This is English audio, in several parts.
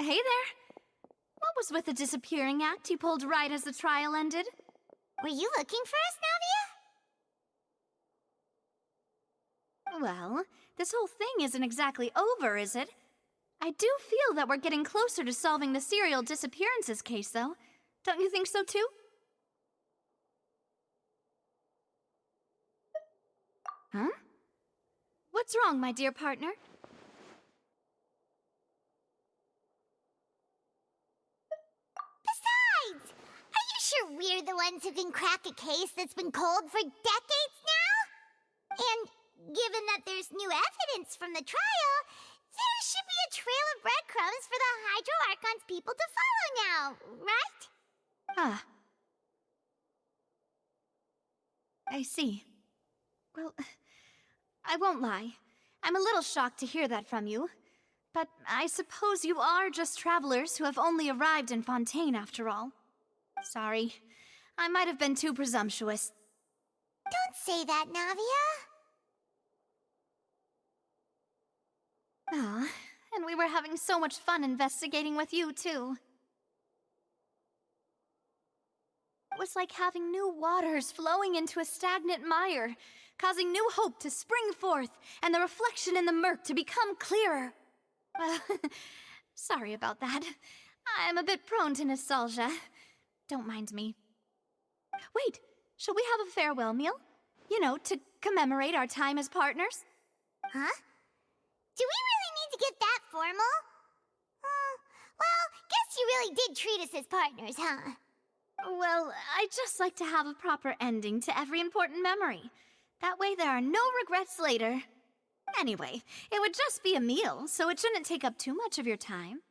Hey there. What was with the disappearing act you pulled right as the trial ended? Were you looking for us, Navia? Well, this whole thing isn't exactly over, is it? I do feel that we're getting closer to solving the serial disappearances case, though. Don't you think so, too? Huh? What's wrong, my dear partner? Besides, are you sure we're the ones who can crack a case that's been cold for decades now? And given that there's new evidence from the trial, there should be a trail of breadcrumbs for the Hydro Archon's people to follow now, right? Ah. I see. Well, I won't lie. I'm a little shocked to hear that from you. But I suppose you are just travelers who have only arrived in Fontaine after all. Sorry. I might have been too presumptuous. Don't say that, Navia. Ah, and we were having so much fun investigating with you, too. It was like having new waters flowing into a stagnant mire, causing new hope to spring forth, and the reflection in the murk to become clearer. Sorry about that. I'm a bit prone to nostalgia. Don't mind me. Wait, shall we have a farewell meal? You know, to commemorate our time as partners? Huh? Do we really need to get that formal? Well, guess you really did treat us as partners, huh? Well, I'd just like to have a proper ending to every important memory. That way there are no regrets later. Anyway, it would just be a meal, so it shouldn't take up too much of your time.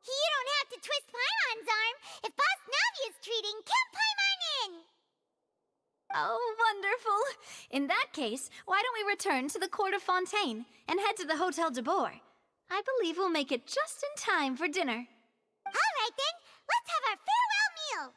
You don't have to twist Paimon's arm. If Boss Navia's treating, count Paimon in! Oh, wonderful! In that case, why don't we return to the Court of Fontaine and head to the Hotel de Boer? I believe we'll make it just in time for dinner. All right then, let's have our farewell meal!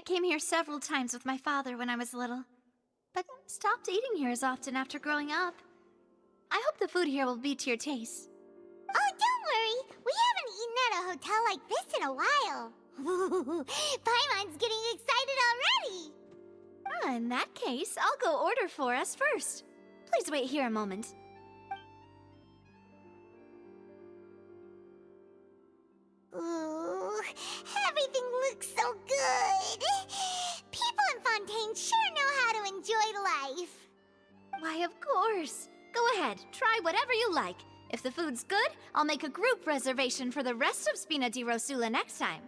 came here several times with my father when I was little, but stopped eating here as often after growing up. I hope the food here will be to your taste. Oh, don't worry. We haven't eaten at a hotel like this in a while. Paimon's getting excited already. In that case, I'll go order for us first. Please wait here a moment. Ooh, everything looks so good. People in Fontaine sure know how to enjoy life. Why, of course. Go ahead, try whatever you like. If the food's good, I'll make a group reservation for the rest of Spina di Rosula next time.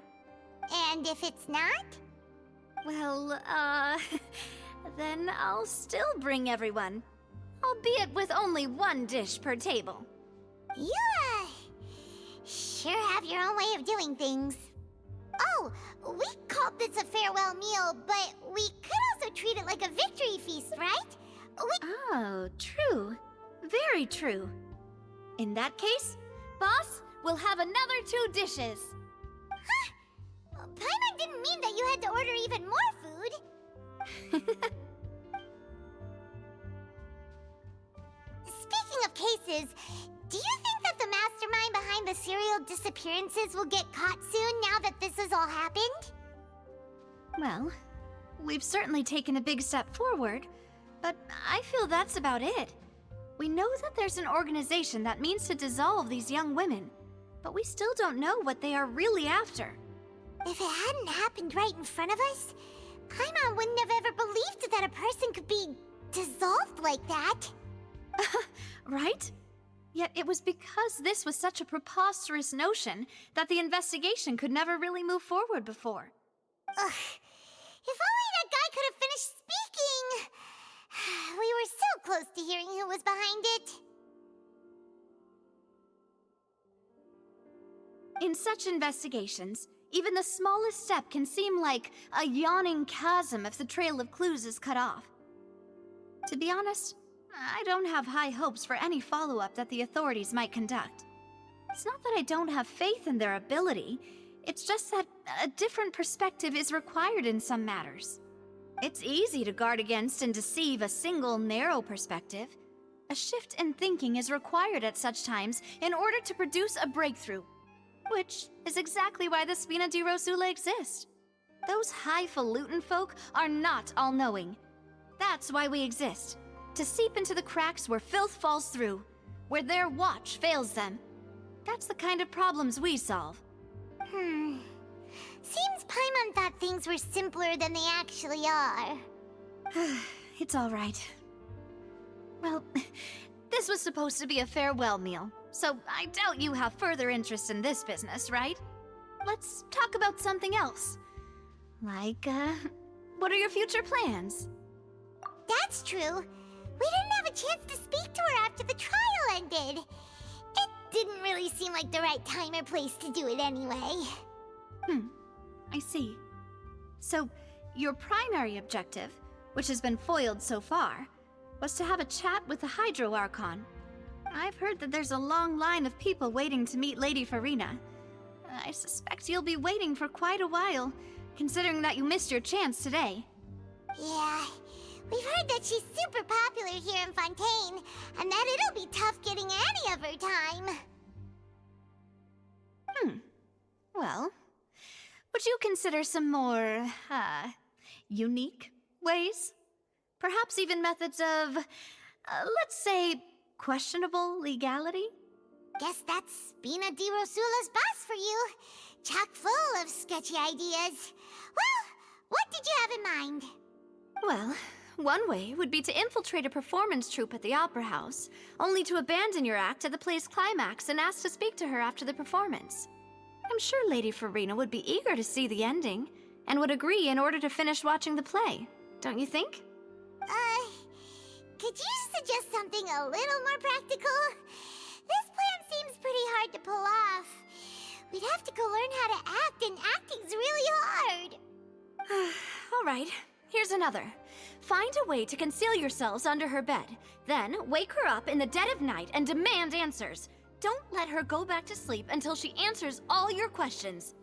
And if it's not? Well, then I'll still bring everyone. Albeit with only one dish per table. You, sure have your own way of doing things. Oh, we called this a farewell meal, but we could also treat it like a victory feast, right? Oh, true. Very true. In that case, boss, we'll have another 2 dishes. Huh? Paimon didn't mean that you had to order even more food. Speaking of cases, do you think that the mastermind behind the serial disappearances will get caught soon now that this has all happened? Well, we've certainly taken a big step forward, but I feel that's about it. We know that there's an organization that means to dissolve these young women, but we still don't know what they are really after. If it hadn't happened right in front of us, Paimon wouldn't have ever believed that a person could be dissolved like that. Right? Yet it was because this was such a preposterous notion that the investigation could never really move forward before. Ugh. If only that guy could have finished speaking! We were so close to hearing who was behind it. In such investigations, even the smallest step can seem like a yawning chasm if the trail of clues is cut off. To be honest, I don't have high hopes for any follow-up that the authorities might conduct. It's not that I don't have faith in their ability, it's just that a different perspective is required in some matters. It's easy to guard against and deceive a single narrow perspective. A shift in thinking is required at such times in order to produce a breakthrough, which is exactly why the Spina di Rosula exist. Those highfalutin folk are not all-knowing. That's why we exist. To seep into the cracks where filth falls through, where their watch fails them. That's the kind of problems we solve. Seems Paimon thought things were simpler than they actually are. It's all right. Well, this was supposed to be a farewell meal, so I doubt you have further interest in this business, right? Let's talk about something else. Like, what are your future plans? That's true. We didn't have a chance to speak to her after the trial ended. It didn't really seem like the right time or place to do it anyway. I see. So, your primary objective, which has been foiled so far, was to have a chat with the Hydro Archon. I've heard that there's a long line of people waiting to meet Lady Farina. I suspect you'll be waiting for quite a while, considering that you missed your chance today. Yeah, we've heard that she's super popular here in Fontaine, and that it'll be tough getting any of her time. Well, would you consider some more, unique ways? Perhaps even methods of, let's say, questionable legality? Guess that's Spina di Rosula's boss for you. Chock full of sketchy ideas. Well, what did you have in mind? Well, one way would be to infiltrate a performance troupe at the Opera House, only to abandon your act at the play's climax and ask to speak to her after the performance. I'm sure Lady Farina would be eager to see the ending, and would agree in order to finish watching the play, don't you think? Could you suggest something a little more practical? This plan seems pretty hard to pull off. We'd have to go learn how to act, and acting's really hard. All right, here's another. Find a way to conceal yourselves under her bed, then wake her up in the dead of night and demand answers. Don't let her go back to sleep until she answers all your questions.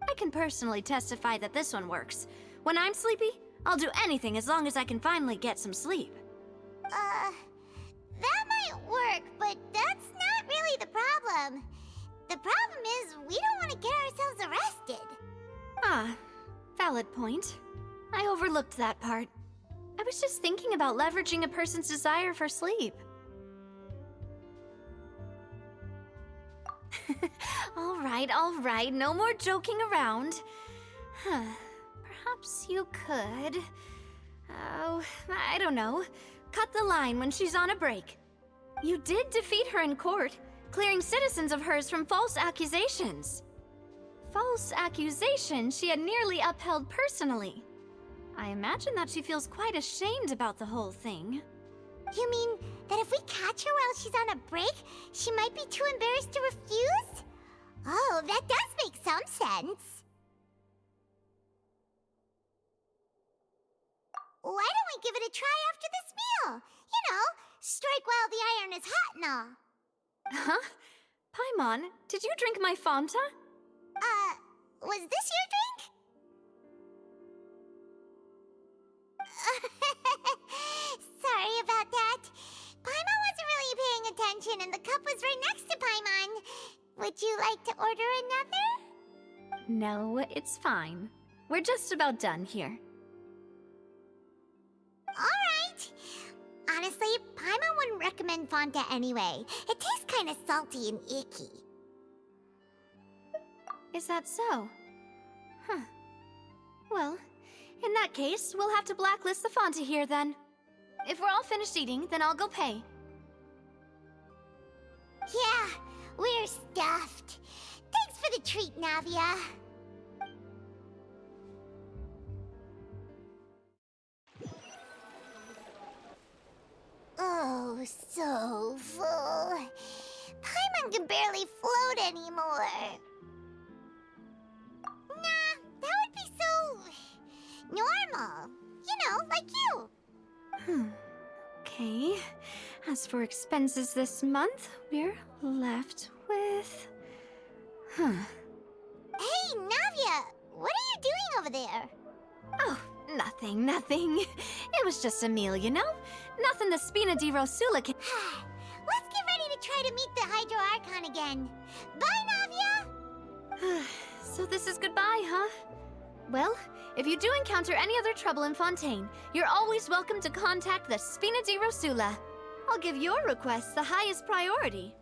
I can personally testify that this one works. When I'm sleepy, I'll do anything as long as I can finally get some sleep. That might work, but that's not really the problem. The problem is we don't want to get ourselves arrested. Ah, valid point. I overlooked that part. I was just thinking about leveraging a person's desire for sleep. All right, no more joking around. Perhaps you could... Oh, I don't know. Cut the line when she's on a break. You did defeat her in court, clearing citizens of hers from false accusations. False accusations she had nearly upheld personally. I imagine that she feels quite ashamed about the whole thing. You mean that if we catch her while she's on a break, she might be too embarrassed to refuse? Oh, that does make some sense. Why don't we give it a try after this meal? You know, strike while the iron is hot and all. Huh? Paimon, did you drink my Fanta? Was this your drink? Sorry about that. Paimon wasn't really paying attention and the cup was right next to Paimon. Would you like to order another? No, it's fine. We're just about done here. Alright. Honestly, Paimon wouldn't recommend Fanta anyway. It tastes kind of salty and icky. Is that so? Huh. Well, in that case, we'll have to blacklist the Fanta here then. If we're all finished eating, then I'll go pay. Yeah, we're stuffed. Thanks for the treat, Navia. Oh, so full. Paimon can barely float anymore. Nah, that would be so... normal. You know, like you. Okay. As for expenses this month, we're left with... Hey, Navia, what are you doing over there? Oh, nothing. It was just a meal, you know? Nothing the Spina di Rosula can... Let's get ready to try to meet the Hydro Archon again. Bye, Navia! So this is goodbye, huh? Well, if you do encounter any other trouble in Fontaine, you're always welcome to contact the Spina di Rosula. I'll give your request the highest priority.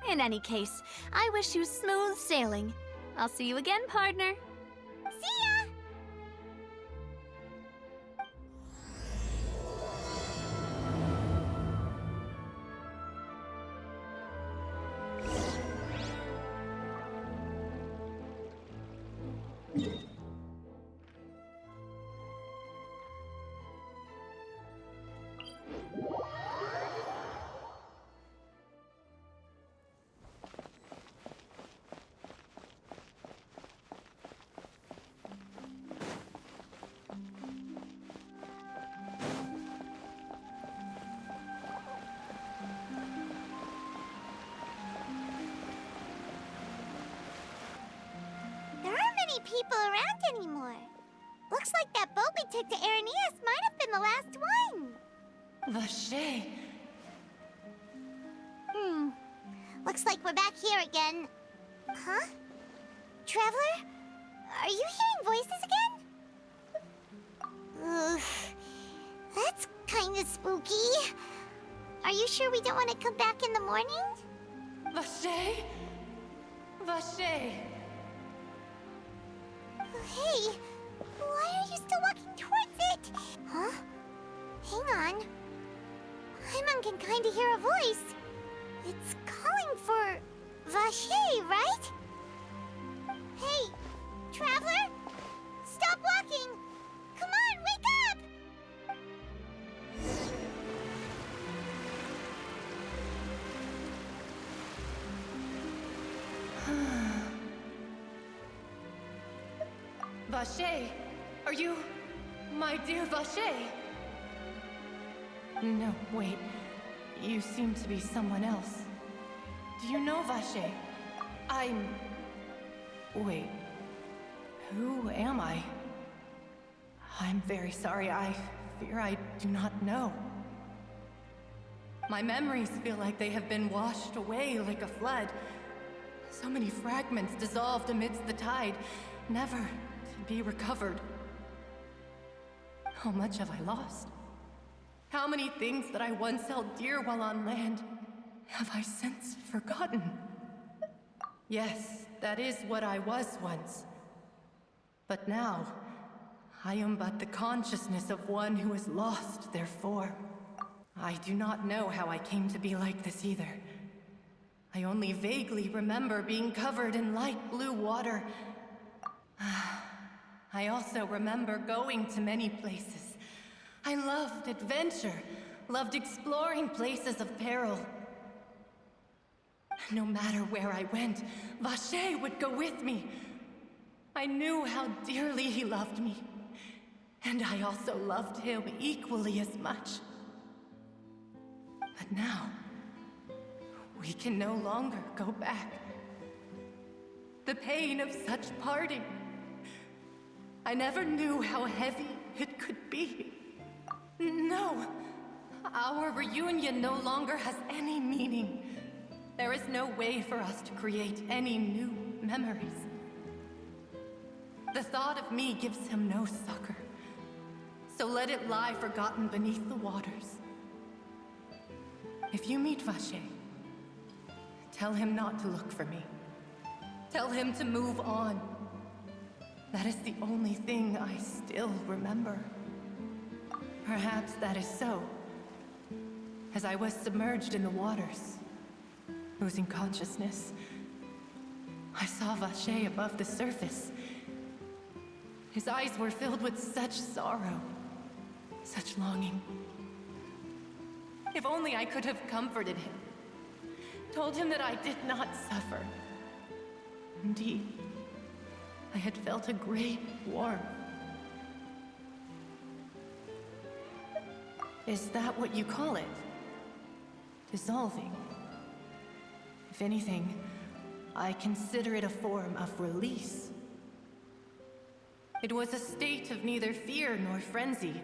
In any case, I wish you smooth sailing. I'll see you again, partner. See ya! People around anymore. Looks like that boat we took to Araneas might have been the last one. Vache. Looks like we're back here again. Huh? Traveler? Are you hearing voices again? Ugh. That's kinda spooky. Are you sure we don't want to come back in the morning? Vache. Vache. Hey, why are you still walking towards it? Huh? Hang on. Paimon can kinda hear a voice. It's calling for Vache, right? Hey, Traveler? Stop walking! Come on, wake up! Vache, are you... my dear Vache? No, wait. You seem to be someone else. Do you know Vache? I'm... Wait. Who am I? I'm very sorry. I fear I do not know. My memories feel like they have been washed away like a flood. So many fragments dissolved amidst the tide, never to be recovered. How much have I lost? How many things that I once held dear while on land have I since forgotten? Yes, that is what I was once. But now, I am but the consciousness of one who has lost their form. I do not know how I came to be like this either. I only vaguely remember being covered in light blue water. I also remember going to many places. I loved adventure, loved exploring places of peril. No matter where I went, Vacher would go with me. I knew how dearly he loved me, and I also loved him equally as much. But now, we can no longer go back. The pain of such parting, I never knew how heavy it could be. No, our reunion no longer has any meaning. There is no way for us to create any new memories. The thought of me gives him no succor, so let it lie forgotten beneath the waters. If you meet Vacher, tell him not to look for me. Tell him to move on. That is the only thing I still remember. Perhaps that is so. As I was submerged in the waters, losing consciousness, I saw Vacher above the surface. His eyes were filled with such sorrow, such longing. If only I could have comforted him, told him that I did not suffer. Indeed, I had felt a great warmth. Is that what you call it? Dissolving? If anything, I consider it a form of release. It was a state of neither fear nor frenzy,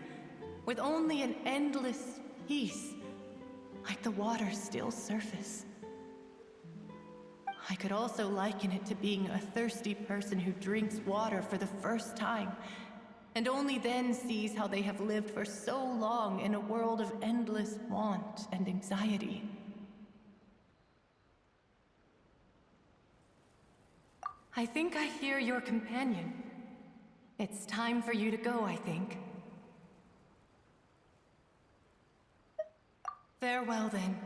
with only an endless peace, like the water's still surface. I could also liken it to being a thirsty person who drinks water for the first time, and only then sees how they have lived for so long in a world of endless want and anxiety. I think I hear your companion. It's time for you to go, I think. Farewell, then.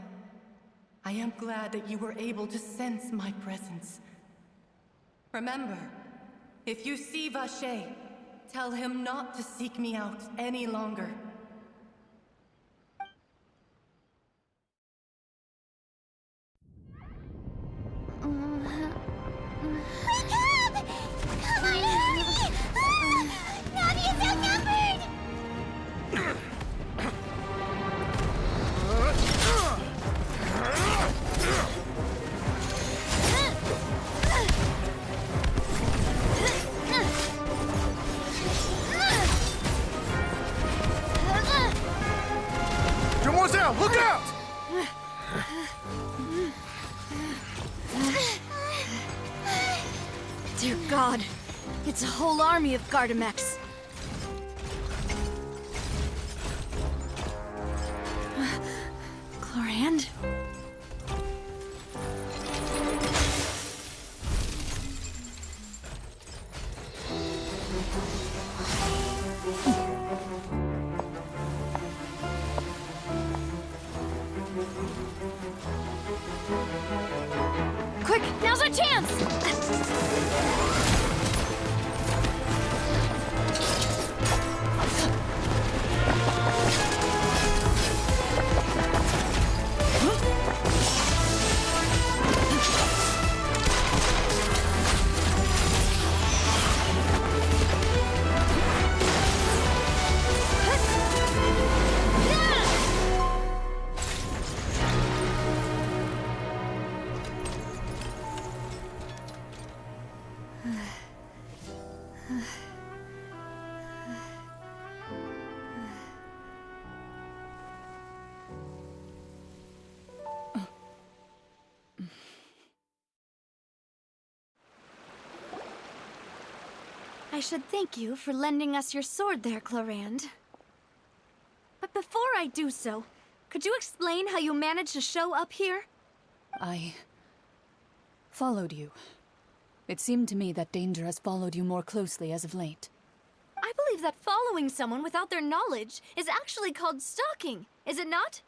I am glad that you were able to sense my presence. Remember, if you see Vacher, tell him not to seek me out any longer. Wake up! Come on, hurry! Navi is outnumbered! Demoiselle, look out! Dear God, it's a whole army of Gardamex. Chlorand? Quick, now's our chance! I should thank you for lending us your sword there, Clorand. But before I do so, could you explain how you managed to show up here? I followed you. It seemed to me that danger has followed you more closely as of late. I believe that following someone without their knowledge is actually called stalking, is it not?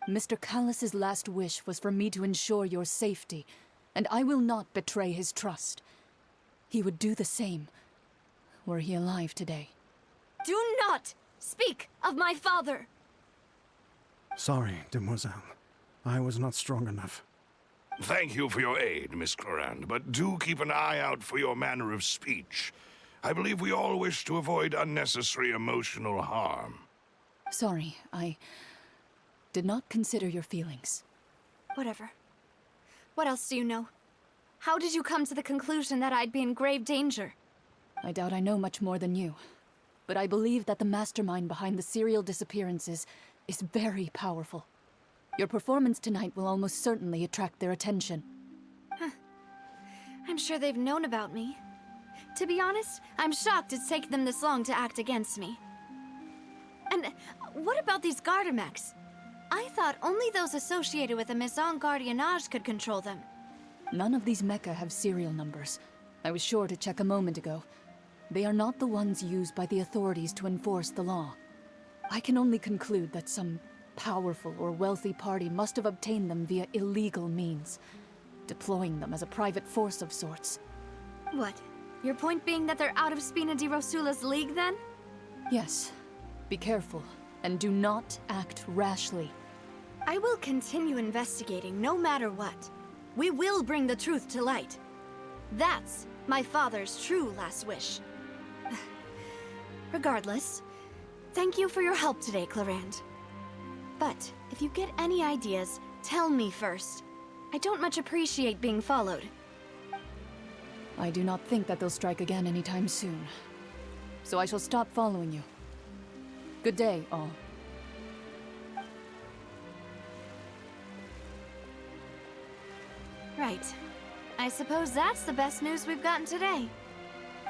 Mr. Callus's last wish was for me to ensure your safety, and I will not betray his trust. He would do the same, were he alive today. Do not speak of my father! Sorry, demoiselle. I was not strong enough. Thank you for your aid, Miss Clorand, but do keep an eye out for your manner of speech. I believe we all wish to avoid unnecessary emotional harm. Sorry, I did not consider your feelings. Whatever. What else do you know? How did you come to the conclusion that I'd be in grave danger? I doubt I know much more than you, but I believe that the mastermind behind the serial disappearances is very powerful. Your performance tonight will almost certainly attract their attention. I'm sure they've known about me. To be honest, I'm shocked it's taken them this long to act against me. And what about these Gardamex? I thought only those associated with the Maison Gardiennage could control them. None of these mecha have serial numbers. I was sure to check a moment ago. They are not the ones used by the authorities to enforce the law. I can only conclude that some powerful or wealthy party must have obtained them via illegal means, deploying them as a private force of sorts. What? Your point being that they're out of Spina di Rosula's league, then? Yes. Be careful, and do not act rashly. I will continue investigating no matter what. We will bring the truth to light. That's my father's true last wish. Regardless, thank you for your help today, Clorand. But if you get any ideas, tell me first. I don't much appreciate being followed. I do not think that they'll strike again anytime soon. So I shall stop following you. Good day, all. Right. I suppose that's the best news we've gotten today.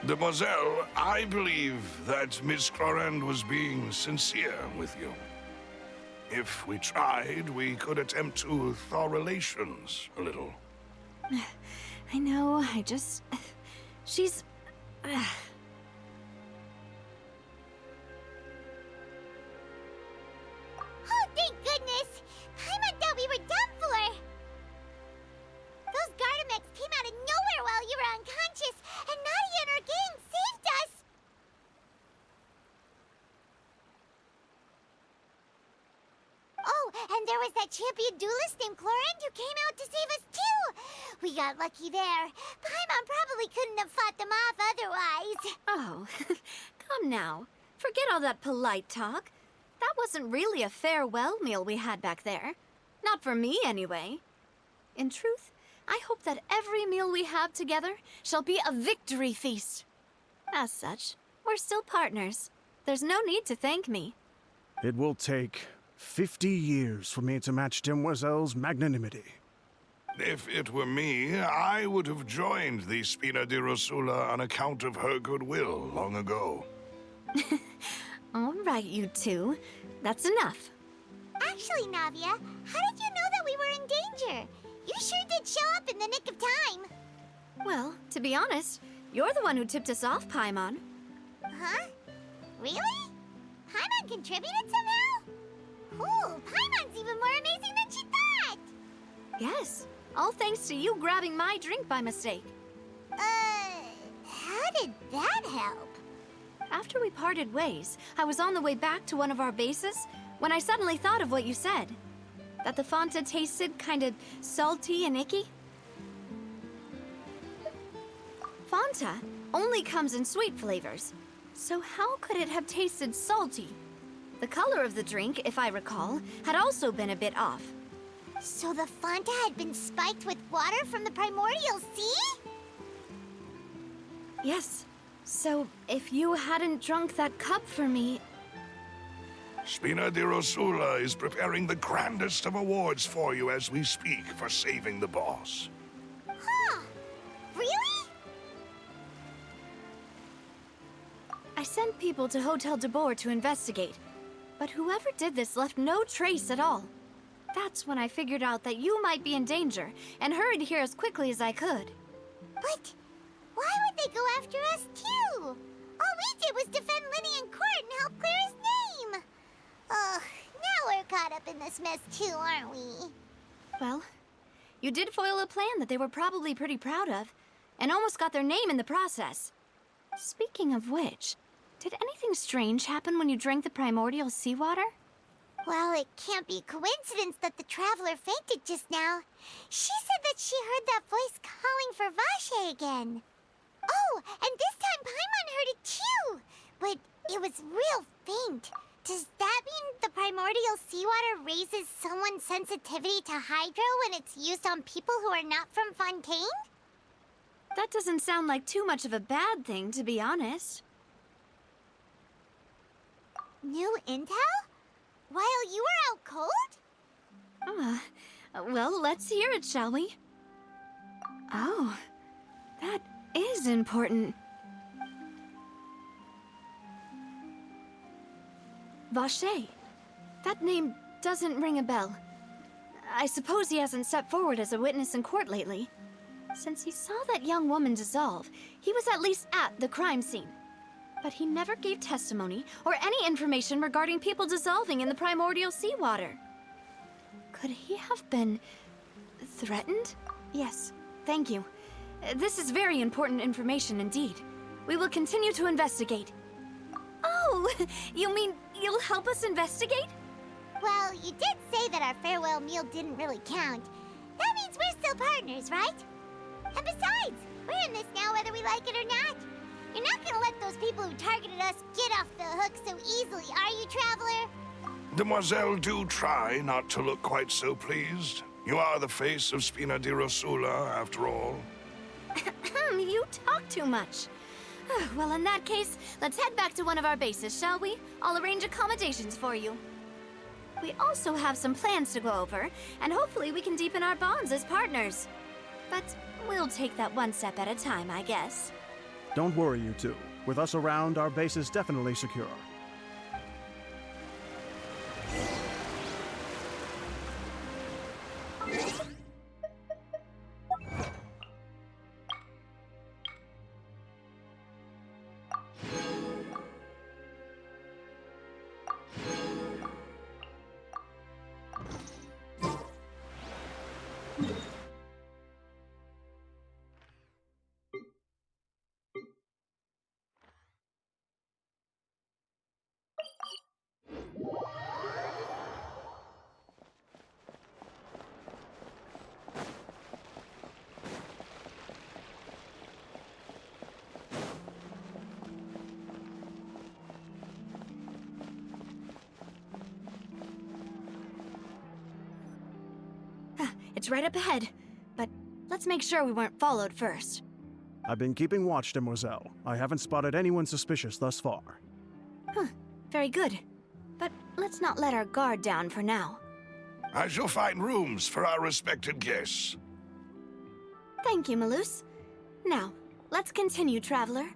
Demoiselle, I believe that Miss Clorand was being sincere with you. If we tried, we could attempt to thaw relations a little. I know, she's... Oh, thank goodness! Paimon thought we were done for! Those Gardamex came out of nowhere while you were unconscious, and Nadia and her gang saved us! Oh, and there was that champion duelist named Clorand who came out to save us too! We got lucky there. Paimon probably couldn't have fought them off otherwise. Oh, come now. Forget all that polite talk. That wasn't really a farewell meal we had back there. Not for me, anyway. In truth, I hope that every meal we have together shall be a victory feast. As such, we're still partners. There's no need to thank me. It will take 50 years for me to match Demoiselle's magnanimity. If it were me, I would have joined the Spina di Rosula on account of her goodwill long ago. All right, you two. That's enough. Actually, Navia, how did you know that we were in danger? You sure did show up in the nick of time. Well, to be honest, you're the one who tipped us off, Paimon. Huh? Really? Paimon contributed somehow? Ooh, Paimon's even more amazing than she thought! Yes, all thanks to you grabbing my drink by mistake. How did that help? After we parted ways, I was on the way back to one of our bases when I suddenly thought of what you said. That the Fanta tasted kind of salty and icky. Fanta only comes in sweet flavors, so how could it have tasted salty? The color of the drink, if I recall, had also been a bit off. So the Fanta had been spiked with water from the primordial sea? Yes, so if you hadn't drunk that cup for me... Spina di Rosula is preparing the grandest of awards for you as we speak for saving the boss. Huh? Really? I sent people to Hotel de Boer to investigate, but whoever did this left no trace at all. That's when I figured out that you might be in danger, and hurried here as quickly as I could. But why would they go after us too? All we did was defend Lenny in court and help clear his name. Ugh, now we're caught up in this mess too, aren't we? Well, you did foil a plan that they were probably pretty proud of, and almost got their name in the process. Speaking of which, did anything strange happen when you drank the primordial seawater? Well, it can't be coincidence that the traveler fainted just now. She said that she heard that voice calling for Vache again. Oh, and this time Paimon heard it too, but it was real faint. Does that mean the primordial seawater raises someone's sensitivity to hydro when it's used on people who are not from Fontaine? That doesn't sound like too much of a bad thing, to be honest. New intel? While you were out cold? Well, let's hear it, shall we? Oh, that is important. Vache. That name doesn't ring a bell. I suppose he hasn't stepped forward as a witness in court lately. Since he saw that young woman dissolve, he was at least at the crime scene. But he never gave testimony or any information regarding people dissolving in the primordial seawater. Could he have been threatened? Yes, thank you. This is very important information indeed. We will continue to investigate. Oh, you mean you'll help us investigate? Well, you did say that our farewell meal didn't really count. That means we're still partners, right? And besides, we're in this now whether we like it or not. You're not gonna let those people who targeted us get off the hook so easily, are you, Traveler? Demoiselle, do try not to look quite so pleased. You are the face of Spina di Rosula, after all. You talk too much. Well, in that case, let's head back to one of our bases, shall we? I'll arrange accommodations for you. We also have some plans to go over, and hopefully we can deepen our bonds as partners. But we'll take that one step at a time, I guess. Don't worry, you two. With us around, our base is definitely secure. It's right up ahead, but let's make sure we weren't followed first. I've been keeping watch, Demoiselle. I haven't spotted anyone suspicious thus far. Very good. But let's not let our guard down for now. I shall find rooms for our respected guests. Thank you, Malus. Now, let's continue, Traveler.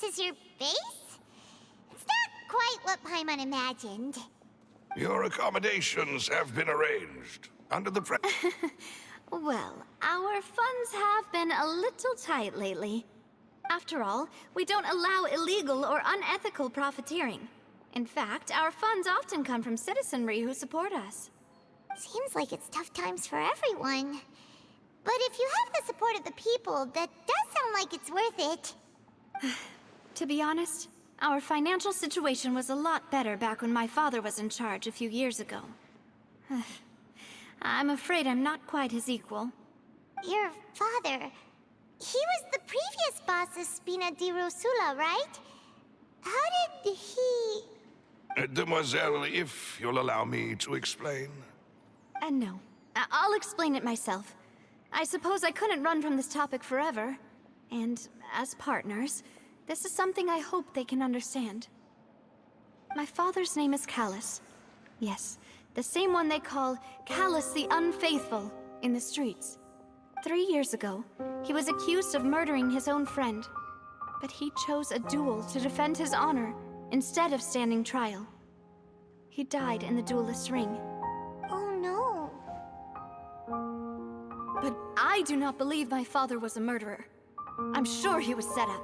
as your base? It's not quite what Paimon imagined. Your accommodations have been arranged. Under the Well, our funds have been a little tight lately. After all, we don't allow illegal or unethical profiteering. In fact, our funds often come from citizenry who support us. Seems like it's tough times for everyone. But if you have the support of the people, that does sound like it's worth it. To be honest, our financial situation was a lot better back when my father was in charge a few years ago. I'm afraid I'm not quite his equal. Your father... he was the previous boss of Spina di Rosula, right? How did he... Demoiselle, if you'll allow me to explain. No. I'll explain it myself. I suppose I couldn't run from this topic forever. And as partners, this is something I hope they can understand. My father's name is Callus. Yes, the same one they call Callus the Unfaithful in the streets. 3 years ago, he was accused of murdering his own friend. But he chose a duel to defend his honor instead of standing trial. He died in the duelist's ring. Oh no. But I do not believe my father was a murderer. I'm sure he was set up.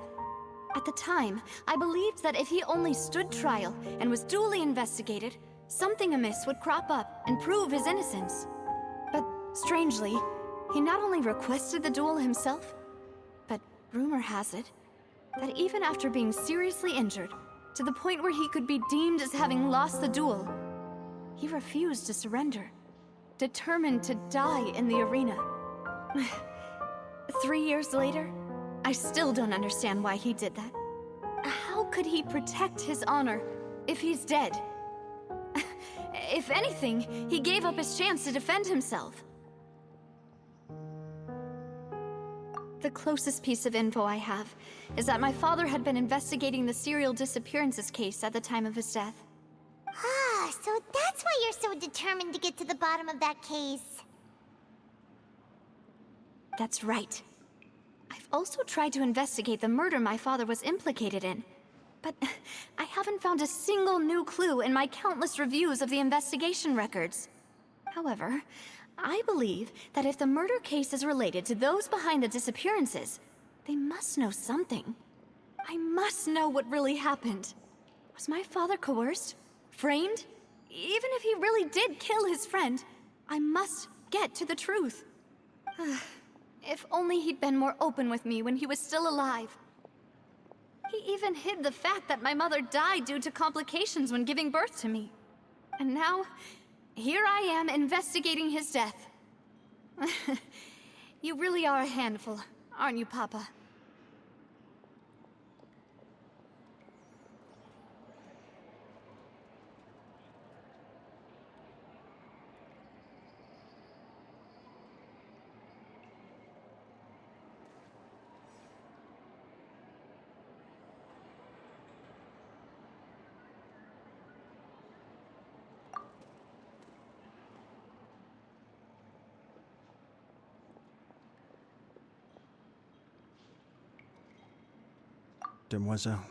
At the time, I believed that if he only stood trial and was duly investigated, something amiss would crop up and prove his innocence. But strangely, he not only requested the duel himself, but rumor has it that even after being seriously injured, to the point where he could be deemed as having lost the duel, he refused to surrender, determined to die in the arena. 3 years later, I still don't understand why he did that. How could he protect his honor if he's dead? If anything, he gave up his chance to defend himself. The closest piece of info I have is that my father had been investigating the serial disappearances case at the time of his death. Ah, so that's why you're so determined to get to the bottom of that case. That's right. I've also tried to investigate the murder my father was implicated in, but I haven't found a single new clue in my countless reviews of the investigation records. However, I believe that if the murder case is related to those behind the disappearances, they must know something. I must know what really happened. Was my father coerced? Framed? Even if he really did kill his friend, I must get to the truth. If only he'd been more open with me when he was still alive. He even hid the fact that my mother died due to complications when giving birth to me. And now, here I am investigating his death. You really are a handful, aren't you, Papa? Demoiselle,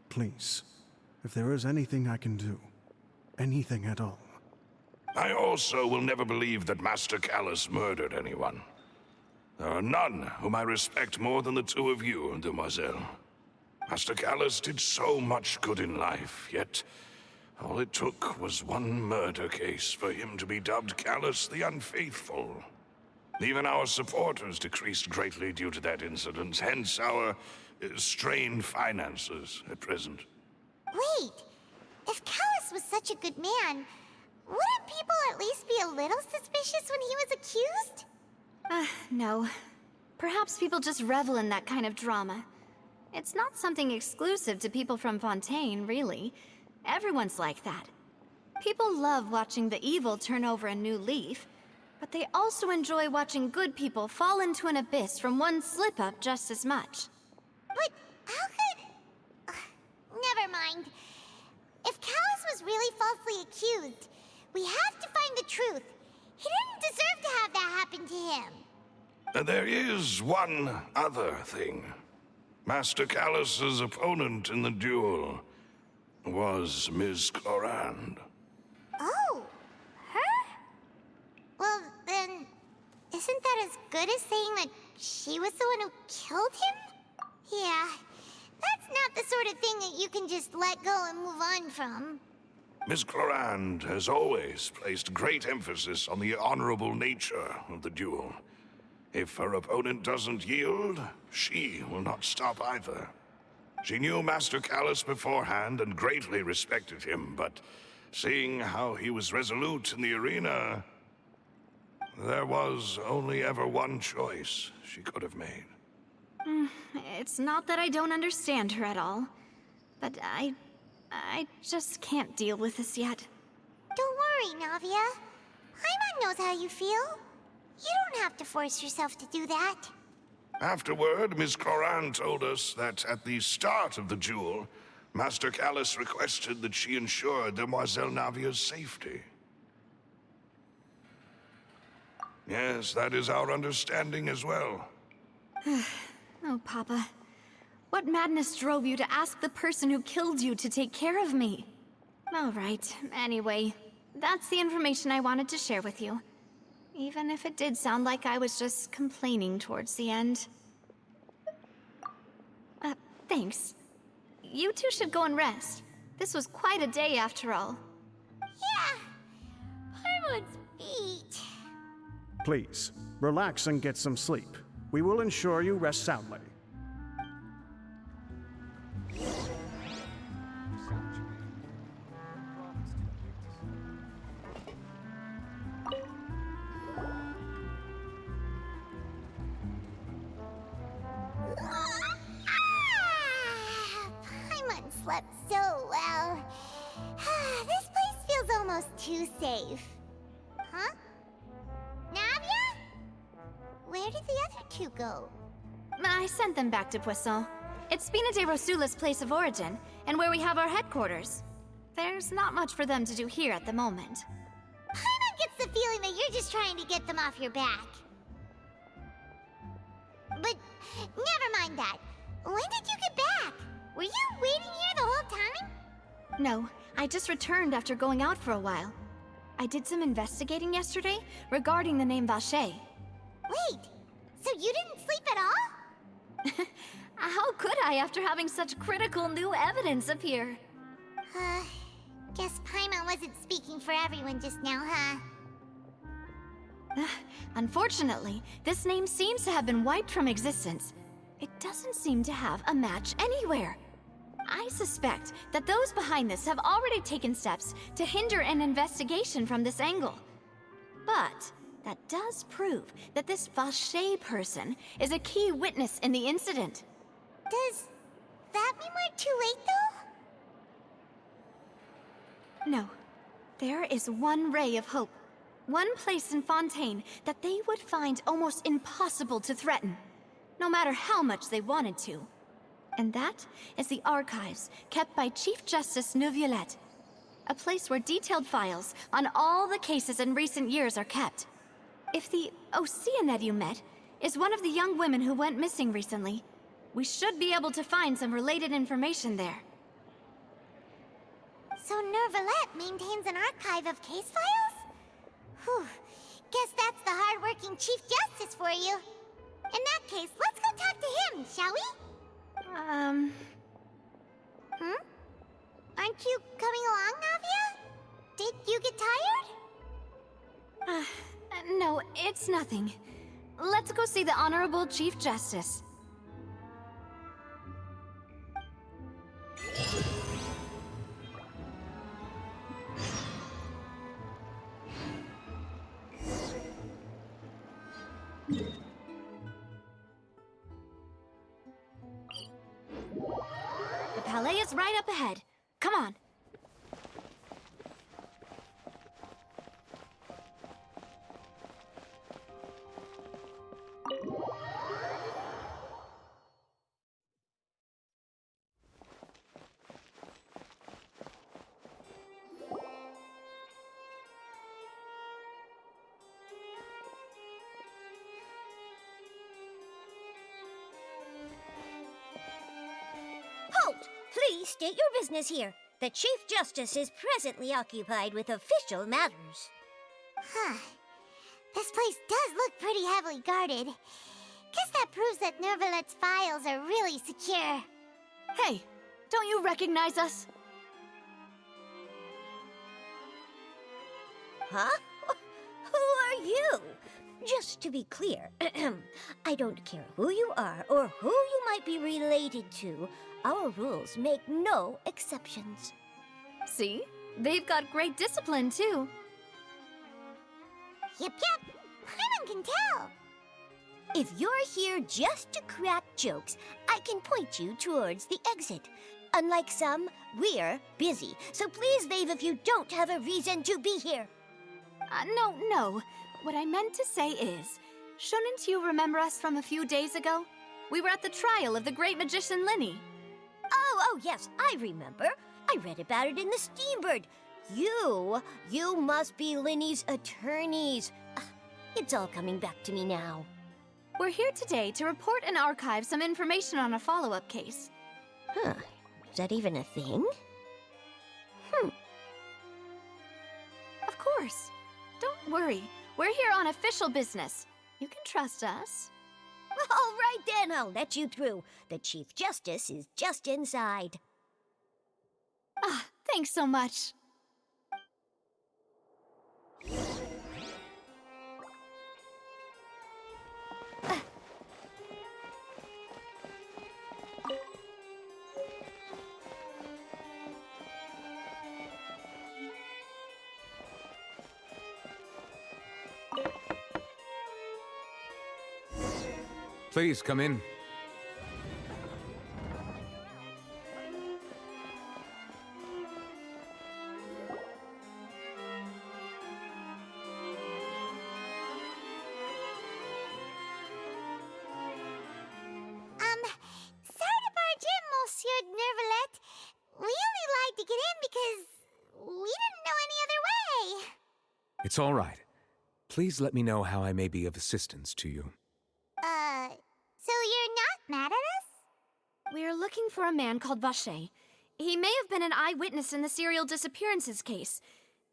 please, if there is anything I can do, anything at all. I also will never believe that Master Callus murdered anyone. There are none whom I respect more than the two of you, Demoiselle. Master Callus did so much good in life, yet all it took was one murder case for him to be dubbed Callus the Unfaithful. Even our supporters decreased greatly due to that incident, hence our strained finances at present. Wait, if Callus was such a good man, wouldn't people at least be a little suspicious when he was accused? No. Perhaps people just revel in that kind of drama. It's not something exclusive to people from Fontaine, really. Everyone's like that. People love watching the evil turn over a new leaf, but they also enjoy watching good people fall into an abyss from one slip-up just as much. But how could... never mind. If Callus was really falsely accused, we have to find the truth. He didn't deserve to have that happen to him. There is one other thing. Master Callus's opponent in the duel was Ms. Clorand. Oh, her? Well, then, isn't that as good as saying that she was the one who killed him? Yeah, that's not the sort of thing that you can just let go and move on from. Ms. Clorand has always placed great emphasis on the honorable nature of the duel. If her opponent doesn't yield, she will not stop either. She knew Master Callus beforehand and greatly respected him, but seeing how he was resolute in the arena, there was only ever one choice she could have made. It's not that I don't understand her at all, but I just can't deal with this yet. Don't worry, Navia. Paimon knows how you feel. You don't have to force yourself to do that. Afterward, Ms. Clorand told us that at the start of the duel, Master Callus requested that she ensure Demoiselle Navia's safety. Yes, that is our understanding as well. Oh, Papa. What madness drove you to ask the person who killed you to take care of me? All right, anyway, that's the information I wanted to share with you. Even if it did sound like I was just complaining towards the end. Thanks. You two should go and rest. This was quite a day after all. Yeah, Paimon's beat. Please, relax and get some sleep. We will ensure you rest soundly. Paimon slept so well. This place feels almost too safe. Huh? Navia? Where did the other two go? I sent them back to Poisson. It's Spina de Rosula's place of origin, and where we have our headquarters. There's not much for them to do here at the moment. Paimon gets the feeling that you're just trying to get them off your back. But never mind that. When did you get back? Were you waiting here the whole time? No, I just returned after going out for a while. I did some investigating yesterday regarding the name Vache. Wait, so you didn't sleep at all? How could I after having such critical new evidence appear? Guess Paimon wasn't speaking for everyone just now, huh? Unfortunately, this name seems to have been wiped from existence. It doesn't seem to have a match anywhere. I suspect that those behind this have already taken steps to hinder an investigation from this angle. But that does prove that this Vache person is a key witness in the incident. Does that mean we're too late, though? No. There is one ray of hope. One place in Fontaine that they would find almost impossible to threaten, no matter how much they wanted to. And that is the archives kept by Chief Justice Neuvillette, a place where detailed files on all the cases in recent years are kept. If the Oceanette you met is one of the young women who went missing recently, we should be able to find some related information there. So Neuvillette maintains an archive of case files? Whew. Guess that's the hard-working Chief Justice for you. In that case, let's go talk to him, shall we? Aren't you coming along, Navia? Did you get tired? No, it's nothing. Let's go see the Honorable Chief Justice. The Palais is right up ahead. Come on. Please state your business here. The Chief Justice is presently occupied with official matters. Huh. This place does look pretty heavily guarded. Guess that proves that Nervalet's files are really secure. Hey, don't you recognize us? Huh? Who are you? Just to be clear, I don't care who you are or who you might be related to. Our rules make no exceptions. See? They've got great discipline, too. Yep. Paimon can tell. If you're here just to crack jokes, I can point you towards the exit. Unlike some, we're busy, so please leave if you don't have a reason to be here. No. What I meant to say is, shouldn't you remember us from a few days ago? We were at the trial of the great magician Linny. Oh, yes, I remember. I read about it in the Steambird. You must be Linny's attorneys. It's all coming back to me now. We're here today to report and archive some information on a follow-up case. Huh, is that even a thing? Of course. Don't worry. We're here on official business. You can trust us. All right then, I'll let you through. The Chief Justice is just inside. Thanks so much. Please come in. Sorry to barge in, Monsieur Nervalet. We only lied to get in because we didn't know any other way. It's all right. Please let me know how I may be of assistance to you. So you're not mad at us? We're looking for a man called Vacher. He may have been an eyewitness in the serial disappearances case.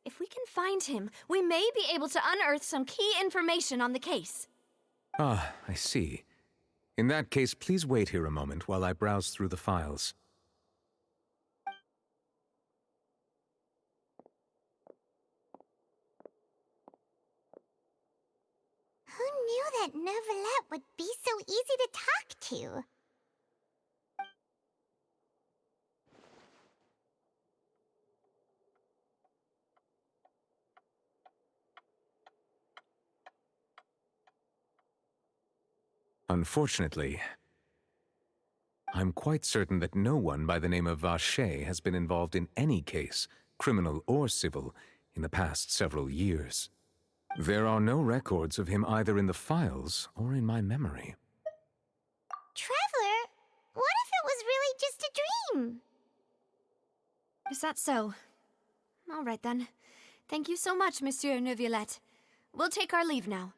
If we can find him, we may be able to unearth some key information on the case. Ah, I see. In that case, please wait here a moment while I browse through the files. Who knew that Nervalet would be so easy to talk to? Unfortunately, I'm quite certain that no one by the name of Vacher has been involved in any case, criminal or civil, in the past several years. There are no records of him either in the files or in my memory. Traveler, what if it was really just a dream? Is that so? All right then. Thank you so much, Monsieur Neuvillette. We'll take our leave now.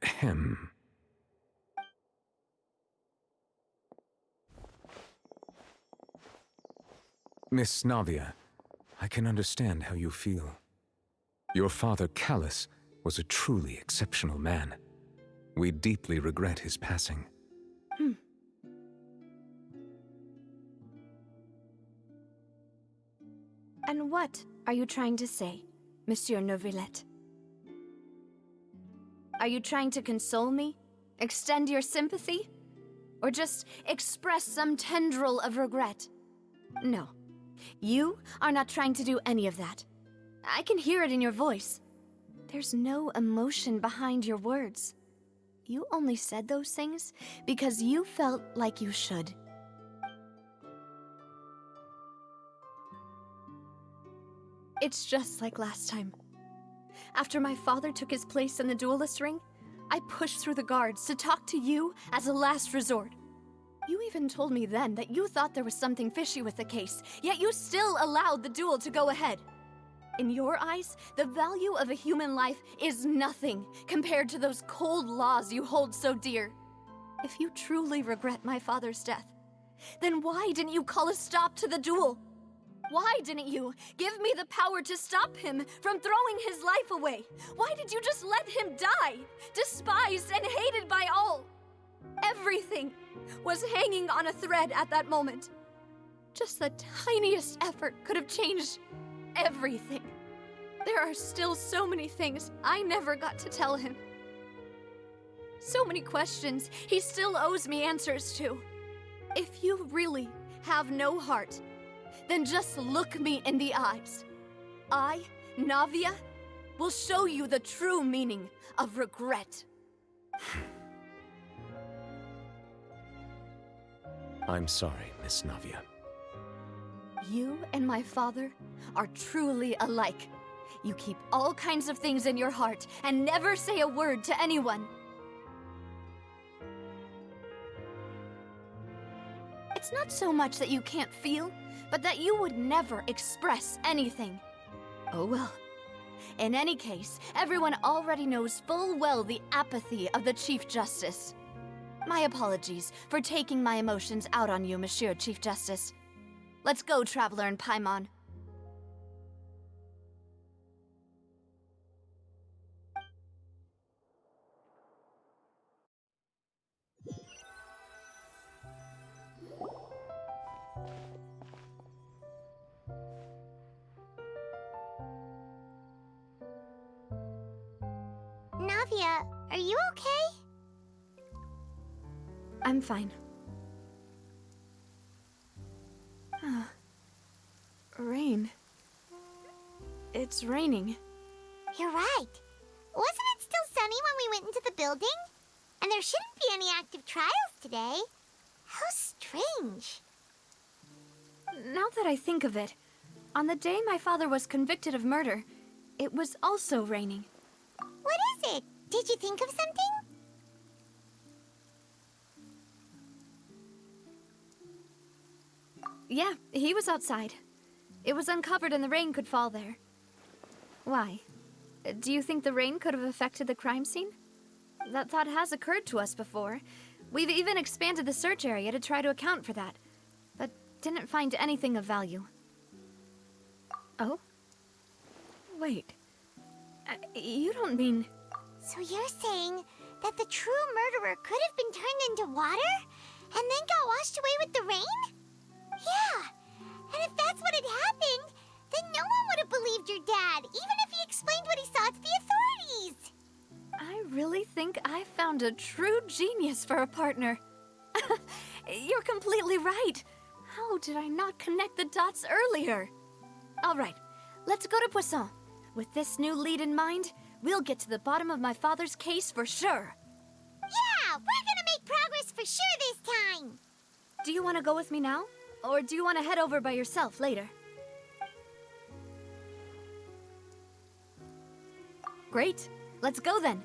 Ahem. Miss Navia, I can understand how you feel. Your father, Callus, was a truly exceptional man. We deeply regret his passing. And what are you trying to say, Monsieur Neuvillette? Are you trying to console me? Extend your sympathy? Or just express some tendril of regret? No. You are not trying to do any of that. I can hear it in your voice. There's no emotion behind your words. You only said those things because you felt like you should. It's just like last time. After my father took his place in the duelist ring, I pushed through the guards to talk to you as a last resort. You even told me then that you thought there was something fishy with the case, yet you still allowed the duel to go ahead. In your eyes, the value of a human life is nothing compared to those cold laws you hold so dear. If you truly regret my father's death, then why didn't you call a stop to the duel? Why didn't you give me the power to stop him from throwing his life away? Why did you just let him die, despised and hated by all? Everything was hanging on a thread at that moment. Just the tiniest effort could have changed everything. There are still so many things I never got to tell him. So many questions he still owes me answers to. If you really have no heart, then just look me in the eyes. I, Navia, will show you the true meaning of regret. I'm sorry, Miss Navia. You and my father are truly alike. You keep all kinds of things in your heart and never say a word to anyone. It's not so much that you can't feel, but that you would never express anything. Oh well. In any case, everyone already knows full well the apathy of the Chief Justice. My apologies for taking my emotions out on you, Monsieur Chief Justice. Let's go, Traveler and Paimon. Navia, are you okay? I'm fine. Rain. It's raining. You're right. Wasn't it still sunny when we went into the building? And there shouldn't be any active trials today. How strange. Now that I think of it, on the day my father was convicted of murder, it was also raining. What is it? Did you think of something? Yeah, he was outside. It was uncovered and the rain could fall there. Why? Do you think the rain could have affected the crime scene? That thought has occurred to us before. We've even expanded the search area to try to account for that, but didn't find anything of value. Oh? Wait. You don't mean... So you're saying that the true murderer could have been turned into water and then got washed away with the rain? Yeah, and if that's what had happened, then no one would have believed your dad, even if he explained what he saw to the authorities. I really think I found a true genius for a partner. You're completely right. How did I not connect the dots earlier? All right, let's go to Poisson. With this new lead in mind, we'll get to the bottom of my father's case for sure. Yeah, we're gonna make progress for sure this time. Do you want to go with me now? Or do you want to head over by yourself later? Great. Let's go then.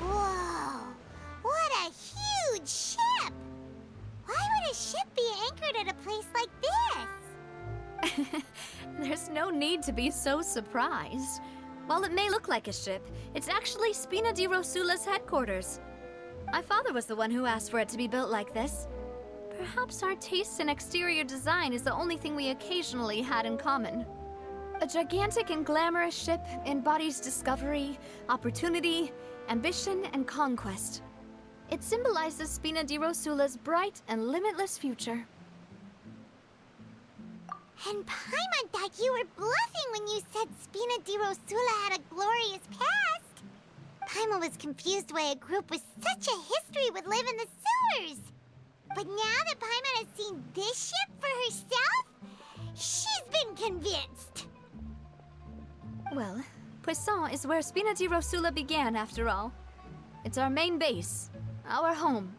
Whoa, what a huge ship! Why would a ship be anchored at a place like this? There's no need to be so surprised. While it may look like a ship, it's actually Spina di Rosula's headquarters. My father was the one who asked for it to be built like this. Perhaps our taste in exterior design is the only thing we occasionally had in common. A gigantic and glamorous ship embodies discovery, opportunity, ambition, and conquest. It symbolizes Spina di Rosula's bright and limitless future. And Paimon thought you were bluffing when you said Spina di Rosula had a glorious past. Paimon was confused why a group with such a history would live in the sewers. But now that Paimon has seen this ship for herself, she's been convinced. Well, Poisson is where Spina di Rosula began, after all. It's our main base, our home.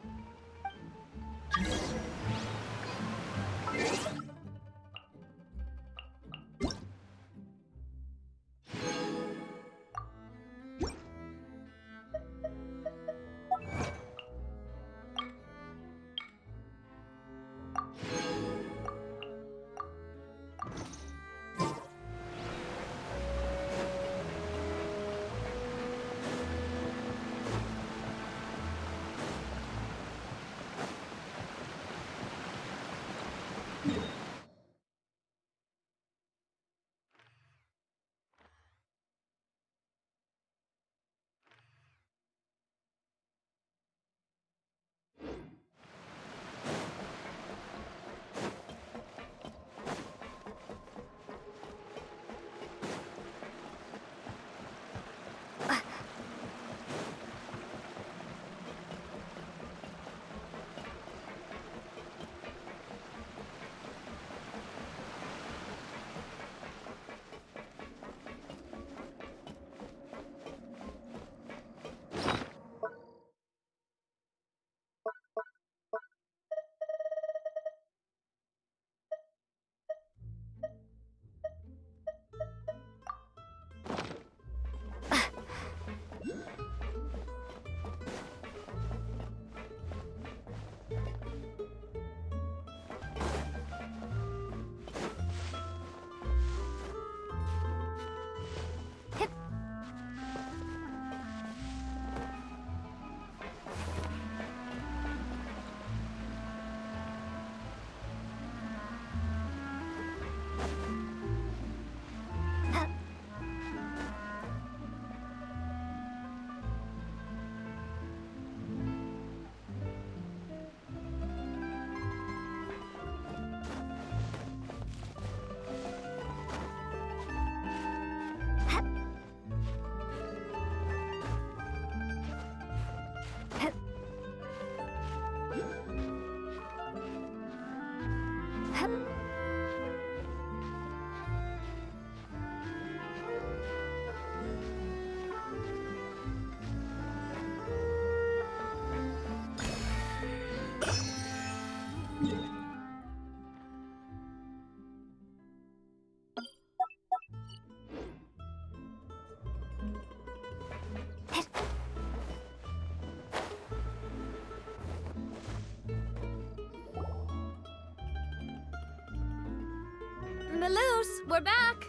Melus, we're back!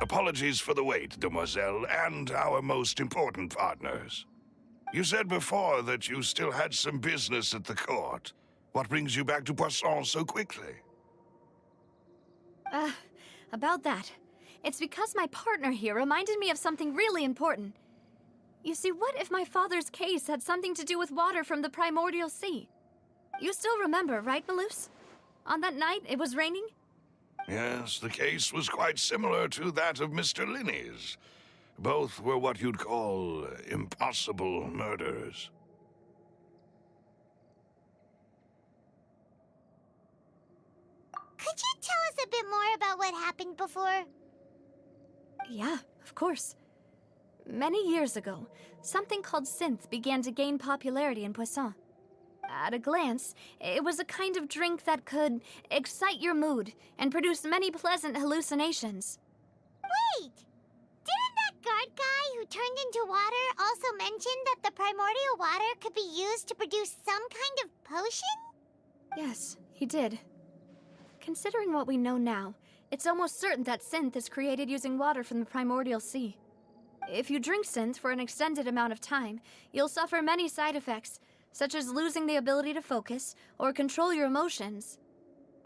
Apologies for the wait, demoiselle, and our most important partners. You said before that you still had some business at the court. What brings you back to Poisson so quickly? About that. It's because my partner here reminded me of something really important. You see, what if my father's case had something to do with water from the primordial sea? You still remember, right, Melus? On that night, it was raining? Yes, the case was quite similar to that of Mr. Linney's. Both were what you'd call impossible murders. Could you tell us a bit more about what happened before? Yeah, of course. Many years ago, something called synth began to gain popularity in Poisson. At a glance, it was a kind of drink that could excite your mood and produce many pleasant hallucinations. Wait! Didn't that guard guy who turned into water also mention that the primordial water could be used to produce some kind of potion? Yes, he did. Considering what we know now, it's almost certain that synth is created using water from the primordial sea. If you drink synth for an extended amount of time, you'll suffer many side effects, such as losing the ability to focus or control your emotions.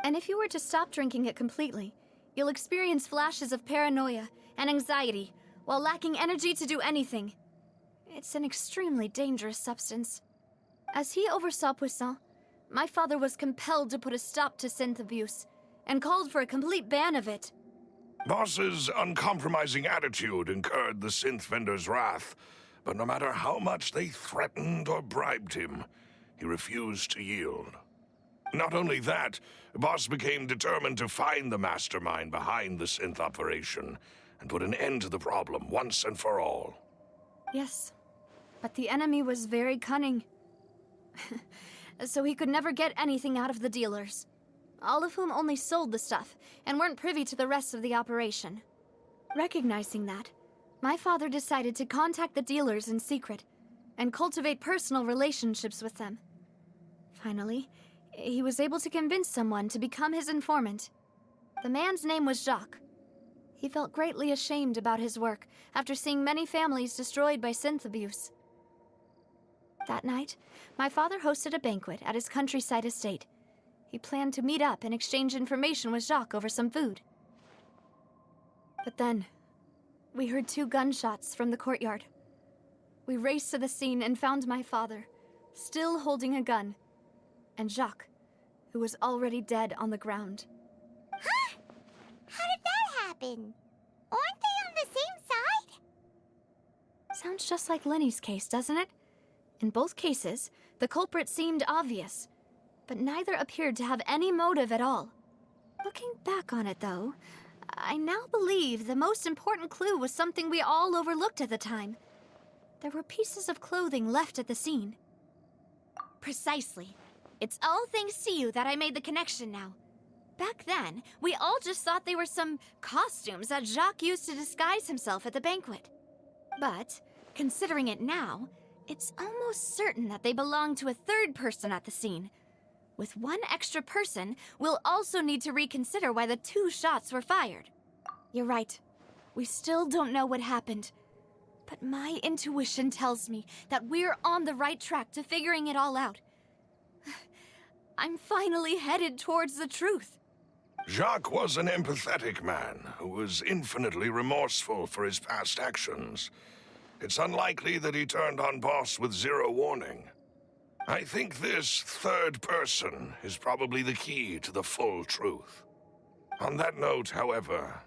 And if you were to stop drinking it completely, you'll experience flashes of paranoia and anxiety while lacking energy to do anything. It's an extremely dangerous substance. As he oversaw Poisson, my father was compelled to put a stop to synth abuse and called for a complete ban of it. Boss's uncompromising attitude incurred the synth vendor's wrath, but no matter how much they threatened or bribed him, he refused to yield. Not only that, Boss became determined to find the mastermind behind the synth operation and put an end to the problem once and for all. Yes, but the enemy was very cunning. So he could never get anything out of the dealers, all of whom only sold the stuff and weren't privy to the rest of the operation. Recognizing that, my father decided to contact the dealers in secret and cultivate personal relationships with them. Finally, he was able to convince someone to become his informant. The man's name was Jacques. He felt greatly ashamed about his work after seeing many families destroyed by synth abuse. That night, my father hosted a banquet at his countryside estate. He planned to meet up and exchange information with Jacques over some food. But then, we heard 2 gunshots from the courtyard. We raced to the scene and found my father, still holding a gun, and Jacques, who was already dead on the ground. Huh? How did that happen? Aren't they on the same side? Sounds just like Lenny's case, doesn't it? In both cases, the culprit seemed obvious, but neither appeared to have any motive at all. Looking back on it, though, I now believe the most important clue was something we all overlooked at the time. There were pieces of clothing left at the scene. Precisely. It's all thanks to you that I made the connection now. Back then, we all just thought they were some costumes that Jacques used to disguise himself at the banquet. But, considering it now, it's almost certain that they belong to a third person at the scene. With one extra person, we'll also need to reconsider why the 2 shots were fired. You're right. We still don't know what happened. But my intuition tells me that we're on the right track to figuring it all out. I'm finally headed towards the truth. Jacques was an empathetic man who was infinitely remorseful for his past actions. It's unlikely that he turned on Boss with 0 warning. I think this third person is probably the key to the full truth. On that note, however,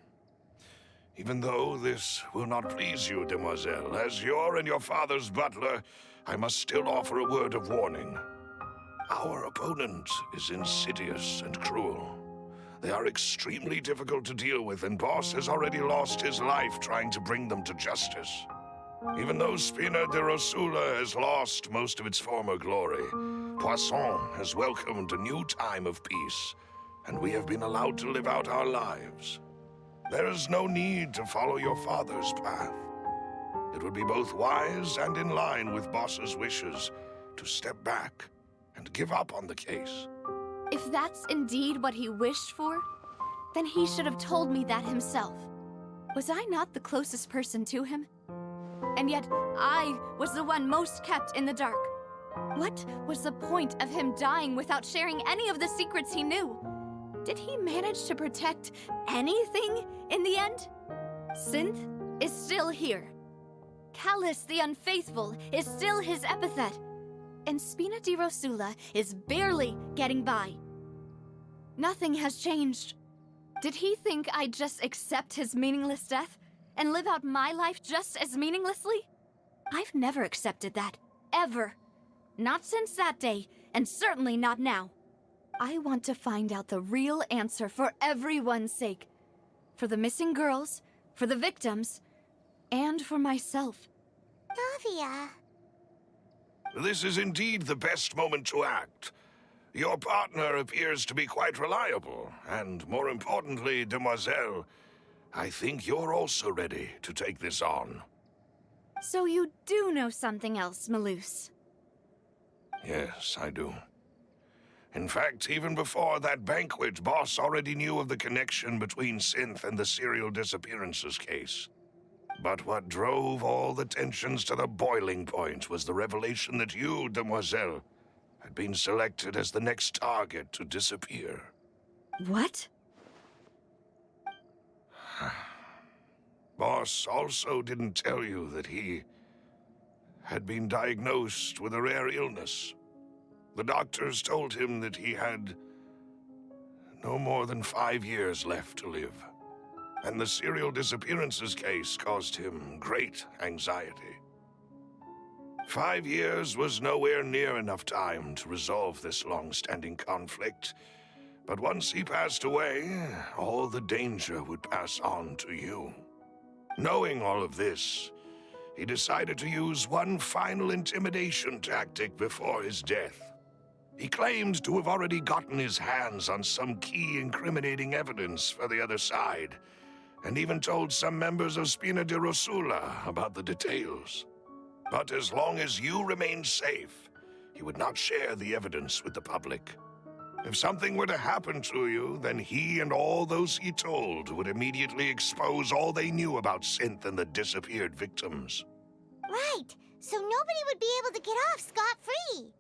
even though this will not please you, demoiselle, as your and your father's butler, I must still offer a word of warning. Our opponent is insidious and cruel. They are extremely difficult to deal with, and Boss has already lost his life trying to bring them to justice. Even though Spina de Rosula has lost most of its former glory, Poisson has welcomed a new time of peace, and we have been allowed to live out our lives. There is no need to follow your father's path. It would be both wise and in line with Boss's wishes to step back and give up on the case. If that's indeed what he wished for, then he should have told me that himself. Was I not the closest person to him? And yet, I was the one most kept in the dark. What was the point of him dying without sharing any of the secrets he knew? Did he manage to protect anything in the end? Synth is still here. Callus the Unfaithful is still his epithet. And Spina di Rosula is barely getting by. Nothing has changed. Did he think I'd just accept his meaningless death and live out my life just as meaninglessly? I've never accepted that, ever. Not since that day, and certainly not now. I want to find out the real answer for everyone's sake. For the missing girls, for the victims, and for myself. Navia. This is indeed the best moment to act. Your partner appears to be quite reliable, and more importantly, demoiselle, I think you're also ready to take this on. So you do know something else, Malouse? Yes, I do. In fact, even before that banquet, Boss already knew of the connection between Synth and the serial disappearances case. But what drove all the tensions to the boiling point was the revelation that you, demoiselle, had been selected as the next target to disappear. What? Boss also didn't tell you that he had been diagnosed with a rare illness. The doctors told him that he had no more than 5 years left to live. and the serial disappearances case caused him great anxiety. 5 years was nowhere near enough time to resolve this long-standing conflict, but once he passed away, all the danger would pass on to you. Knowing all of this, he decided to use one final intimidation tactic before his death. He claimed to have already gotten his hands on some key incriminating evidence for the other side, and even told some members of Spina di Rosula about the details. But as long as you remained safe, he would not share the evidence with the public. If something were to happen to you, then he and all those he told would immediately expose all they knew about Synth and the disappeared victims. Right, so nobody would be able to get off scot-free.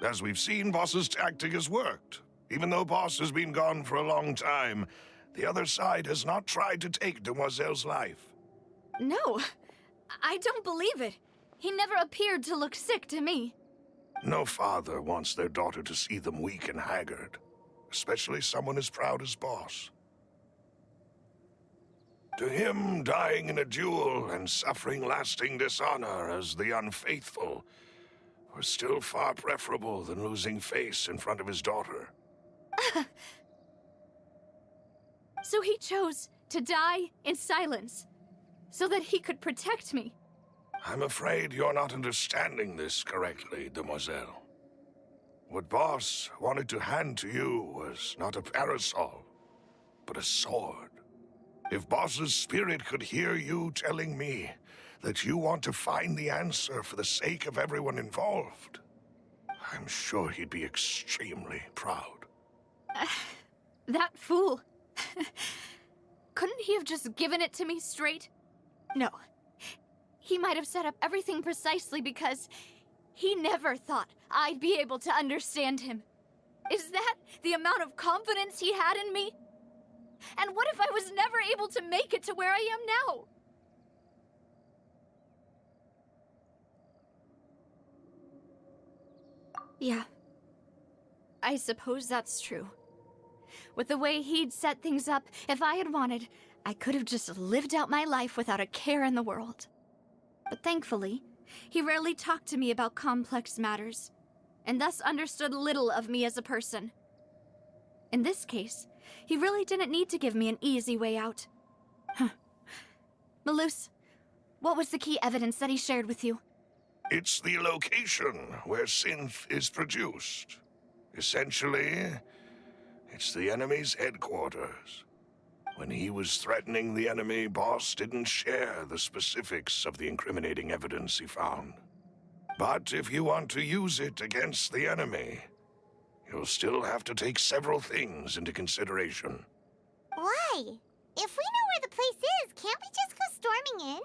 As we've seen, Boss's tactic has worked. Even though Boss has been gone for a long time, the other side has not tried to take Demoiselle's life. No, I don't believe it. He never appeared to look sick to me. No father wants their daughter to see them weak and haggard, especially someone as proud as Boss. To him, dying in a duel and suffering lasting dishonor as the unfaithful was still far preferable than losing face in front of his daughter. So he chose to die in silence, so that he could protect me. I'm afraid you're not understanding this correctly, Demoiselle. What Boss wanted to hand to you was not a parasol, but a sword. If Boss's spirit could hear you telling me that you want to find the answer for the sake of everyone involved, I'm sure he'd be extremely proud. That fool. Couldn't he have just given it to me straight? No. He might have set up everything precisely because he never thought I'd be able to understand him. Is that the amount of confidence he had in me? And what if I was never able to make it to where I am now? Yeah. I suppose that's true. With the way he'd set things up, if I had wanted, I could have just lived out my life without a care in the world. But thankfully, he rarely talked to me about complex matters, and thus understood little of me as a person. In this case, he really didn't need to give me an easy way out. Malus, what was the key evidence that he shared with you? It's the location where Synth is produced. Essentially, it's the enemy's headquarters. When he was threatening the enemy, Boss didn't share the specifics of the incriminating evidence he found. But if you want to use it against the enemy, you'll still have to take several things into consideration. Why? If we know where the place is, can't we just go storming in?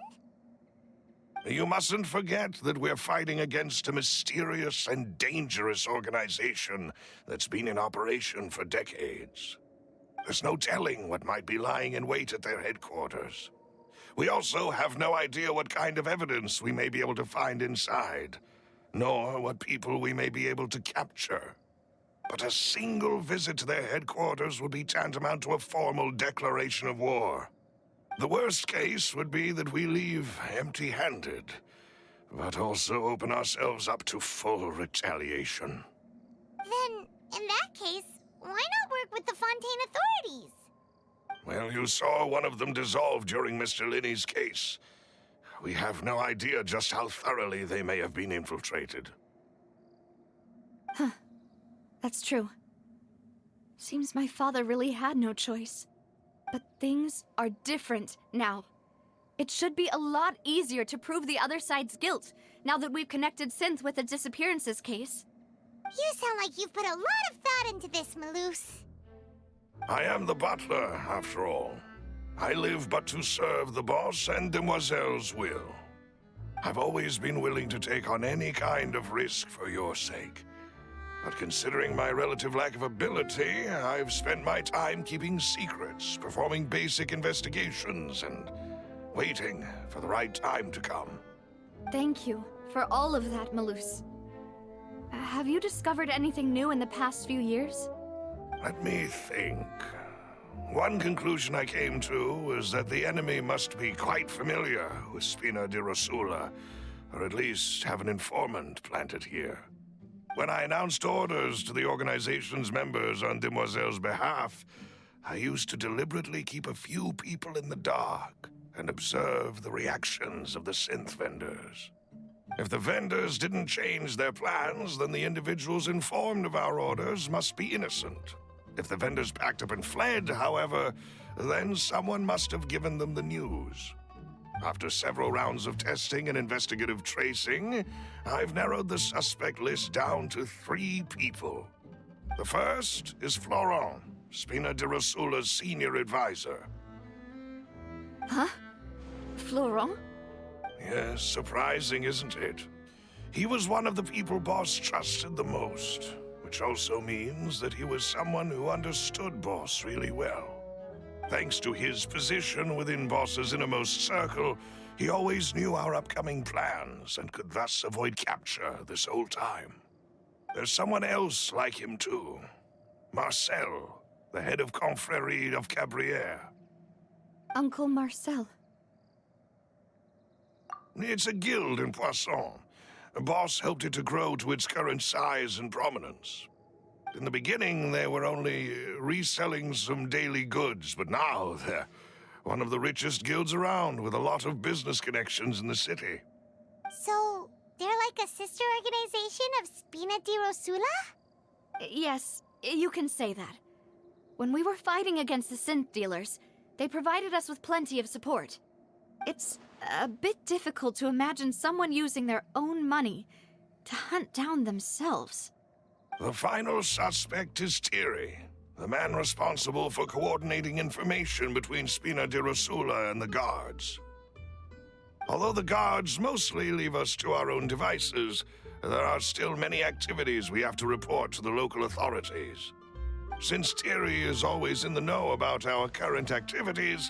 You mustn't forget that we're fighting against a mysterious and dangerous organization that's been in operation for decades. There's no telling what might be lying in wait at their headquarters. We also have no idea what kind of evidence we may be able to find inside, nor what people we may be able to capture. But a single visit to their headquarters would be tantamount to a formal declaration of war. The worst case would be that we leave empty-handed, but also open ourselves up to full retaliation. Then, in that case, why not work with the Fontaine authorities? Well, you saw one of them dissolve during Mr. Linney's case. We have no idea just how thoroughly they may have been infiltrated. Huh. That's true. Seems my father really had no choice. But things are different now. It should be a lot easier to prove the other side's guilt, now that we've connected Synth with the disappearances case. You sound like you've put a lot of thought into this, Malus. I am the butler, after all. I live but to serve the boss and Demoiselle's will. I've always been willing to take on any kind of risk for your sake. But considering my relative lack of ability, I've spent my time keeping secrets, performing basic investigations, and waiting for the right time to come. Thank you for all of that, Malus. Have you discovered anything new in the past few years? Let me think. One conclusion I came to was that the enemy must be quite familiar with Spina di Rosula, or at least have an informant planted here. When I announced orders to the organization's members on Demoiselle's behalf, I used to deliberately keep a few people in the dark and observe the reactions of the synth vendors. If the vendors didn't change their plans, then the individuals informed of our orders must be innocent. If the vendors packed up and fled, however, then someone must have given them the news. After several rounds of testing and investigative tracing, I've narrowed the suspect list down to 3 people. The first is Florent, Spina di Rosula's senior advisor. Huh? Florent? Yes, surprising, isn't it? He was one of the people Boss trusted the most, which also means that he was someone who understood Boss really well. Thanks to his position within Boss's innermost circle, he always knew our upcoming plans and could thus avoid capture this whole time. There's someone else like him too. Marcel, the head of Confrérie of Cabrières. Uncle Marcel. It's a guild in Poisson. Boss helped it to grow to its current size and prominence. In the beginning, they were only reselling some daily goods, but now they're one of the richest guilds around with a lot of business connections in the city. So, they're like a sister organization of Spina di Rosula? Yes, you can say that. When we were fighting against the synth dealers, they provided us with plenty of support. It's a bit difficult to imagine someone using their own money to hunt down themselves. The final suspect is Thierry, the man responsible for coordinating information between Spina di Rosula and the guards. Although the guards mostly leave us to our own devices, there are still many activities we have to report to the local authorities. Since Thierry is always in the know about our current activities,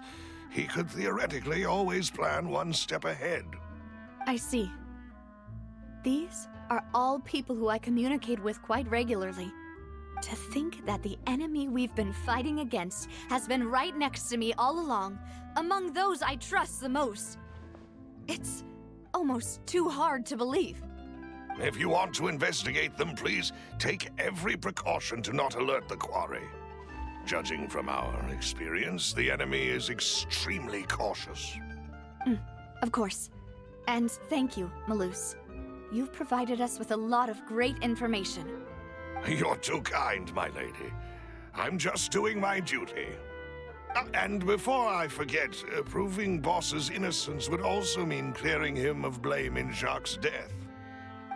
he could theoretically always plan one step ahead. I see. These are all people who I communicate with quite regularly. To think that the enemy we've been fighting against has been right next to me all along, among those I trust the most. It's almost too hard to believe. If you want to investigate them, please take every precaution to not alert the quarry. Judging from our experience, the enemy is extremely cautious. Of course. And thank you, Malus. You've provided us with a lot of great information. You're too kind, my lady. I'm just doing my duty. And before I forget, proving Boss's innocence would also mean clearing him of blame in Jacques' death.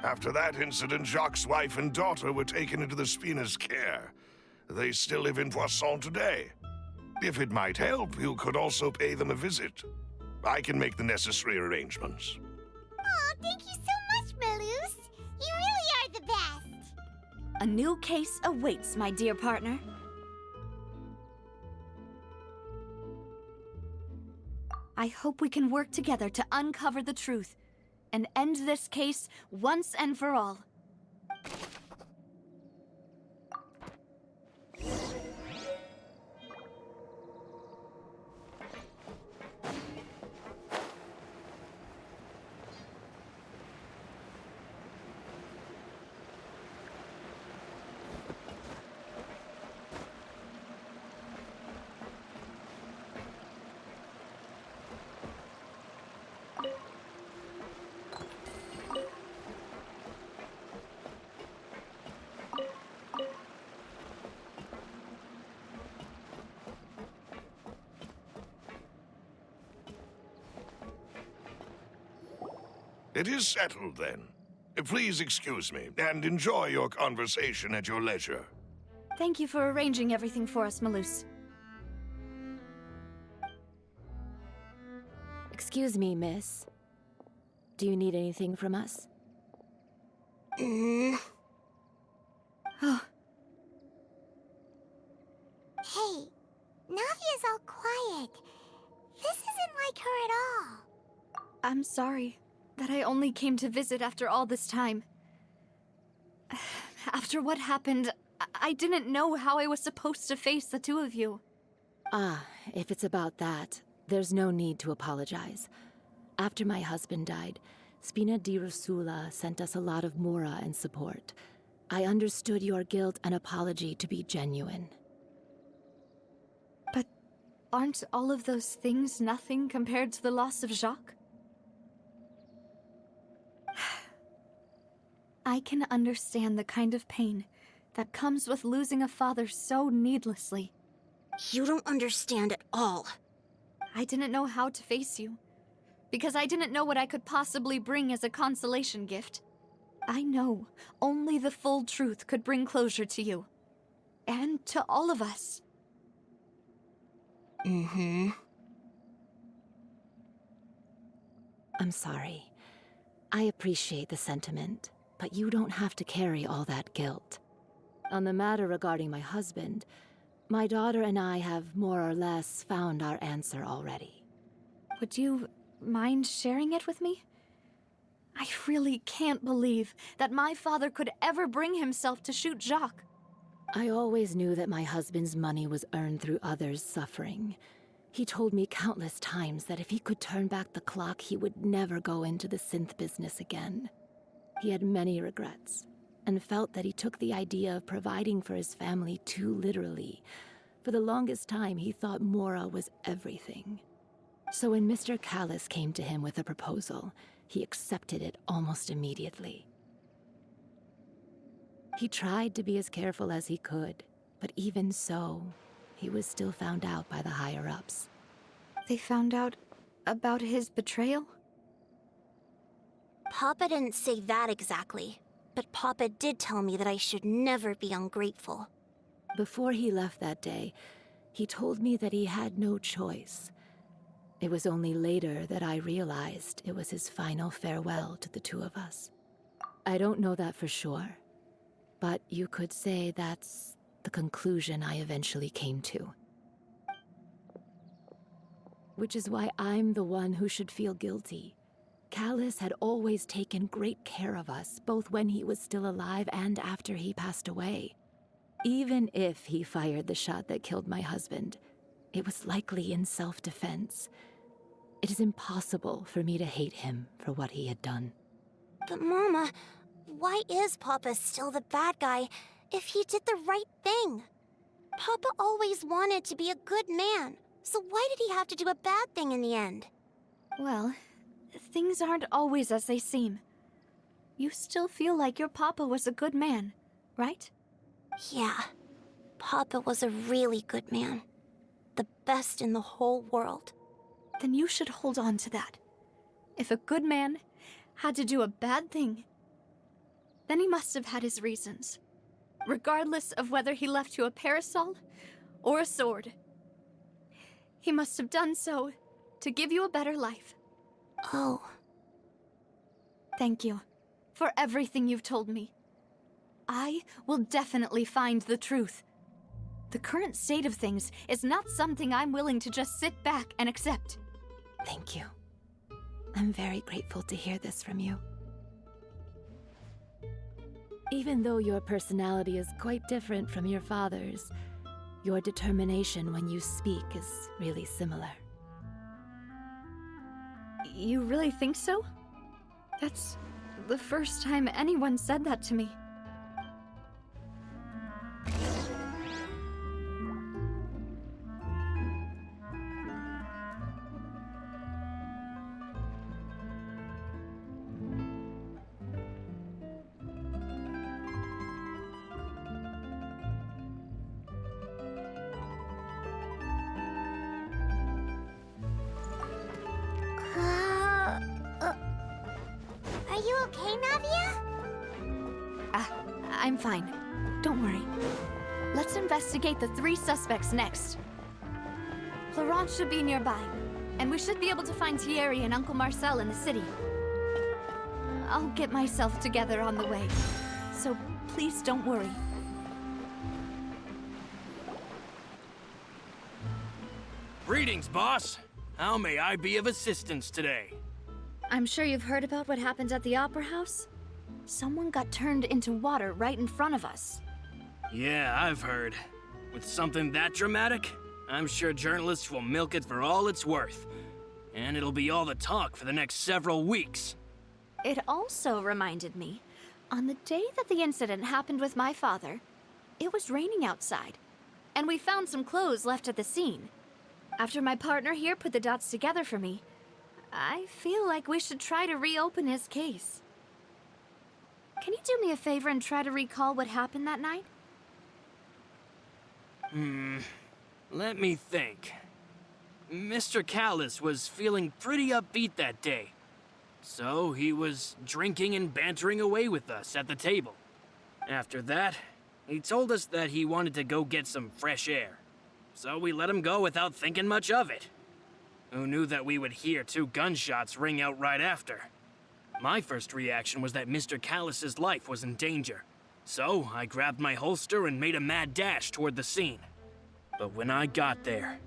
After that incident, Jacques' wife and daughter were taken into the Spina's care. They still live in Poisson today. If it might help, you could also pay them a visit. I can make the necessary arrangements. Oh, thank you so much, Malus. You really are the best. A new case awaits, my dear partner. I hope we can work together to uncover the truth and end this case once and for all. It is settled, then. Please excuse me, and enjoy your conversation at your leisure. Thank you for arranging everything for us, Malus. Excuse me, miss. Do you need anything from us? Oh, Hey, Navia's all quiet. This isn't like her at all. I'm sorry that I only came to visit after all this time. After what happened, I didn't know how I was supposed to face the two of you. If it's about that, there's no need to apologize. After my husband died, Spina di Rusula sent us a lot of mora and support. I understood your guilt and apology to be genuine. But aren't all of those things nothing compared to the loss of Jacques? I can understand the kind of pain that comes with losing a father so needlessly. You don't understand at all. I didn't know how to face you, because I didn't know what I could possibly bring as a consolation gift. I know only the full truth could bring closure to you. And to all of us. Mm-hmm. I'm sorry. I appreciate the sentiment, but you don't have to carry all that guilt. On the matter regarding my husband, my daughter and I have more or less found our answer already. Would you mind sharing it with me? I really can't believe that my father could ever bring himself to shoot Jacques. I always knew that my husband's money was earned through others' suffering. He told me countless times that if he could turn back the clock, he would never go into the synth business again. He had many regrets, and felt that he took the idea of providing for his family too literally. For the longest time, he thought Mora was everything. So when Mr. Callis came to him with a proposal, he accepted it almost immediately. He tried to be as careful as he could, but even so, he was still found out by the higher-ups. They found out about his betrayal? Papa didn't say that exactly, but Papa did tell me that I should never be ungrateful. Before he left that day, he told me that he had no choice. It was only later that I realized it was his final farewell to the two of us. I don't know that for sure, but you could say that's the conclusion I eventually came to. Which is why I'm the one who should feel guilty. Callis had always taken great care of us, both when he was still alive and after he passed away. Even if he fired the shot that killed my husband, it was likely in self-defense. It is impossible for me to hate him for what he had done. But Mama, why is Papa still the bad guy if he did the right thing? Papa always wanted to be a good man, so why did he have to do a bad thing in the end? Well, things aren't always as they seem. You still feel like your papa was a good man, right? Yeah, Papa was a really good man. The best in the whole world. Then you should hold on to that. If a good man had to do a bad thing, then he must have had his reasons. Regardless of whether he left you a parasol or a sword. He must have done so to give you a better life. Oh. Thank you for everything you've told me. I will definitely find the truth. The current state of things is not something I'm willing to just sit back and accept. Thank you. I'm very grateful to hear this from you. Even though your personality is quite different from your father's, your determination when you speak is really similar. You really think so? That's the first time anyone said that to me. Are you okay, Navia? I'm fine. Don't worry. Let's investigate the 3 suspects next. Florence should be nearby, and we should be able to find Thierry and Uncle Marcel in the city. I'll get myself together on the way, so please don't worry. Greetings, boss. How may I be of assistance today? I'm sure you've heard about what happened at the Opera House? Someone got turned into water right in front of us. Yeah, I've heard. With something that dramatic? I'm sure journalists will milk it for all it's worth. And it'll be all the talk for the next several weeks. It also reminded me, on the day that the incident happened with my father, it was raining outside, and we found some clothes left at the scene. After my partner here put the dots together for me, I feel like we should try to reopen his case. Can you do me a favor and try to recall what happened that night? Let me think. Mr. Callus was feeling pretty upbeat that day. So he was drinking and bantering away with us at the table. After that, he told us that he wanted to go get some fresh air. So we let him go without thinking much of it. Who knew that we would hear 2 gunshots ring out right after? My first reaction was that Mr. Callus's life was in danger. So I grabbed my holster and made a mad dash toward the scene. But when I got there,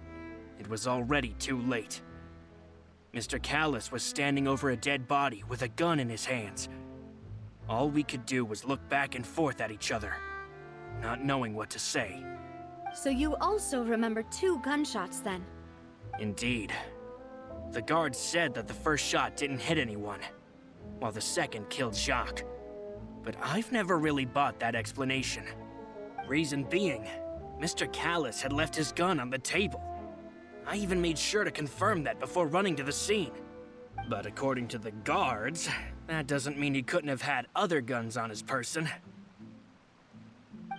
it was already too late. Mr. Callus was standing over a dead body with a gun in his hands. All we could do was look back and forth at each other, not knowing what to say. So you also remember 2 gunshots then? Indeed. The guard said that the first shot didn't hit anyone, while the second killed Jacques. But I've never really bought that explanation. Reason being, Mr. Callus had left his gun on the table. I even made sure to confirm that before running to the scene. But according to the guards, that doesn't mean he couldn't have had other guns on his person.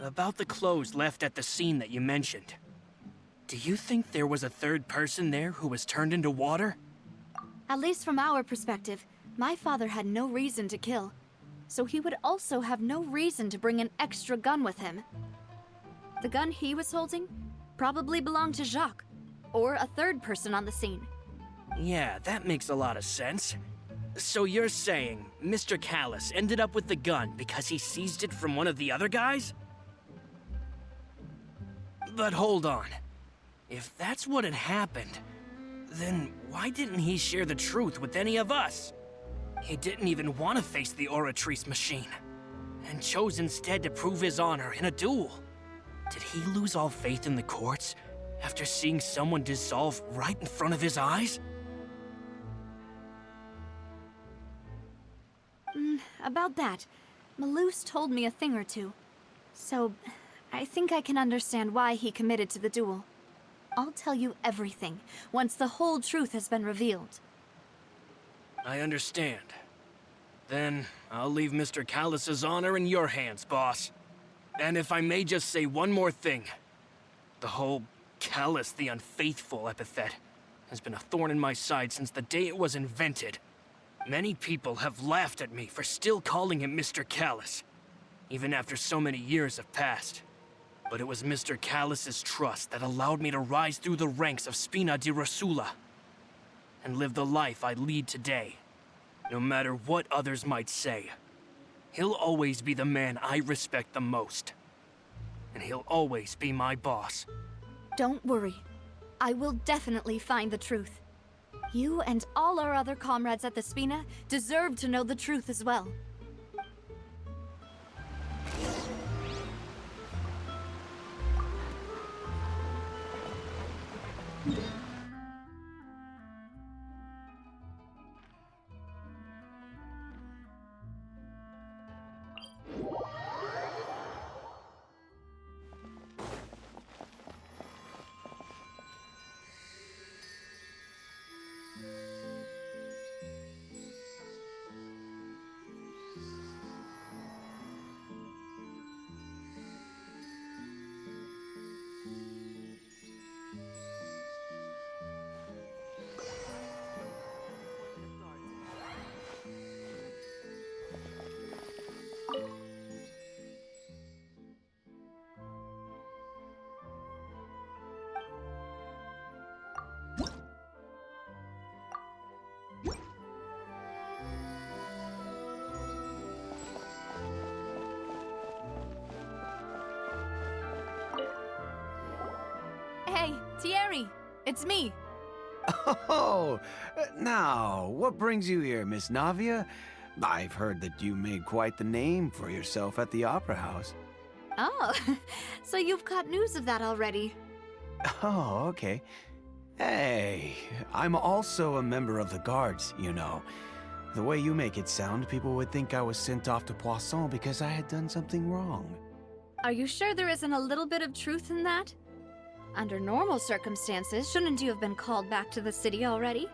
About the clothes left at the scene that you mentioned. Do you think there was a third person there who was turned into water? At least from our perspective, my father had no reason to kill. So he would also have no reason to bring an extra gun with him. The gun he was holding probably belonged to Jacques, or a third person on the scene. Yeah, that makes a lot of sense. So you're saying Mr. Callus ended up with the gun because he seized it from one of the other guys? But hold on. If that's what had happened, then why didn't he share the truth with any of us? He didn't even want to face the Oratrice machine, and chose instead to prove his honor in a duel. Did he lose all faith in the courts after seeing someone dissolve right in front of his eyes? About that, Malus told me a thing or two. So, I think I can understand why he committed to the duel. I'll tell you everything, once the whole truth has been revealed. I understand. Then, I'll leave Mr. Callus's honor in your hands, boss. And if I may just say one more thing. The whole Callus the Unfaithful epithet has been a thorn in my side since the day it was invented. Many people have laughed at me for still calling him Mr. Callus, even after so many years have passed. But it was Mr. Callus's trust that allowed me to rise through the ranks of Spina di Rosula and live the life I lead today. No matter what others might say, he'll always be the man I respect the most. And he'll always be my boss. Don't worry. I will definitely find the truth. You and all our other comrades at the Spina deserve to know the truth as well. Hey, Thierry, it's me. Oh, now, what brings you here, Miss Navia? I've heard that you made quite the name for yourself at the Opera House. Oh, so you've caught news of that already. Oh, okay. Hey, I'm also a member of the guards, you know. The way you make it sound, people would think I was sent off to Poisson because I had done something wrong. Are you sure there isn't a little bit of truth in that? Under normal circumstances, shouldn't you have been called back to the city already?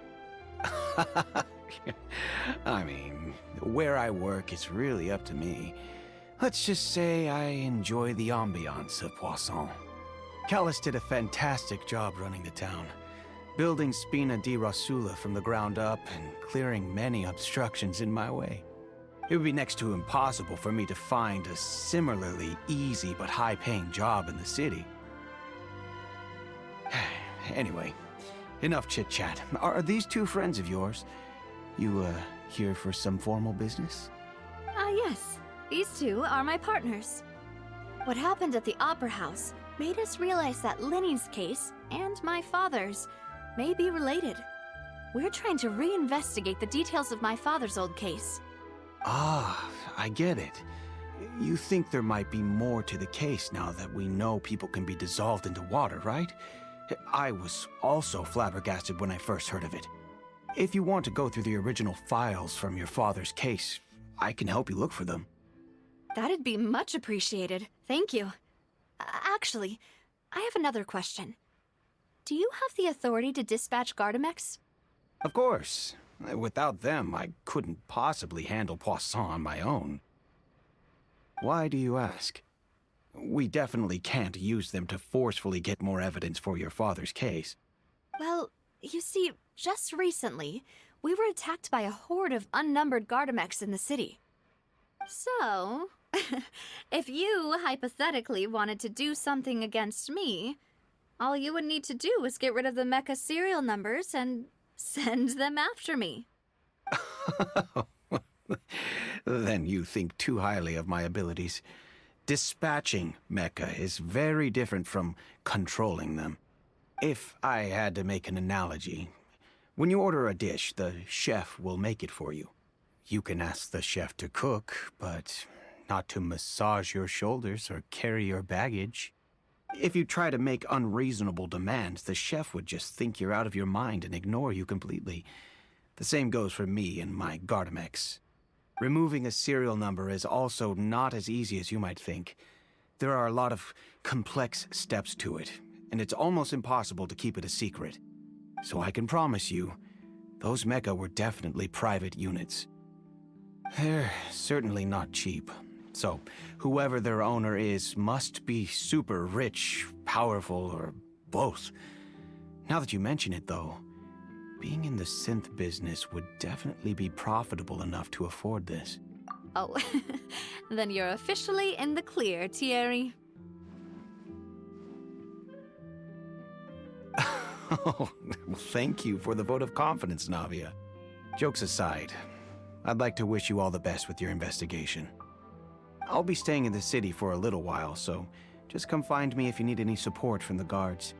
I mean, where I work is really up to me. Let's just say I enjoy the ambiance of Poisson. Callus did a fantastic job running the town, building Spina di Rosula from the ground up and clearing many obstructions in my way. It would be next to impossible for me to find a similarly easy but high-paying job in the city. Anyway, enough chit-chat. Are these two friends of yours? You, here for some formal business? Yes. These two are my partners. What happened at the Opera House made us realize that Linny's case and my father's may be related. We're trying to reinvestigate the details of my father's old case. Ah, I get it. You think there might be more to the case now that we know people can be dissolved into water, right? I was also flabbergasted when I first heard of it. If you want to go through the original files from your father's case, I can help you look for them. That'd be much appreciated. Thank you. Actually, I have another question. Do you have the authority to dispatch Gardamex? Of course. Without them, I couldn't possibly handle Poisson on my own. Why do you ask? We definitely can't use them to forcefully get more evidence for your father's case. Well, you see, just recently, we were attacked by a horde of unnumbered Gardamex in the city. So, if you hypothetically wanted to do something against me, all you would need to do is get rid of the mecha serial numbers and send them after me. Then you think too highly of my abilities. Dispatching mecha is very different from controlling them. If I had to make an analogy, when you order a dish, the chef will make it for you. You can ask the chef to cook, but not to massage your shoulders or carry your baggage. If you try to make unreasonable demands, the chef would just think you're out of your mind and ignore you completely. The same goes for me and my Gardamex. Removing a serial number is also not as easy as you might think. There are a lot of complex steps to it, and it's almost impossible to keep it a secret. So I can promise you, those mecha were definitely private units. They're certainly not cheap. So, whoever their owner is must be super rich, powerful, or both. Now that you mention it, though, being in the synth business would definitely be profitable enough to afford this. Oh, then you're officially in the clear, Thierry. Oh, well, thank you for the vote of confidence, Navia. Jokes aside, I'd like to wish you all the best with your investigation. I'll be staying in the city for a little while, so just come find me if you need any support from the guards.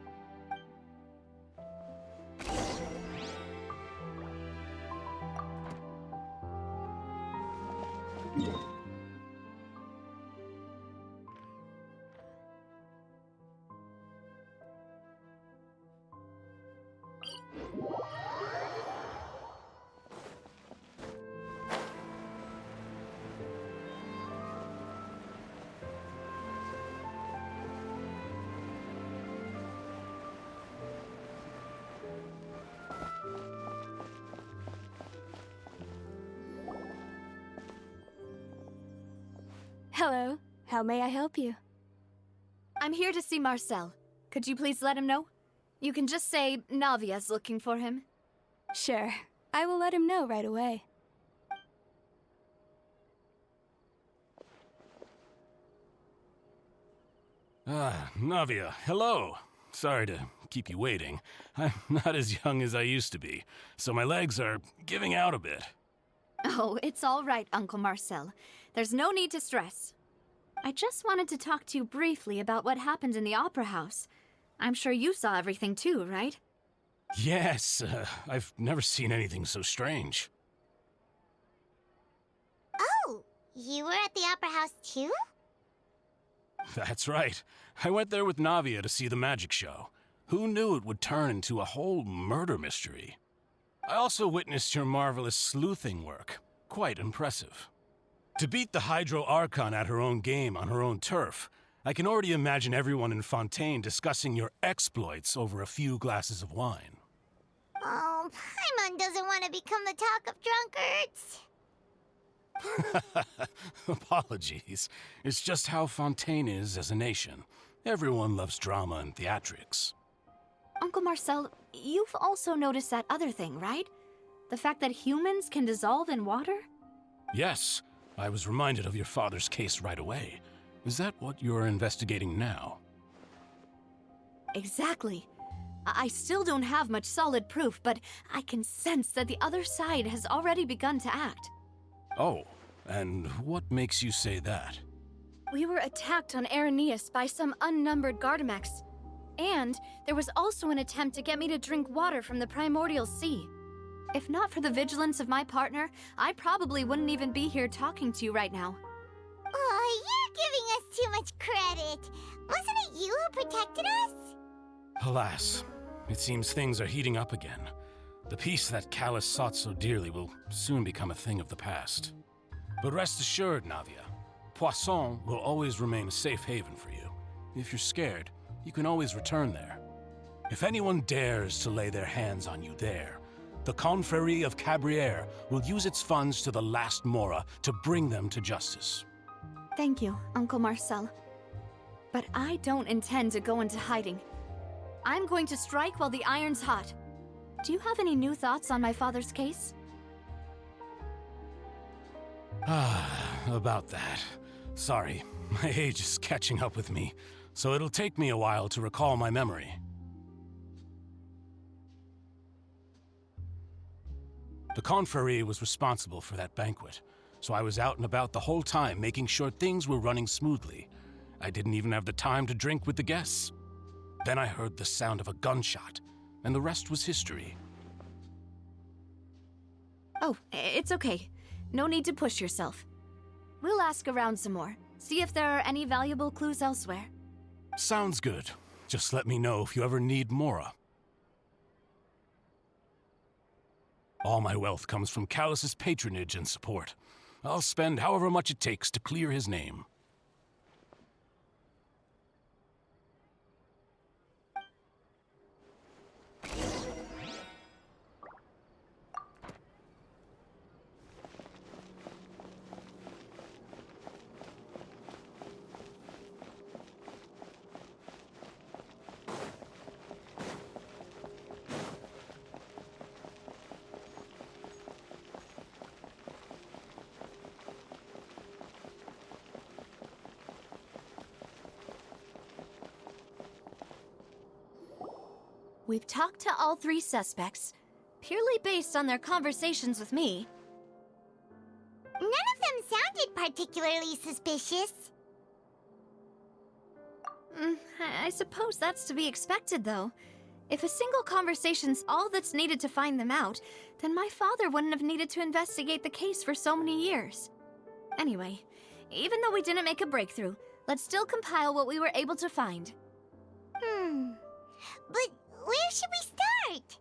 Hello. How may I help you? I'm here to see Marcel. Could you please let him know? You can just say Navia's looking for him. Sure. I will let him know right away. Navia, hello. Sorry to keep you waiting. I'm not as young as I used to be, so my legs are giving out a bit. Oh, it's all right, Uncle Marcel. There's no need to stress. I just wanted to talk to you briefly about what happened in the Opera House. I'm sure you saw everything too, right? Yes, I've never seen anything so strange. Oh, you were at the Opera House too? That's right. I went there with Navia to see the magic show. Who knew it would turn into a whole murder mystery? I also witnessed your marvelous sleuthing work. Quite impressive. To beat the Hydro Archon at her own game on her own turf, I can already imagine everyone in Fontaine discussing your exploits over a few glasses of wine. Oh, Paimon doesn't want to become the talk of drunkards. Apologies. It's just how Fontaine is as a nation. Everyone loves drama and theatrics. Uncle Marcel, you've also noticed that other thing, right? The fact that humans can dissolve in water? Yes, I was reminded of your father's case right away. Is that what you're investigating now? Exactly. I still don't have much solid proof, but I can sense that the other side has already begun to act. Oh, and what makes you say that? We were attacked on Araneus by some unnumbered Gardamex. And there was also an attempt to get me to drink water from the primordial sea. If not for the vigilance of my partner, I probably wouldn't even be here talking to you right now. Oh, you're giving us too much credit. Wasn't it you who protected us? Alas, it seems things are heating up again. The peace that Callus sought so dearly will soon become a thing of the past. But rest assured, Navia, Poisson will always remain a safe haven for you. If you're scared, you can always return there. If anyone dares to lay their hands on you there, the Confrérie of Cabrières will use its funds to the last Mora to bring them to justice. Thank you, Uncle Marcel. But I don't intend to go into hiding. I'm going to strike while the iron's hot. Do you have any new thoughts on my father's case? About that. Sorry, my age is catching up with me, so it'll take me a while to recall my memory. The Confrérie was responsible for that banquet, so I was out and about the whole time making sure things were running smoothly. I didn't even have the time to drink with the guests. Then I heard the sound of a gunshot, and the rest was history. Oh, it's okay. No need to push yourself. We'll ask around some more, see if there are any valuable clues elsewhere. Sounds good. Just let me know if you ever need Mora. All my wealth comes from Callus's patronage and support. I'll spend however much it takes to clear his name. We've talked to all three suspects, purely based on their conversations with me. None of them sounded particularly suspicious. I suppose that's to be expected, though. If a single conversation's all that's needed to find them out, then my father wouldn't have needed to investigate the case for so many years. Anyway, even though we didn't make a breakthrough, let's still compile what we were able to find. But where should we start?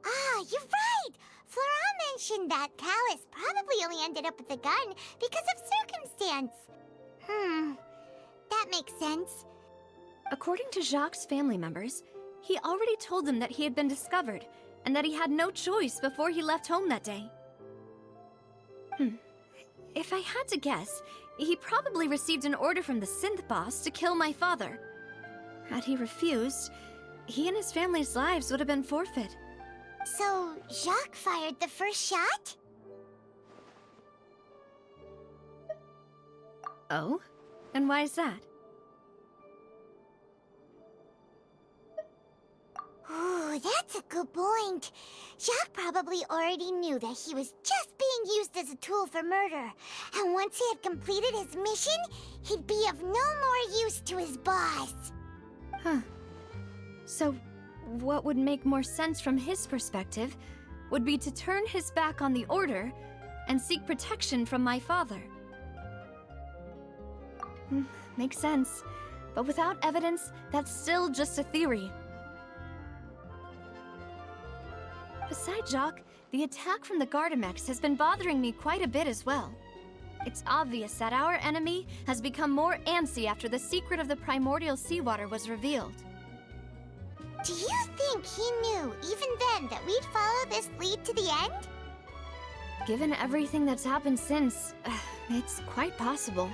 Ah, you're right! Flora mentioned that Callus probably only ended up with the gun because of circumstance. That makes sense. According to Jacques' family members, he already told them that he had been discovered, and that he had no choice before he left home that day. If I had to guess, he probably received an order from the synth boss to kill my father. Had he refused, he and his family's lives would have been forfeit. So, Jacques fired the first shot? Oh? And why is that? Ooh, that's a good point. Jacques probably already knew that he was just being used as a tool for murder. And once he had completed his mission, he'd be of no more use to his boss. So, what would make more sense from his perspective would be to turn his back on the Order and seek protection from my father. Makes sense. But without evidence, that's still just a theory. Besides Jacques, the attack from the Gardamex has been bothering me quite a bit as well. It's obvious that our enemy has become more antsy after the secret of the primordial seawater was revealed. Do you think he knew, even then, that we'd follow this lead to the end? Given everything that's happened since, it's quite possible.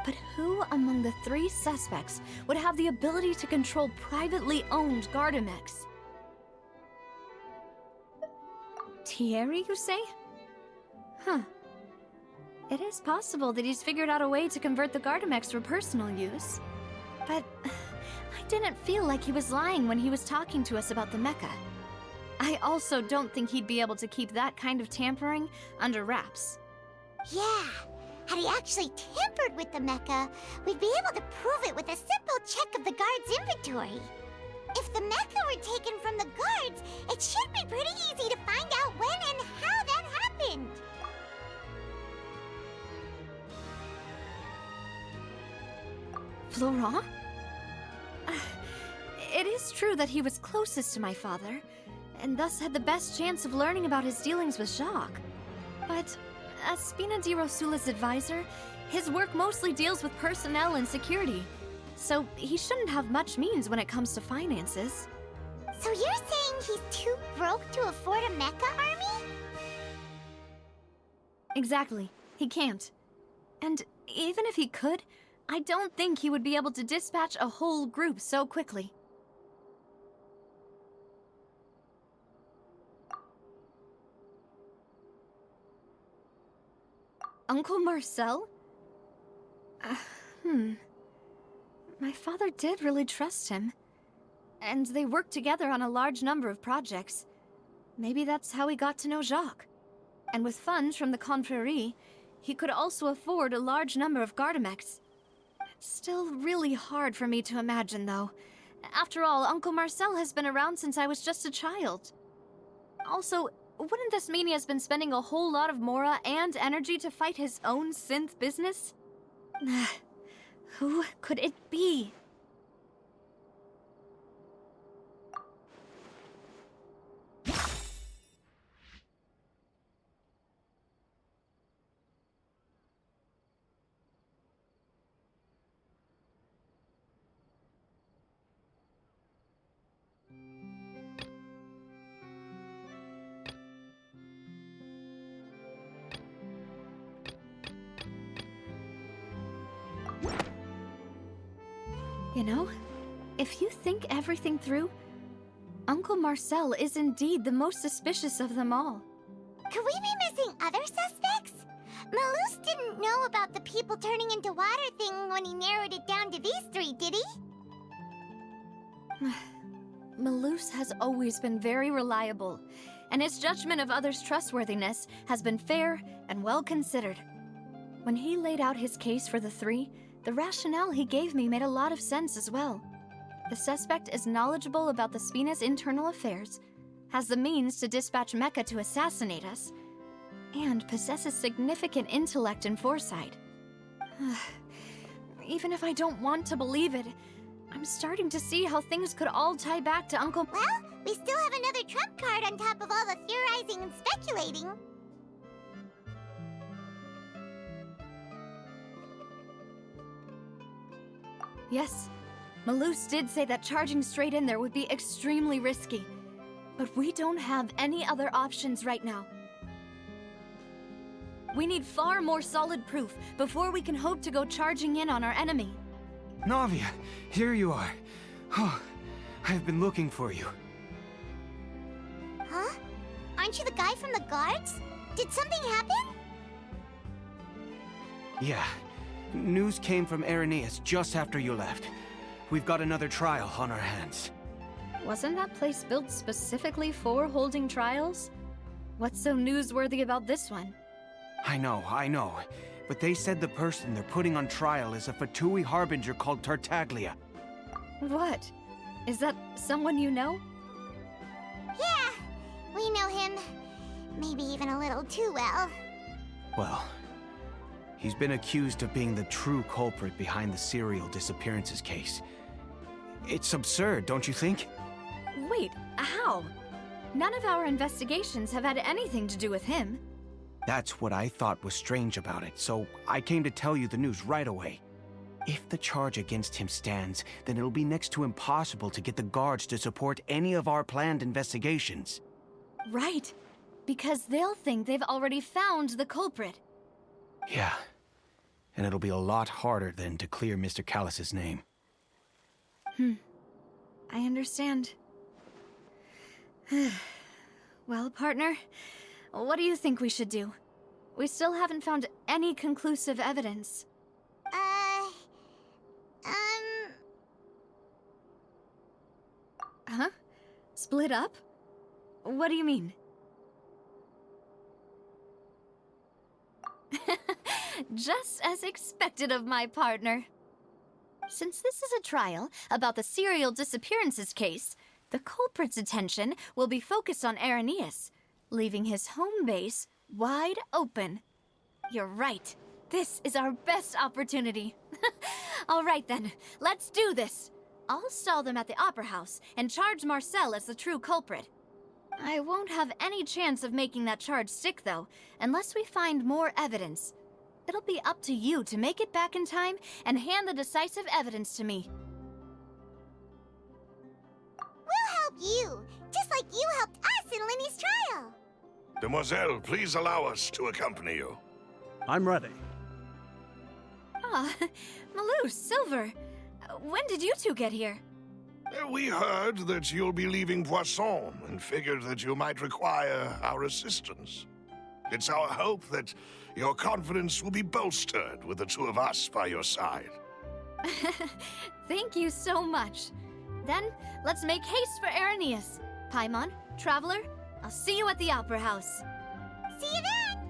But who among the 3 suspects would have the ability to control privately owned Gardamex? Thierry, you say? Huh. It is possible that he's figured out a way to convert the Gardamex for personal use. But I didn't feel like he was lying when he was talking to us about the mecha. I also don't think he'd be able to keep that kind of tampering under wraps. Yeah, had he actually tampered with the mecha, we'd be able to prove it with a simple check of the guard's inventory. If the mecha were taken from the guards, it should be pretty easy to find out when and how that happened. Florent? It is true that he was closest to my father, and thus had the best chance of learning about his dealings with Jacques. But as Spina di Rosula's advisor, his work mostly deals with personnel and security, so he shouldn't have much means when it comes to finances. So you're saying he's too broke to afford a mecha army? Exactly. He can't. And even if he could, I don't think he would be able to dispatch a whole group so quickly. Uncle Marcel? My father did really trust him. And they worked together on a large number of projects. Maybe that's how he got to know Jacques. And with funds from the Confrérie, he could also afford a large number of Gardamex. It's still really hard for me to imagine, though. After all, Uncle Marcel has been around since I was just a child. Also, wouldn't this mean he has been spending a whole lot of mora and energy to fight his own synth business? Who could it be? You know, if you think everything through, Uncle Marcel is indeed the most suspicious of them all. Could we be missing other suspects? Malus didn't know about the people turning into water thing when he narrowed it down to these 3, did he? Malus has always been very reliable, and his judgment of others' trustworthiness has been fair and well considered. When he laid out his case for the 3, the rationale he gave me made a lot of sense as well. The suspect is knowledgeable about the Spina's internal affairs, has the means to dispatch Mecha to assassinate us, and possesses significant intellect and foresight. Even if I don't want to believe it, I'm starting to see how things could all tie back to Uncle... Well, we still have another trump card on top of all the theorizing and speculating. Yes, Malus did say that charging straight in there would be extremely risky. But we don't have any other options right now. We need far more solid proof before we can hope to go charging in on our enemy. Navia, here you are. Oh, I've been looking for you. Huh? Aren't you the guy from the guards? Did something happen? Yeah. News came from Irenaeus just after you left. We've got another trial on our hands. Wasn't that place built specifically for holding trials? What's so newsworthy about this one? I know. But they said the person they're putting on trial is a Fatui harbinger called Tartaglia. What? Is that someone you know? Yeah, we know him. Maybe even a little too well. Well, He's been accused of being the true culprit behind the serial disappearances case. It's absurd, don't you think? Wait, how? None of our investigations have had anything to do with him. That's what I thought was strange about it, so I came to tell you the news right away. If the charge against him stands, then it'll be next to impossible to get the guards to support any of our planned investigations. Right, because they'll think they've already found the culprit. Yeah, and it'll be a lot harder then to clear Mr. Callus's name. I understand. Well, partner, what do you think we should do? We still haven't found any conclusive evidence. Huh? Split up? What do you mean? Just as expected of my partner. Since this is a trial about the serial disappearances case, the culprit's attention will be focused on Irenaeus, leaving his home base wide open. You're right. This is our best opportunity. All right then, let's do this. I'll stall them at the Opera House and charge Marcel as the true culprit. I won't have any chance of making that charge stick, though, unless we find more evidence. It'll be up to you to make it back in time and hand the decisive evidence to me. We'll help you, just like you helped us in Linny's trial. Demoiselle, please allow us to accompany you. I'm ready. Ah, Malou, Silver, when did you two get here? We heard that you'll be leaving Poisson and figured that you might require our assistance. It's our hope that your confidence will be bolstered with the two of us by your side. Thank you so much. Then, let's make haste for Irenaeus. Paimon, Traveler, I'll see you at the Opera House. See you then!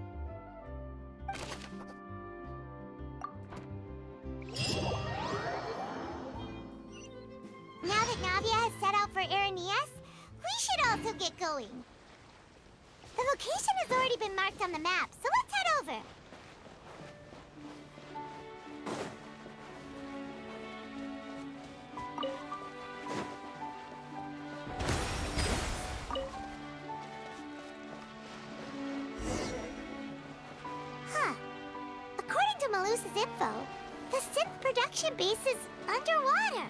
Now that Navia has set out for Irenaeus, we should also get going. The location has already been marked on the map, so let's head over. Huh. According to Malusa's info, the synth production base is underwater.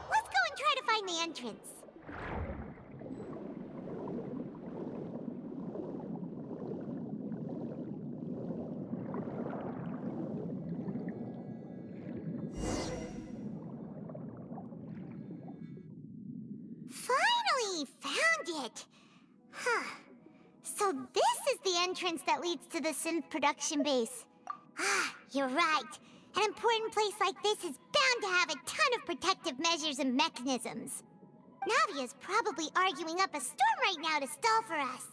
Let's go and try to find the entrance. Finally found it! Huh. So this is the entrance that leads to the synth production base. Ah, you're right. An important place like this is bound to have a ton of protective measures and mechanisms. Navia's probably arguing up a storm right now to stall for us.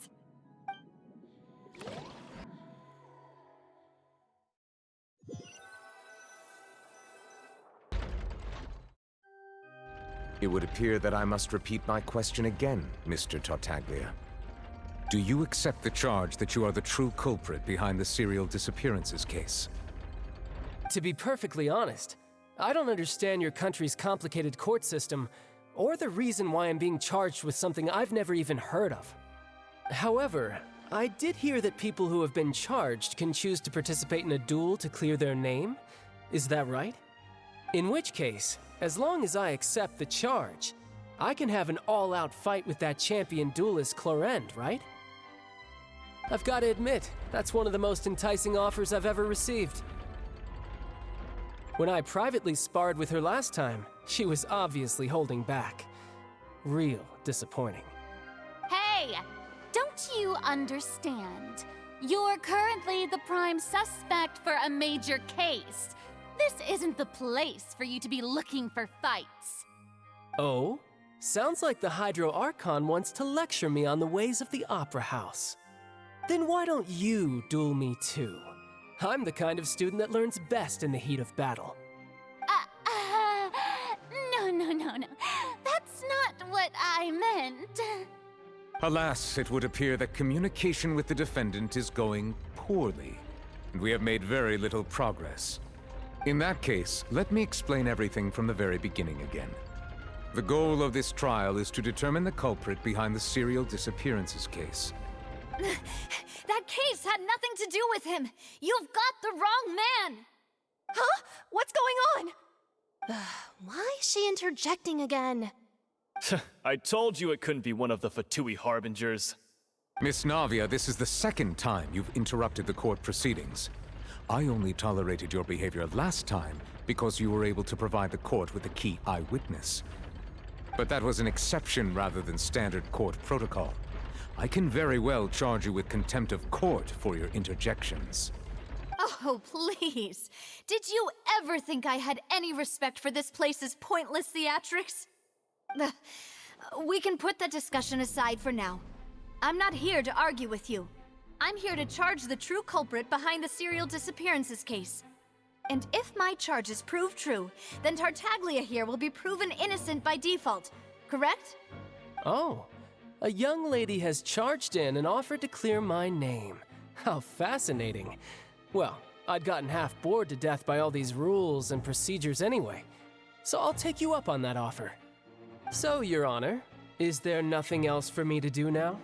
It would appear that I must repeat my question again, Mr. Tartaglia. Do you accept the charge that you are the true culprit behind the serial disappearances case? To be perfectly honest, I don't understand your country's complicated court system, or the reason why I'm being charged with something I've never even heard of. However, I did hear that people who have been charged can choose to participate in a duel to clear their name. Is that right? In which case, as long as I accept the charge, I can have an all-out fight with that champion duelist Clorend, right? I've got to admit, that's one of the most enticing offers I've ever received. When I privately sparred with her last time, she was obviously holding back. Real disappointing. Hey! Don't you understand? You're currently the prime suspect for a major case. This isn't the place for you to be looking for fights. Oh? Sounds like the Hydro Archon wants to lecture me on the ways of the Opera House. Then why don't you duel me too? I'm the kind of student that learns best in the heat of battle. No. That's not what I meant. Alas, it would appear that communication with the defendant is going poorly, and we have made very little progress. In that case, let me explain everything from the very beginning again. The goal of this trial is to determine the culprit behind the serial disappearances case. That case had nothing to do with him! You've got the wrong man! Huh? What's going on? Why is she interjecting again? I told you it couldn't be one of the Fatui harbingers. Miss Navia, this is the second time you've interrupted the court proceedings. I only tolerated your behavior last time because you were able to provide the court with a key eyewitness. But that was an exception rather than standard court protocol. I can very well charge you with contempt of court for your interjections. Oh, please. Did you ever think I had any respect for this place's pointless theatrics? We can put that discussion aside for now. I'm not here to argue with you. I'm here to charge the true culprit behind the serial disappearances case. And if my charges prove true, then Tartaglia here will be proven innocent by default, correct? Oh, a young lady has charged in and offered to clear my name. How fascinating. Well, I'd gotten half bored to death by all these rules and procedures anyway, so I'll take you up on that offer. So, Your Honor, is there nothing else for me to do now?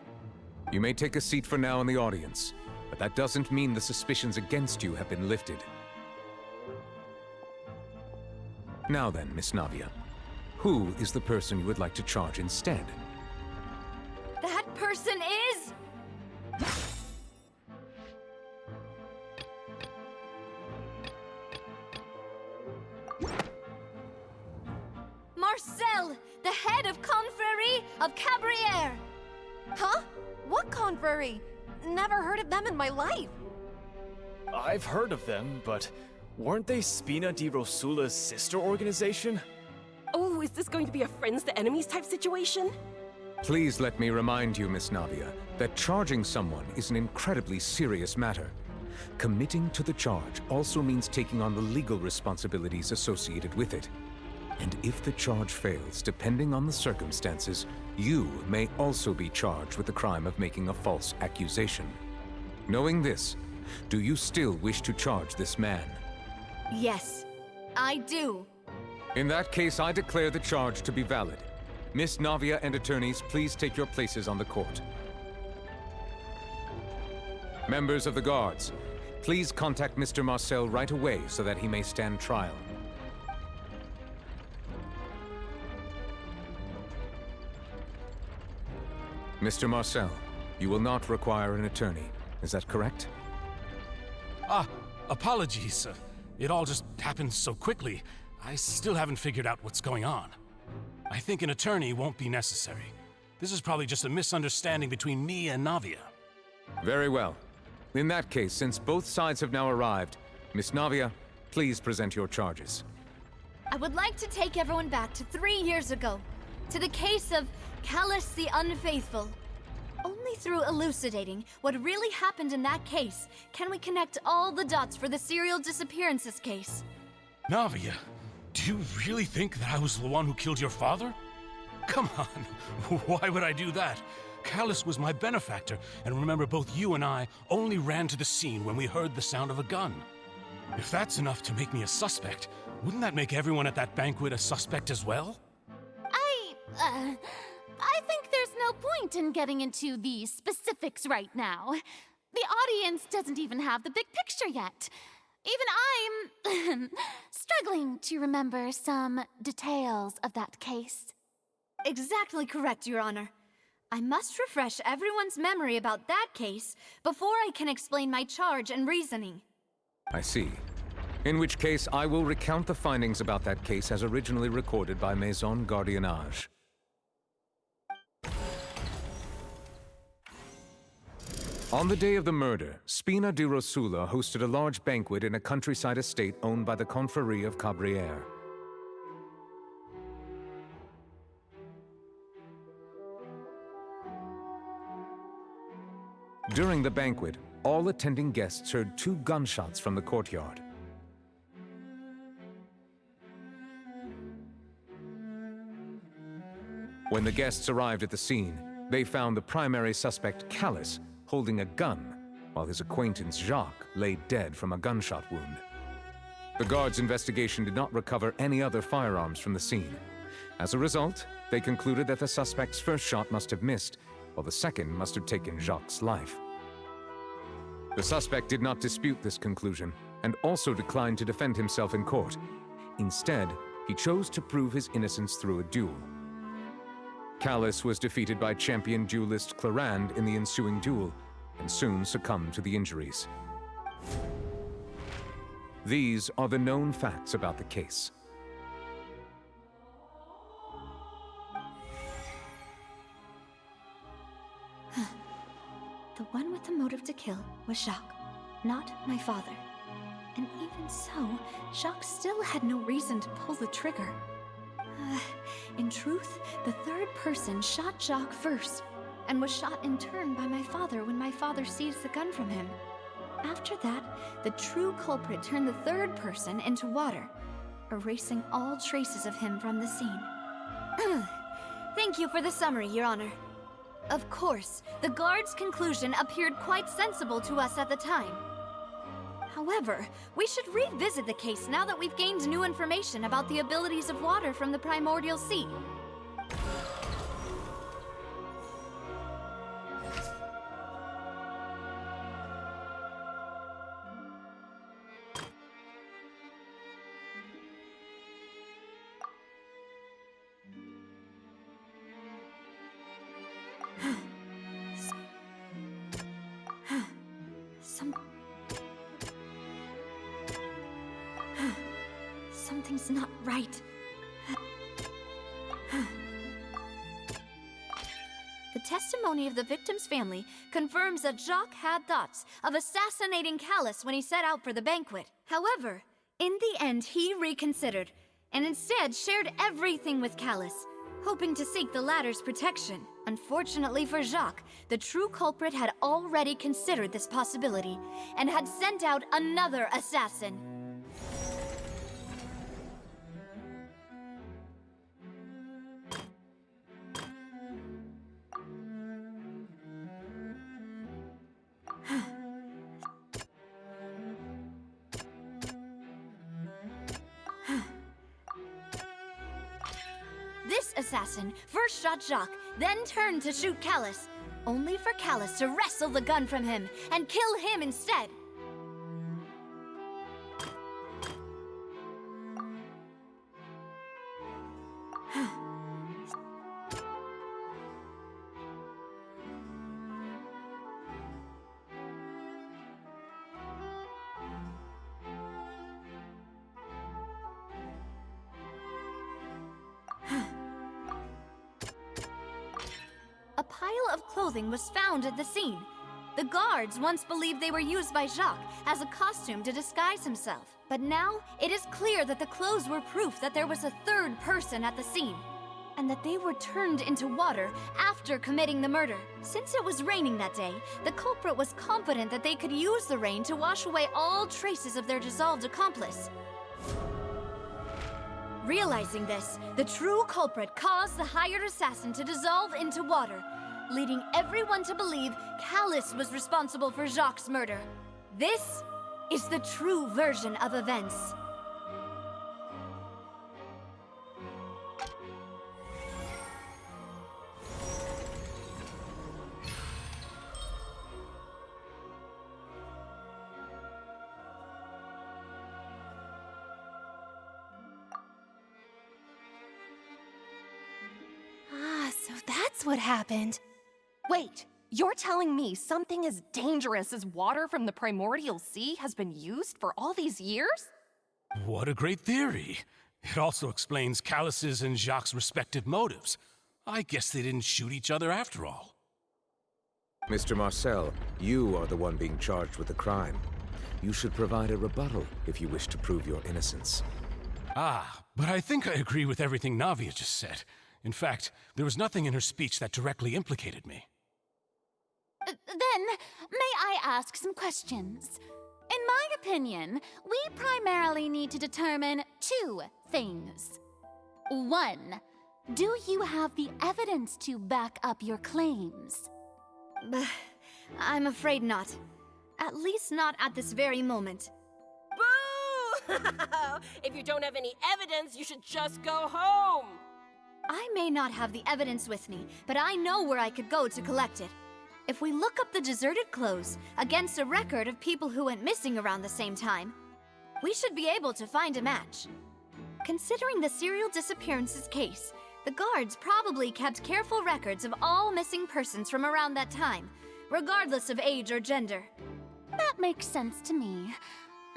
You may take a seat for now in the audience, but that doesn't mean the suspicions against you have been lifted. Now then, Miss Navia, who is the person you would like to charge instead? That person is... Marcel, the head of Confrérie of Cabrières! Huh? What confrérie? Never heard of them in my life. I've heard of them, but weren't they Spina di Rosula's sister organization? Oh, is this going to be a friends to enemies type situation? Please let me remind you, Miss Navia, that charging someone is an incredibly serious matter. Committing to the charge also means taking on the legal responsibilities associated with it. And if the charge fails, depending on the circumstances, you may also be charged with the crime of making a false accusation. Knowing this, do you still wish to charge this man? Yes, I do. In that case, I declare the charge to be valid. Miss Navia and attorneys, please take your places on the court. Members of the guards, please contact Mr. Marcel right away so that he may stand trial. Mr. Marcel, you will not require an attorney. Is that correct? Apologies. It all just happened so quickly. I still haven't figured out what's going on. I think an attorney won't be necessary. This is probably just a misunderstanding between me and Navia. Very well. In that case, since both sides have now arrived, Miss Navia, please present your charges. I would like to take everyone back to 3 years ago, to the case of Callus the Unfaithful. Only through elucidating what really happened in that case can we connect all the dots for the serial disappearances case. Navia, do you really think that I was the one who killed your father? Come on, why would I do that? Callus was my benefactor, and remember both you and I only ran to the scene when we heard the sound of a gun. If that's enough to make me a suspect, wouldn't that make everyone at that banquet a suspect as well? I think there's no point in getting into the specifics right now. The audience doesn't even have the big picture yet. Even I'm struggling to remember some details of that case. Exactly correct, Your Honor. I must refresh everyone's memory about that case before I can explain my charge and reasoning. I see. In which case, I will recount the findings about that case as originally recorded by Maison Gardiennage. On the day of the murder, Spina di Rosula hosted a large banquet in a countryside estate owned by the Confrérie of Cabrières. During the banquet, all attending guests heard 2 gunshots from the courtyard. When the guests arrived at the scene, They found the primary suspect, Callus, holding a gun, while his acquaintance, Jacques, lay dead from a gunshot wound. The guards' investigation did not recover any other firearms from the scene. As a result, they concluded that the suspect's first shot must have missed, while the second must have taken Jacques' life. The suspect did not dispute this conclusion, and also declined to defend himself in court. Instead, he chose to prove his innocence through a duel. Callus was defeated by champion duelist Clorand in the ensuing duel, and soon succumbed to the injuries. These are the known facts about the case. The one with the motive to kill was Jacques, not my father. And even so, Jacques still had no reason to pull the trigger. In truth, the third person shot Jacques first, and was shot in turn by my father when my father seized the gun from him. After that, the true culprit turned the third person into water, erasing all traces of him from the scene. Thank you for the summary, Your Honor. Of course, the guard's conclusion appeared quite sensible to us at the time. However, we should revisit the case now that we've gained new information about the abilities of water from the primordial sea. Something's not right. The testimony of the victim's family confirms that Jacques had thoughts of assassinating Callus when he set out for the banquet. However, in the end, he reconsidered, and instead shared everything with Callus, hoping to seek the latter's protection. Unfortunately for Jacques, the true culprit had already considered this possibility, and had sent out another assassin. This assassin first shot Jacques, then turned to shoot Callus, only for Callus to wrestle the gun from him and kill him instead. A pile of clothing was found at the scene. The guards once believed they were used by Jacques as a costume to disguise himself. But now, it is clear that the clothes were proof that there was a third person at the scene, and that they were turned into water after committing the murder. Since it was raining that day, the culprit was confident that they could use the rain to wash away all traces of their dissolved accomplice. Realizing this, the true culprit caused the hired assassin to dissolve into water, leading everyone to believe Callus was responsible for Jacques' murder. This is the true version of events. So that's what happened. Wait, you're telling me something as dangerous as water from the primordial sea has been used for all these years? What a great theory. It also explains Callus's and Jacques' respective motives. I guess they didn't shoot each other after all. Mr. Marcel, you are the one being charged with the crime. You should provide a rebuttal if you wish to prove your innocence. Ah, but I think I agree with everything Navia just said. In fact, there was nothing in her speech that directly implicated me. Then, may I ask some questions? In my opinion, we primarily need to determine two things. One, Do you have the evidence to back up your claims? I'm afraid not. At least not at this very moment. Boo! If you don't have any evidence, you should just go home! I may not have the evidence with me, but I know where I could go to collect it. If we look up the deserted clothes against a record of people who went missing around the same time, we should be able to find a match. Considering the serial disappearances case, the guards probably kept careful records of all missing persons from around that time, regardless of age or gender. That makes sense to me.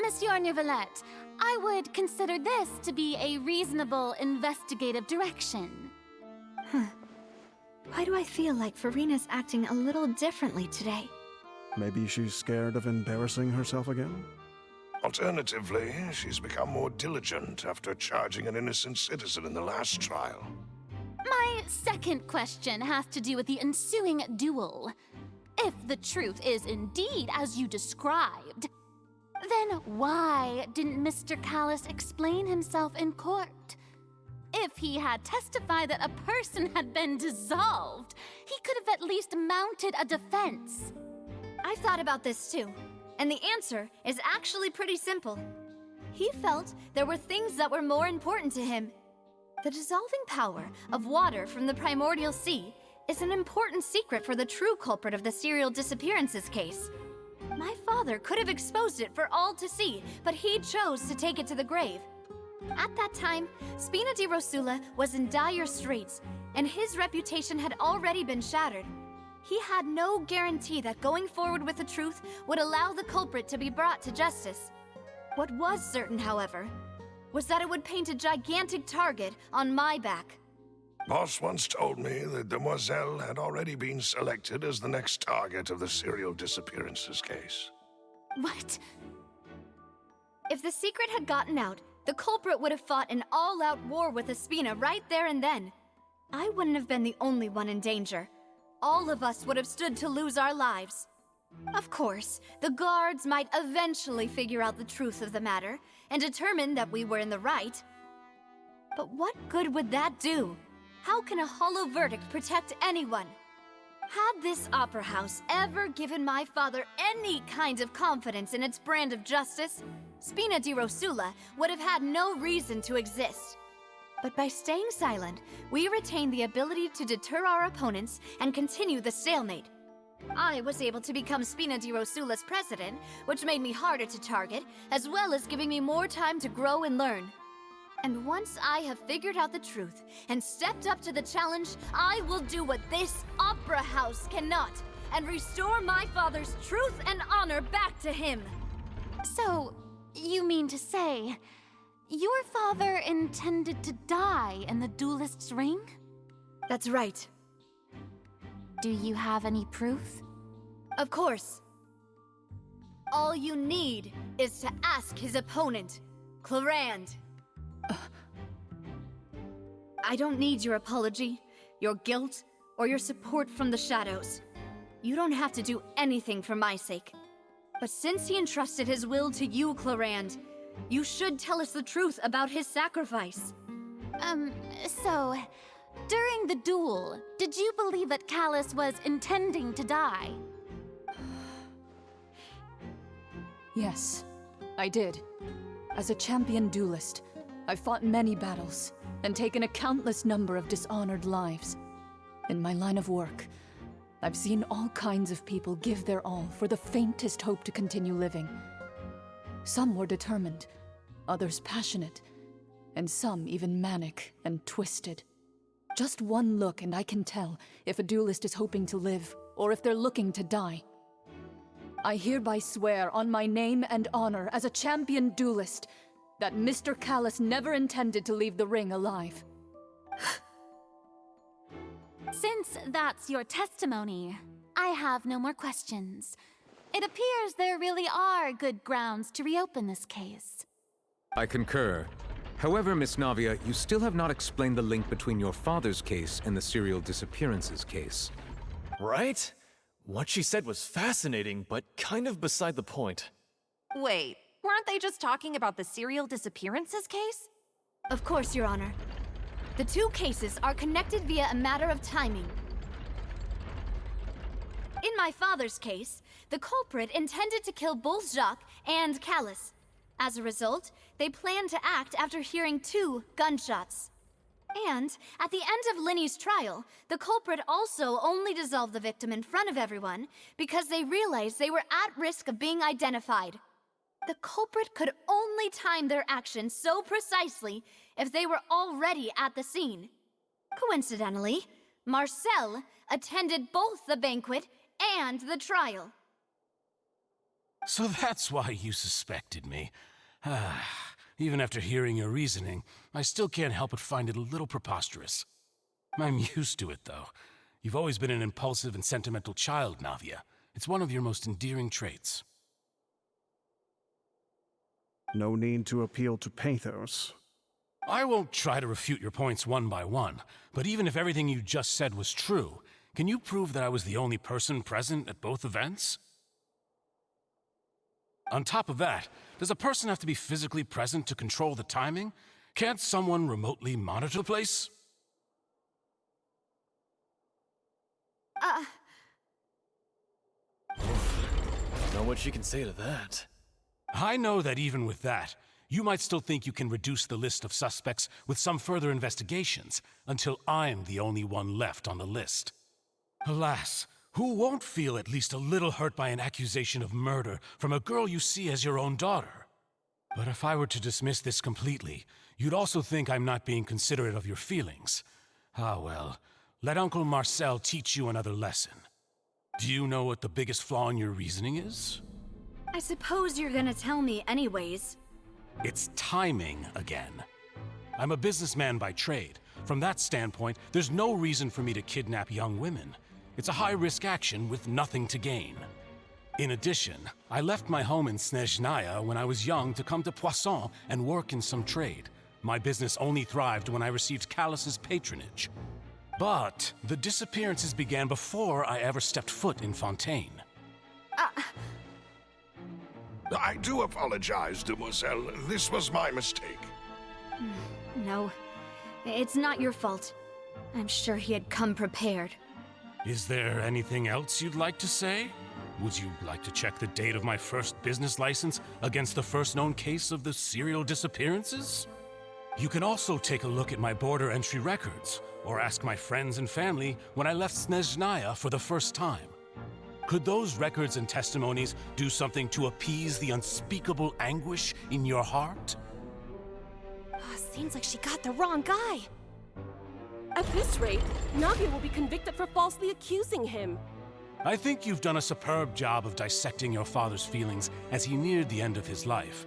Monsieur Neuvillette, I would consider this to be a reasonable investigative direction. Why do I feel like Farina's acting a little differently today? Maybe she's scared of embarrassing herself again? Alternatively, she's become more diligent after charging an innocent citizen in the last trial. My second question has to do with the ensuing duel. If the truth is indeed as you described, then why didn't Mr. Callis explain himself in court? If he had testified that a person had been dissolved, he could have at least mounted a defense. I've thought about this too, and the answer is actually pretty simple. He felt there were things that were more important to him. The dissolving power of water from the primordial sea is an important secret for the true culprit of the serial disappearances case. My father could have exposed it for all to see, but he chose to take it to the grave. At that time, Spina di Rosula was in dire straits, and his reputation had already been shattered. He had no guarantee that going forward with the truth would allow the culprit to be brought to justice. What was certain, however, was that it would paint a gigantic target on my back. Boss once told me that Demoiselle had already been selected as the next target of the serial disappearances case. What? If the secret had gotten out, the culprit would have fought an all-out war with Espina right there and then. I wouldn't have been the only one in danger. All of us would have stood to lose our lives. Of course, the guards might eventually figure out the truth of the matter and determine that we were in the right. But what good would that do? How can a hollow verdict protect anyone? Had this opera house ever given my father any kind of confidence in its brand of justice, Spina di Rosula would have had no reason to exist. But by staying silent, we retained the ability to deter our opponents and continue the stalemate. I was able to become Spina di Rosula's president, which made me harder to target, as well as giving me more time to grow and learn. And once I have figured out the truth and stepped up to the challenge, I will do what this opera house cannot, and restore my father's truth and honor back to him. So, you mean to say, your father intended to die in the duelist's ring? That's right. Do you have any proof? Of course. All you need is to ask his opponent, Clarand. I don't need your apology, your guilt, or your support from the shadows. You don't have to do anything for my sake. But since he entrusted his will to you, Clarand, you should tell us the truth about his sacrifice. So, during the duel, did you believe that Callis was intending to die? Yes, I did. As a champion duelist, I've fought many battles and taken a countless number of dishonored lives. In my line of work, I've seen all kinds of people give their all for the faintest hope to continue living. Some were determined, others passionate, and some even manic and twisted. Just one look and I can tell if a duelist is hoping to live or if they're looking to die. I hereby swear on my name and honor as a champion duelist that Mr. Callis never intended to leave the ring alive. Since that's your testimony, I have no more questions. It appears there really are good grounds to reopen this case. I concur. However, Miss Navia, you still have not explained the link between your father's case and the serial disappearances case. Right? What she said was fascinating, but kind of beside the point. Wait, weren't they just talking about the serial disappearances case? Of course, Your Honor. The two cases are connected via a matter of timing. In my father's case, the culprit intended to kill both Jacques and Callus. As a result, they planned to act after hearing 2 gunshots. And at the end of Linny's trial, the culprit also only dissolved the victim in front of everyone because they realized they were at risk of being identified. The culprit could only time their actions so precisely if they were already at the scene. Coincidentally, Marcel attended both the banquet and the trial. So that's why you suspected me. Even after hearing your reasoning, I still can't help but find it a little preposterous. I'm used to it, though. You've always been an impulsive and sentimental child, Navia. It's one of your most endearing traits. No need to appeal to pathos. I won't try to refute your points one by one, but even if everything you just said was true, can you prove that I was the only person present at both events? On top of that, does a person have to be physically present to control the timing? Can't someone remotely monitor the place? Know what she can say to that. I know that even with that, you might still think you can reduce the list of suspects with some further investigations, until I'm the only one left on the list. Alas, who won't feel at least a little hurt by an accusation of murder from a girl you see as your own daughter? But if I were to dismiss this completely, you'd also think I'm not being considerate of your feelings. Ah well, let Uncle Marcel teach you another lesson. Do you know what the biggest flaw in your reasoning is? I suppose you're gonna tell me anyways. It's timing again. I'm a businessman by trade. From that standpoint, there's no reason for me to kidnap young women. It's a high-risk action with nothing to gain. In addition, I left my home in Snezhnaya when I was young to come to Poisson and work in some trade. My business only thrived when I received Callus's patronage. But the disappearances began before I ever stepped foot in Fontaine. I do apologize, demoiselle. This was my mistake. No, it's not your fault. I'm sure he had come prepared. Is there anything else you'd like to say? Would you like to check the date of my first business license against the first known case of the serial disappearances? You can also take a look at my border entry records, or ask my friends and family when I left Snezhnaya for the first time. Could those records and testimonies do something to appease the unspeakable anguish in your heart? Seems like she got the wrong guy. At this rate, Navia will be convicted for falsely accusing him. I think you've done a superb job of dissecting your father's feelings as he neared the end of his life.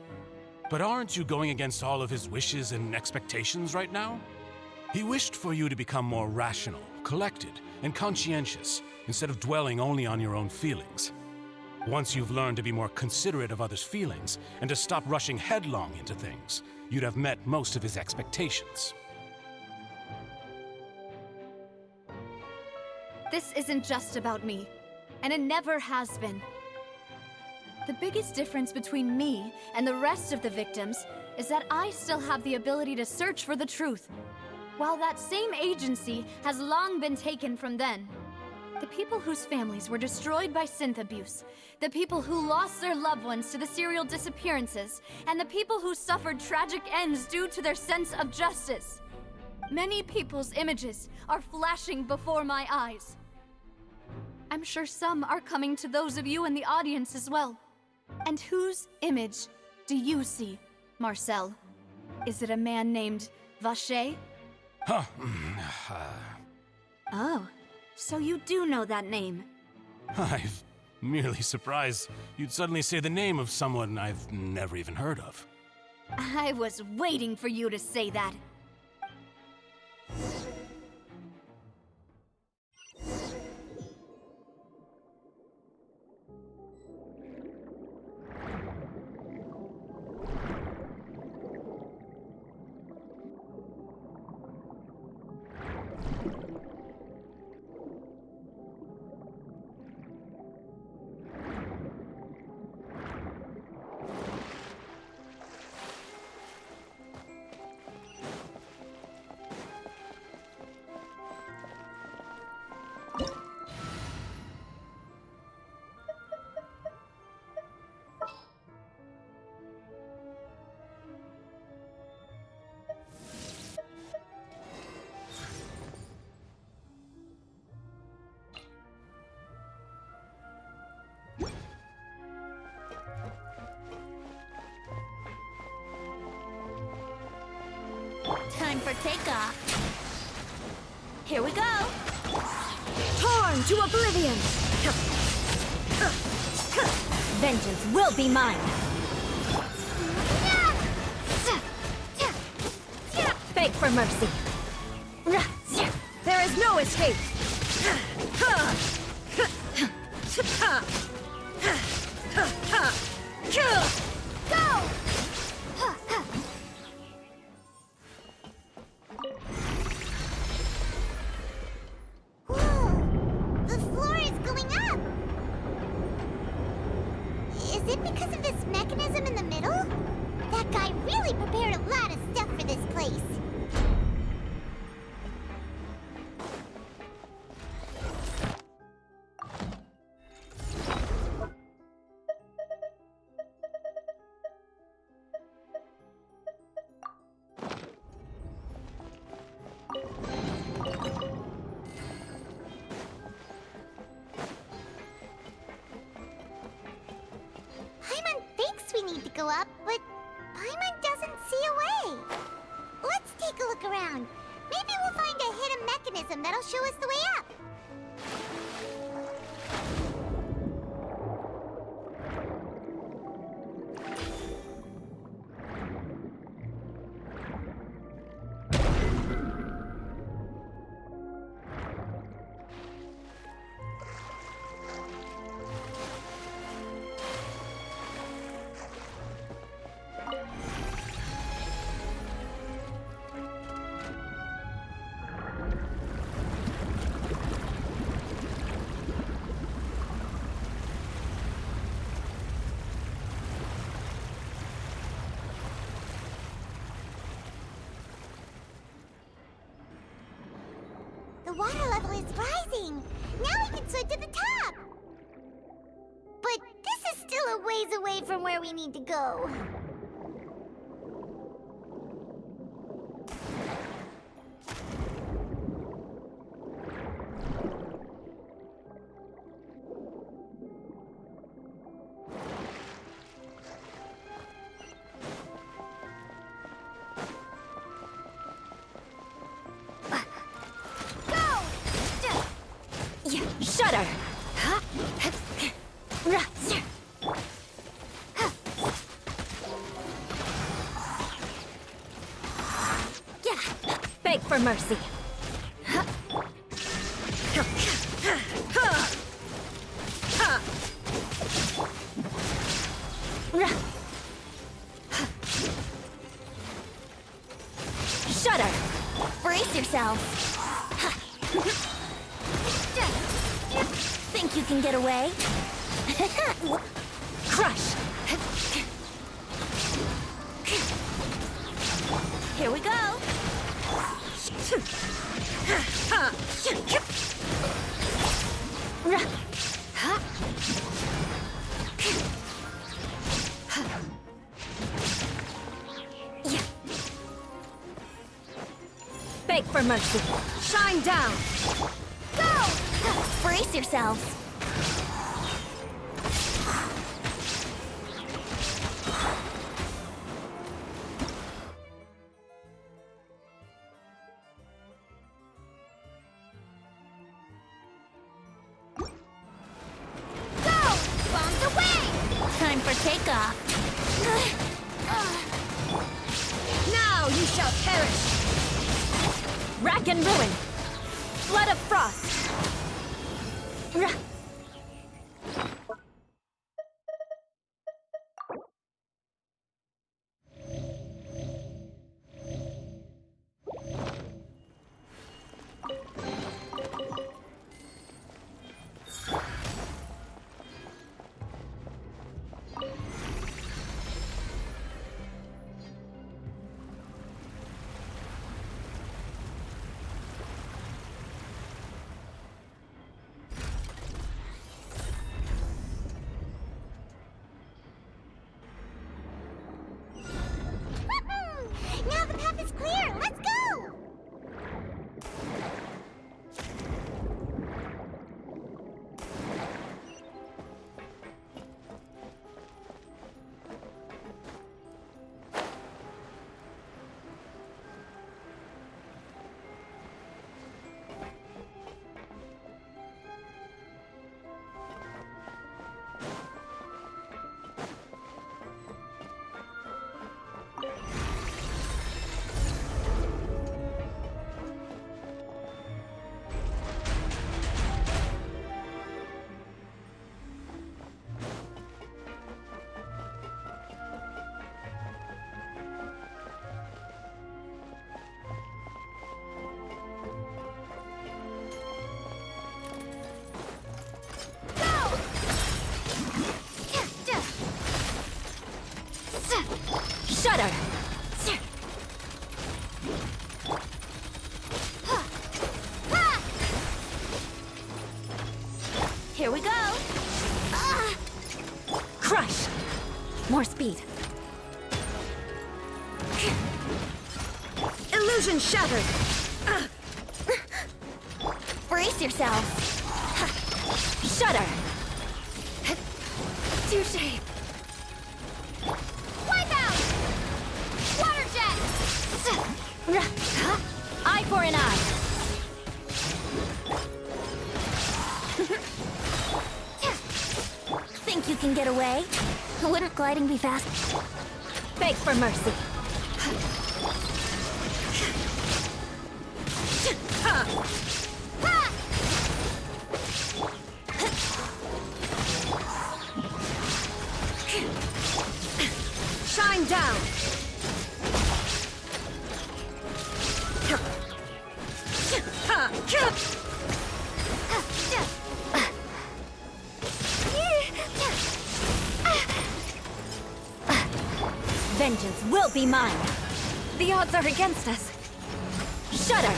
But aren't you going against all of his wishes and expectations right now? He wished for you to become more rational, collected, and conscientious, instead of dwelling only on your own feelings. Once you've learned to be more considerate of others' feelings, and to stop rushing headlong into things, you'd have met most of his expectations. This isn't just about me, and it never has been. The biggest difference between me and the rest of the victims is that I still have the ability to search for the truth, while that same agency has long been taken from them. The people whose families were destroyed by synth abuse, the people who lost their loved ones to the serial disappearances, and the people who suffered tragic ends due to their sense of justice. Many people's images are flashing before my eyes. I'm sure some are coming to those of you in the audience as well. And whose image do you see, Marcel? Is it a man named Vacher? Oh, so you do know that name. I'm merely surprised you'd suddenly say the name of someone I've never even heard of. I was waiting for you to say that. Time for takeoff. Here we go. Torn to oblivion! Vengeance will be mine! Beg for mercy! There is no escape! Go! Whoa! The floor is going up! Is it because of this mechanism in the middle? That guy really prepared a lot of stuff for this place. Paimon thinks we need to go up, but Paimon doesn't see a way. Let's take a look around. Maybe we'll find a hidden mechanism that'll show us the way up. The water level is rising. Now we can swim to the top. But this is still a ways away from where we need to go. Shudder! Beg for mercy! Shudder! Brace yourself! Think you can get away? Crush! Here we go! Beg for mercy! Shine down! Go! Brace yourselves! Time for takeoff. Now you shall perish! Rack and ruin! Flood of frost! Here we go! Crush! More speed. Illusion shattered! Brace yourself! Shudder! Touche! Wipeout! Water jet! Eye for an eye! Think you can get away? Wouldn't gliding be fast? Beg for mercy. Shine down! Vengeance will be mine! The odds are against us. Shudder!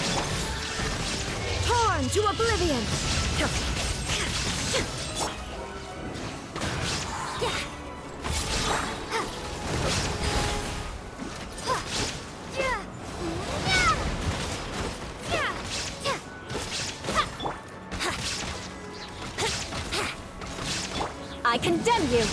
Torn to oblivion! I condemn you!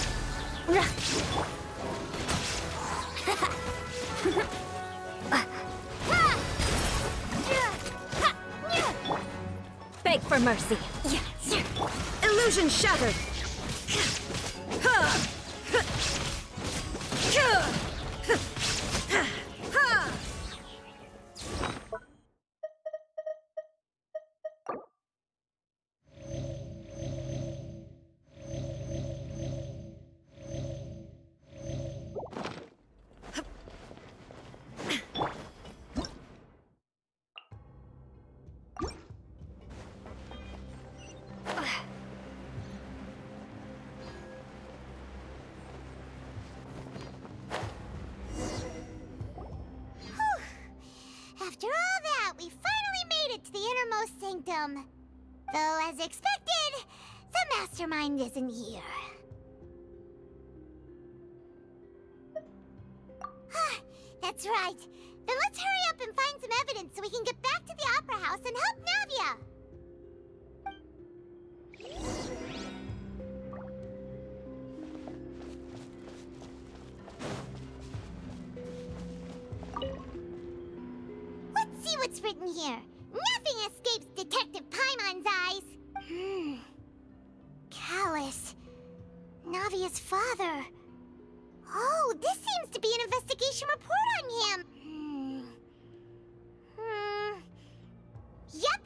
Beg for mercy. Illusion shattered! After all that, we finally made it to the innermost sanctum. Though, as expected, the mastermind isn't here. That's right. Then let's hurry up and find some evidence so we can get back to the Opera House and help Navia. Let's see what's written here. Nothing escapes Detective Paimon's eyes. Callus. Navia's father. Oh, this seems to be an investigation report on him. Yep,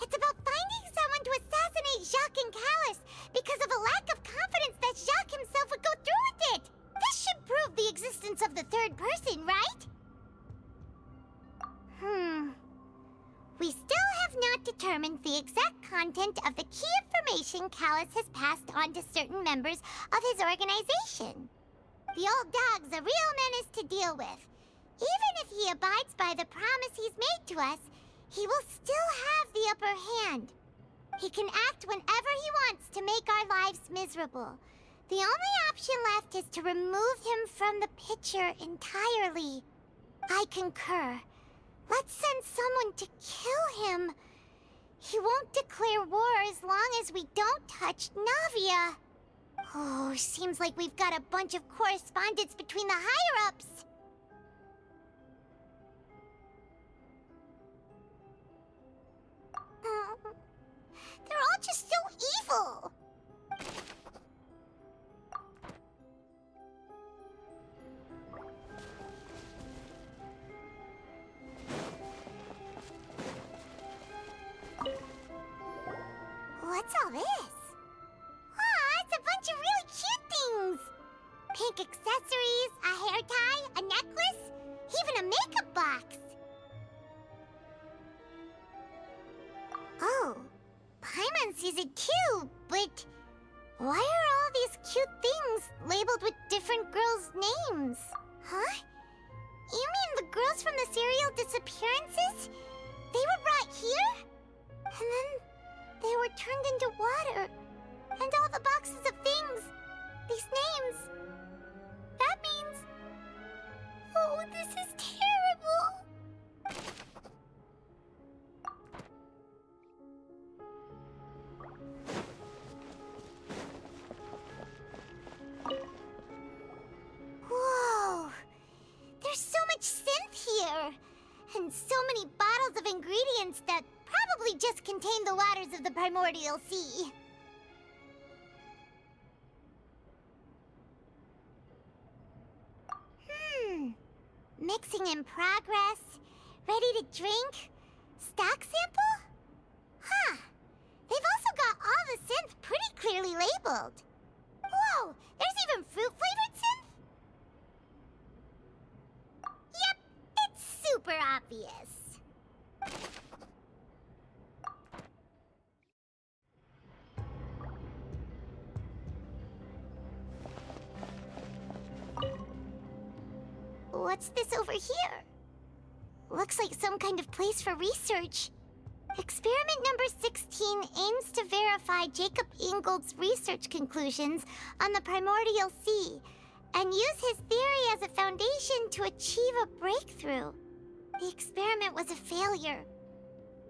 it's about finding someone to assassinate Jacques and Callus because of a lack of confidence that Jacques himself would go through with it. This should prove the existence of the third person, right? We still have not determined the exact content of the key information Callus has passed on to certain members of his organization. The old dog's a real menace to deal with. Even if he abides by the promise he's made to us, he will still have the upper hand. He can act whenever he wants to make our lives miserable. The only option left is to remove him from the picture entirely. I concur. Let's send someone to kill him. He won't declare war as long as we don't touch Navia. Oh, seems like we've got a bunch of correspondence between the higher-ups. They're all just so evil. What's all this? It's a bunch of really cute things. Pink accessories, a hair tie, a necklace, even a makeup box. Oh, Paimon sees it too, but why are all these cute things labeled with different girls' names? Huh? You mean the girls from the serial disappearances? They were brought here? And then they were turned into water. these names. That means... Oh, this is terrible. Whoa! There's so much synth here! And so many bottles of ingredients that probably just contain the waters of the primordial sea. Mixing in progress. Ready to drink? Stock sample? Huh. They've also got all the synth pretty clearly labeled. Whoa! There's even fruit-flavored synth? Yep, it's super obvious. What's this over here? Looks like some kind of place for research. Experiment number 16 aims to verify Jacob Ingold's research conclusions on the primordial sea and use his theory as a foundation to achieve a breakthrough. The experiment was a failure.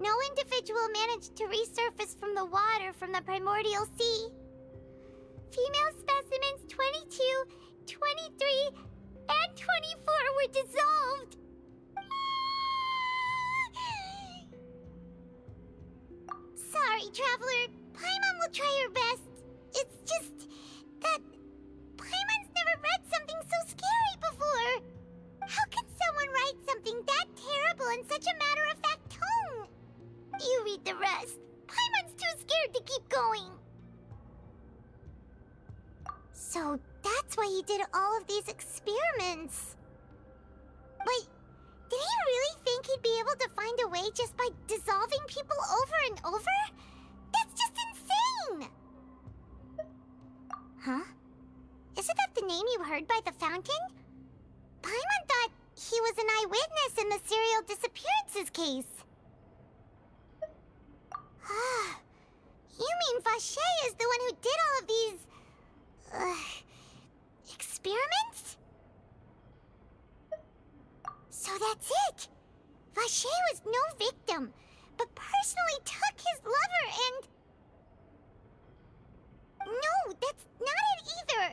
No individual managed to resurface from the water from the primordial sea. Female specimens 22, 23, and 24 were dissolved. Sorry, Traveler. Paimon will try her best. It's just that Paimon's never read something so scary before. How can someone write something that terrible in such a matter-of-fact tone? You read the rest. Paimon's too scared to keep going. So that's why he did all of these experiments. Wait, did he really think he'd be able to find a way just by dissolving people over and over? That's just insane! Huh? Isn't that the name you heard by the fountain? Paimon thought he was an eyewitness in the serial disappearances case. You mean Vache is the one who did all of these... experiments? So that's it! Vache was no victim, but personally took his lover and... No, that's not it either!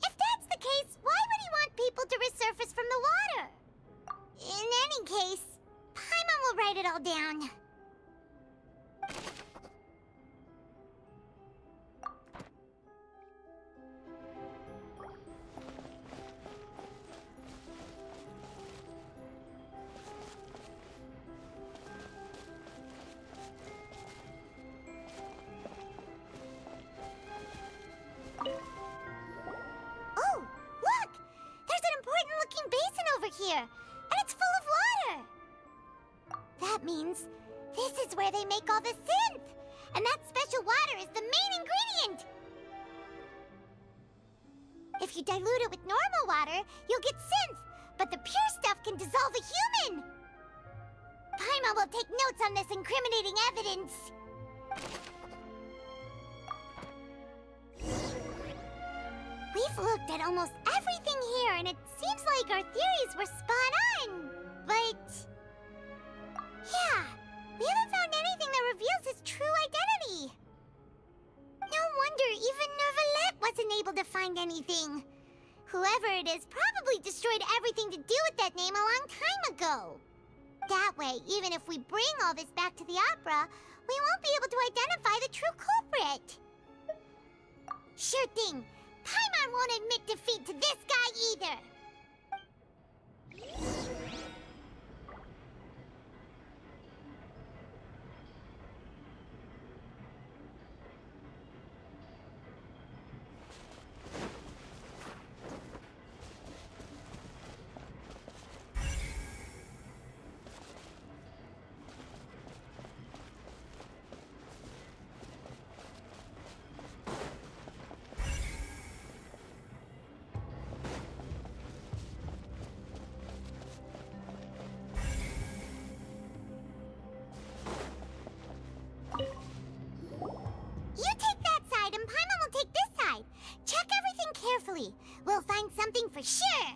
If that's the case, why would he want people to resurface from the water? In any case, Paimon will write it all down. Oh, look! There's an important-looking basin over here, and it's full of water! That means this is where they make all the synth! And that special water is the main ingredient! If you dilute it with normal water, you'll get synth, but the pure stuff can dissolve a human! Paimon will take notes on this incriminating evidence. We've looked at almost everything here, and it seems like our theories were spot on. But... yeah, we haven't found anything that reveals his true identity. No wonder even Neuvillette wasn't able to find anything. Whoever it is probably destroyed everything to do with that name a long time ago. That way, even if we bring all this back to the opera, we won't be able to identify the true culprit. Sure thing. Paimon won't admit defeat to this guy either. carefully. We'll find something for sure.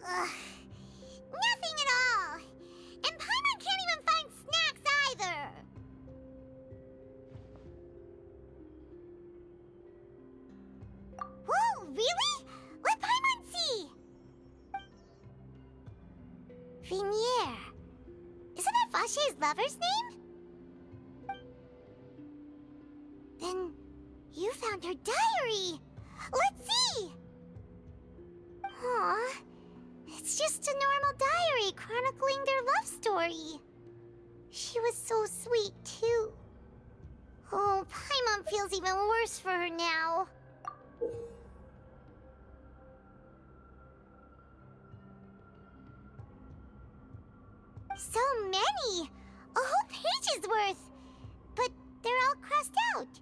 Ugh. Nothing at all. And Paimon can't even find snacks either. Whoa, really? Let Paimon see. Vinier. Isn't that Vache's lover's name? Then you found her diary. Let's see. Aw. It's just a normal diary chronicling their love story. She was so sweet, too. Oh, Paimon feels even worse for her now. So many! A whole page's worth! But they're all crossed out.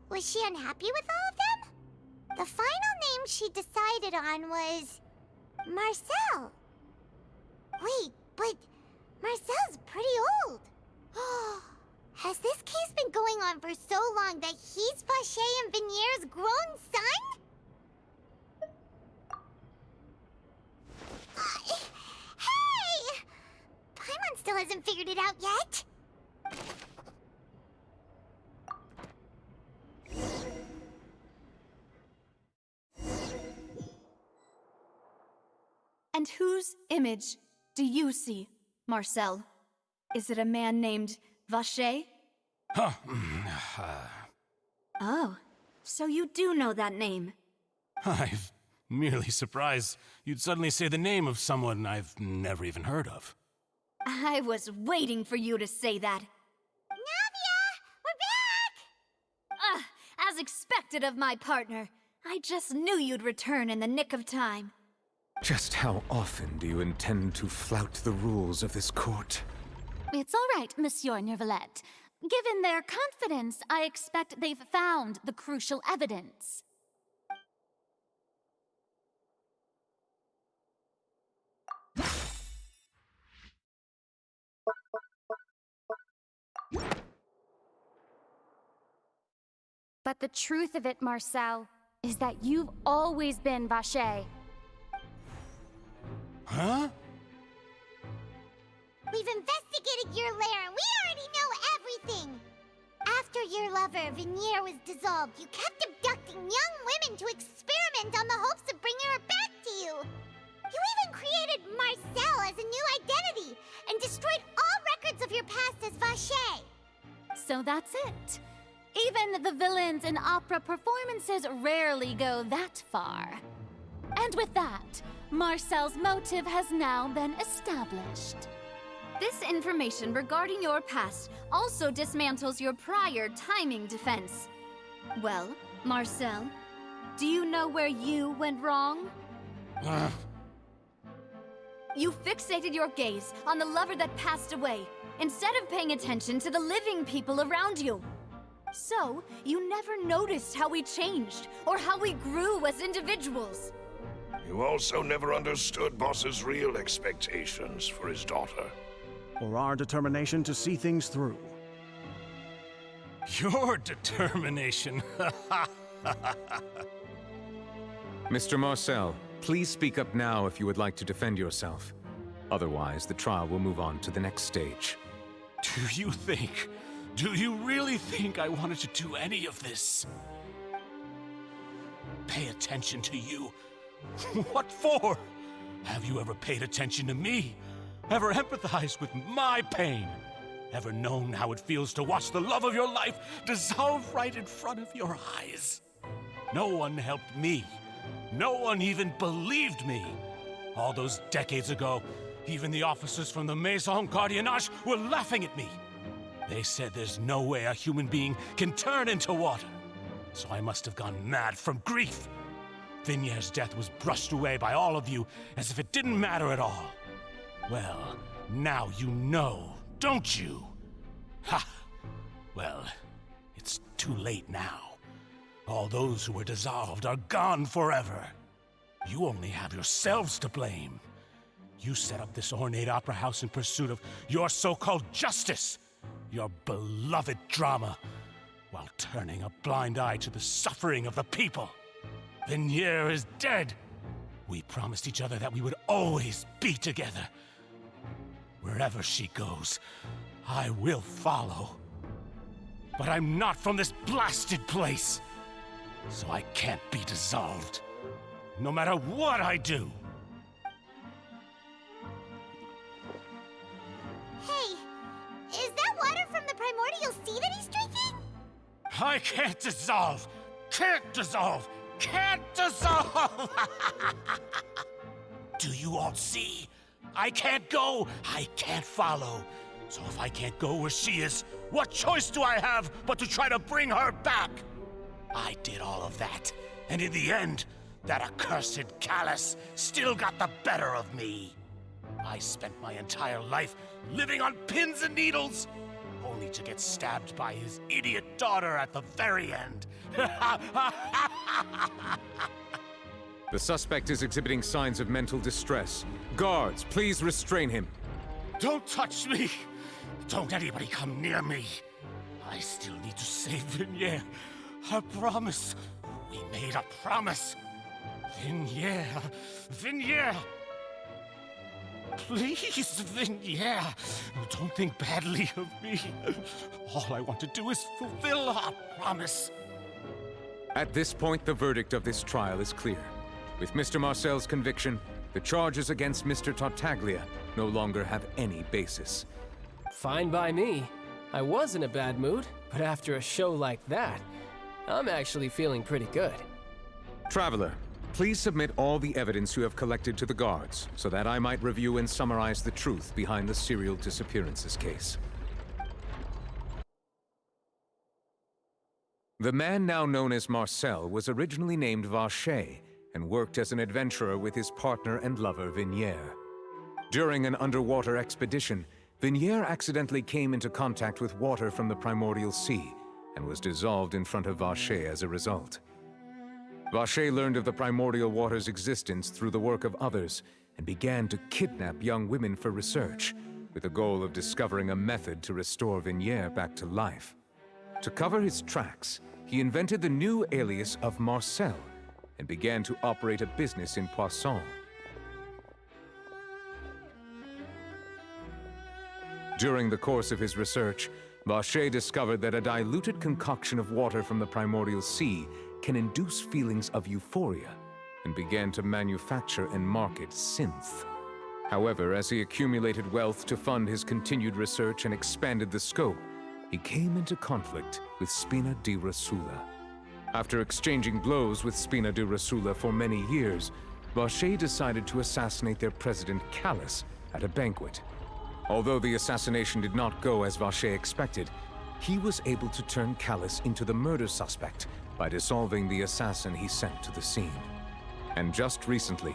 Was she unhappy with all of them? The final name she decided on was... Marcel. Wait, but Marcel's pretty old. Has this case been going on for so long that he's Vache and Vinier's grown son? Hey! Paimon still hasn't figured it out yet. And whose image do you see, Marcel? Is it a man named Vache? Huh. Oh, so you do know that name. I'm merely surprised you'd suddenly say the name of someone I've never even heard of. I was waiting for you to say that. Navia! We're back! As expected of my partner. I just knew you'd return in the nick of time. Just how often do you intend to flout the rules of this court? It's all right, Monsieur Nervalette. Given their confidence, I expect they've found the crucial evidence. But the truth of it, Marcel, is that you've always been Vache. Huh? We've investigated your lair and we already know everything! After your lover, Vinier, was dissolved, you kept abducting young women to experiment on the hopes of bringing her back to you! You even created Marcel as a new identity and destroyed all records of your past as Vache! So that's it. Even the villains in opera performances rarely go that far. And with that, Marcel's motive has now been established. This information regarding your past also dismantles your prior timing defense. Well, Marcel, do you know where you went wrong? You fixated your gaze on the lover that passed away, instead of paying attention to the living people around you. So, you never noticed how we changed, or how we grew as individuals. You also never understood Boss's real expectations for his daughter. Or our determination to see things through. Your determination. Mr. Marcel, please speak up now if you would like to defend yourself. Otherwise, the trial will move on to the next stage. Do you really think I wanted to do any of this? Pay attention to you? What for? Have you ever paid attention to me? Ever empathized with my pain? Ever known how it feels to watch the love of your life dissolve right in front of your eyes? No one helped me. No one even believed me. All those decades ago, even the officers from the Maison Gardiennage were laughing at me. They said there's no way a human being can turn into water. So I must have gone mad from grief. Vinier's death was brushed away by all of you as if it didn't matter at all. Well, now you know, don't you? Ha! Well, it's too late now. All those who were dissolved are gone forever. You only have yourselves to blame. You set up this ornate opera house in pursuit of your so-called justice. your beloved drama, while turning a blind eye to the suffering of the people. Vignier is dead. We promised each other that we would always be together. Wherever she goes, I will follow. But I'm not from this blasted place, so I can't be dissolved, no matter what I do. Hey, is that water from the primordial sea that he's drinking? I can't dissolve! Can't dissolve! Can't dissolve! Do you all see? I can't go! I can't follow! So if I can't go where she is, what choice do I have but to try to bring her back? I did all of that, and in the end, that accursed Callus still got the better of me. I spent my entire life living on pins and needles, only to get stabbed by his idiot daughter at the very end. The suspect is exhibiting signs of mental distress. Guards, please restrain him. Don't touch me! Don't anybody come near me! I still need to save Vignier. I promise. We made a promise. Vignier. Vignier! Please, Vignier. Don't think badly of me. All I want to do is fulfill our promise. At this point, the verdict of this trial is clear. With Mr. Marcel's conviction, the charges against Mr. Tartaglia no longer have any basis. Fine by me. I was in a bad mood, but after a show like that, I'm actually feeling pretty good. Traveler, please submit all the evidence you have collected to the guards, so that I might review and summarize the truth behind the serial disappearances case. The man now known as Marcel was originally named Vacher and worked as an adventurer with his partner and lover Vignier. During an underwater expedition, Vignier accidentally came into contact with water from the primordial sea and was dissolved in front of Vacher as a result. Vacher learned of the primordial water's existence through the work of others and began to kidnap young women for research, with the goal of discovering a method to restore Vignier back to life. To cover his tracks, he invented the new alias of Marcel and began to operate a business in Poisson. During the course of his research, Vacher discovered that a diluted concoction of water from the primordial sea can induce feelings of euphoria, and began to manufacture and market synth. However, as he accumulated wealth to fund his continued research and expanded the scope, he came into conflict with Spina di Rosula. After exchanging blows with Spina di Rosula for many years, Vacher decided to assassinate their president Callus at a banquet. Although the assassination did not go as Vacher expected, he was able to turn Callus into the murder suspect by dissolving the assassin he sent to the scene. And just recently,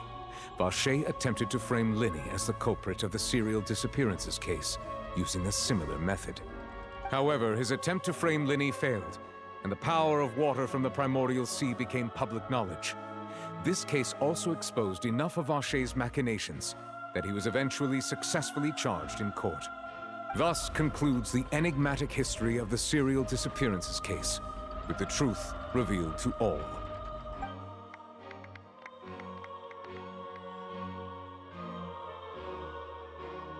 Vacher attempted to frame Linny as the culprit of the serial disappearances case, using a similar method. However, his attempt to frame Linny failed, and the power of water from the primordial sea became public knowledge. This case also exposed enough of Vacher's machinations that he was eventually successfully charged in court. Thus concludes the enigmatic history of the serial disappearances case, with the truth revealed to all.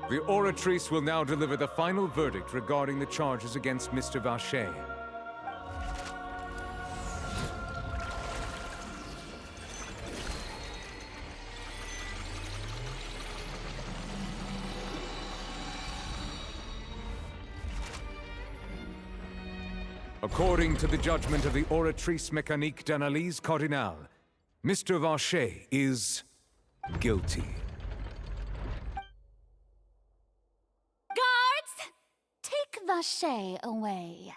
The Oratrice will now deliver the final verdict regarding the charges against Mr. Vacher. According to the judgment of the Oratrice Mécanique d'Analyse Cardinale, Mr. Vacher is guilty. Guards! Take Vacher away.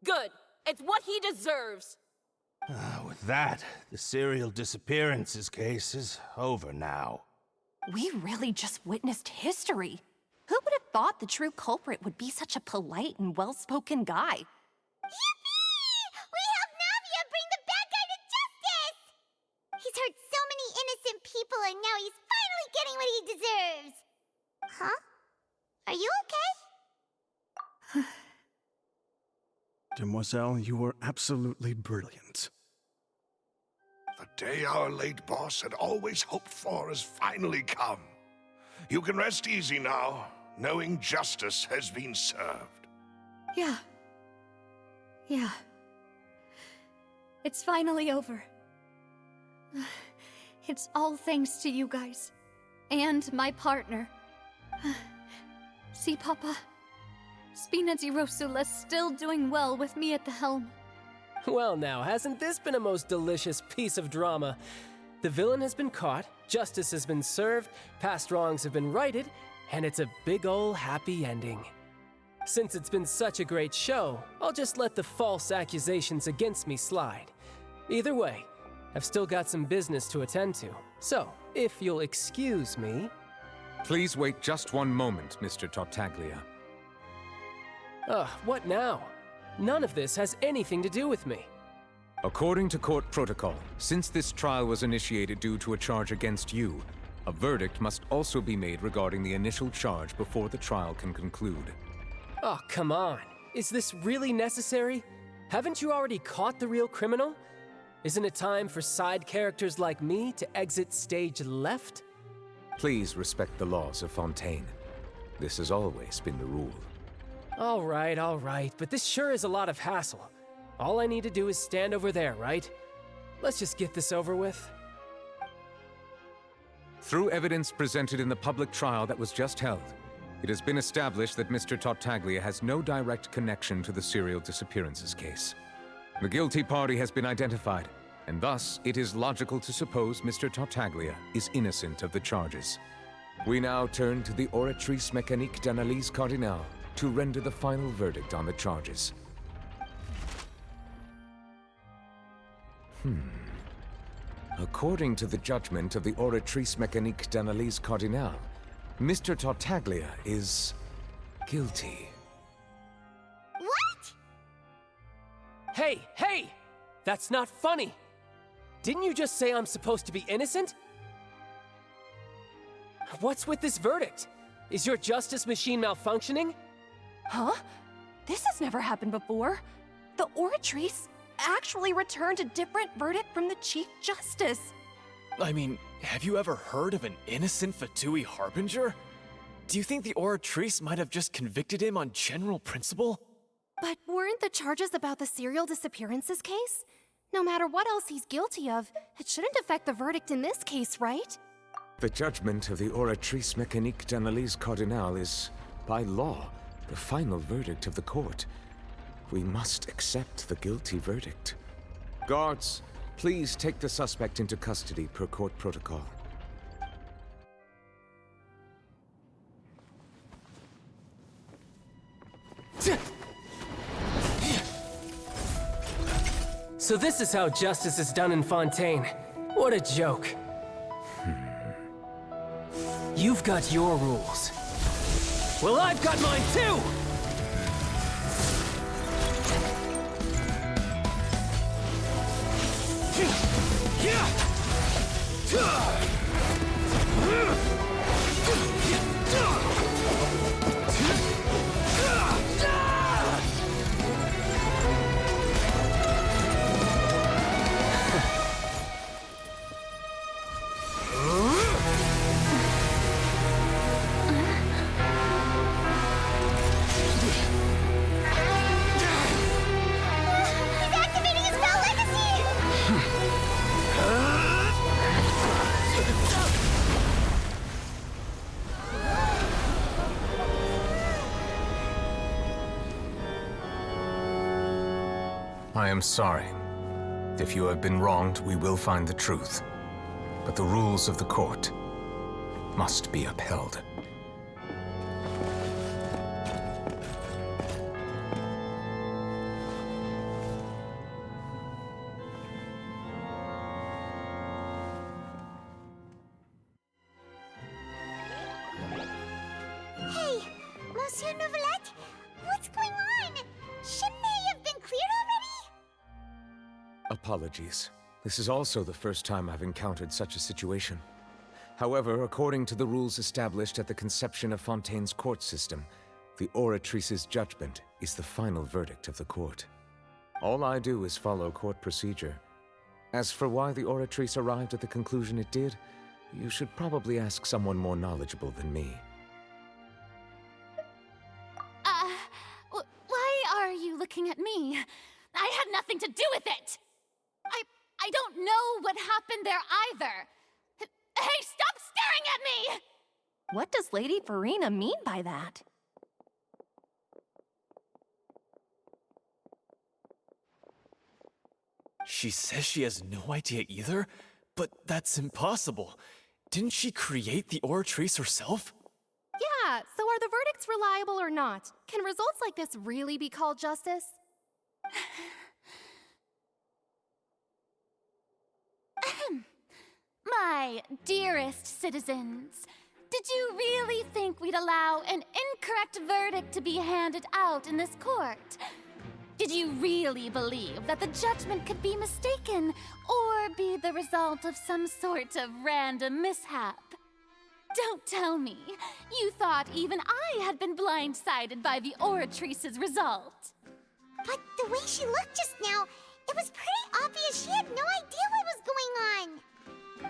Good. It's what he deserves. With that, the serial disappearances case is over now. We really just witnessed history. Who would have thought the true culprit would be such a polite and well-spoken guy? Yippee! We helped Navia bring the bad guy to justice! He's hurt so many innocent people and now he's finally getting what he deserves. Huh? Are you okay? Demoiselle, you were absolutely brilliant. The day our late boss had always hoped for has finally come. You can rest easy now, knowing justice has been served. Yeah. Yeah. It's finally over. It's all thanks to you guys. And my partner. See, Papa? Spina di Rosula's still doing well with me at the helm. Well now, hasn't this been a most delicious piece of drama? The villain has been caught, justice has been served, past wrongs have been righted, and it's a big ol' happy ending. Since it's been such a great show, I'll just let the false accusations against me slide. Either way, I've still got some business to attend to, so if you'll excuse me... Please wait just one moment, Mr. Tartaglia. What now? None of this has anything to do with me. According to court protocol, since this trial was initiated due to a charge against you, a verdict must also be made regarding the initial charge before the trial can conclude. Oh, come on. Is this really necessary? Haven't you already caught the real criminal? Isn't it time for side characters like me to exit stage left? Please respect the laws of Fontaine. This has always been the rule. All right, but this sure is a lot of hassle. All I need to do is stand over there, right? Let's just get this over with. Through evidence presented in the public trial that was just held, it has been established that Mr. Tartaglia has no direct connection to the serial disappearances case. The guilty party has been identified, and thus it is logical to suppose Mr. Tartaglia is innocent of the charges. We now turn to the Oratrice Mécanique d'Analyse Cardinale to render the final verdict on the charges. According to the judgment of the Oratrice Mécanique d'Analyse Cardinale, Mr. Tartaglia is guilty. What? Hey! That's not funny! Didn't you just say I'm supposed to be innocent? What's with this verdict? Is your justice machine malfunctioning? Huh? This has never happened before. The Oratrice actually returned a different verdict from the Chief Justice. I mean, have you ever heard of an innocent Fatui Harbinger? Do you think the Oratrice might have just convicted him on general principle? But weren't the charges about the serial disappearances case? No matter what else he's guilty of, it shouldn't affect the verdict in this case, right? The judgment of the Oratrice Mécanique d'Analyse Cardinale is, by law, the final verdict of the court. We must accept the guilty verdict. Guards, please take the suspect into custody per court protocol. So this is how justice is done in Fontaine. What a joke. You've got your rules. Well, I've got mine too! I am sorry. If you have been wronged, we will find the truth. But the rules of the court must be upheld. Hey, Monsieur Novelette, what's going on? Shouldn't they have been cleared already? Apologies. This is also the first time I've encountered such a situation. However, according to the rules established at the conception of Fontaine's court system, the Oratrice's judgment is the final verdict of the court. All I do is follow court procedure. As for why the Oratrice arrived at the conclusion it did, you should probably ask someone more knowledgeable than me. Why are you looking at me? I had nothing to do with it! I don't know what happened there either! Hey, stop staring at me! What does Lady Farina mean by that? She says she has no idea either? But that's impossible. Didn't she create the Oratrice herself? Yeah, so are the verdicts reliable or not? Can results like this really be called justice? My dearest citizens, did you really think we'd allow an incorrect verdict to be handed out in this court? Did you really believe that the judgment could be mistaken or be the result of some sort of random mishap? Don't tell me you thought even I had been blindsided by the Oratrice's result. But the way she looked just now, it was pretty obvious she had no idea what was going on.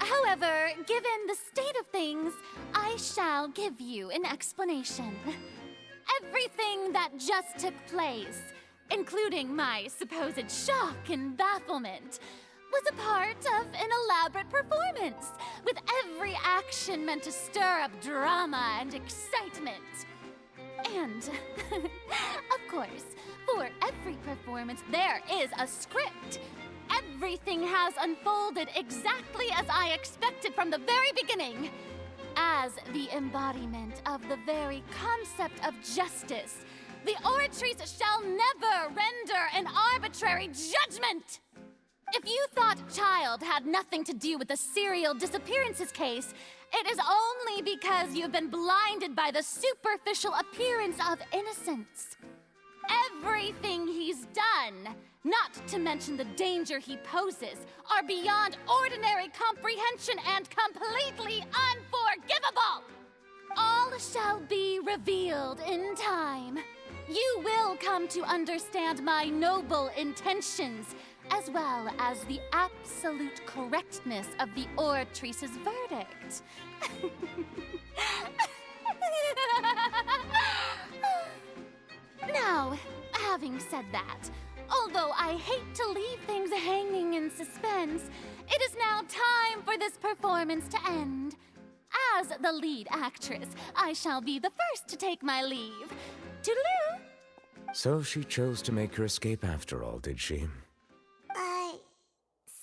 However, given the state of things, I shall give you an explanation. Everything that just took place, including my supposed shock and bafflement, was a part of an elaborate performance, with every action meant to stir up drama and excitement. And, of course, for every performance there is a script. Everything has unfolded exactly as I expected from the very beginning. As the embodiment of the very concept of justice, the Oratrice shall never render an arbitrary judgment! If you thought Child had nothing to do with the serial disappearances case, it is only because you've been blinded by the superficial appearance of innocence. Everything he's done, not to mention the danger he poses, are beyond ordinary comprehension and completely unforgivable! All shall be revealed in time. You will come to understand my noble intentions, as well as the absolute correctness of the Oratrice's verdict. Now, having said that, although I hate to leave things hanging in suspense, it is now time for this performance to end. As the lead actress, I shall be the first to take my leave. Toodaloo! So she chose to make her escape after all, did she?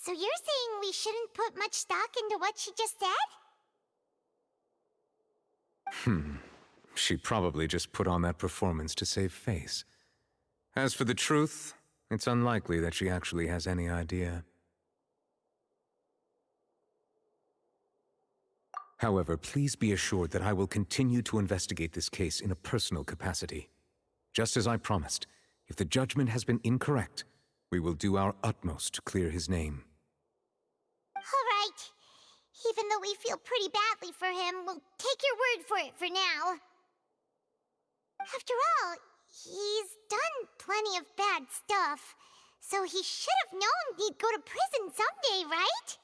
So you're saying we shouldn't put much stock into what she just said? She probably just put on that performance to save face. As for the truth, it's unlikely that she actually has any idea. However, please be assured that I will continue to investigate this case in a personal capacity. Just as I promised, if the judgment has been incorrect, we will do our utmost to clear his name. All right. Even though we feel pretty badly for him, we'll take your word for it for now. After all, he's done plenty of bad stuff, so he should have known he'd go to prison someday, right?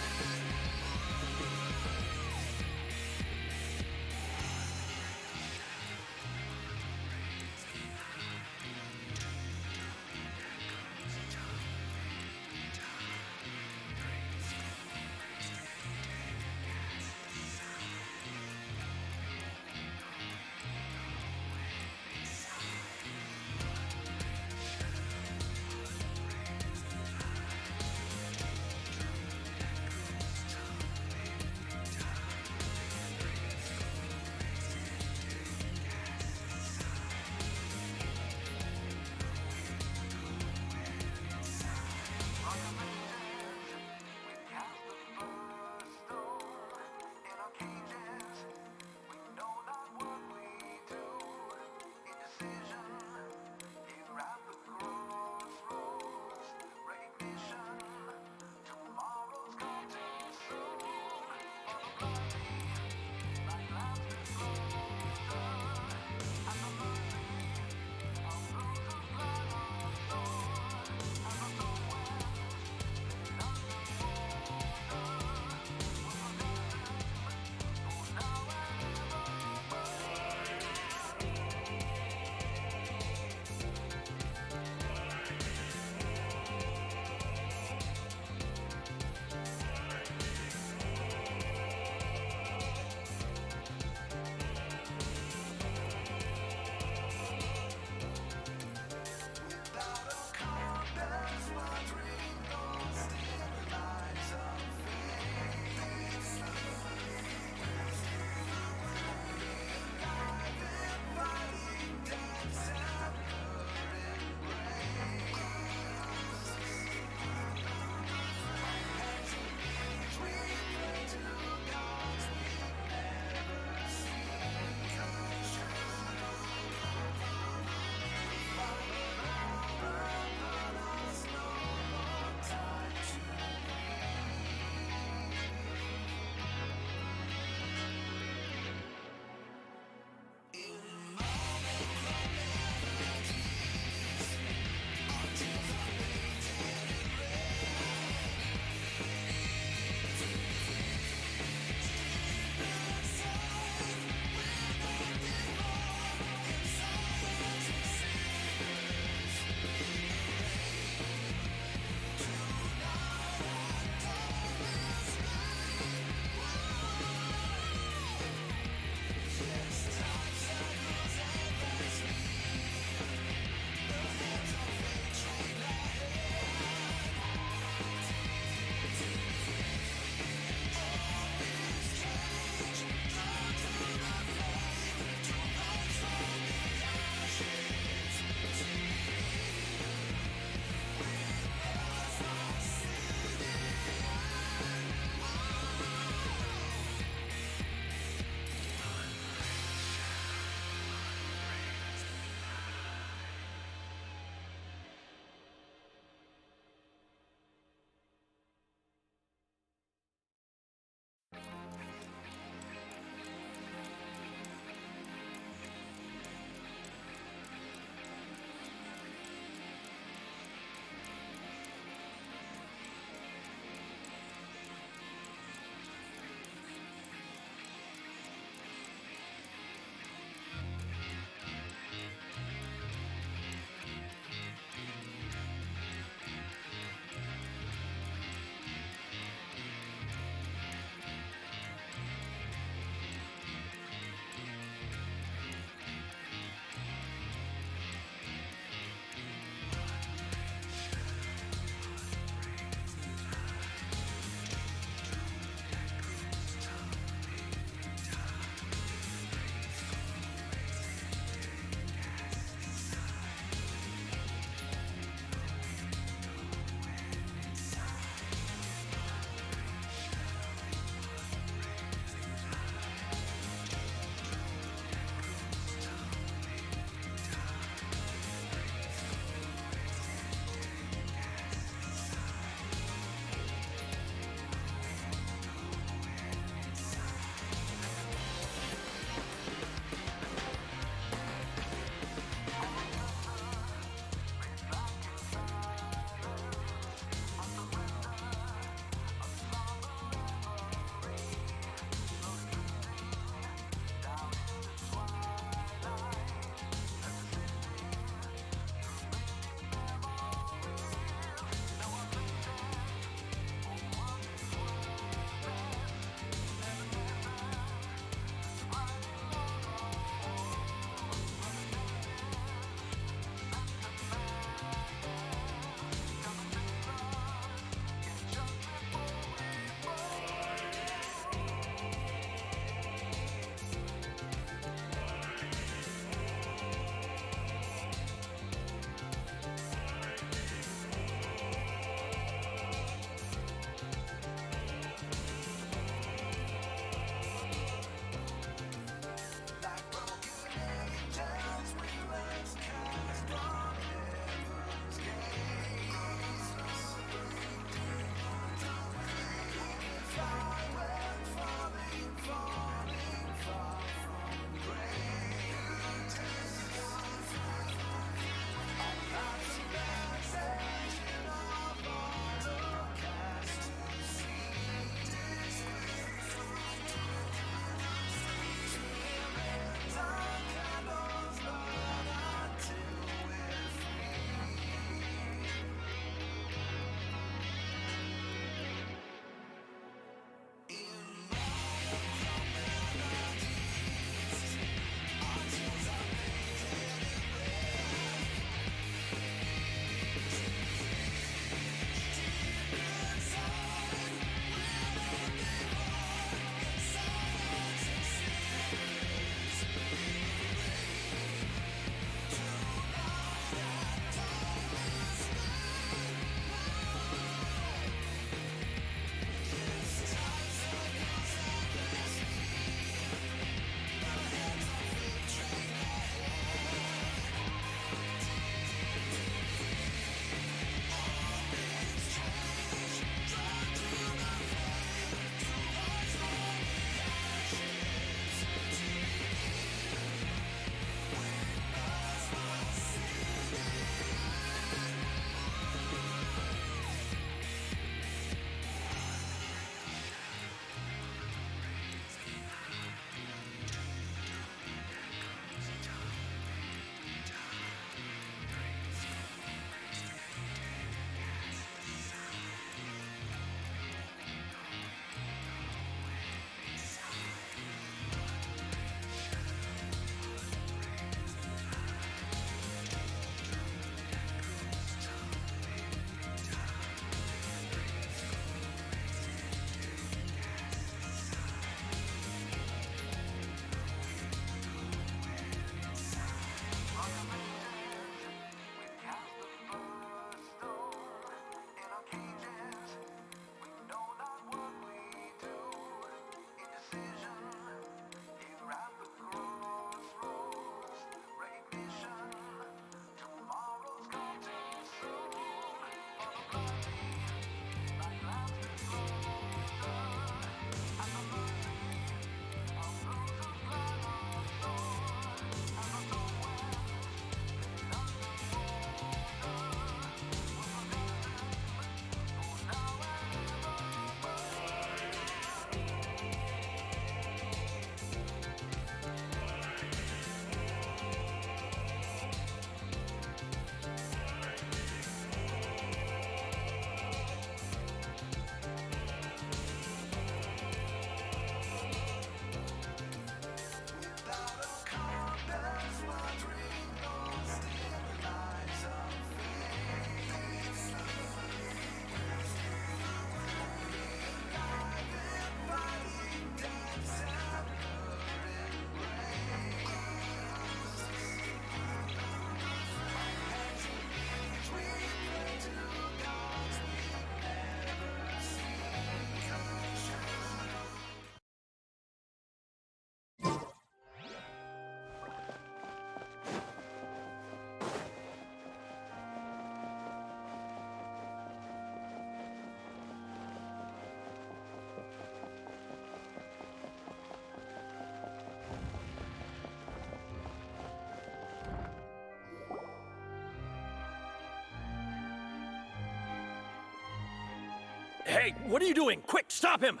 Hey, what are you doing? Quick, stop him!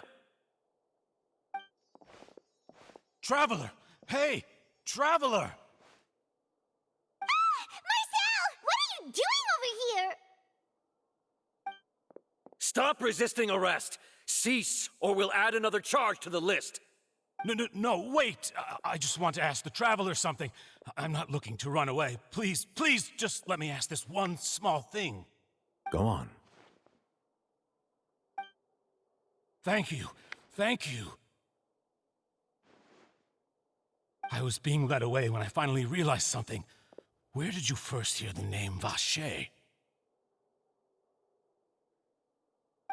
Traveler! Hey! Traveler! Marcel! What are you doing over here? Stop resisting arrest! Cease, or we'll add another charge to the list. No, wait! I just want to ask the Traveler something. I'm not looking to run away. Please, please, just let me ask this one small thing. Go on. Thank you. Thank you. I was being led away when I finally realized something. Where did you first hear the name Vache?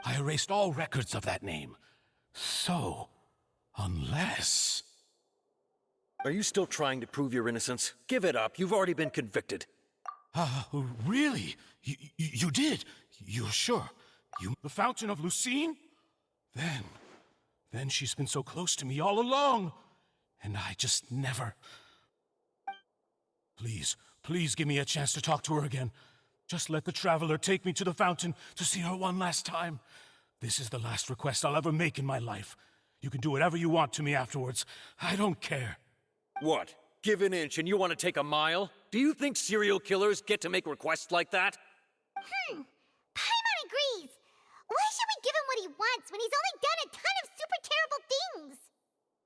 I erased all records of that name. So, unless... Are you still trying to prove your innocence? Give it up. You've already been convicted. Really? You did? You're sure? You the Fountain of Lucine? Then she's been so close to me all along. And I just never... Please give me a chance to talk to her again. Just let the Traveler take me to the fountain to see her one last time. This is the last request I'll ever make in my life. You can do whatever you want to me afterwards. I don't care. What? Give an inch and you want to take a mile? Do you think serial killers get to make requests like that? Paimon agrees. Why should we give him what he wants when he's only done a ton of super terrible things?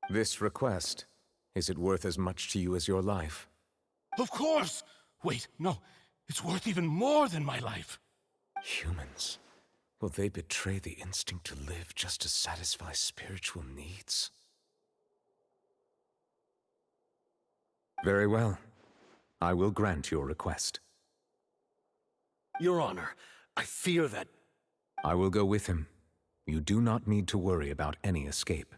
This request, is it worth as much to you as your life? Of course! Wait, no. It's worth even more than my life. Humans. Will they betray the instinct to live just to satisfy spiritual needs? Very well. I will grant your request. Your Honor, I fear that... I will go with him. You do not need to worry about any escape.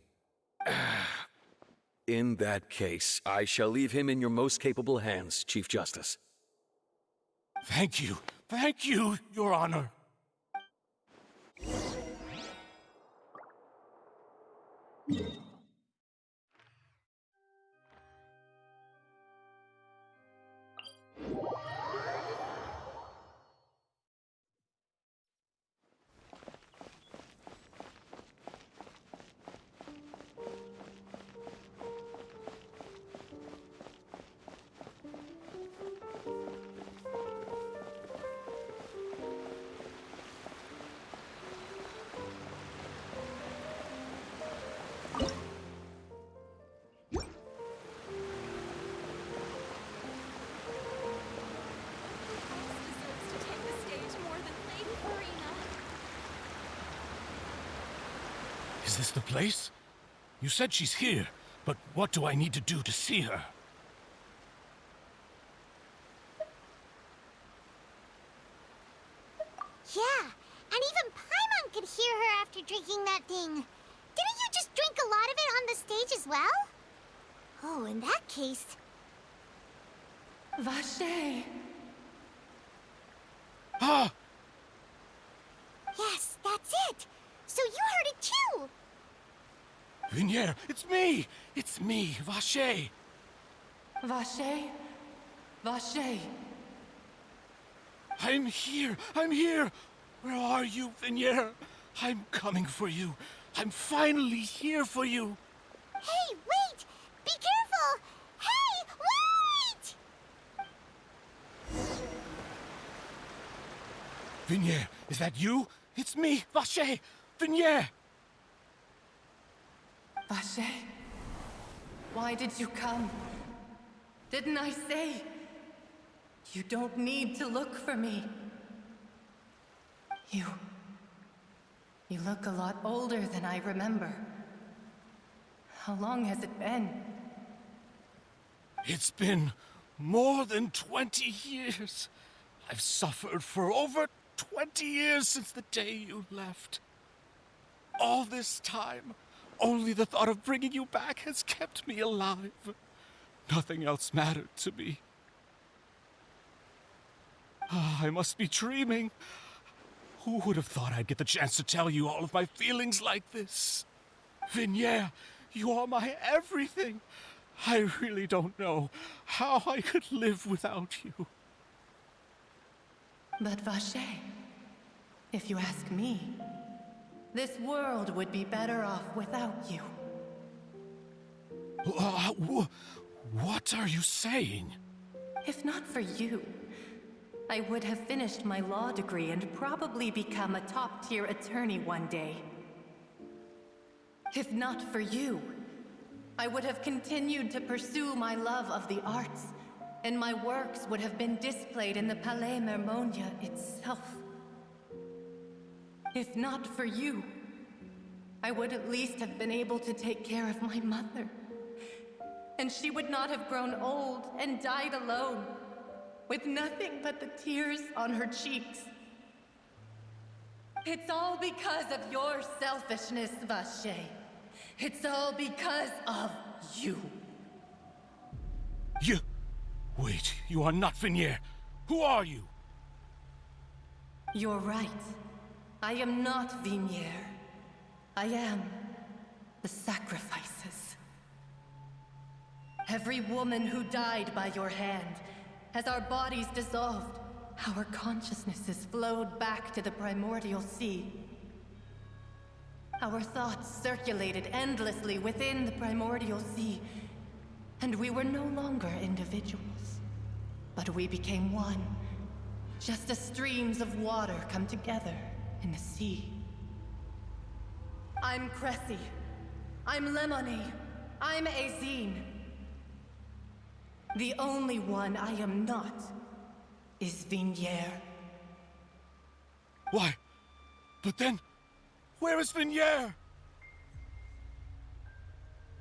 In that case, I shall leave him in your most capable hands, Chief Justice. Thank you, Your Honor. Is this the place? You said she's here, but what do I need to do to see her? Yeah, and even Paimon could hear her after drinking that thing. Didn't you just drink a lot of it on the stage as well? Oh, in that case... Vache! Ah! Yes, that's it! So you heard it too! Vignier, it's me! It's me, Vache! Vache? Vache? I'm here! Where are you, Vignier? I'm coming for you. I'm finally here for you. Hey, wait! Be careful! Hey, wait! Vignier, is that you? It's me, Vache! Vignier! Vache? Why did you come? Didn't I say? You don't need to look for me. You look a lot older than I remember. How long has it been? It's been more than 20 years. I've suffered for over 20 years since the day you left. All this time, only the thought of bringing you back has kept me alive. Nothing else mattered to me. I must be dreaming. Who would have thought I'd get the chance to tell you all of my feelings like this? Vignier, you are my everything. I really don't know how I could live without you. But Vache, if you ask me, This world would be better off without you. What are you saying? If not for you, I would have finished my law degree and probably become a top-tier attorney one day. If not for you, I would have continued to pursue my love of the arts, and my works would have been displayed in the Palais Mermonia itself. If not for you, I would at least have been able to take care of my mother. And she would not have grown old and died alone, with nothing but the tears on her cheeks. It's all because of your selfishness, Vache. It's all because of you. You... Wait, you are not Vignier. Who are you? You're right. I am not Vignier. I am the sacrifices. Every woman who died by your hand, as our bodies dissolved, our consciousnesses flowed back to the primordial sea. Our thoughts circulated endlessly within the primordial sea, and we were no longer individuals, but we became one, just as streams of water come together in the sea. I'm Cressy. I'm Lemony. I'm Azine. The only one I am not is Vignier. Why? But then, where is Vignier?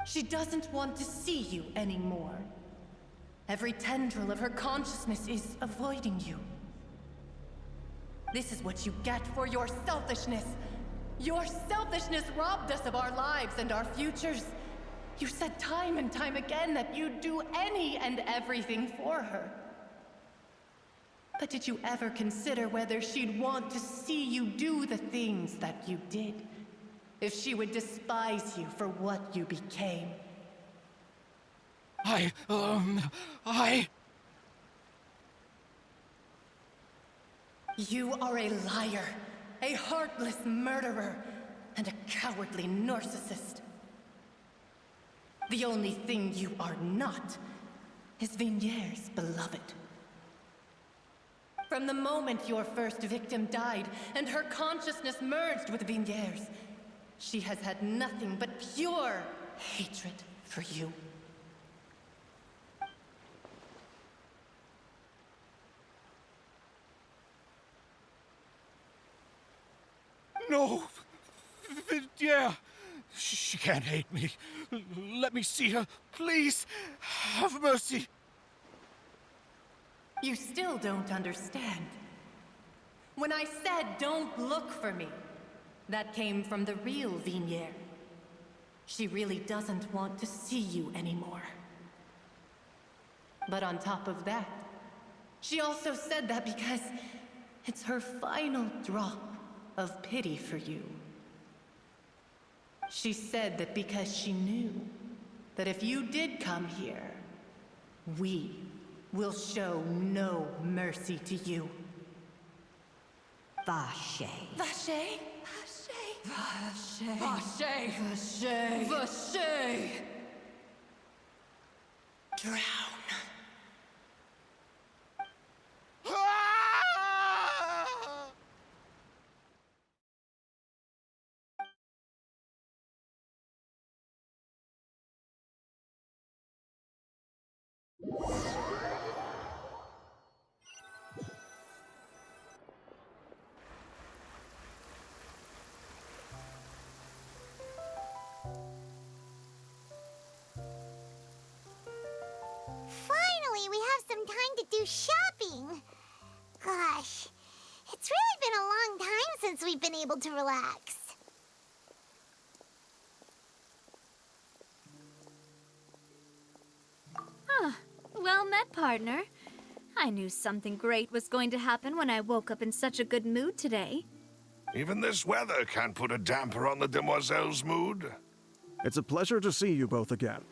She doesn't want to see you anymore. Every tendril of her consciousness is avoiding you. This is what you get for your selfishness. Your selfishness robbed us of our lives and our futures. You said time and time again that you'd do any and everything for her. But did you ever consider whether she'd want to see you do the things that you did? If she would despise you for what you became? You are a liar, a heartless murderer, and a cowardly narcissist. The only thing you are not is Vignier's beloved. From the moment your first victim died and her consciousness merged with Vignier's, she has had nothing but pure hatred for you. No! Vignier! She can't hate me. Let me see her, please. Have mercy. You still don't understand. When I said don't look for me, that came from the real Vignier. She really doesn't want to see you anymore. But on top of that, she also said that because it's her final drop of pity for you. She said that because she knew that if you did come here, we will show no mercy to you. Vache. Vache? Vache. Vache. Vache. Vache. Drown. Finally, we have some time to do shopping. Gosh, it's really been a long time since we've been able to relax. Well met, partner. I knew something great was going to happen when I woke up in such a good mood today. Even this weather can't put a damper on the demoiselle's mood. It's a pleasure to see you both again.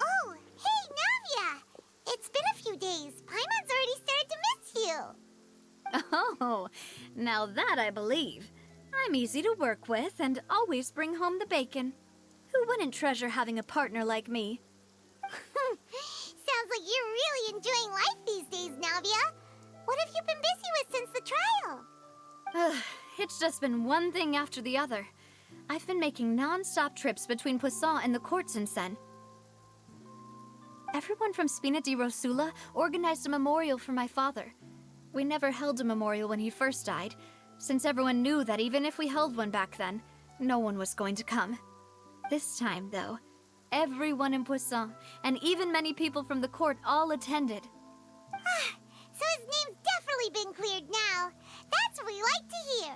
Oh, hey, Navia! It's been a few days. Paimon's already started to miss you. Oh, now that I believe. I'm easy to work with and always bring home the bacon. Who wouldn't treasure having a partner like me? Sounds like you're really enjoying life these days, Navia. What have you been busy with since the trial? It's just been one thing after the other. I've been making non-stop trips between Poisson and the courts in Sen. Everyone from Spina di Rosula organized a memorial for my father. We never held a memorial when he first died, since everyone knew that even if we held one back then, no one was going to come. This time, though, everyone in Poisson, and even many people from the court, all attended. So his name's definitely been cleared now. That's what we like to hear.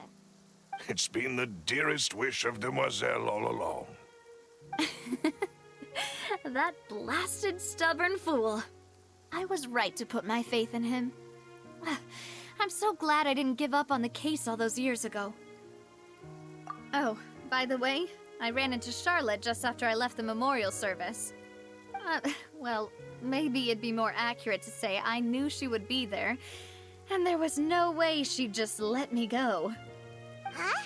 It's been the dearest wish of Demoiselle all along. That blasted stubborn fool. I was right to put my faith in him. I'm so glad I didn't give up on the case all those years ago. Oh, by the way, I ran into Charlotte just after I left the memorial service. Well, maybe it'd be more accurate to say I knew she would be there, and there was no way she'd just let me go. Huh?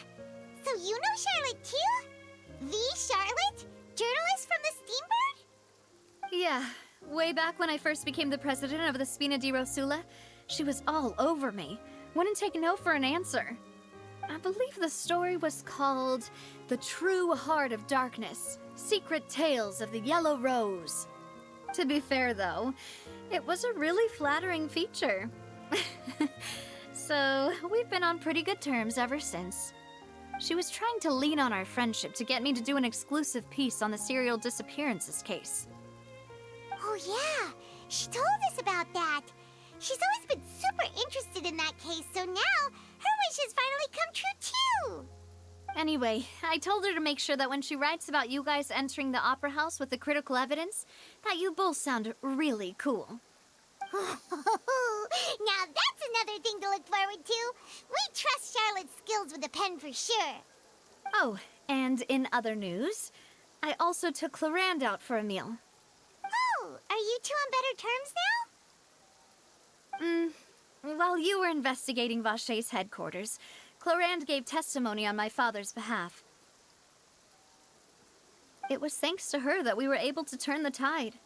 So you know Charlotte too? The Charlotte? Journalist from the Steambird? Yeah, way back when I first became the president of the Spina di Rosula, she was all over me. Wouldn't take no for an answer. I believe the story was called The True Heart of Darkness, Secret Tales of the Yellow Rose. To be fair, though, it was a really flattering feature. So, we've been on pretty good terms ever since. She was trying to lean on our friendship to get me to do an exclusive piece on the serial disappearances case. Oh yeah, she told us about that. She's always been super interested in that case, so now her wish has finally come true too. Anyway, I told her to make sure that when she writes about you guys entering the opera house with the critical evidence, that you both sound really cool. Now that's another thing to look forward to. We trust Charlotte's skills with a pen for sure. Oh, and in other news, I also took Clarand out for a meal. Oh, are you two on better terms now? While you were investigating Vaché's headquarters, Clarand gave testimony on my father's behalf. It was thanks to her that we were able to turn the tide.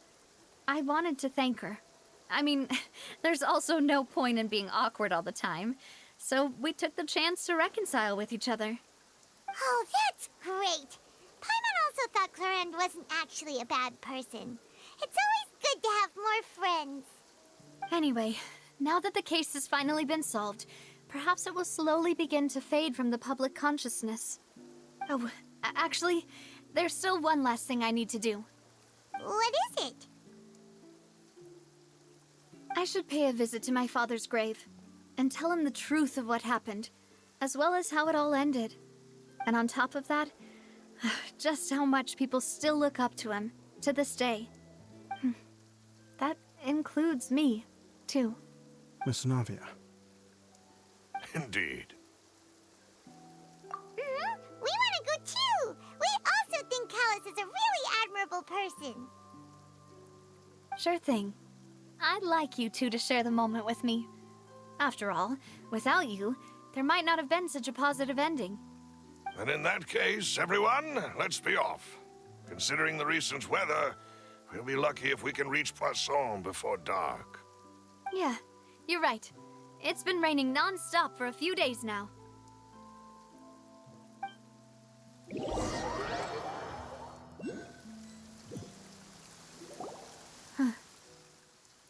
I wanted to thank her. I mean, there's also no point in being awkward all the time, so we took the chance to reconcile with each other. Oh, that's great. Paimon also thought Clarand wasn't actually a bad person. It's always good to have more friends. Anyway, now that the case has finally been solved, perhaps it will slowly begin to fade from the public consciousness. Oh, actually, there's still one last thing I need to do. What is it? I should pay a visit to my father's grave and tell him the truth of what happened, as well as how it all ended. And on top of that, just how much people still look up to him to this day. That includes me, too. Miss Navia. Indeed. We want to go too! We also think Callus is a really admirable person. Sure thing. I'd like you two to share the moment with me. After all, without you, there might not have been such a positive ending. And in that case, everyone, let's be off. Considering the recent weather, we'll be lucky if we can reach Poisson before dark. Yeah, you're right. It's been raining non-stop for a few days now.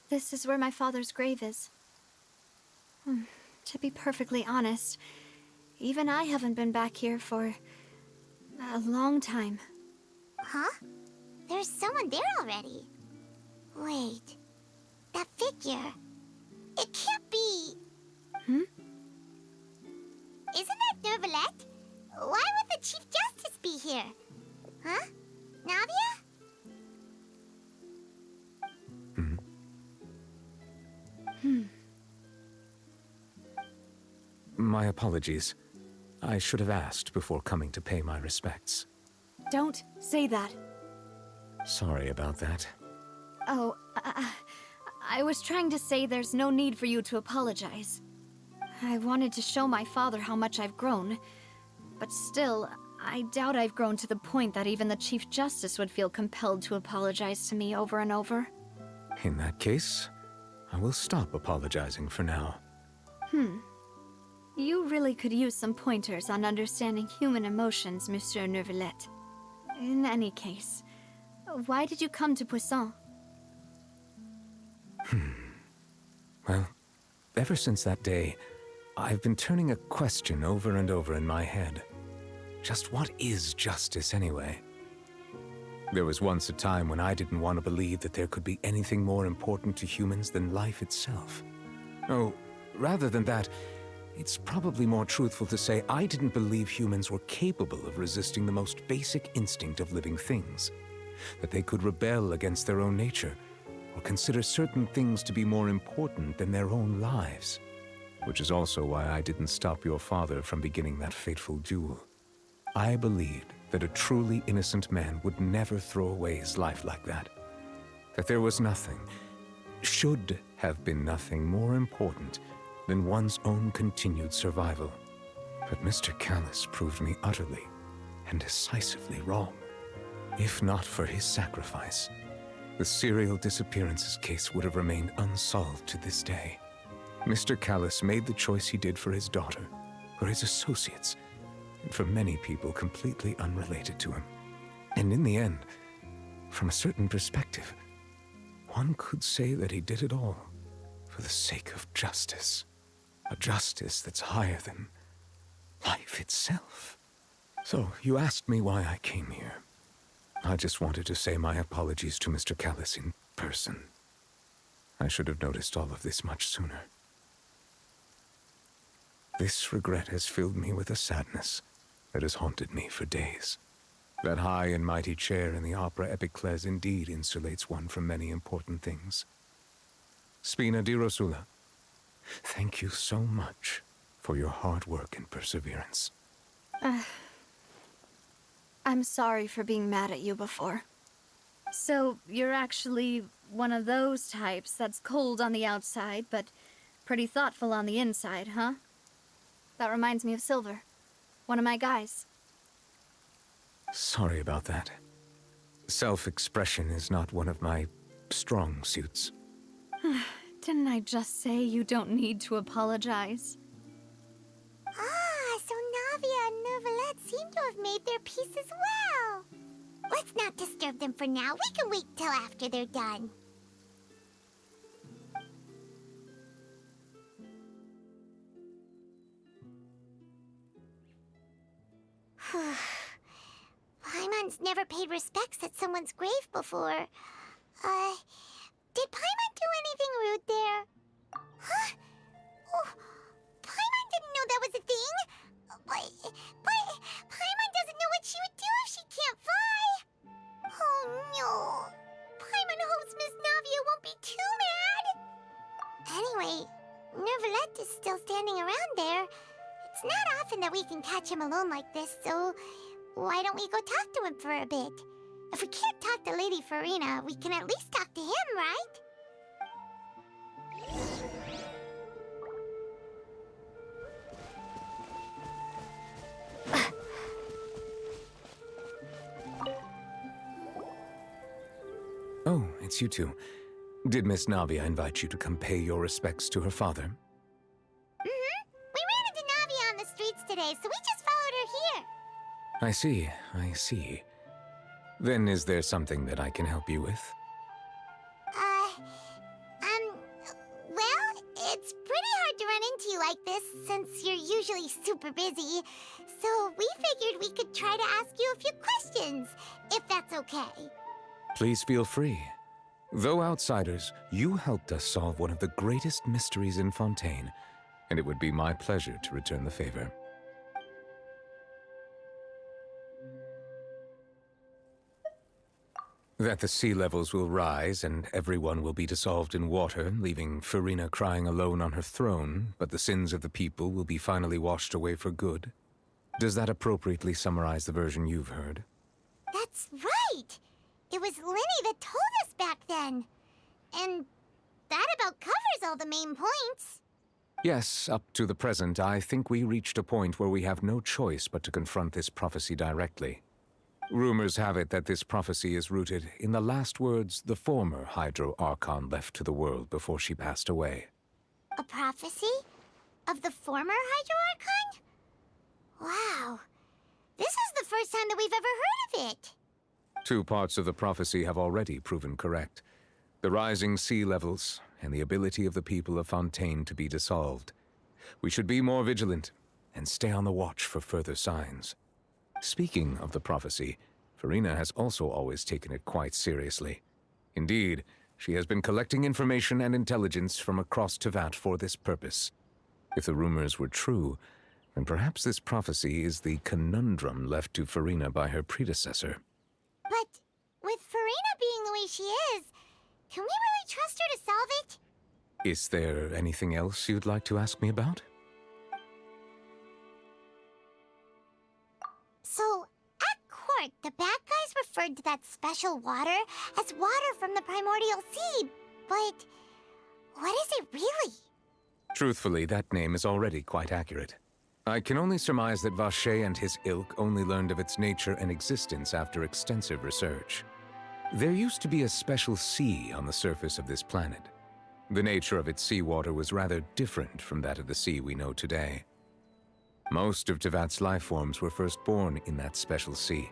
This is where my father's grave is. To be perfectly honest, even I haven't been back here for a long time. Huh? There's someone there already. Wait. That figure. It can't be... Isn't that Nervalette? Why would the Chief Justice be here? Huh? Navia? My apologies. I should have asked before coming to pay my respects. Don't say that. Sorry about that. Oh, I was trying to say there's no need for you to apologize. I wanted to show my father how much I've grown. But still, I doubt I've grown to the point that even the Chief Justice would feel compelled to apologize to me over and over. In that case, I will stop apologizing for now. You really could use some pointers on understanding human emotions, Monsieur Neuvillette. In any case, why did you come to Poisson? Well, ever since that day, I've been turning a question over and over in my head. Just what is justice anyway? There was once a time when I didn't want to believe that there could be anything more important to humans than life itself. Oh, rather than that, it's probably more truthful to say I didn't believe humans were capable of resisting the most basic instinct of living things. That they could rebel against their own nature, or consider certain things to be more important than their own lives. Which is also why I didn't stop your father from beginning that fateful duel. I believed that a truly innocent man would never throw away his life like that. That there was nothing, should have been nothing more important than one's own continued survival. But Mr. Callis proved me utterly and decisively wrong. If not for his sacrifice, the serial disappearances case would have remained unsolved to this day. Mr. Callis made the choice he did for his daughter, for his associates, and for many people completely unrelated to him. And in the end, from a certain perspective, one could say that he did it all for the sake of justice. A justice that's higher than life itself. So, you asked me why I came here. I just wanted to say my apologies to Mr. Callis in person. I should have noticed all of this much sooner. This regret has filled me with a sadness that has haunted me for days. That high and mighty chair in the opera Epiclese indeed insulates one from many important things. Spina di Rosula, thank you so much for your hard work and perseverance. I'm sorry for being mad at you before. So, you're actually one of those types that's cold on the outside, but pretty thoughtful on the inside, huh? That reminds me of Silver, one of my guys. Sorry about that. Self-expression is not one of my strong suits. Didn't I just say you don't need to apologize? Ah, so Navia and Neuvillette seem to have made their peace as well. Let's not disturb them for now. We can wait till after they're done. Paimon's never paid respects at someone's grave before. Did Paimon do anything rude there? Huh? Oh, Paimon didn't know that was a thing. But Paimon doesn't know what she would do if she can't fly. Oh no. Paimon hopes Miss Navia won't be too mad. Anyway, Neuvillette is still standing around there. It's not often that we can catch him alone like this, so why don't we go talk to him for a bit? If we can't talk to Lady Farina, we can at least talk to him, right? Oh, it's you two. Did Miss Navia invite you to come pay your respects to her father? We ran into Navia on the streets today, so we just followed her here. I see. Then is there something that I can help you with? Well, it's pretty hard to run into you like this since you're usually super busy. So we figured we could try to ask you a few questions, if that's okay. Please feel free. Though outsiders, you helped us solve one of the greatest mysteries in Fontaine, and it would be my pleasure to return the favor. That the sea levels will rise and everyone will be dissolved in water, leaving Farina crying alone on her throne, but the sins of the people will be finally washed away for good. Does that appropriately summarize the version you've heard? That's right! It was Linny that told us back then. And that about covers all the main points. Yes, up to the present, I think we reached a point where we have no choice but to confront this prophecy directly. Rumors have it that this prophecy is rooted in the last words the former Hydro Archon left to the world before she passed away. A prophecy? Of the former Hydro Archon? Wow. This is the first time that we've ever heard of it. 2 parts of the prophecy have already proven correct. The rising sea levels and the ability of the people of Fontaine to be dissolved. We should be more vigilant and stay on the watch for further signs. Speaking of the prophecy, Farina has also always taken it quite seriously. Indeed, she has been collecting information and intelligence from across Tevat for this purpose. If the rumors were true, then perhaps this prophecy is the conundrum left to Farina by her predecessor. But with Farina being the way she is, can we really trust her to solve it? Is there anything else you'd like to ask me about? So, at court, the bad guys referred to that special water as water from the primordial sea, but what is it really? Truthfully, that name is already quite accurate. I can only surmise that Vache and his ilk only learned of its nature and existence after extensive research. There used to be a special sea on the surface of this planet. The nature of its seawater was rather different from that of the sea we know today. Most of Tevat's life forms were first born in that special sea.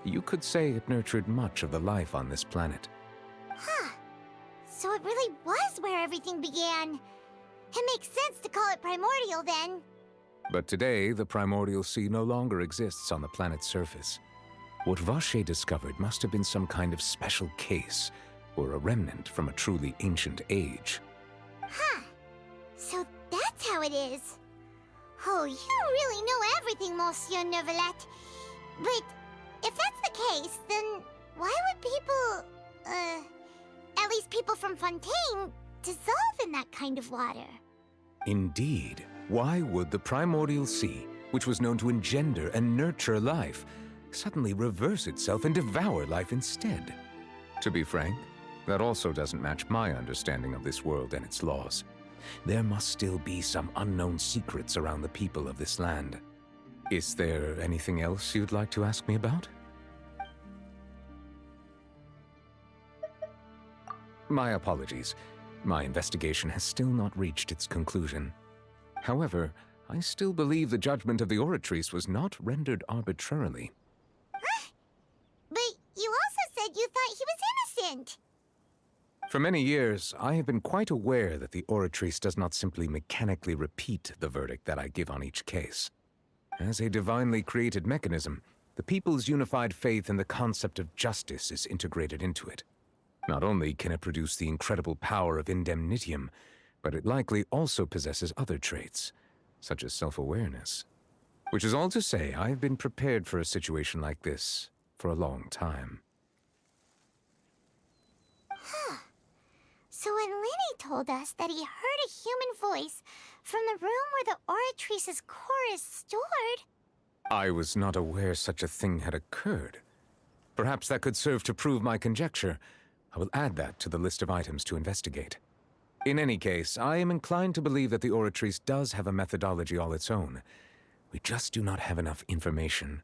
You could say it nurtured much of the life on this planet. Huh. So it really was where everything began. It makes sense to call it primordial then. But today, the primordial sea no longer exists on the planet's surface. What Vache discovered must have been some kind of special case, or a remnant from a truly ancient age. Huh. So that's how it is. Oh, you really know everything, Monsieur Neuvillette. But if that's the case, then why would people, at least people from Fontaine, dissolve in that kind of water? Indeed. Why would the primordial sea, which was known to engender and nurture life, suddenly reverse itself and devour life instead? To be frank, that also doesn't match my understanding of this world and its laws. There must still be some unknown secrets around the people of this land. Is there anything else you'd like to ask me about? My apologies. My investigation has still not reached its conclusion. However, I still believe the judgment of the Oratrice was not rendered arbitrarily. Huh? But you also said you thought he was innocent. For many years, I have been quite aware that the Oratrice does not simply mechanically repeat the verdict that I give on each case. As a divinely created mechanism, the people's unified faith in the concept of justice is integrated into it. Not only can it produce the incredible power of indemnitium, but it likely also possesses other traits, such as self-awareness. Which is all to say, I have been prepared for a situation like this for a long time. Huh. So when Lenny told us that he heard a human voice from the room where the Oratrice's core is stored... I was not aware such a thing had occurred. Perhaps that could serve to prove my conjecture. I will add that to the list of items to investigate. In any case, I am inclined to believe that the Oratrice does have a methodology all its own. We just do not have enough information.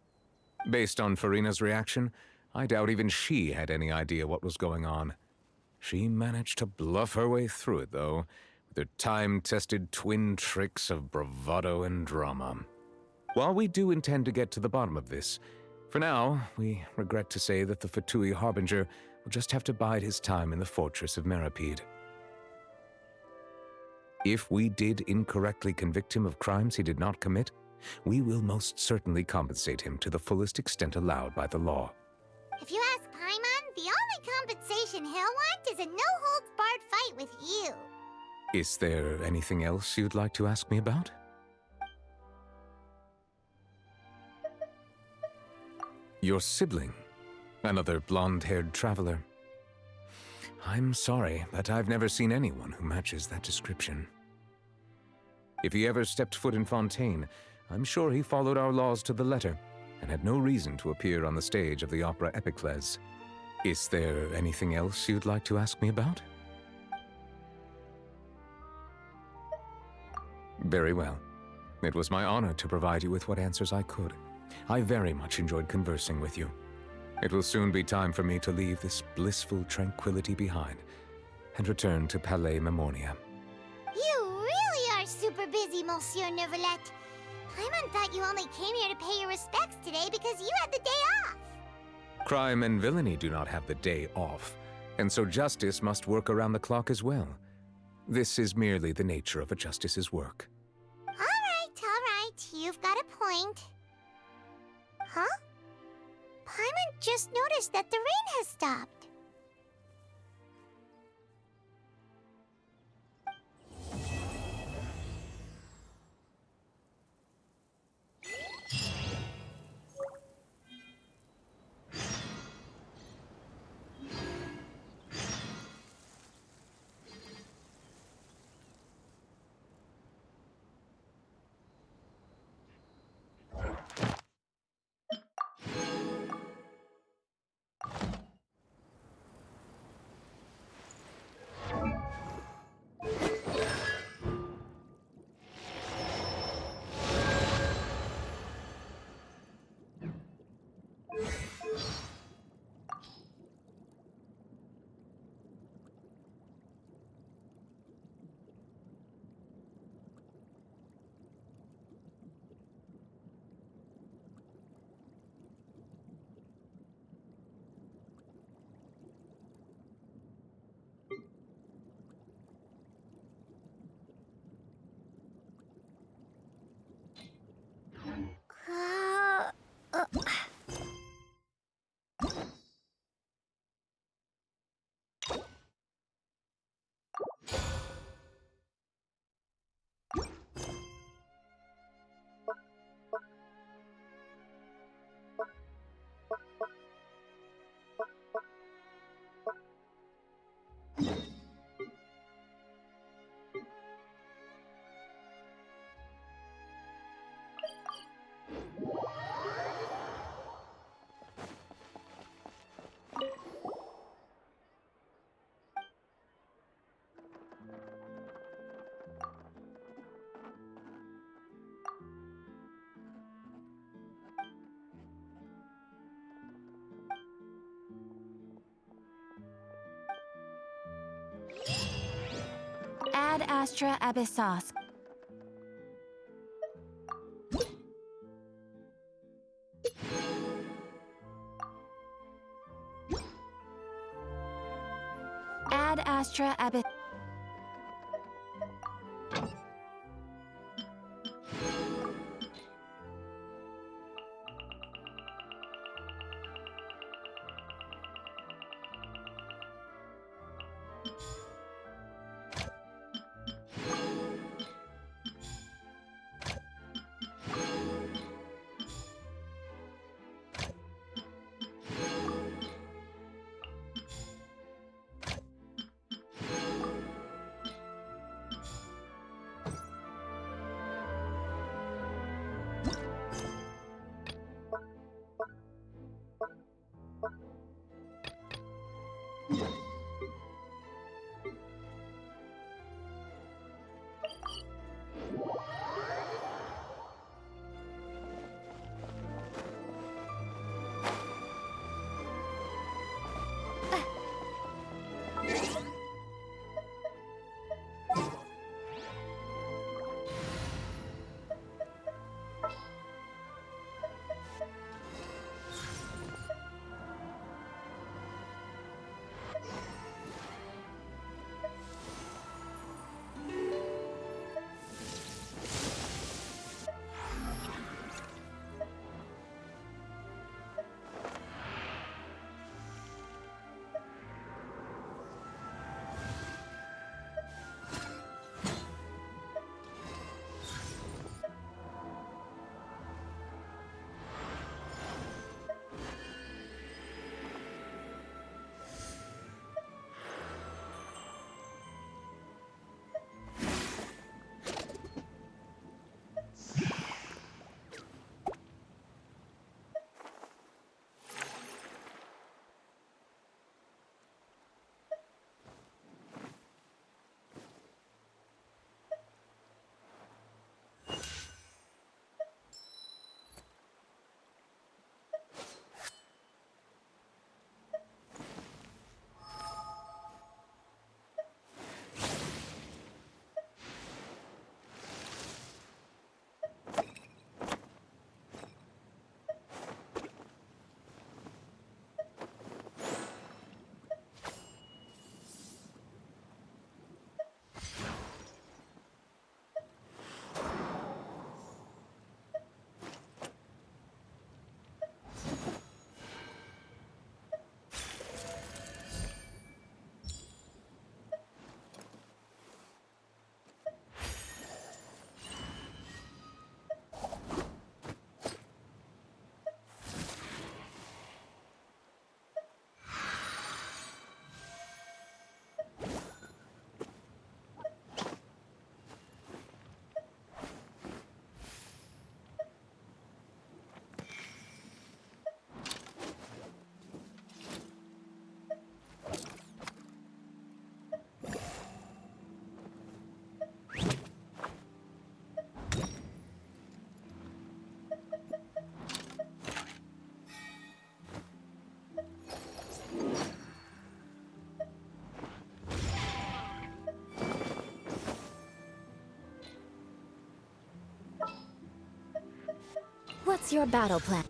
Based on Farina's reaction, I doubt even she had any idea what was going on. She managed to bluff her way through it, though, with her time-tested twin tricks of bravado and drama. While we do intend to get to the bottom of this, for now, we regret to say that the Fatui Harbinger will just have to bide his time in the fortress of Meripede. If we did incorrectly convict him of crimes he did not commit, we will most certainly compensate him to the fullest extent allowed by the law. If you ask Paimon, the only compensation he'll want is a no-holds-barred fight with you. Is there anything else you'd like to ask me about? Your sibling, another blonde-haired traveler. I'm sorry, but I've never seen anyone who matches that description. If he ever stepped foot in Fontaine, I'm sure he followed our laws to the letter and had no reason to appear on the stage of the opera Epiclese. Is there anything else you'd like to ask me about? Very well. It was my honor to provide you with what answers I could. I very much enjoyed conversing with you. It will soon be time for me to leave this blissful tranquility behind and return to Palais Memornia. You really are super busy, Monsieur Neuvillette. Paimon thought you only came here to pay your respects today because you had the day off. Crime and villainy do not have the day off, and so justice must work around the clock as well. This is merely the nature of a justice's work. All right. You've got a point. Huh? Paimon just noticed that the rain has stopped. Ad Astra Abyssos. Ad Astra Abyssos. What's your battle plan?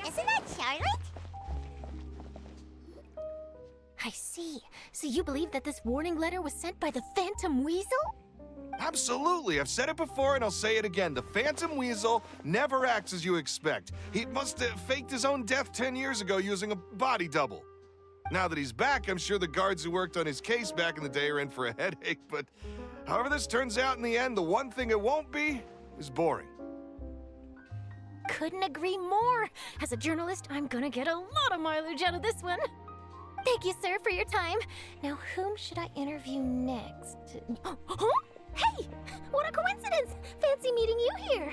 Isn't that Charlotte? I see. So you believe that this warning letter was sent by the Phantom Weasel? Absolutely. I've said it before and I'll say it again. The Phantom Weasel never acts as you expect. He must have faked his own death 10 years ago using a body double. Now that he's back, I'm sure the guards who worked on his case back in the day are in for a headache, but however this turns out in the end, the one thing it won't be is boring. Couldn't agree more. As a journalist, I'm gonna get a lot of mileage out of this one. Thank you, sir, for your time. Now, whom should I interview next? Huh? Hey! What a coincidence! Fancy meeting you here.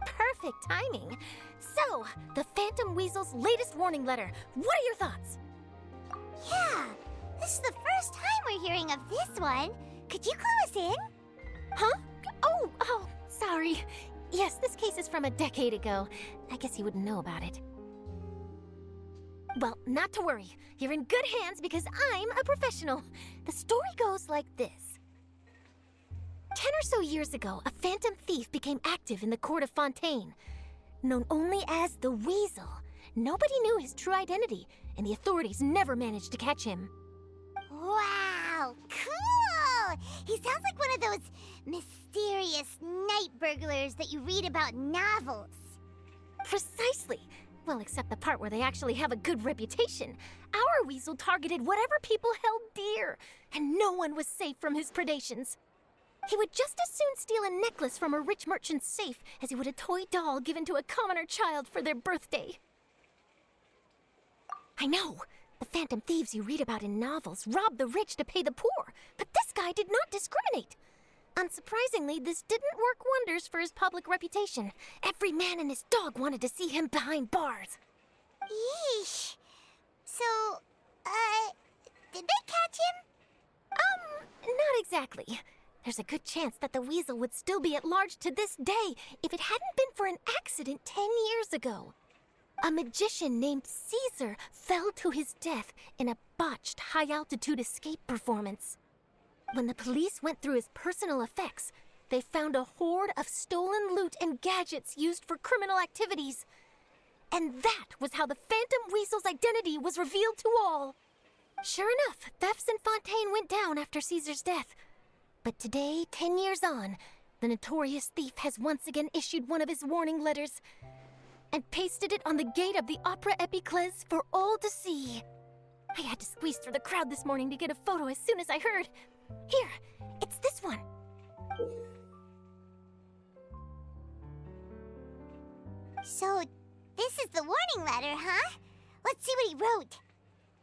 Perfect timing. So, the Phantom Weasel's latest warning letter. What are your thoughts? Yeah, this is the first time we're hearing of this one. Could you clue us in? Huh? Oh, sorry. Yes, this case is from a decade ago. I guess you wouldn't know about it. Well, not to worry. You're in good hands because I'm a professional. The story goes like this. 10 or so years ago, a phantom thief became active in the court of Fontaine. Known only as the Weasel, nobody knew his true identity, and the authorities never managed to catch him. Wow, cool! He sounds like one of those mysterious night burglars that you read about in novels. Precisely. Well, except the part where they actually have a good reputation. Our Weasel targeted whatever people held dear, and no one was safe from his predations. He would just as soon steal a necklace from a rich merchant's safe as he would a toy doll given to a commoner child for their birthday. I know, the phantom thieves you read about in novels rob the rich to pay the poor, but this guy did not discriminate. Unsurprisingly, this didn't work wonders for his public reputation. Every man and his dog wanted to see him behind bars. Yeesh. So, did they catch him? Not exactly. There's a good chance that the weasel would still be at large to this day if it hadn't been for an accident 10 years ago. A magician named Caesar fell to his death in a botched high-altitude escape performance. When the police went through his personal effects, they found a hoard of stolen loot and gadgets used for criminal activities. And that was how the Phantom Weasel's identity was revealed to all. Sure enough, thefts in Fontaine went down after Caesar's death. But today, 10 years on, the notorious thief has once again issued one of his warning letters and pasted it on the gate of the Opera Epiclese for all to see. I had to squeeze through the crowd this morning to get a photo as soon as I heard. Here, it's this one. So, this is the warning letter, huh? Let's see what he wrote.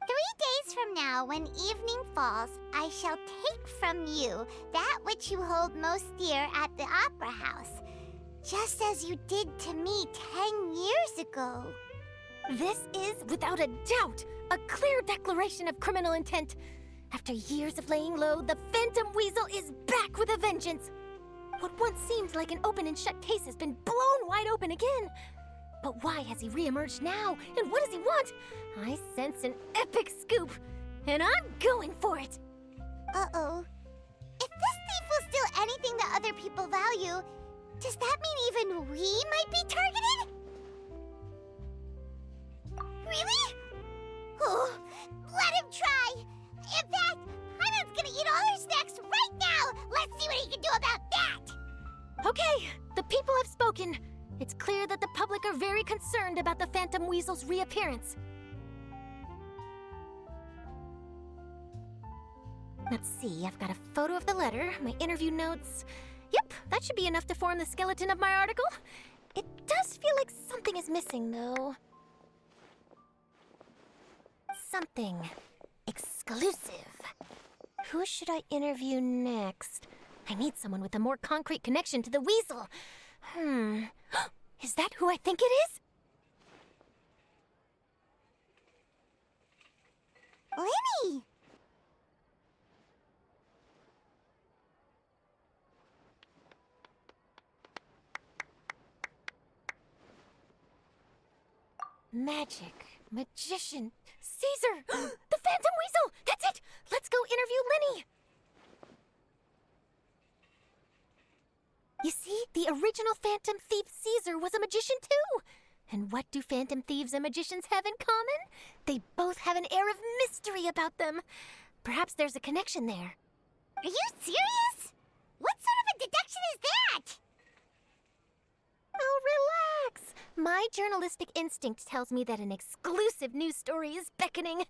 3 days from now, when evening falls, I shall take from you that which you hold most dear at the Opera House, just as you did to me 10 years ago. This is, without a doubt, a clear declaration of criminal intent. After years of laying low, the Phantom Weasel is back with a vengeance. What once seemed like an open and shut case has been blown wide open again. But why has he reemerged now? And what does he want? I sense an epic scoop, and I'm going for it. Uh-oh. If this thief will steal anything that other people value, does that mean even we might be targeted? Really? Oh, let him try. In fact, Hyman's gonna eat all our snacks right now. Let's see what he can do about that. Okay, the people have spoken. It's clear that the public are very concerned about the Phantom Weasel's reappearance. Let's see, I've got a photo of the letter, my interview notes. Yep, that should be enough to form the skeleton of my article. It does feel like something is missing, though. Something exclusive. Who should I interview next? I need someone with a more concrete connection to the weasel. Is that who I think it is? Lenny! Magic, magician, Caesar! The Phantom Weasel! That's it! Let's go interview Lenny! You see, the original Phantom Thief Caesar was a magician too! And what do Phantom Thieves and magicians have in common? They both have an air of mystery about them. Perhaps there's a connection there. Are you serious? What sort of a deduction is that? Oh, relax. My journalistic instinct tells me that an exclusive news story is beckoning.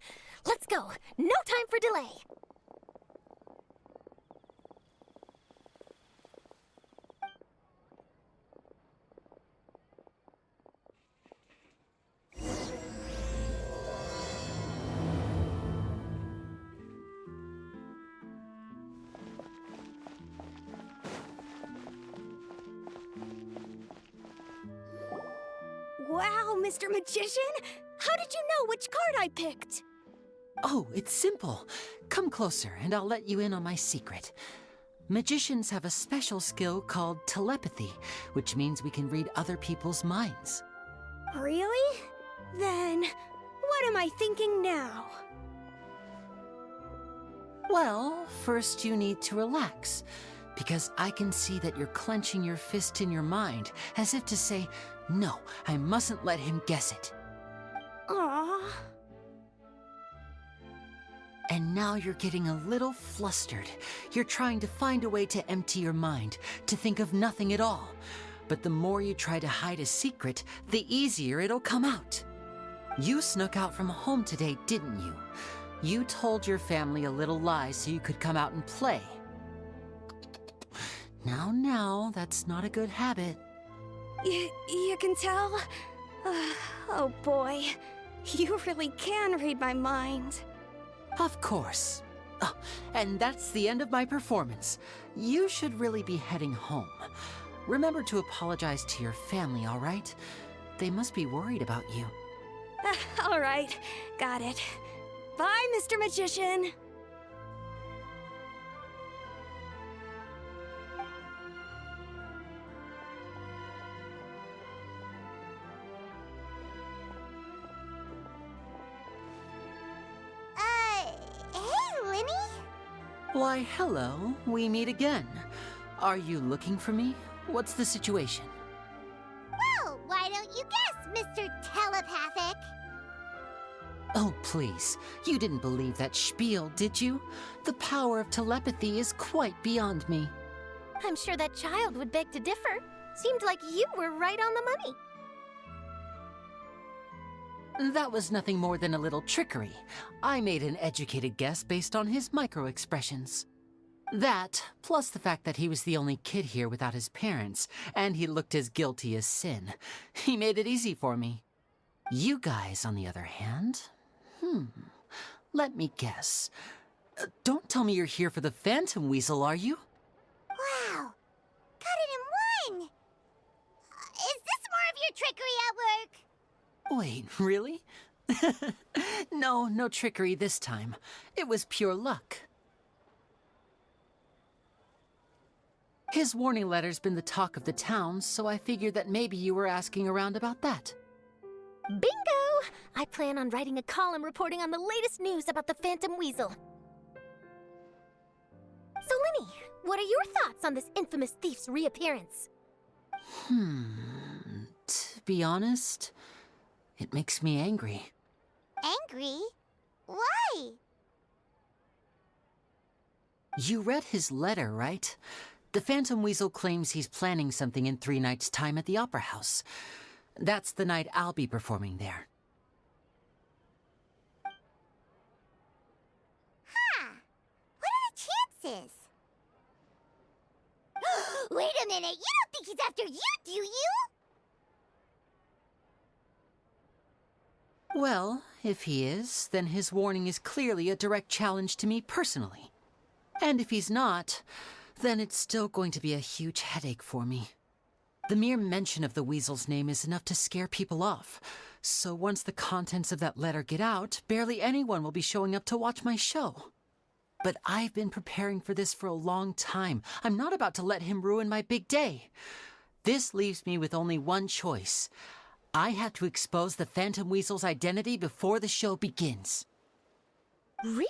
Let's go. No time for delay. Wow, Mr. Magician! How did you know which card I picked? Oh, it's simple. Come closer and I'll let you in on my secret. Magicians have a special skill called telepathy, which means we can read other people's minds. Really? Then, what am I thinking now? Well, first you need to relax, because I can see that you're clenching your fist in your mind, as if to say, no, I mustn't let him guess it. Aww. And now you're getting a little flustered. You're trying to find a way to empty your mind, to think of nothing at all. But the more you try to hide a secret, the easier it'll come out. You snuck out from home today, didn't you? You told your family a little lie so you could come out and play. Now, that's not a good habit. You can tell? Oh boy, you really can read my mind. Of course. Oh, and that's the end of my performance. You should really be heading home. Remember to apologize to your family, all right? They must be worried about you. All right, got it. Bye, Mr. Magician. Hey, Lenny? Why, hello. We meet again. Are you looking for me? What's the situation? Well, why don't you guess, Mr. Telepathic? Oh, please. You didn't believe that spiel, did you? The power of telepathy is quite beyond me. I'm sure that child would beg to differ. Seemed like you were right on the money. That was nothing more than a little trickery. I made an educated guess based on his micro-expressions. That, plus the fact that he was the only kid here without his parents, and he looked as guilty as sin. He made it easy for me. You guys, on the other hand... let me guess. Don't tell me you're here for the Phantom Weasel, are you? Wow, got it in one! Is this more of your trickery at work? Wait, really? No trickery this time. It was pure luck. His warning letter's been the talk of the town, so I figured that maybe you were asking around about that. Bingo! I plan on writing a column reporting on the latest news about the Phantom Weasel. So, Lenny, what are your thoughts on this infamous thief's reappearance? To be honest, it makes me angry. Angry? Why? You read his letter, right? The Phantom Weasel claims he's planning something in 3 nights' time at the Opera House. That's the night I'll be performing there. What are the chances? Wait a minute, you don't think he's after you, do you? Well, if he is, then his warning is clearly a direct challenge to me personally. And if he's not, then it's still going to be a huge headache for me. The mere mention of the Weasel's name is enough to scare people off. So once the contents of that letter get out, barely anyone will be showing up to watch my show. But I've been preparing for this for a long time. I'm not about to let him ruin my big day. This leaves me with only one choice. I have to expose the Phantom Weasel's identity before the show begins. Really?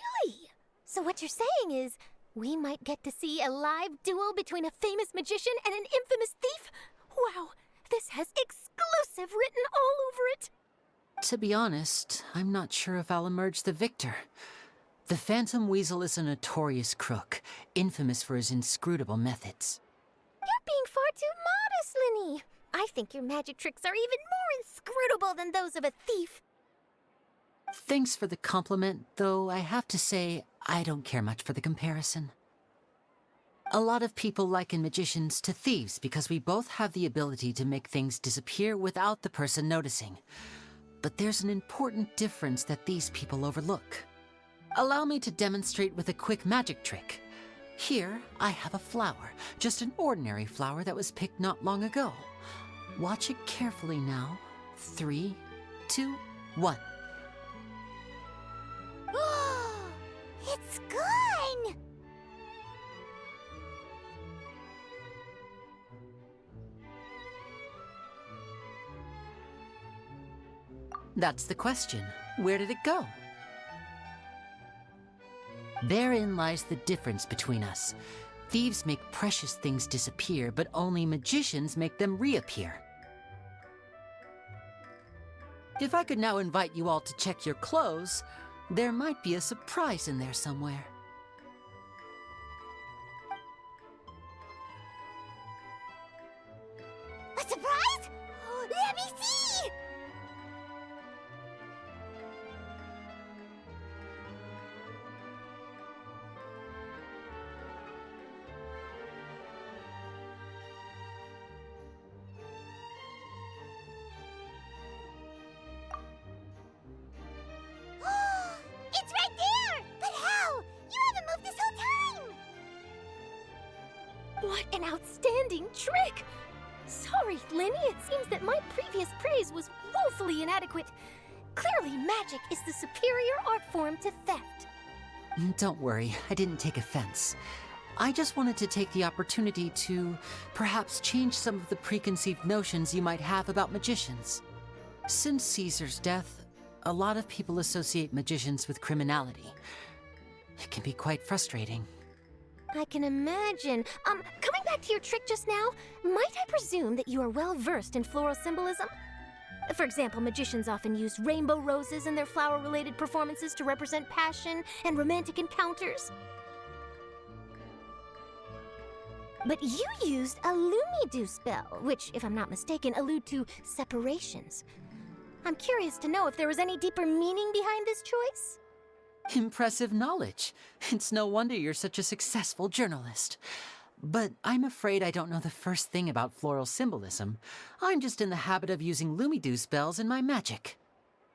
So what you're saying is, we might get to see a live duel between a famous magician and an infamous thief? Wow, this has exclusive written all over it! To be honest, I'm not sure if I'll emerge the victor. The Phantom Weasel is a notorious crook, infamous for his inscrutable methods. You're being far too modest, Lenny. I think your magic tricks are even more inscrutable than those of a thief. Thanks for the compliment, though I have to say, I don't care much for the comparison. A lot of people liken magicians to thieves because we both have the ability to make things disappear without the person noticing. But there's an important difference that these people overlook. Allow me to demonstrate with a quick magic trick. Here, I have a flower, just an ordinary flower that was picked not long ago. Watch it carefully now. 3, 2, 1. It's gone! That's the question. Where did it go? Therein lies the difference between us. Thieves make precious things disappear, but only magicians make them reappear. If I could now invite you all to check your clothes, there might be a surprise in there somewhere. A surprise? Let me see! It's right there! But how? You haven't moved this whole time! What an outstanding trick! Sorry, Lenny, it seems that my previous praise was woefully inadequate. Clearly, magic is the superior art form to theft. Don't worry, I didn't take offense. I just wanted to take the opportunity to perhaps change some of the preconceived notions you might have about magicians. Since Caesar's death, a lot of people associate magicians with criminality. It can be quite frustrating. I can imagine. Coming back to your trick just now, might I presume that you are well versed in floral symbolism? For example, magicians often use rainbow roses in their flower-related performances to represent passion and romantic encounters. But you used a Lumidu spell, which, if I'm not mistaken, allude to separations. I'm curious to know if there was any deeper meaning behind this choice? Impressive knowledge. It's no wonder you're such a successful journalist. But I'm afraid I don't know the first thing about floral symbolism. I'm just in the habit of using Lumidu spells in my magic.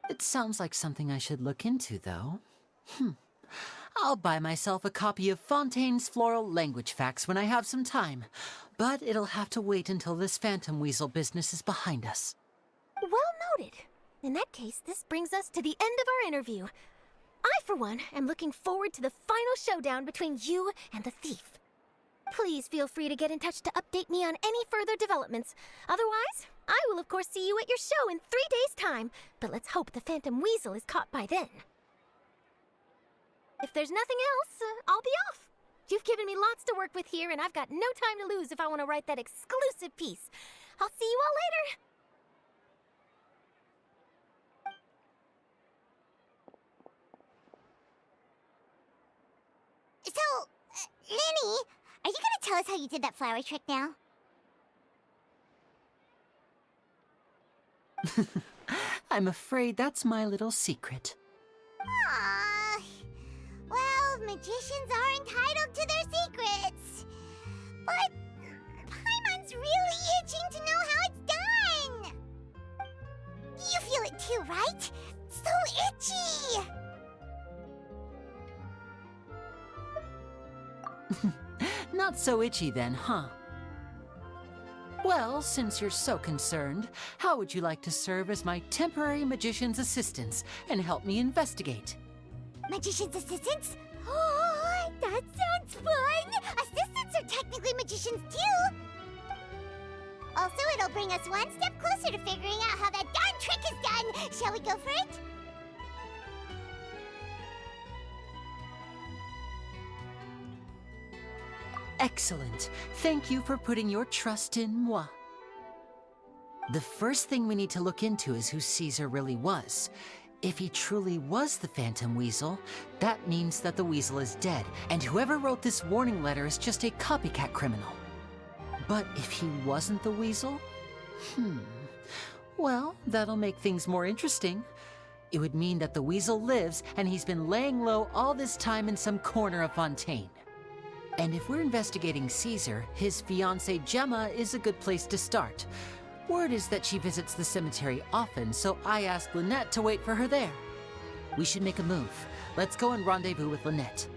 It sounds like something I should look into, though. I'll buy myself a copy of Fontaine's Floral Language Facts when I have some time. But it'll have to wait until this phantom weasel business is behind us. Well noted. In that case, this brings us to the end of our interview. I, for one, am looking forward to the final showdown between you and the thief. Please feel free to get in touch to update me on any further developments. Otherwise, I will of course see you at your show in 3 days' time, but let's hope the Phantom Weasel is caught by then. If there's nothing else, I'll be off. You've given me lots to work with here, and I've got no time to lose if I want to write that exclusive piece. I'll see you all later! So, Lenny, are you gonna tell us how you did that flower trick now? I'm afraid that's my little secret. Aww. Well, magicians are entitled to their secrets. But Paimon's really itching to know how it's done. You feel it too, right? So itchy! Not so itchy then, huh? Well, since you're so concerned, how would you like to serve as my temporary magician's assistants and help me investigate? Magician's assistants? Oh, that sounds fun! Assistants are technically magicians too! Also, it'll bring us one step closer to figuring out how that darn trick is done! Shall we go for it? Excellent. Thank you for putting your trust in moi. The first thing we need to look into is who Caesar really was. If he truly was the Phantom Weasel, that means that the weasel is dead, and whoever wrote this warning letter is just a copycat criminal. But if he wasn't the weasel? Well, that'll make things more interesting. It would mean that the weasel lives, and he's been laying low all this time in some corner of Fontaine. And if we're investigating Caesar, his fiancée Gemma is a good place to start. Word is that she visits the cemetery often, so I asked Lynette to wait for her there. We should make a move. Let's go and rendezvous with Lynette.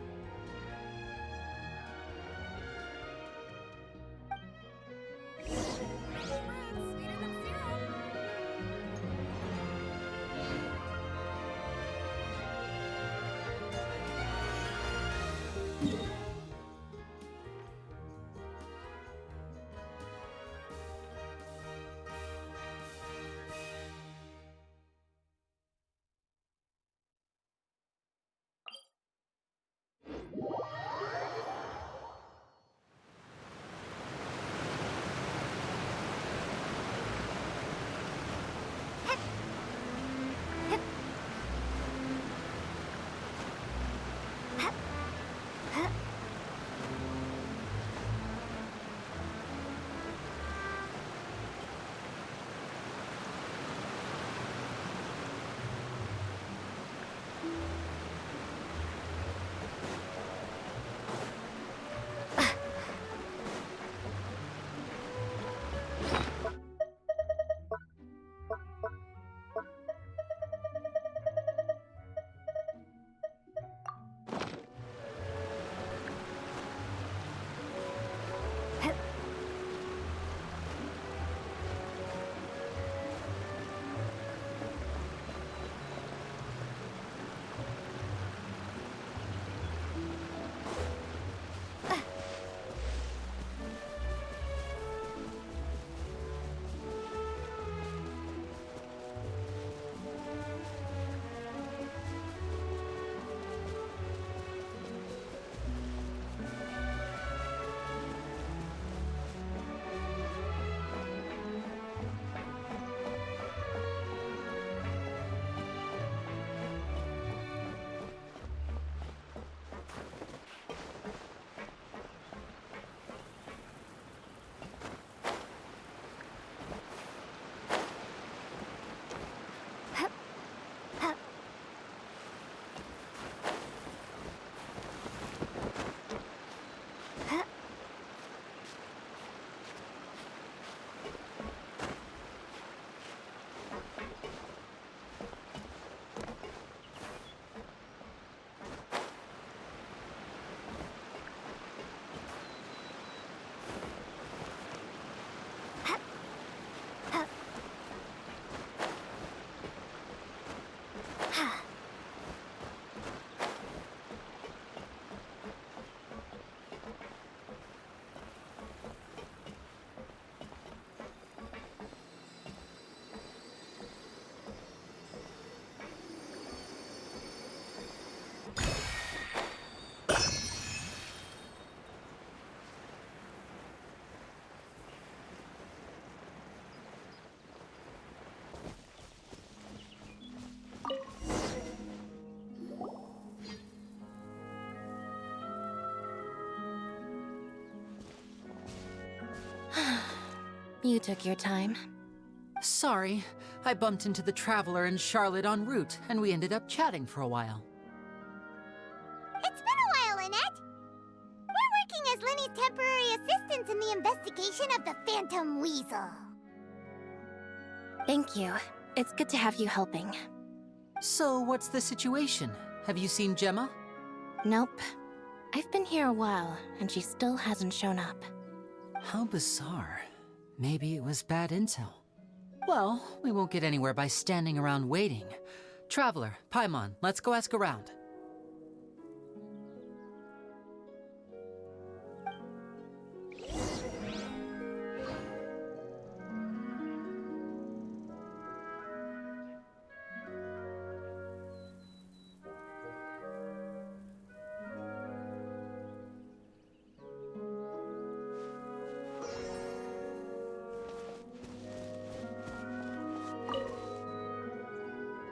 You took your time. Sorry, I bumped into the Traveler and Charlotte en route, and we ended up chatting for a while. It's been a while, Annette. We're working as Lenny's temporary assistants in the investigation of the Phantom Weasel. Thank you. It's good to have you helping. So, what's the situation? Have you seen Gemma? Nope. I've been here a while, and she still hasn't shown up. How bizarre. Maybe it was bad intel. Well, we won't get anywhere by standing around waiting. Traveler, Paimon, let's go ask around.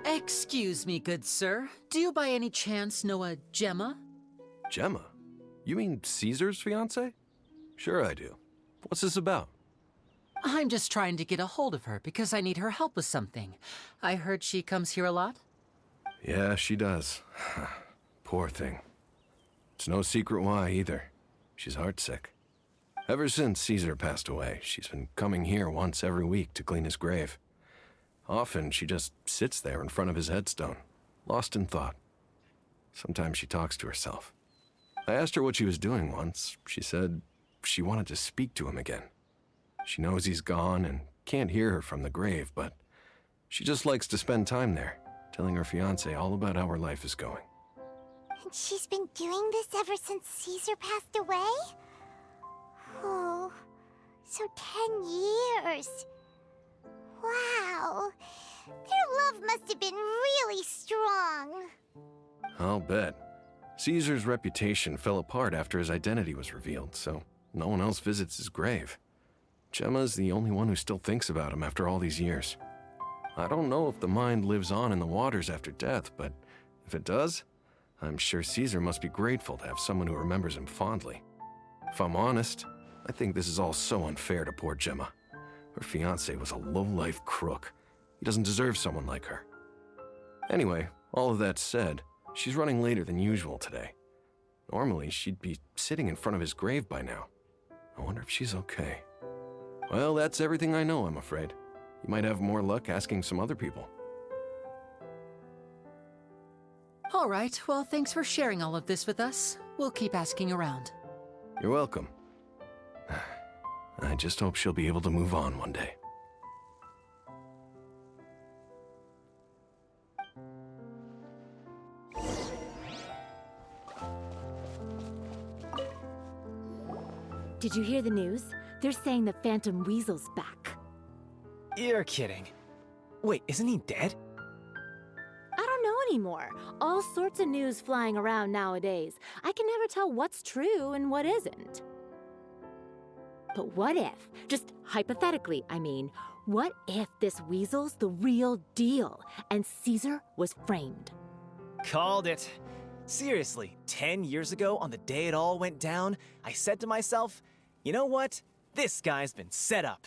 Excuse me, good sir. Do you by any chance know a Gemma? Gemma? You mean Caesar's fiancée? Sure I do. What's this about? I'm just trying to get a hold of her because I need her help with something. I heard she comes here a lot. Yeah, she does. Poor thing. It's no secret why, either. She's heartsick. Ever since Caesar passed away, she's been coming here once every week to clean his grave. Often, she just sits there in front of his headstone, lost in thought. Sometimes she talks to herself. I asked her what she was doing once. She said she wanted to speak to him again. She knows he's gone and can't hear her from the grave, but she just likes to spend time there, telling her fiancé all about how her life is going. And she's been doing this ever since Caesar passed away? Oh, so 10 years. Wow, their love must have been really strong. I'll bet. Caesar's reputation fell apart after his identity was revealed, so no one else visits his grave. Gemma's the only one who still thinks about him after all these years. I don't know if the mind lives on in the waters after death, but if it does, I'm sure Caesar must be grateful to have someone who remembers him fondly. If I'm honest, I think this is all so unfair to poor Gemma. Her fiancé was a low-life crook. He doesn't deserve someone like her. Anyway, all of that said, she's running later than usual today. Normally, she'd be sitting in front of his grave by now. I wonder if she's okay. Well, that's everything I know, I'm afraid. You might have more luck asking some other people. All right, well, thanks for sharing all of this with us. We'll keep asking around. You're welcome. I just hope she'll be able to move on one day. Did you hear the news? They're saying the Phantom Weasel's back. You're kidding. Wait, isn't he dead? I don't know anymore. All sorts of news flying around nowadays. I can never tell what's true and what isn't. But what if, just hypothetically, I mean, what if this weasel's the real deal and Caesar was framed? Called it. Seriously, 10 years ago, on the day it all went down, I said to myself, you know what? This guy's been set up.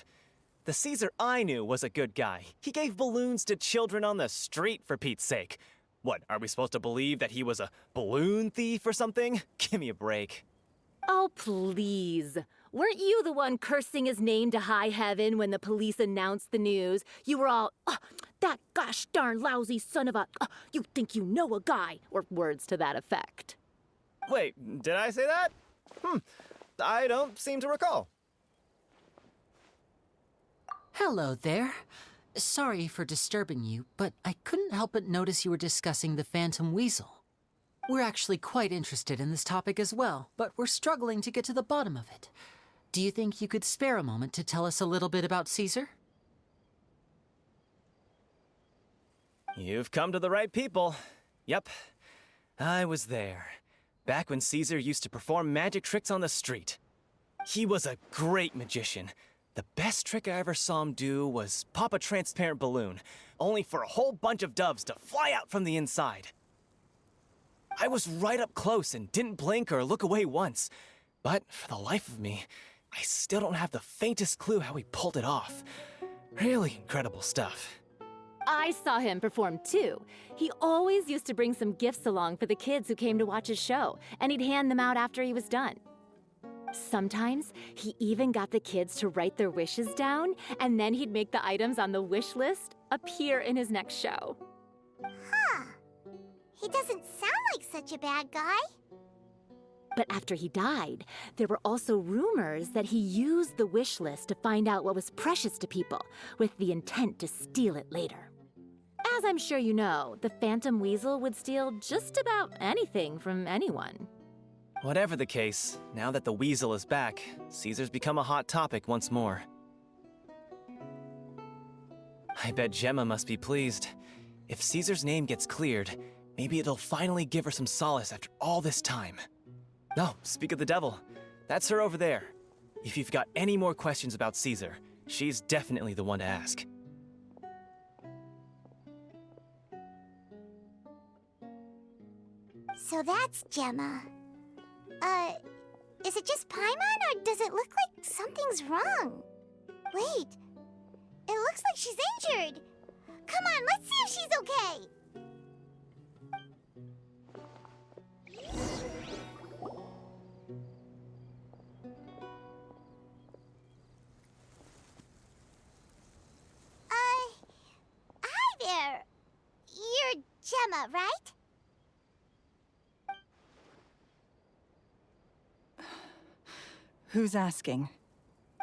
The Caesar I knew was a good guy. He gave balloons to children on the street, for Pete's sake. What, are we supposed to believe that he was a balloon thief or something? Give me a break. Oh, please. Weren't you the one cursing his name to high heaven when the police announced the news? You were all, that gosh darn lousy son of a, you think you know a guy, or words to that effect. Wait, did I say that? I don't seem to recall. Hello there. Sorry for disturbing you, but I couldn't help but notice you were discussing the Phantom Weasel. We're actually quite interested in this topic as well, but we're struggling to get to the bottom of it. Do you think you could spare a moment to tell us a little bit about Caesar? You've come to the right people. Yep, I was there. Back when Caesar used to perform magic tricks on the street. He was a great magician. The best trick I ever saw him do was pop a transparent balloon, only for a whole bunch of doves to fly out from the inside. I was right up close and didn't blink or look away once, but for the life of me, I still don't have the faintest clue how he pulled it off. Really incredible stuff. I saw him perform too. He always used to bring some gifts along for the kids who came to watch his show, and he'd hand them out after he was done. Sometimes he even got the kids to write their wishes down, and then he'd make the items on the wish list appear in his next show. Huh. He doesn't sound like such a bad guy. But after he died, there were also rumors that he used the wish list to find out what was precious to people, with the intent to steal it later. As I'm sure you know, the Phantom Weasel would steal just about anything from anyone. Whatever the case, now that the Weasel is back, Caesar's become a hot topic once more. I bet Gemma must be pleased. If Caesar's name gets cleared, maybe it'll finally give her some solace after all this time. No, speak of the devil. That's her over there. If you've got any more questions about Caesar, she's definitely the one to ask. So that's Gemma. Is it just Paimon, or does it look like something's wrong? Wait, it looks like she's injured. Come on, let's see if she's okay. Hi there. You're Gemma, right? Who's asking?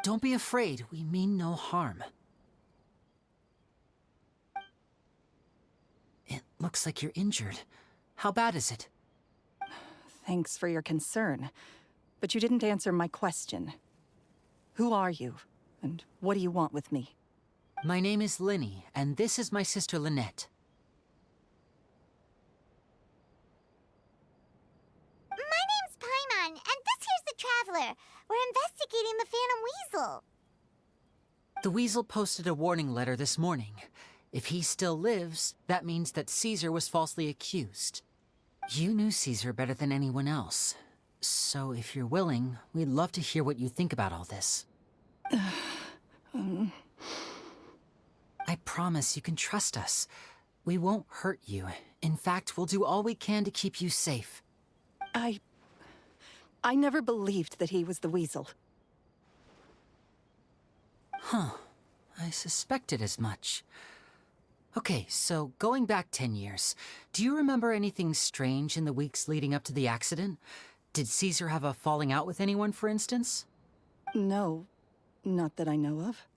Don't be afraid. We mean no harm. It looks like you're injured. How bad is it? Thanks for your concern, but you didn't answer my question. Who are you, and what do you want with me? My name is Linny, and this is my sister Lynette. My name's Paimon, and this here's the Traveler. We're investigating the Phantom Weasel. The Weasel posted a warning letter this morning. If he still lives, that means that Caesar was falsely accused. You knew Caesar better than anyone else. So if you're willing, we'd love to hear what you think about all this. I promise you can trust us. We won't hurt you. In fact, we'll do all we can to keep you safe. I never believed that he was the Weasel. Huh. I suspected as much. Okay, so going back 10 years, do you remember anything strange in the weeks leading up to the accident? Did Caesar have a falling out with anyone, for instance? No, not that I know of.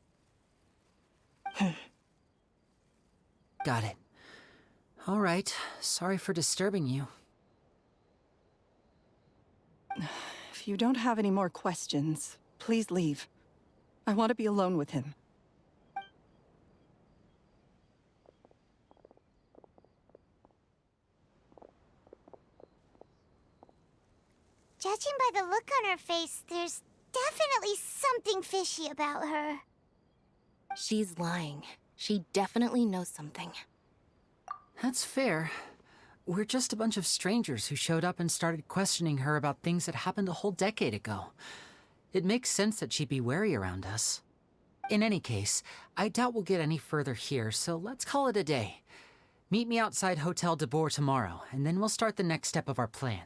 Got it. All right, sorry for disturbing you. If you don't have any more questions, please leave. I want to be alone with him. Judging by the look on her face, there's definitely something fishy about her. She's lying. She definitely knows something. That's fair. We're just a bunch of strangers who showed up and started questioning her about things that happened a whole decade ago. It makes sense that she'd be wary around us. In any case, I doubt we'll get any further here, so let's call it a day. Meet me outside Hotel de Boer tomorrow, and then we'll start the next step of our plan.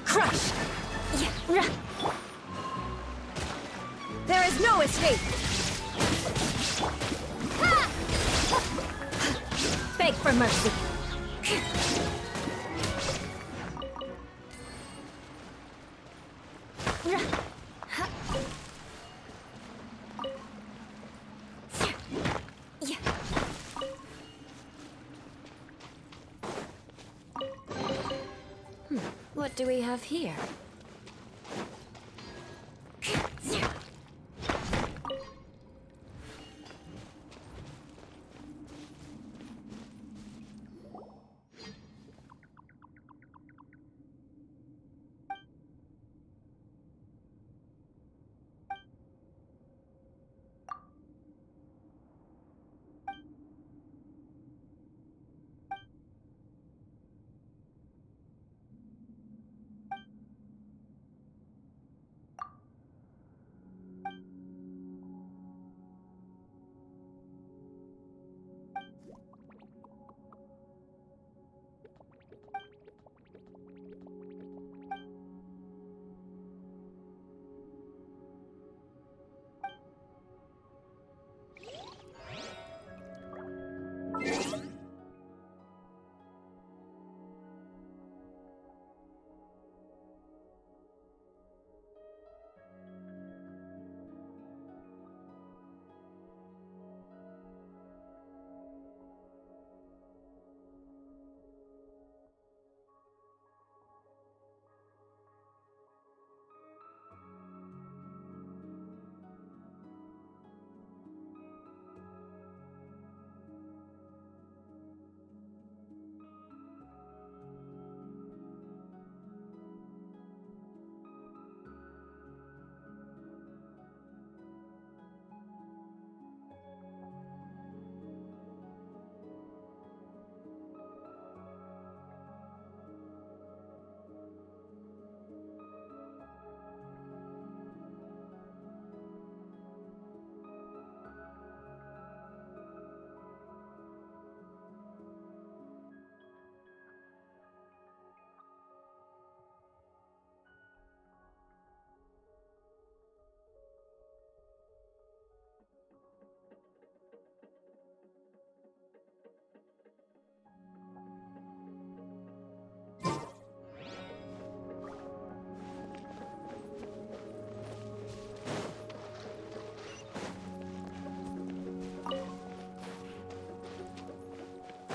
Crush! There is no escape! Beg for mercy. What do we have here?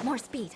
More speed.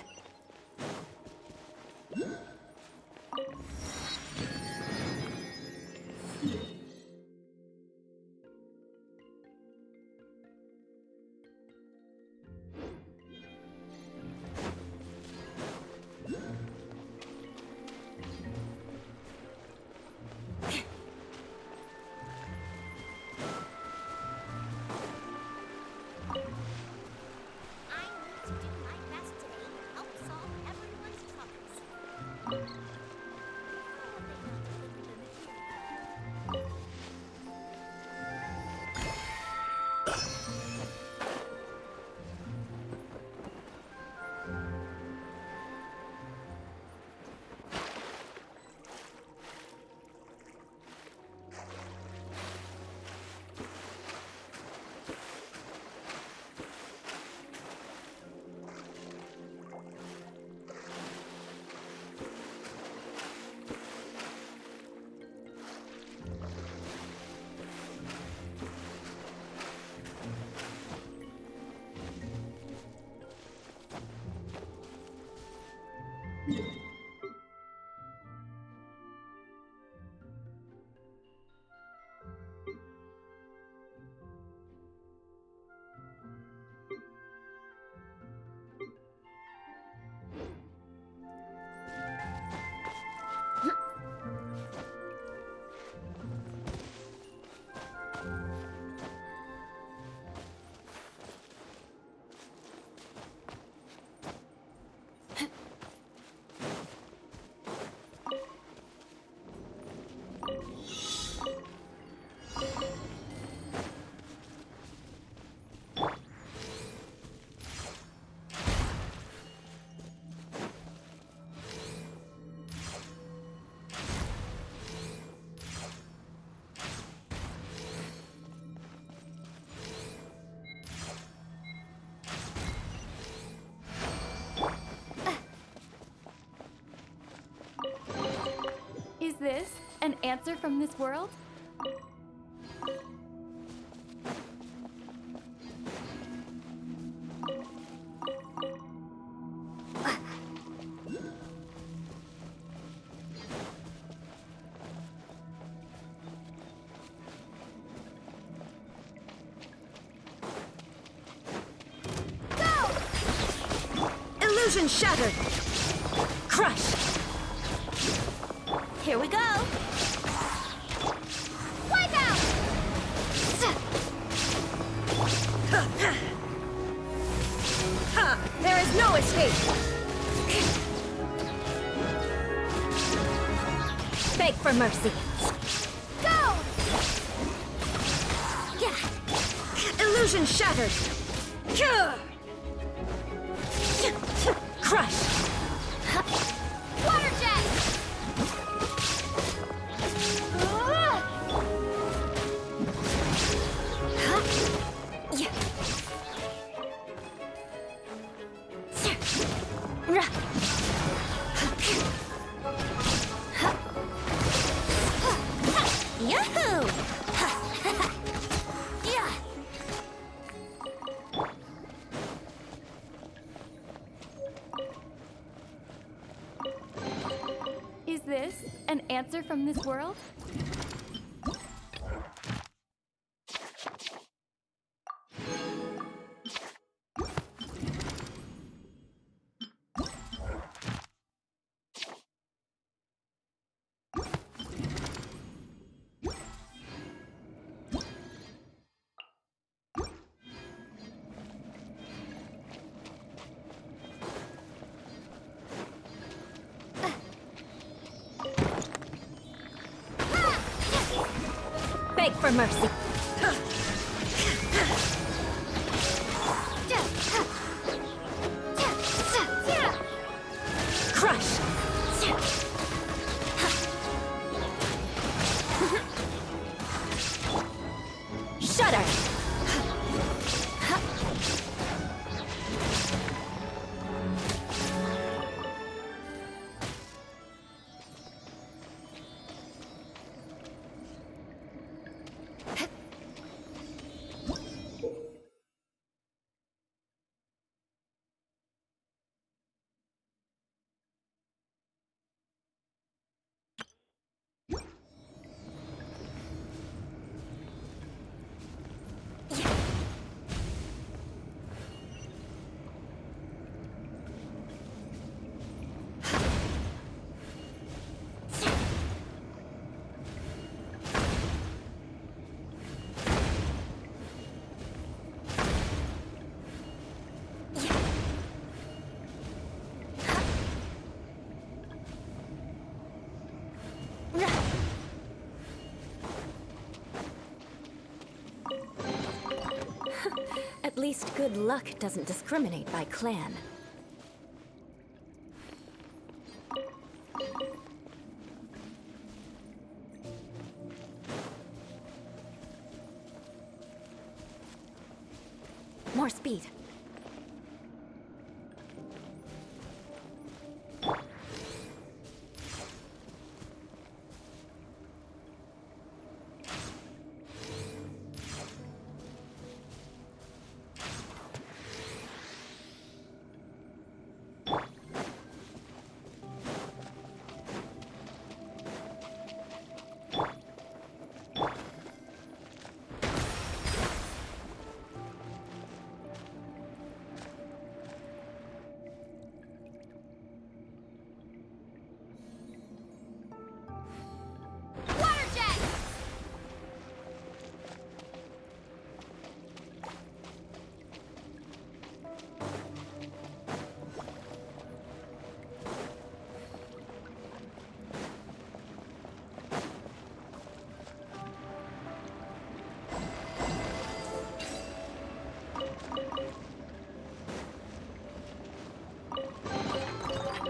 Is this an answer from this world? Illusion shattered! Crush! Here we go! Wipe out! Ha! There is no escape! Beg for mercy. Go! Illusion shattered! Crush! Water jet! Yahoo! Is this an answer from this world? Beg for mercy. Crush! Shudder! At least good luck doesn't discriminate by clan. More speed.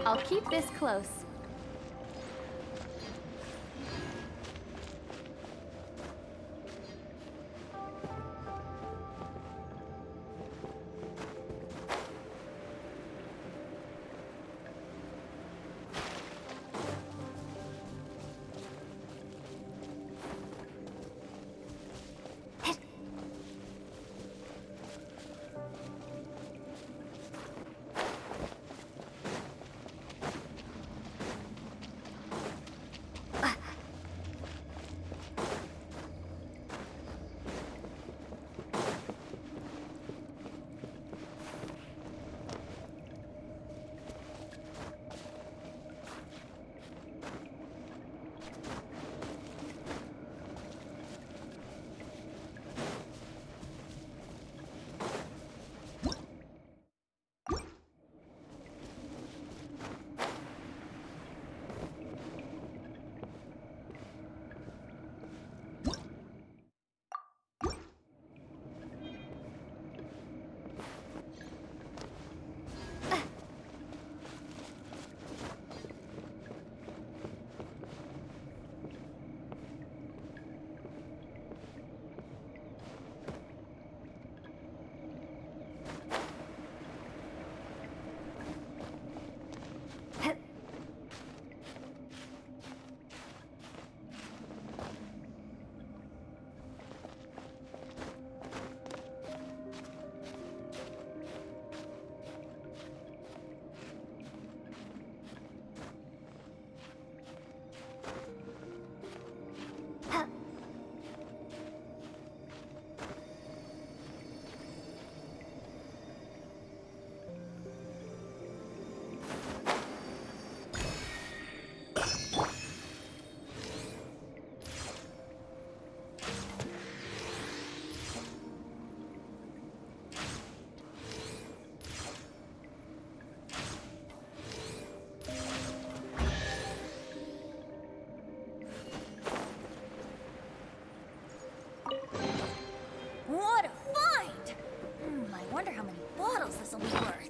I'll keep this close. What a find! I wonder how many bottles this will be worth.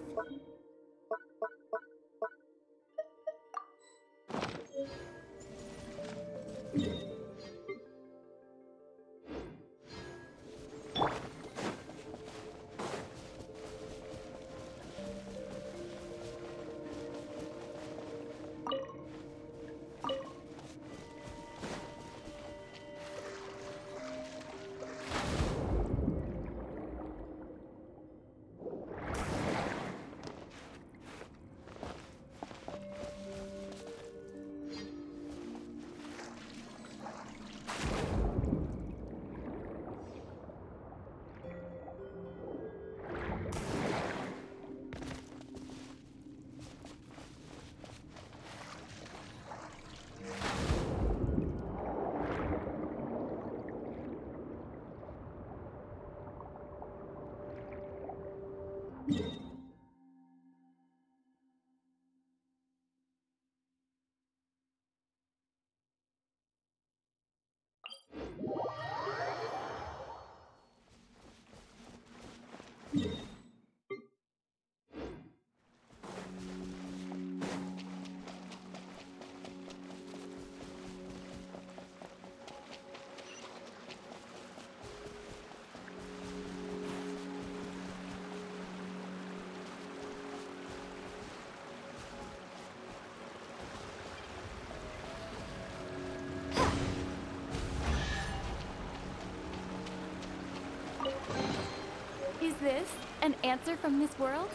this an answer from this world?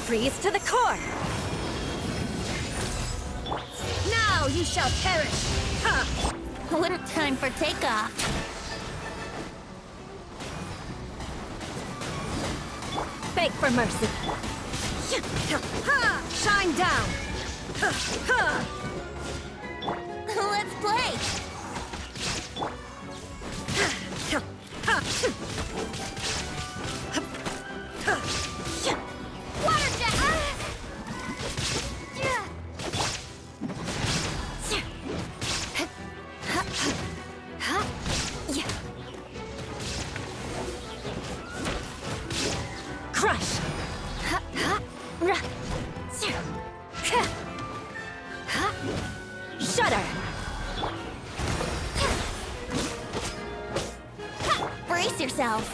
Freeze to the core! Now you shall perish! Ha! What time for takeoff? Beg for mercy! Ha! Shine down! Let's play! Water jet! Crush! Shudder! Brace yourself!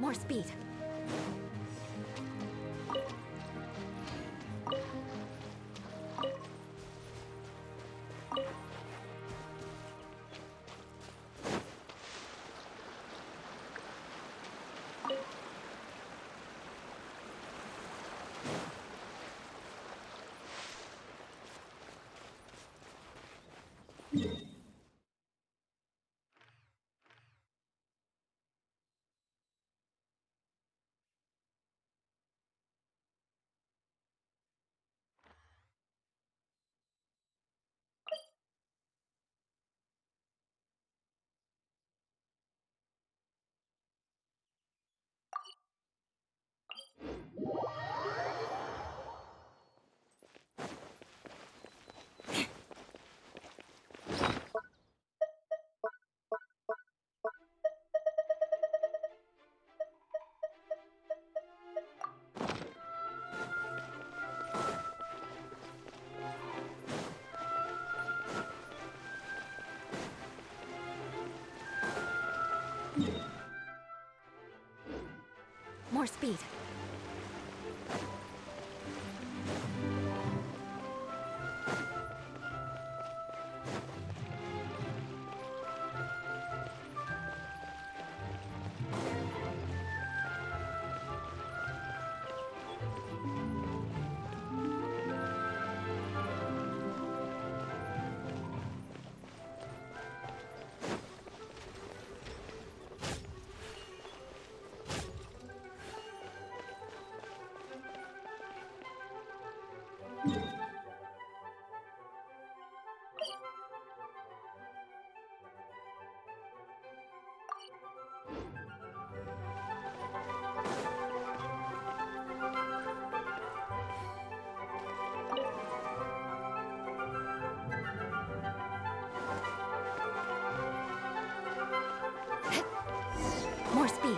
More speed. More speed. More speed.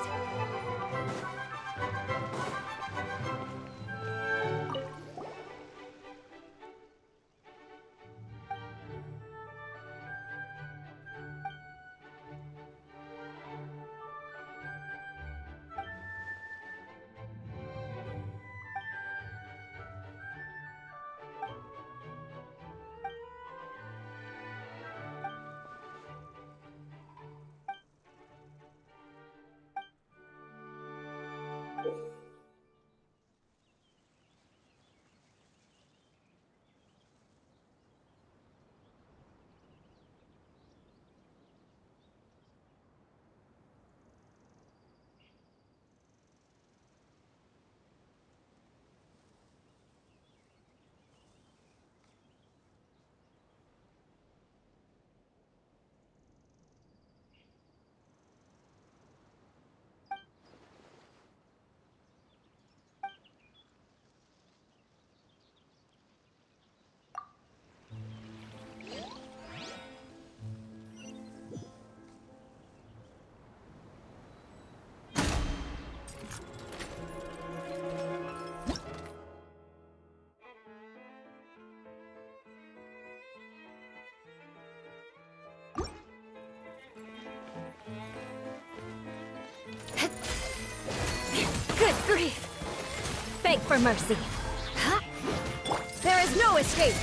Good grief! Beg for mercy. There is no escape!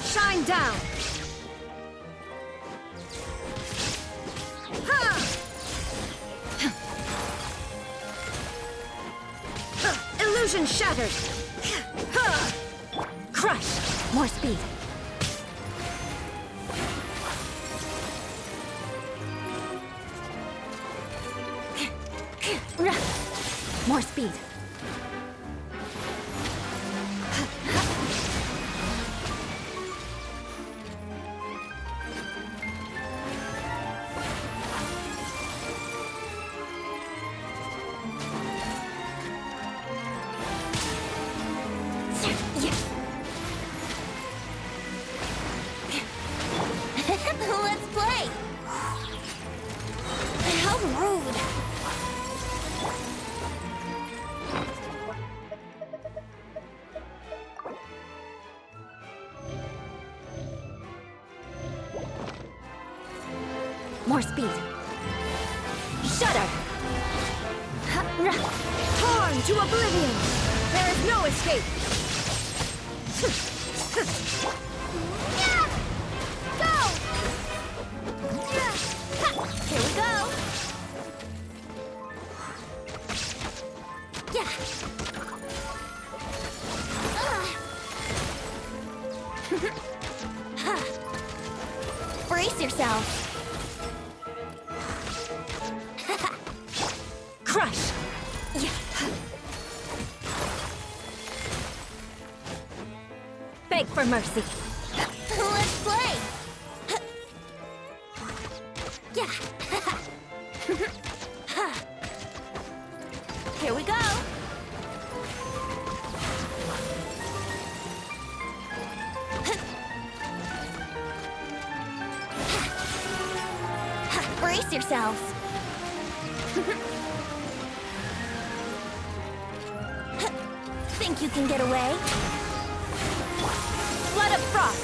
Shine down! Illusion shattered! Crush! More speed! More speed! Let's play! How rude! More speed. Shudder! Torn to oblivion! There is no escape! Go! Here we go! Yeah. Brace yourself. Crush. Yeah. Beg for mercy. Let's play. Yeah. Here we go. Brace yourselves. Think you can get away? Flood of frost.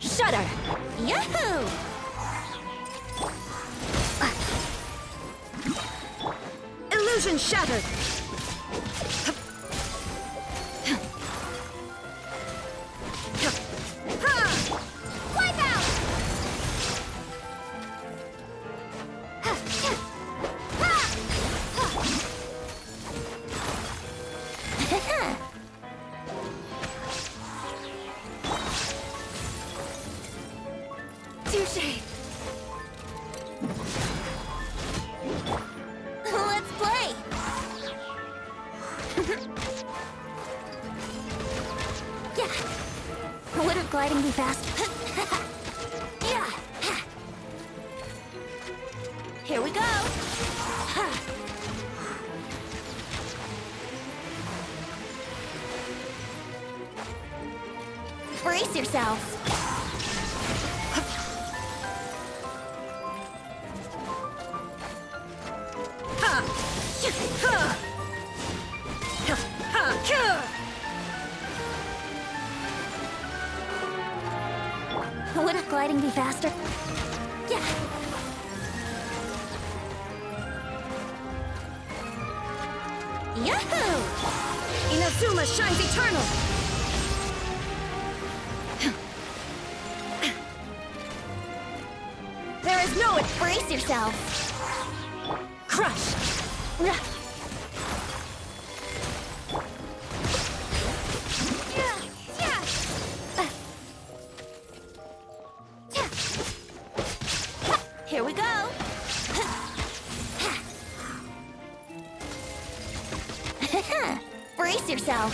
Shudder! Yahoo! Illusion shattered! Wipe out! Touché! Let's play! Yeah! Wouldn't gliding be fast? Yeah! Here we go! Brace yourselves! Wouldn't gliding be faster? Yeah. Yahoo! Inazuma shines eternal! There is no... Brace yourself! Crush! Here we go! Brace yourself!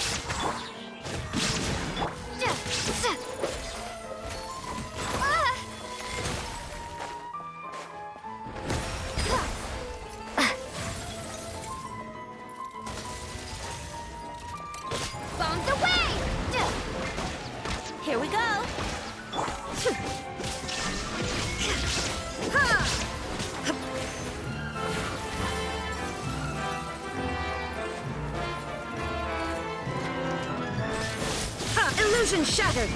Bombs away! Here we go! Illusion shattered!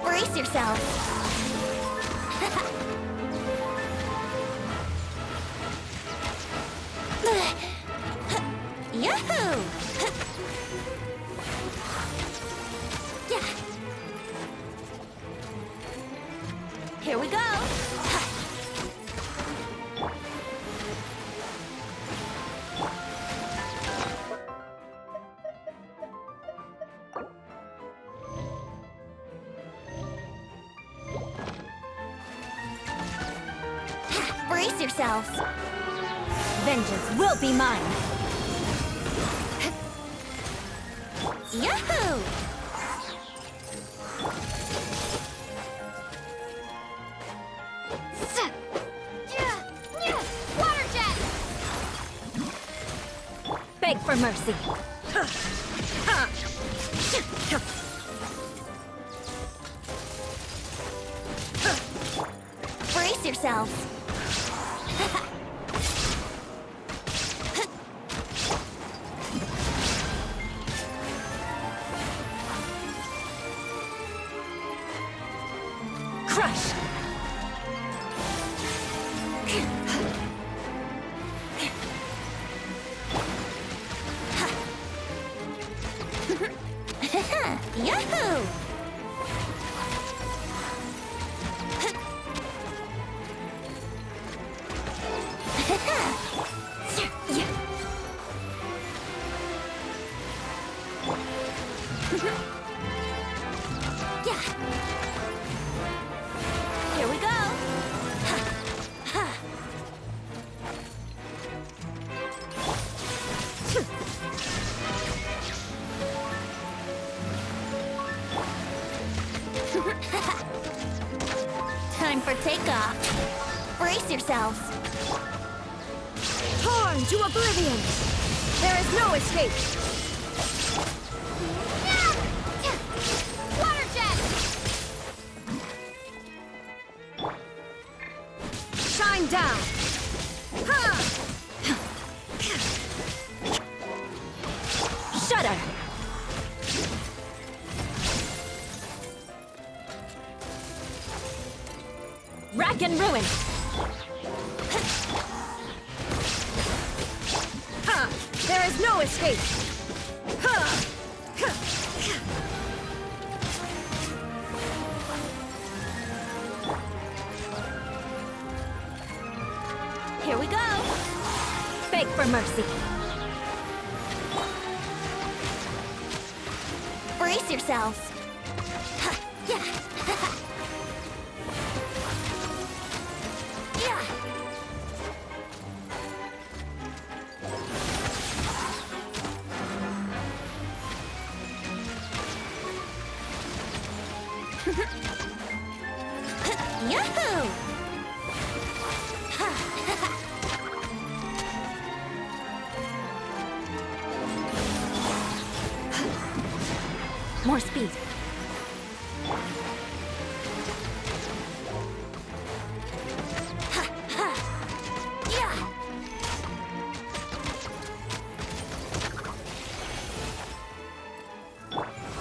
Brace yourself! Yahoo! Yeah. Here we go! Brace yourselves. Vengeance will be mine. Yahoo! Water jet! Beg for mercy. Brace yourselves. Crush. Yahoo! Here we go. Time for takeoff. Brace yourselves. Torn to oblivion! There is no escape! Water jet! Shine down! Shudder! Rack and ruin! There is no escape! Here we go! Beg for mercy! Brace yourselves! Yahoo! More speed.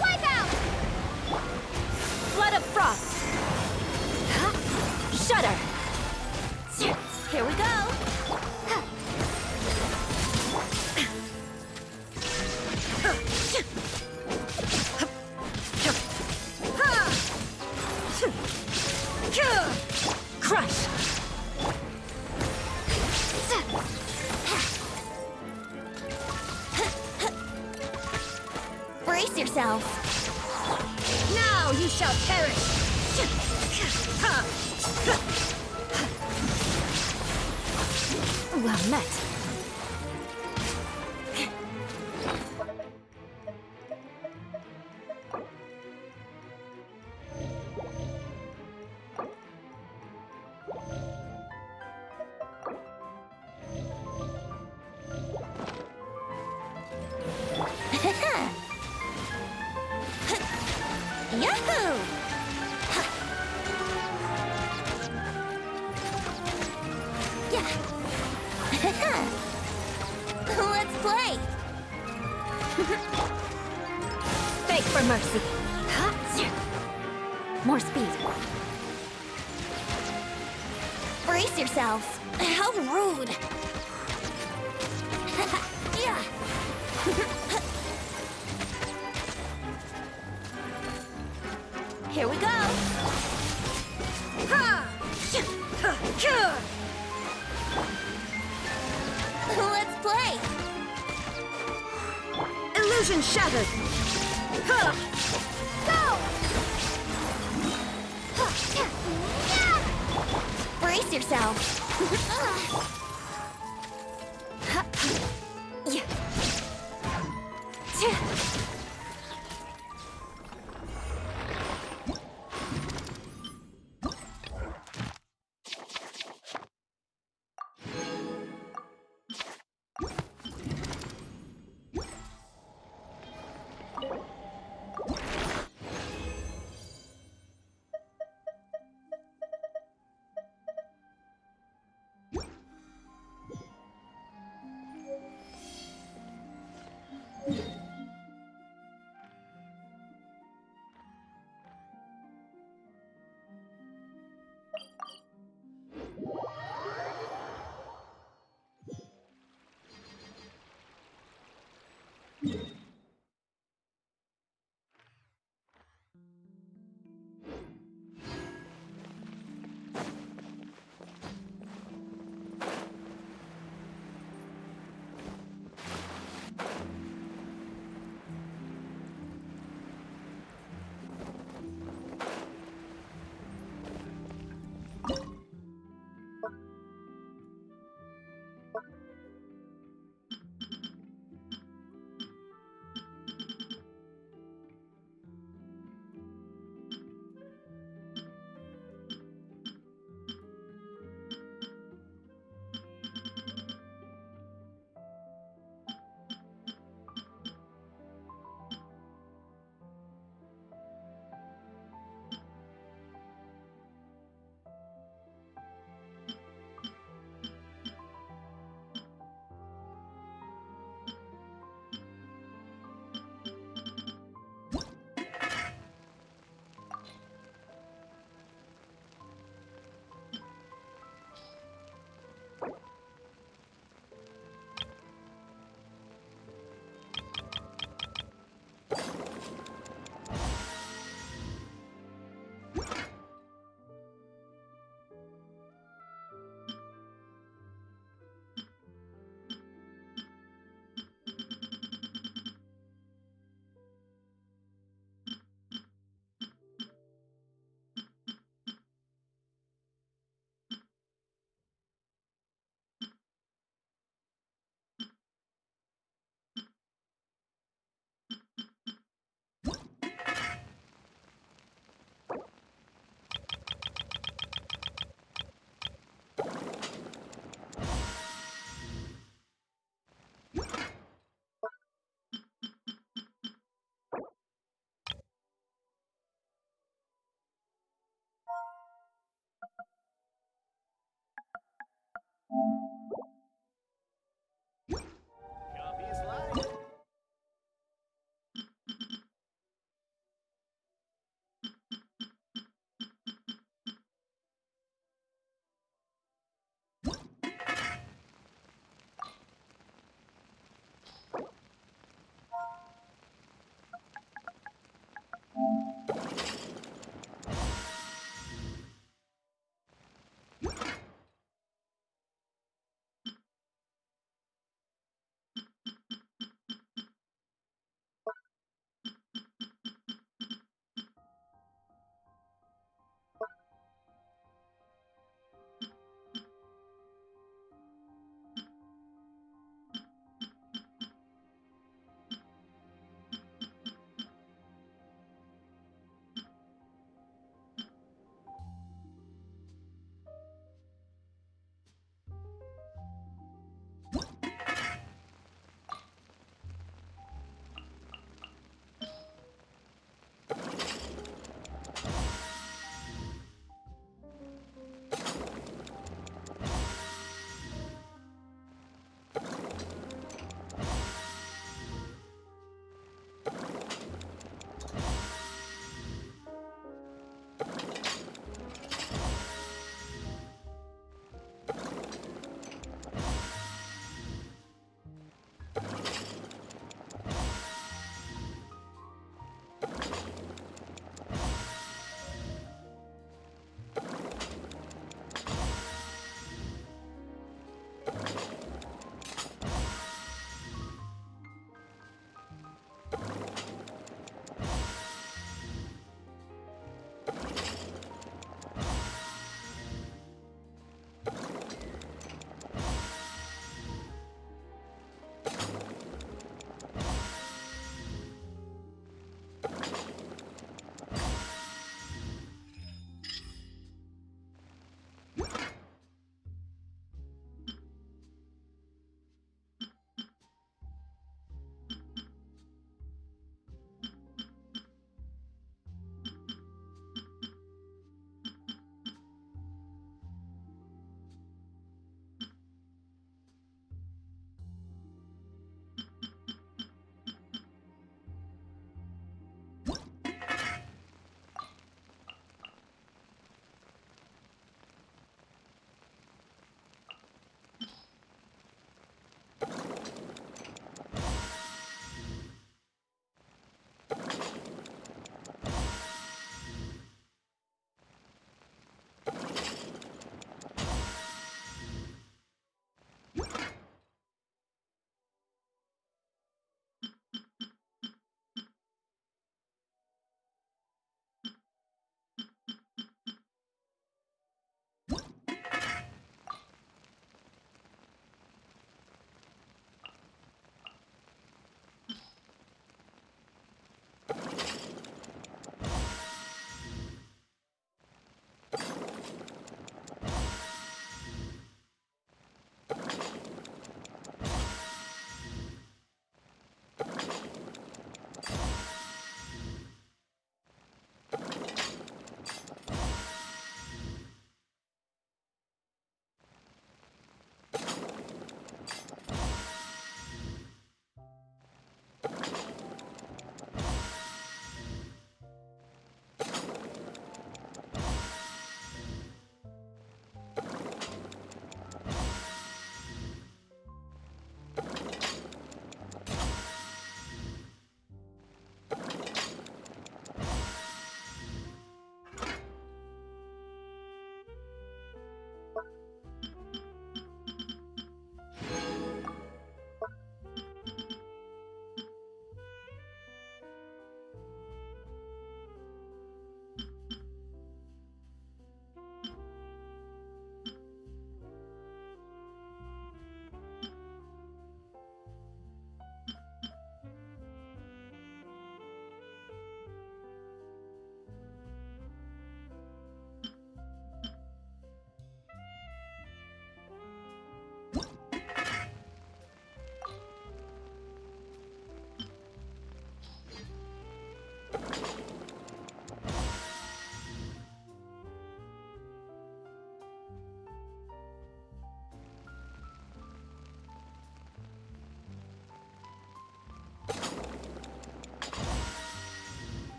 Wipe out! Flood of frost. Shudder. Here we go. Crush. Brace yourself. Now you shall perish! Well met. Yahoo! Yeah. Let's play. Beg for mercy. More speed. Brace yourselves. How rude. Yeah. Here we go. Let's play. Illusion shattered! Go! Brace yourself.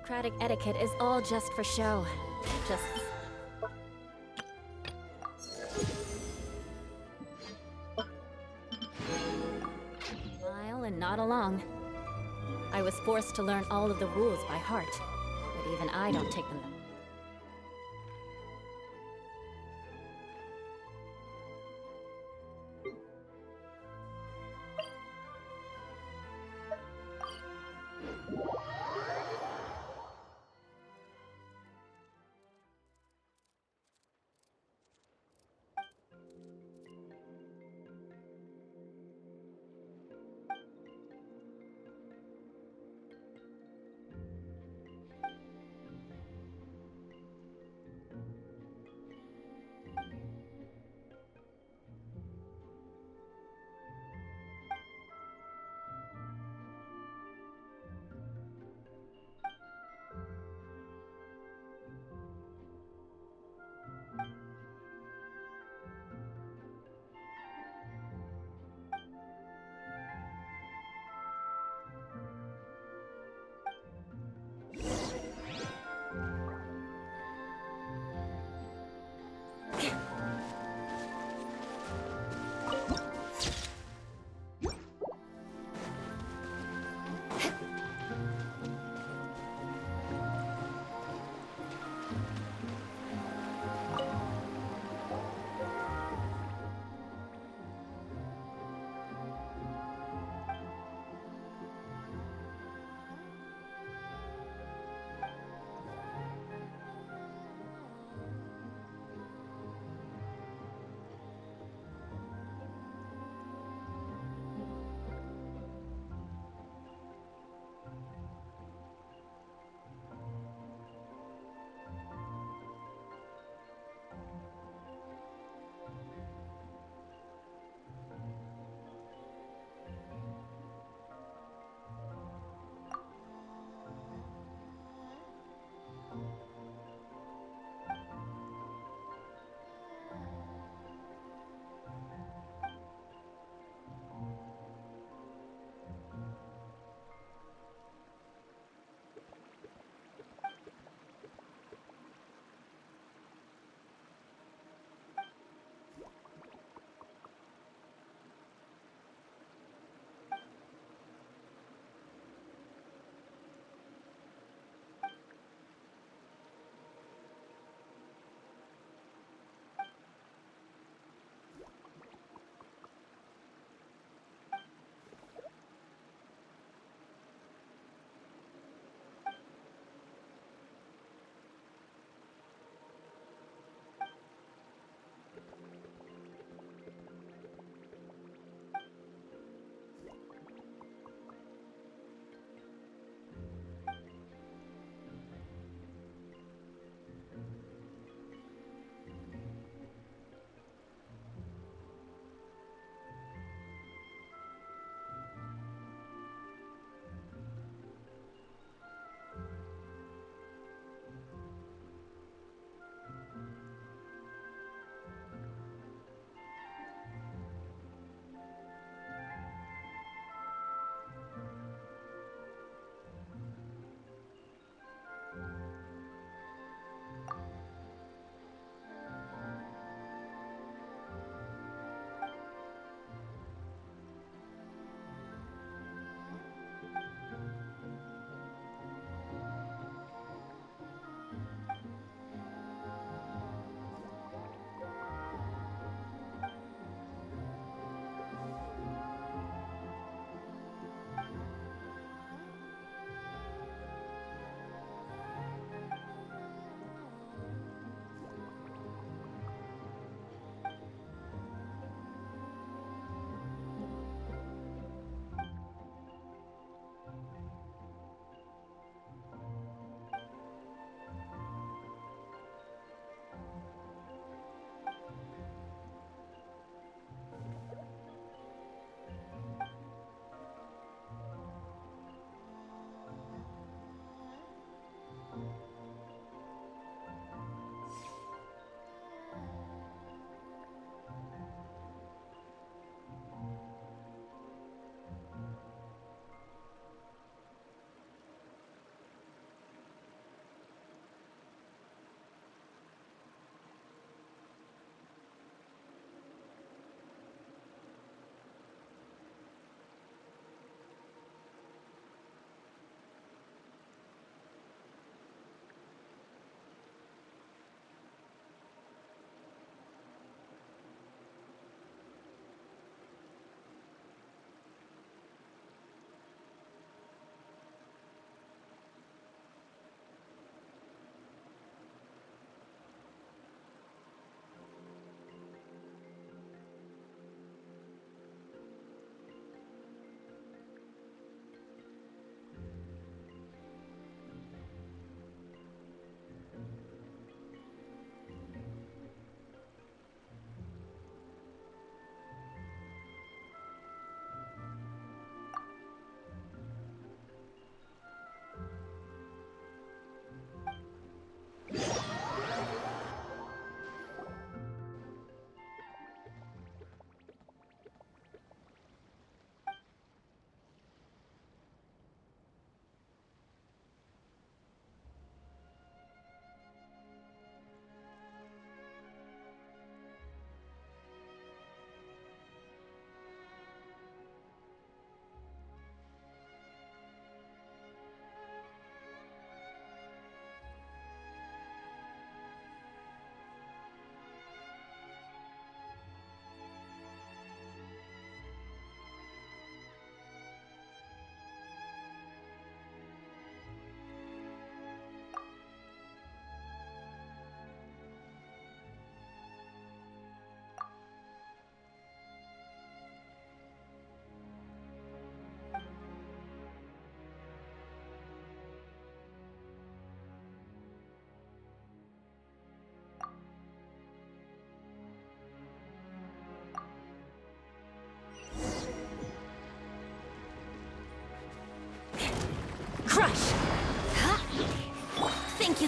aristocratic etiquette is all just for show. Just... smile and nod along. I was forced to learn all of the rules by heart, but even I don't take them.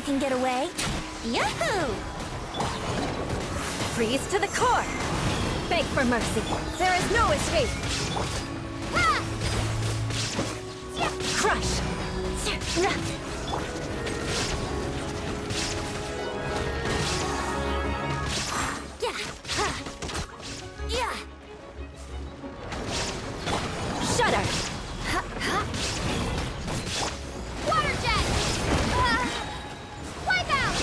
can get away. Yahoo! Freeze to the core. Beg for mercy. There is no escape. Ah! Crush. Shudder. Water jet! Wipe out!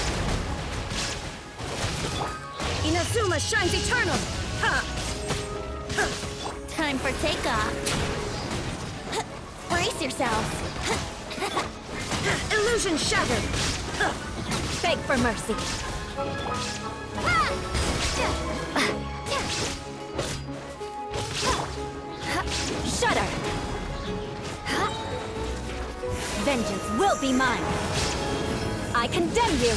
Inazuma shines eternal. Time for takeoff. Brace yourself. Illusion shattered. Beg for mercy. Shudder. Vengeance will be mine. I condemn you.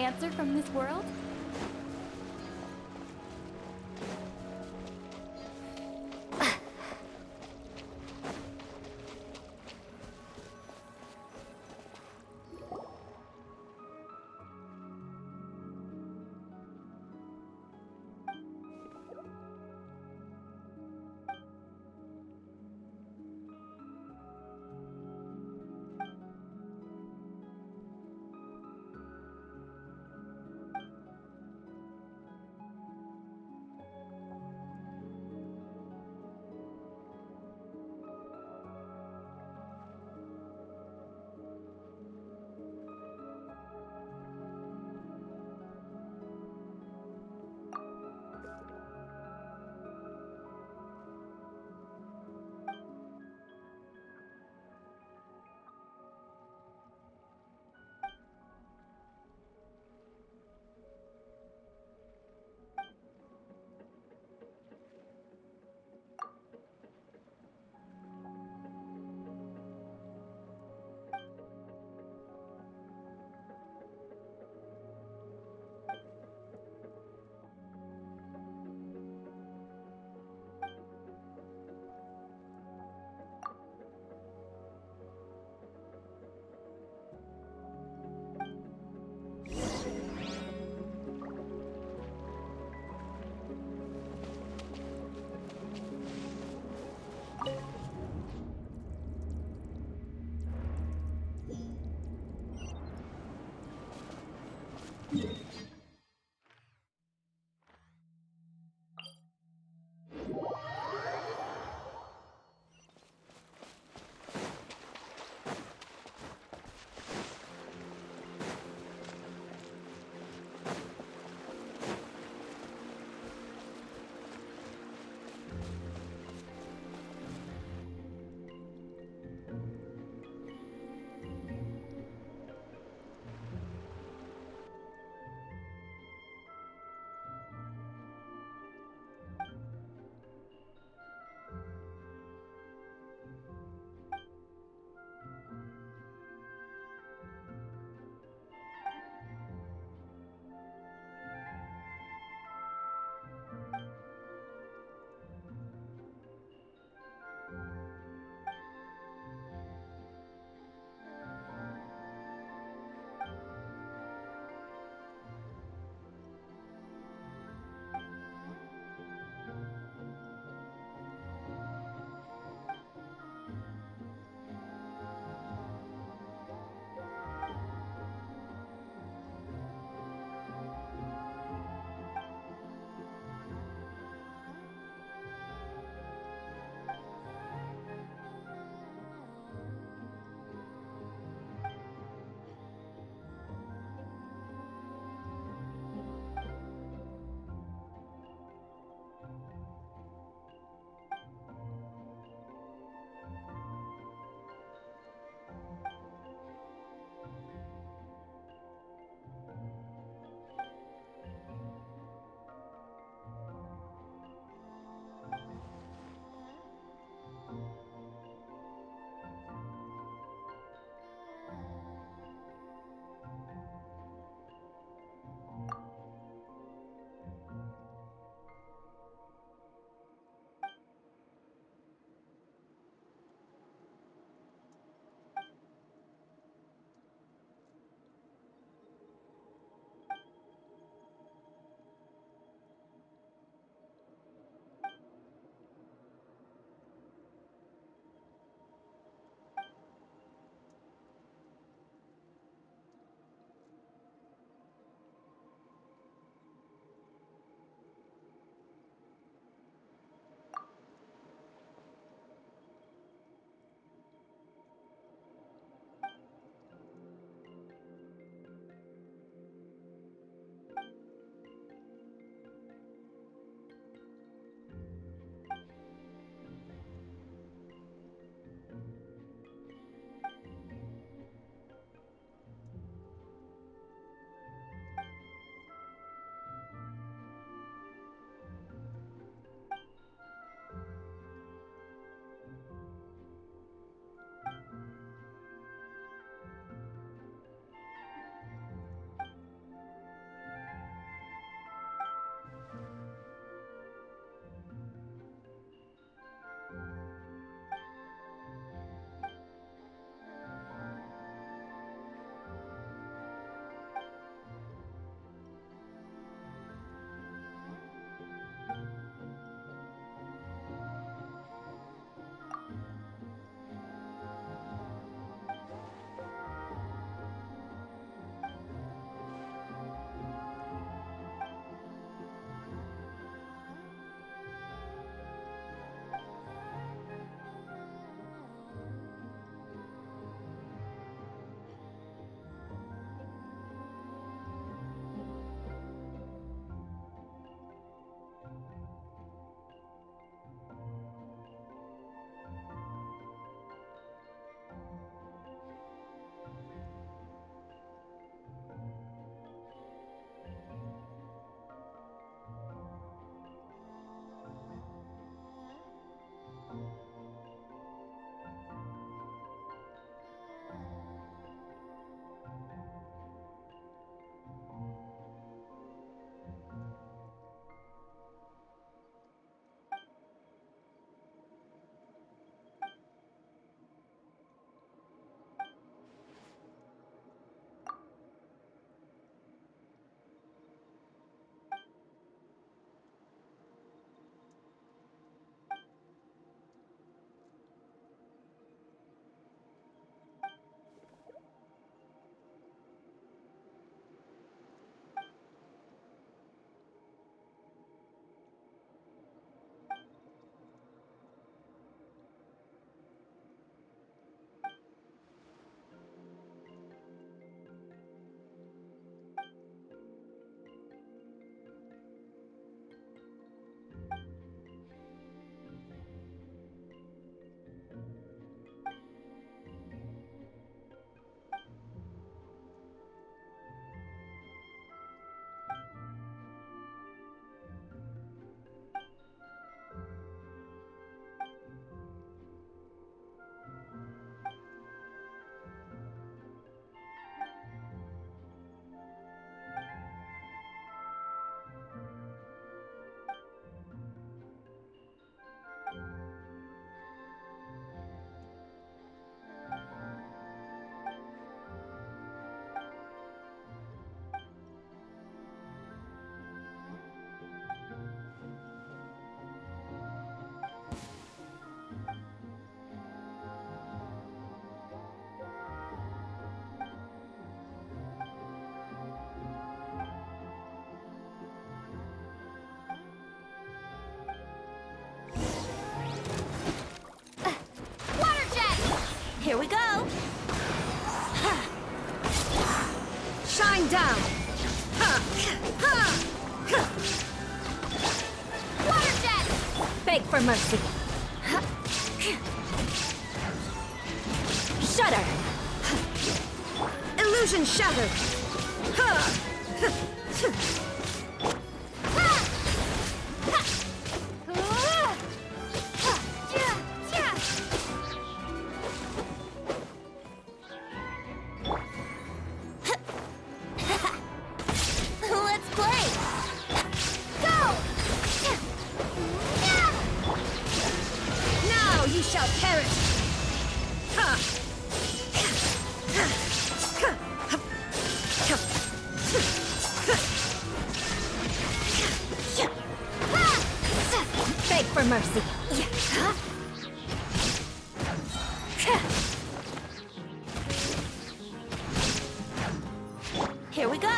answer from this world? for mercy. Shudder. Illusion shattered. Let's play! Go! Now you shall perish. Beg for mercy. Here we go.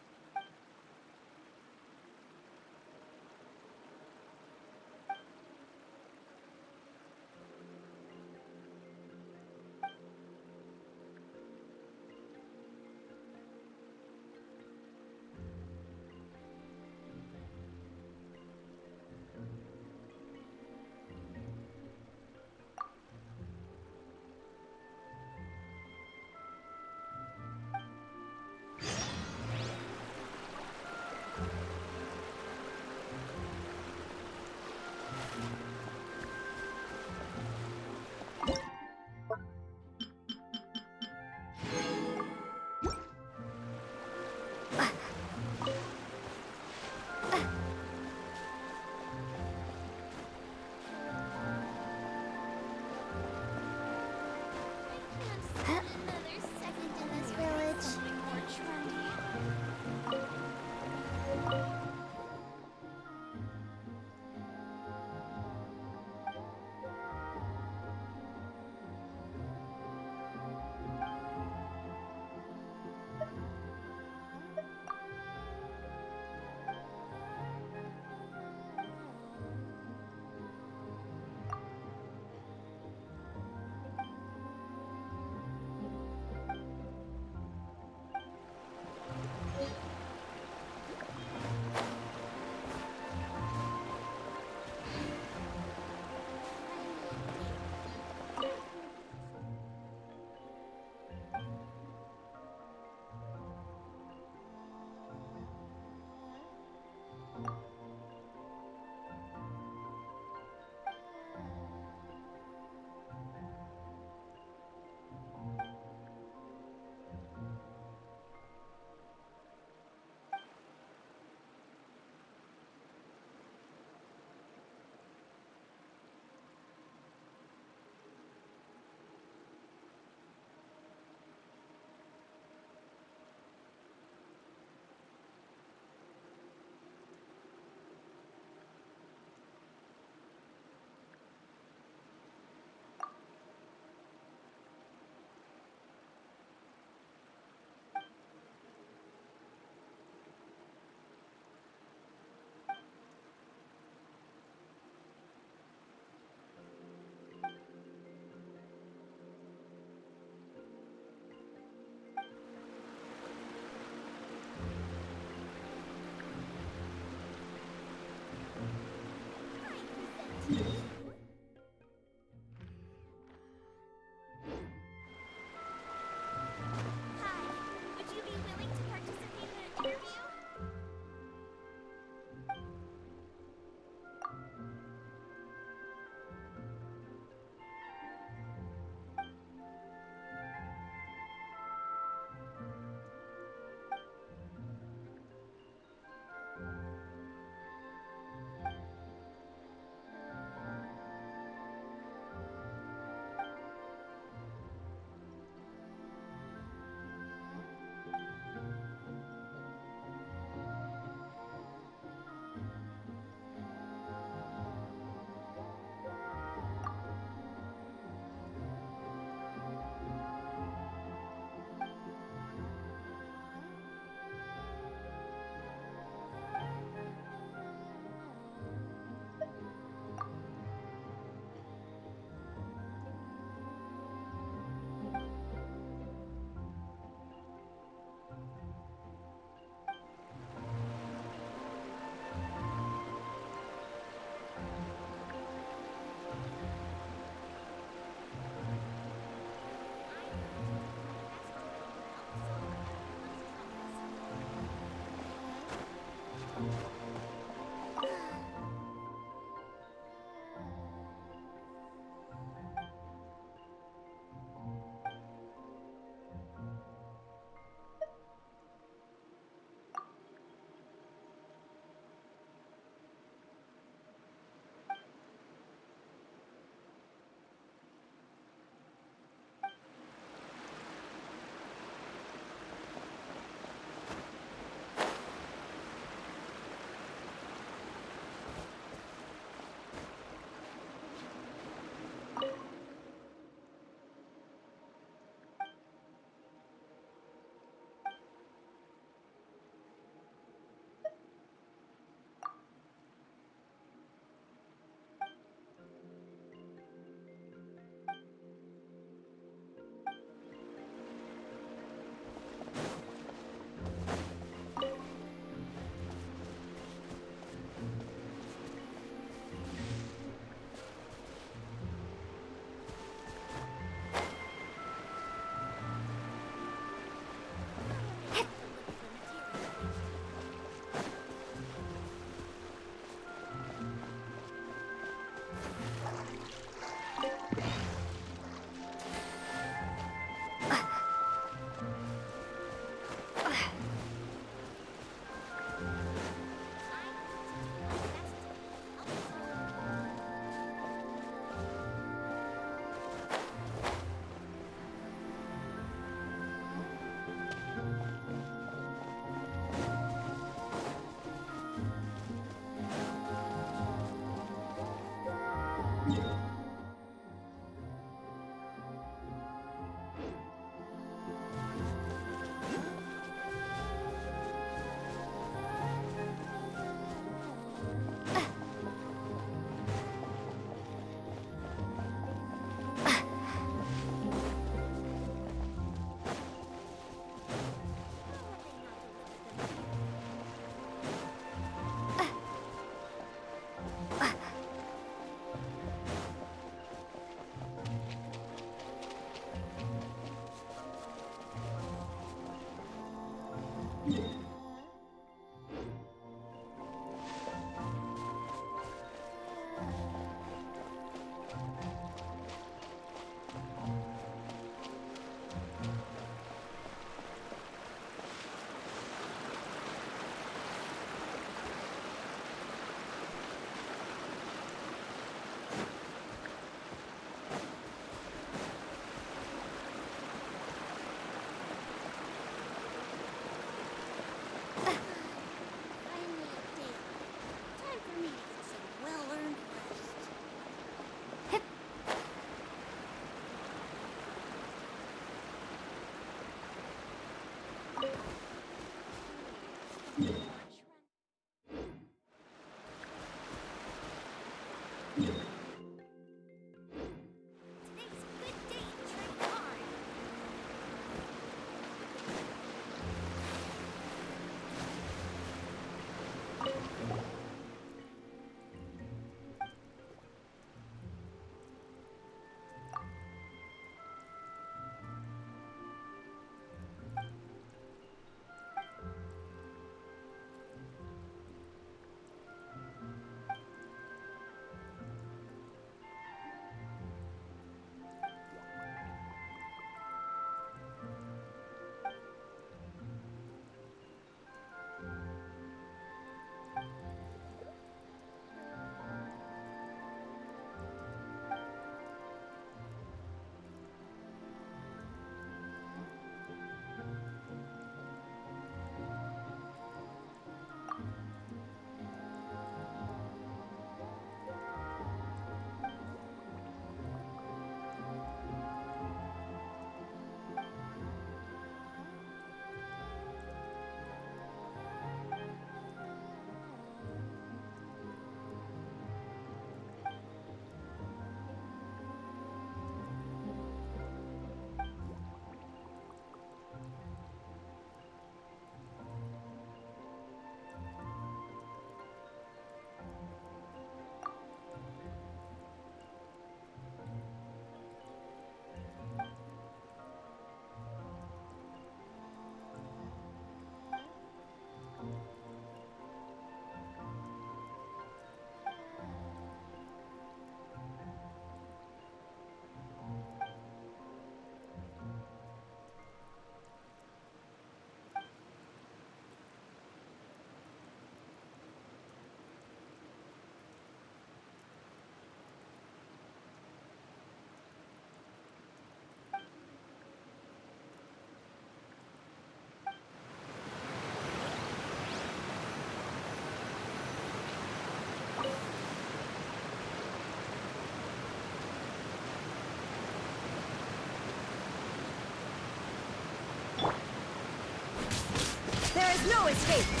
no escape!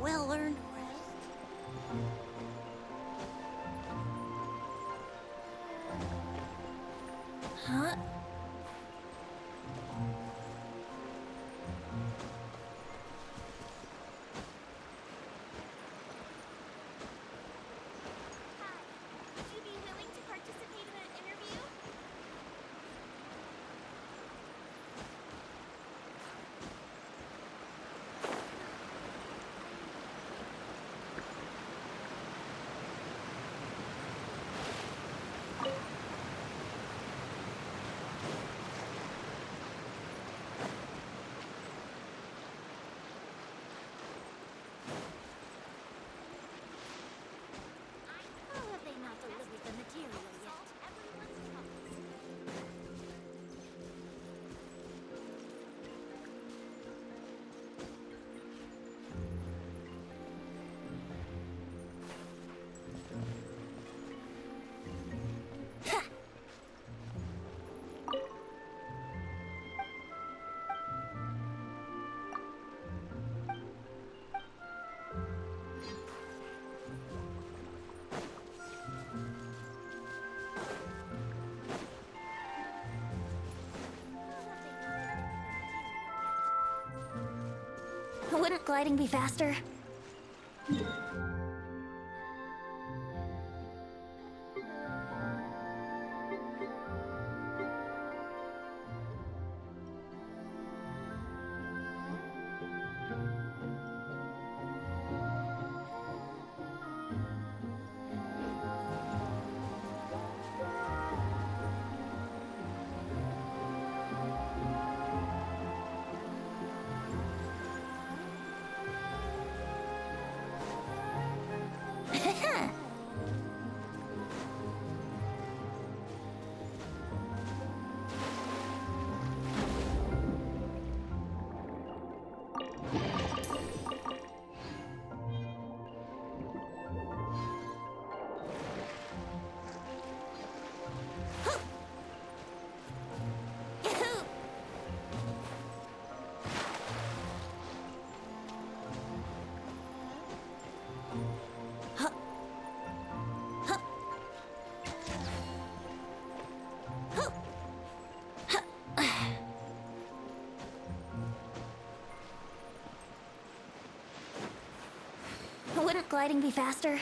well-earned rest. Huh? Would you be willing to participate in an interview? Wouldn't gliding be faster? Wouldn't gliding be faster?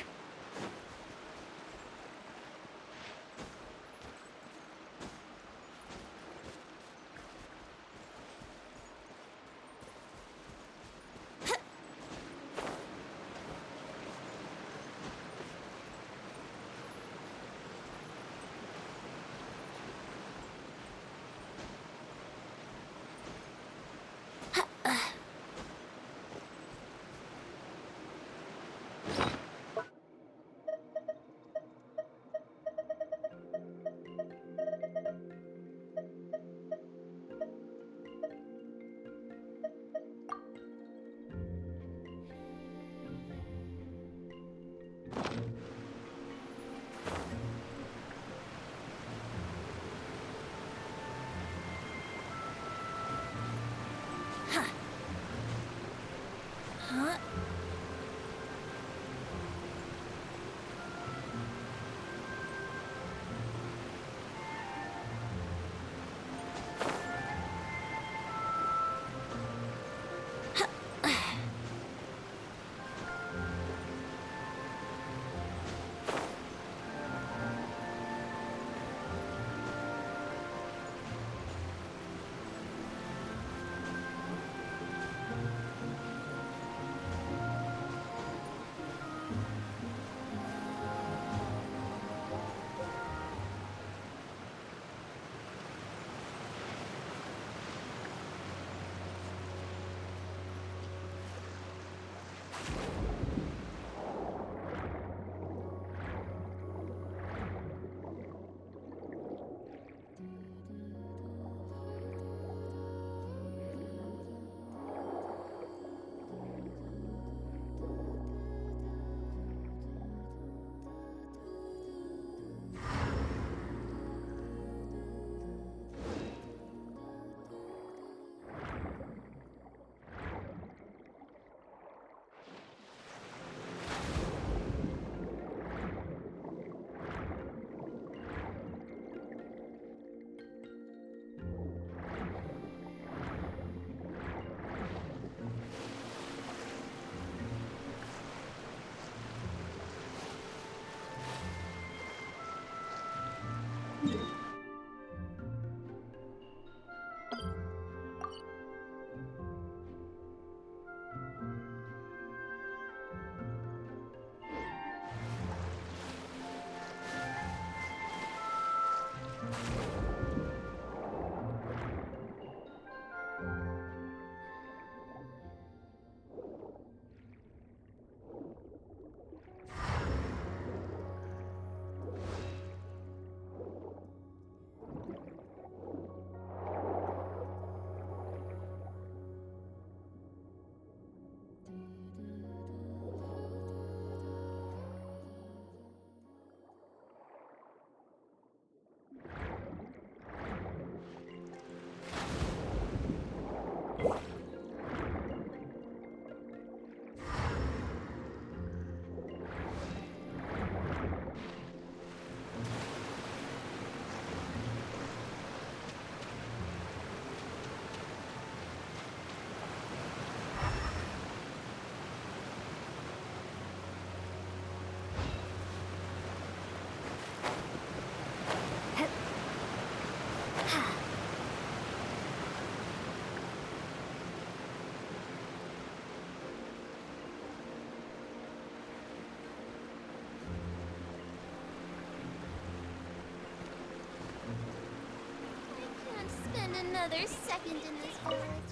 another second in this village.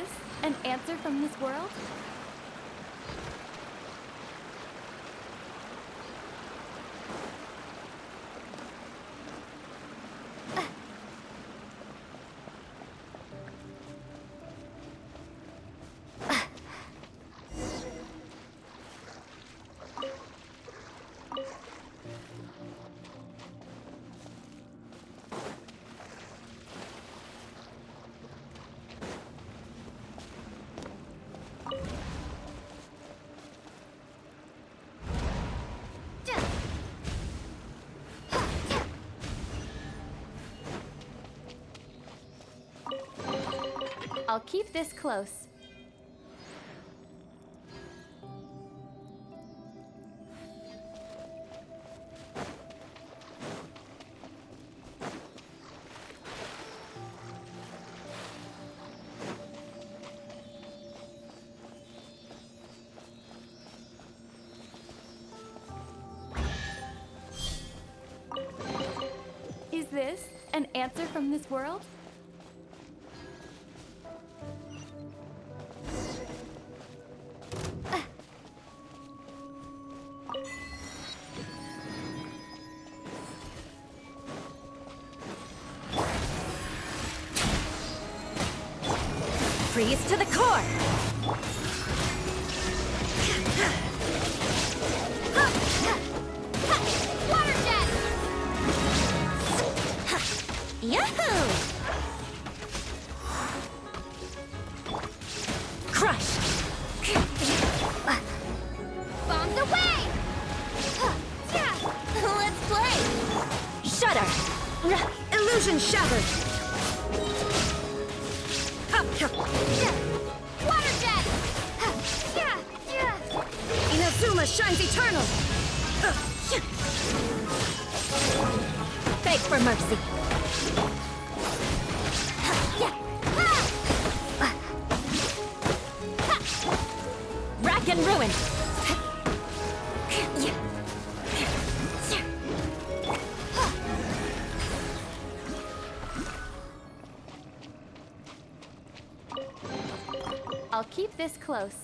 this an answer from this world? I'll keep this close. Is this an answer from this world? Freeze to the core! Water jet! Yahoo! Crush! Bombs away! Let's play! Shudder! Illusion shattered! Water jet! Inazuma shines eternal! Beg for mercy! Rack and ruin! I'll keep this close.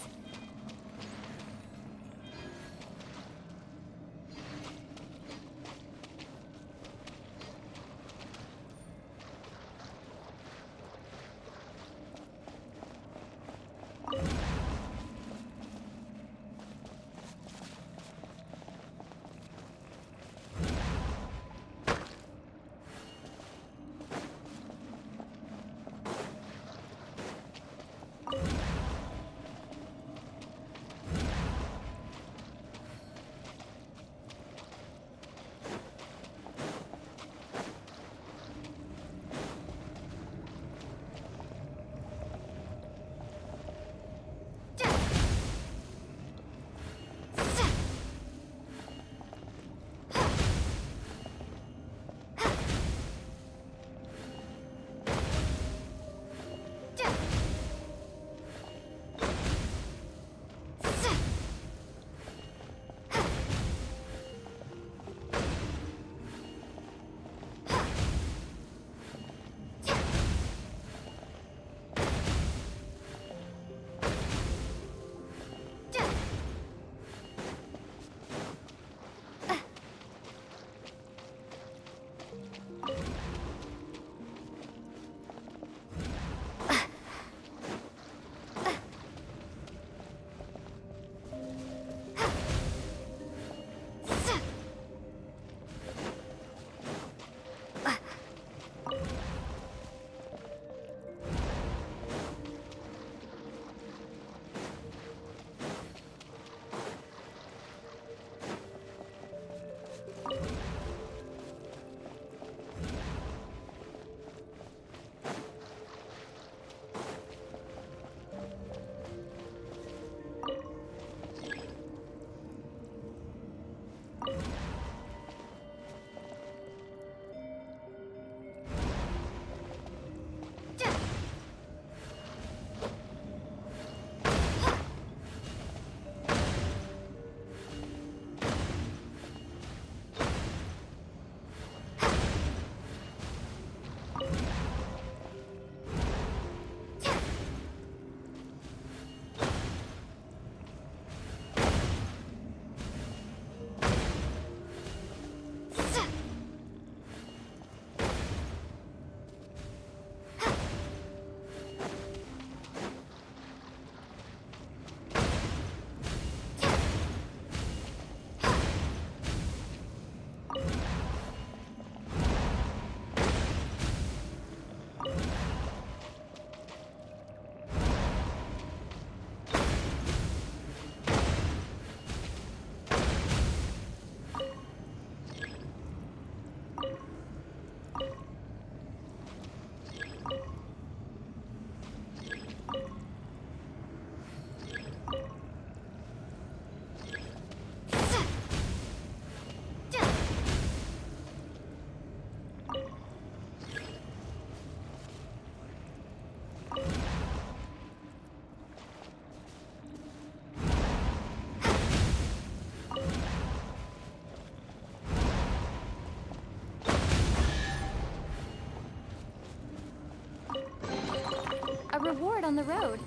reward on the road.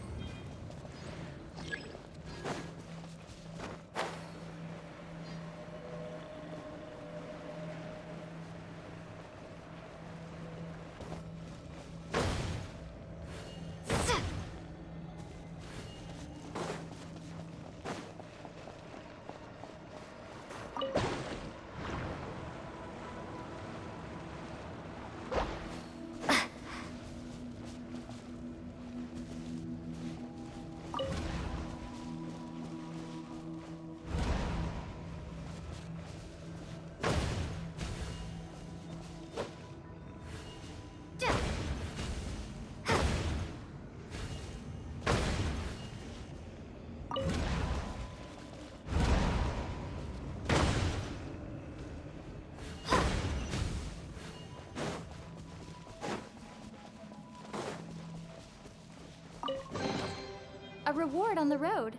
A reward on the road.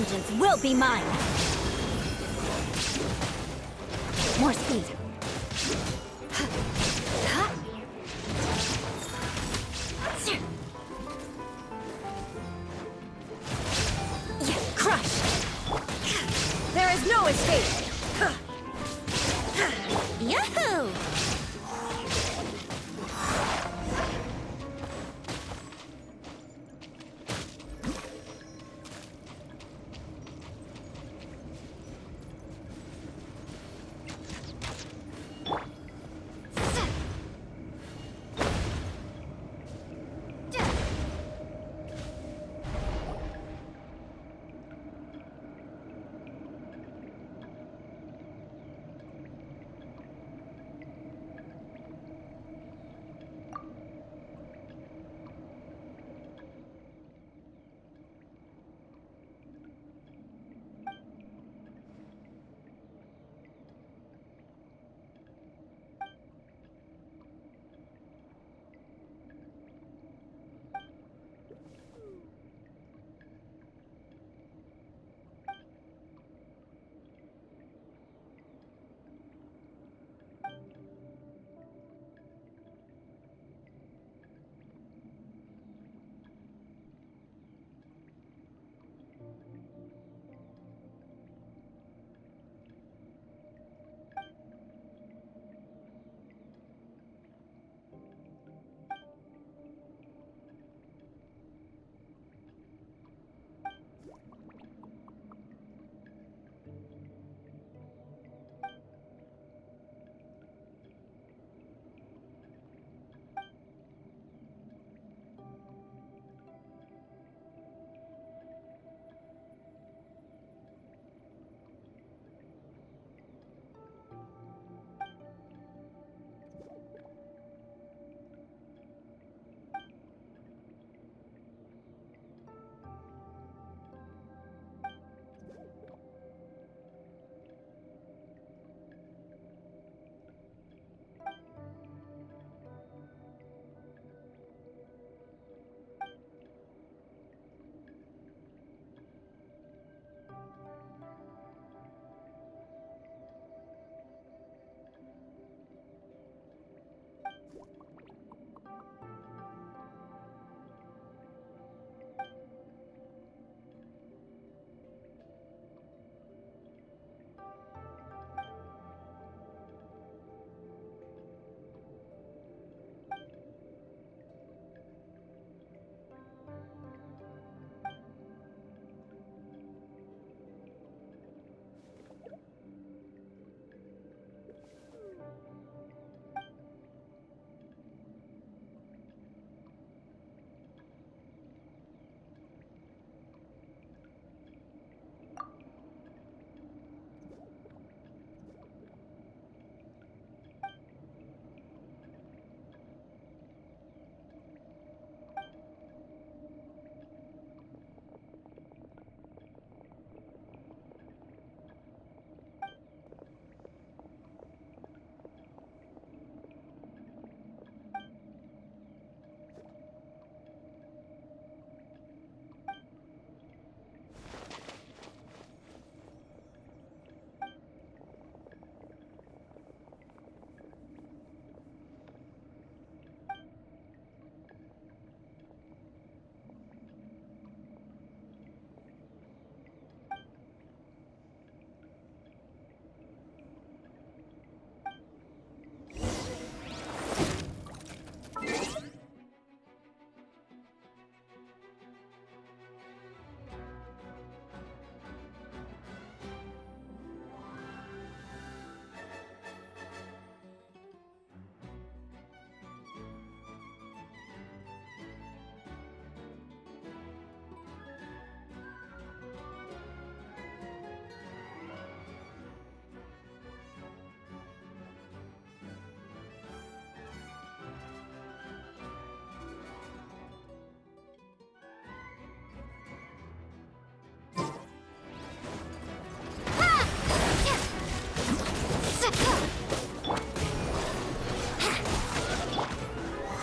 vengeance will be mine! More speed. Crush! There is no escape! Yahoo!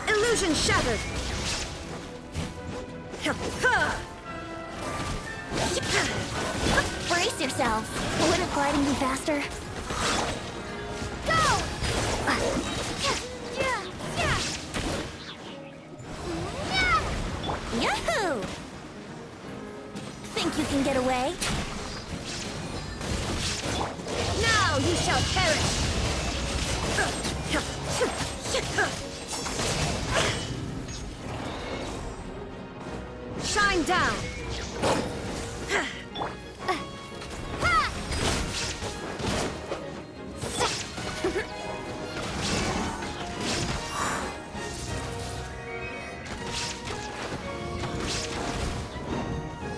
Illusion shattered! yourself. Wouldn't gliding be faster? Go! Yahoo! Think you can get away? Now you shall perish! Shine down!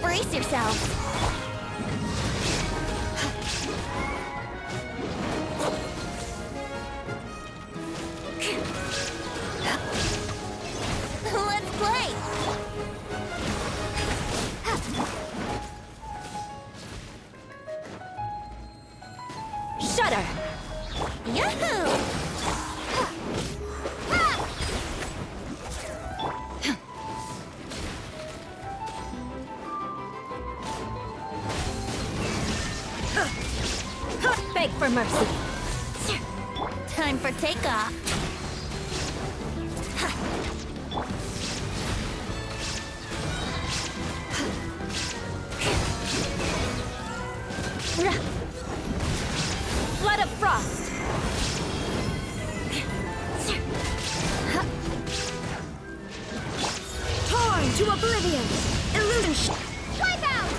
Brace yourself. Let's play! Shudder! Yahoo! Beg for mercy. Time for takeoff. Flood of frost. Torn to oblivion! Illusion Wipe out!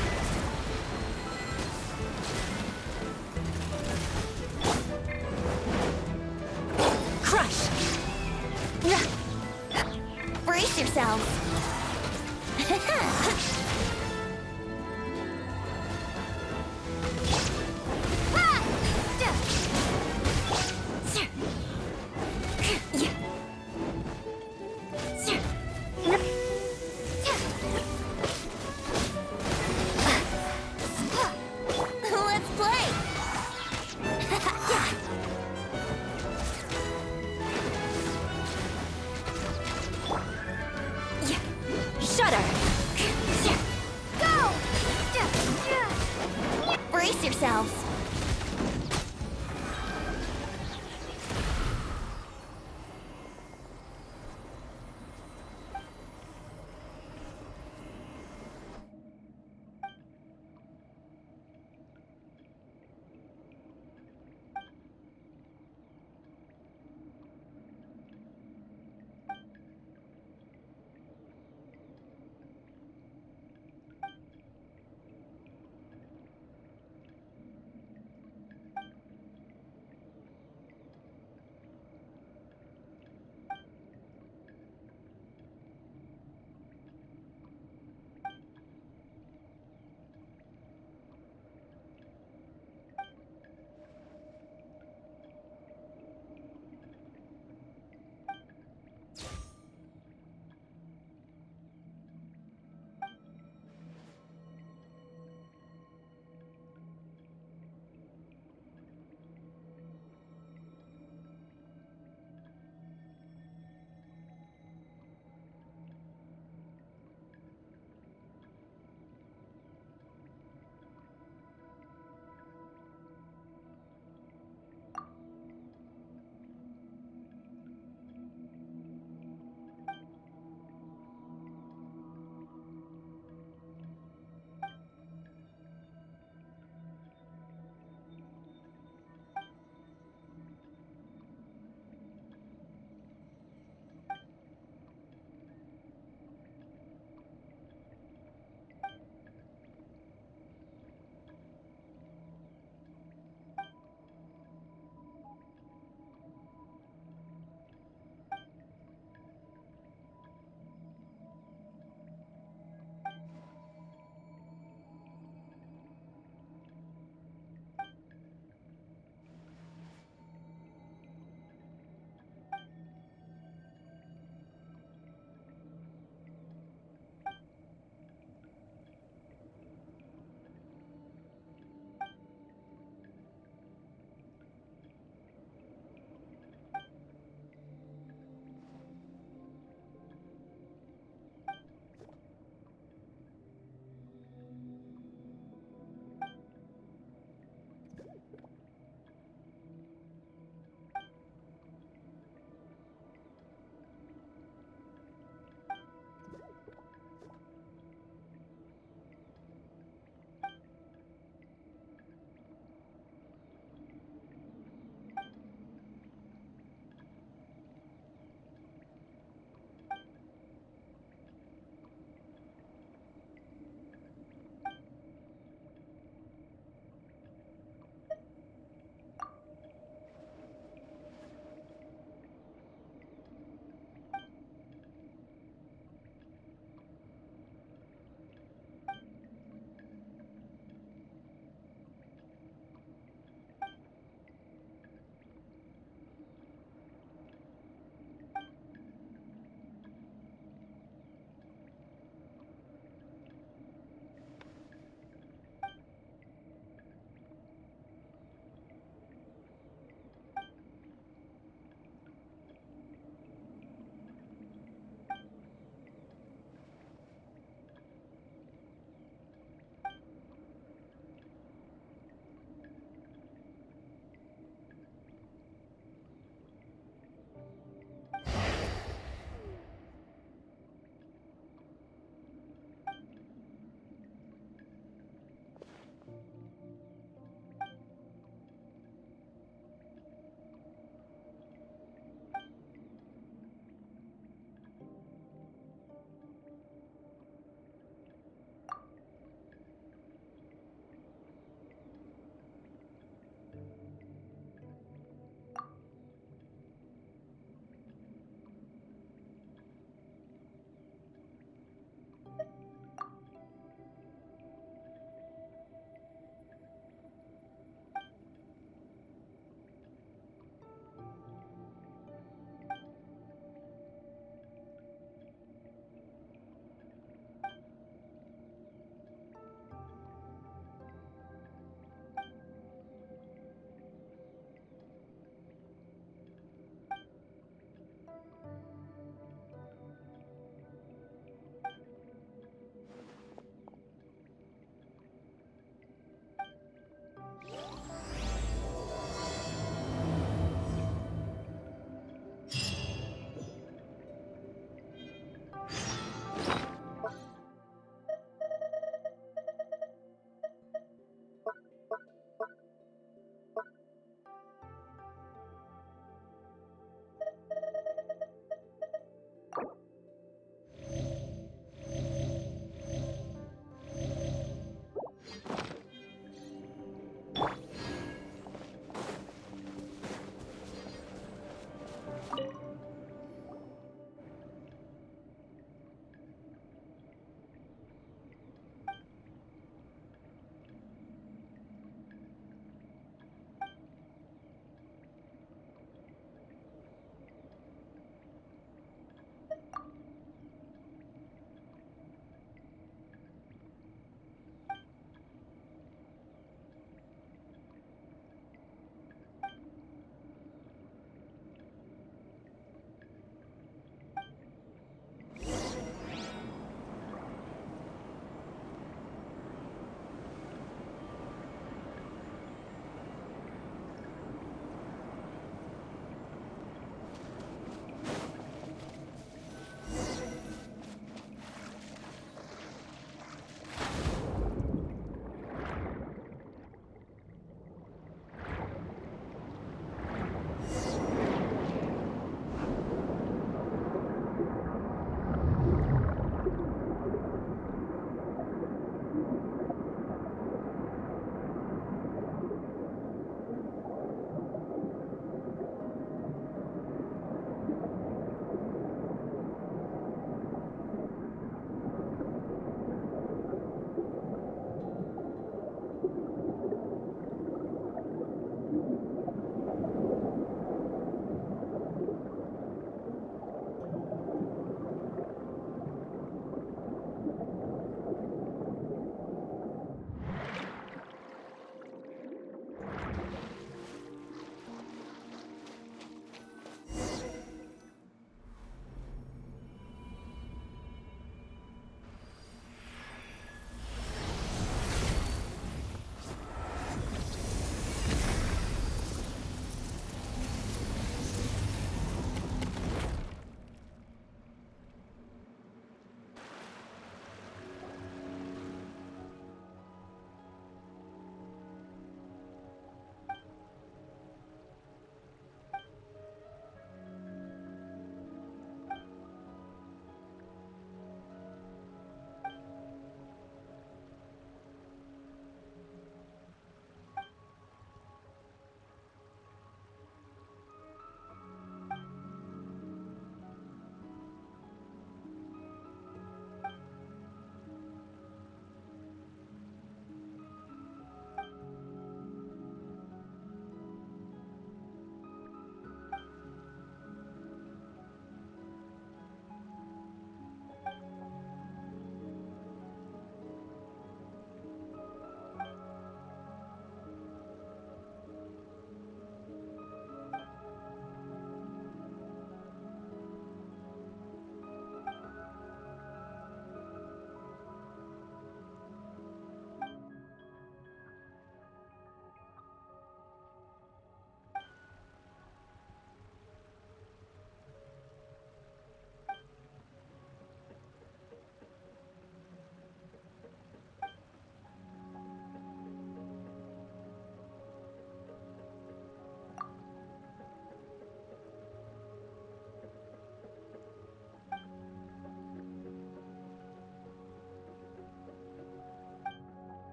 Crush! Brace yourselves! Let's play! Shudder! Go! Brace yourselves!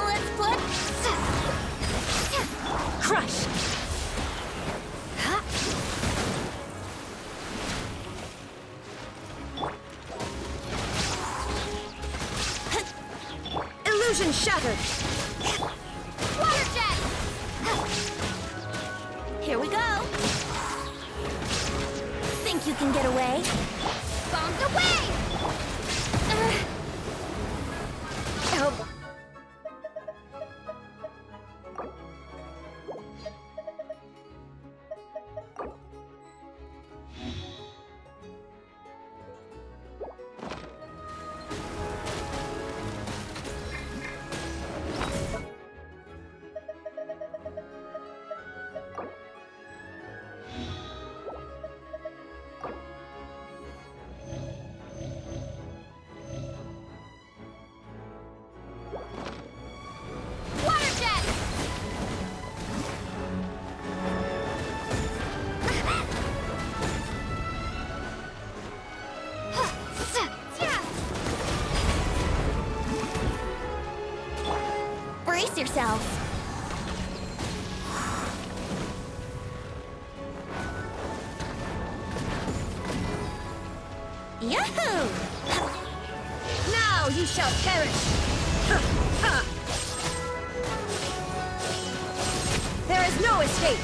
Let's put... Crush! Illusion shattered! Water jet! Here we go! Think you can get away? Bombs away! Oh. Water jet! Brace yourselves. Yahoo! Now you shall perish! There is no escape!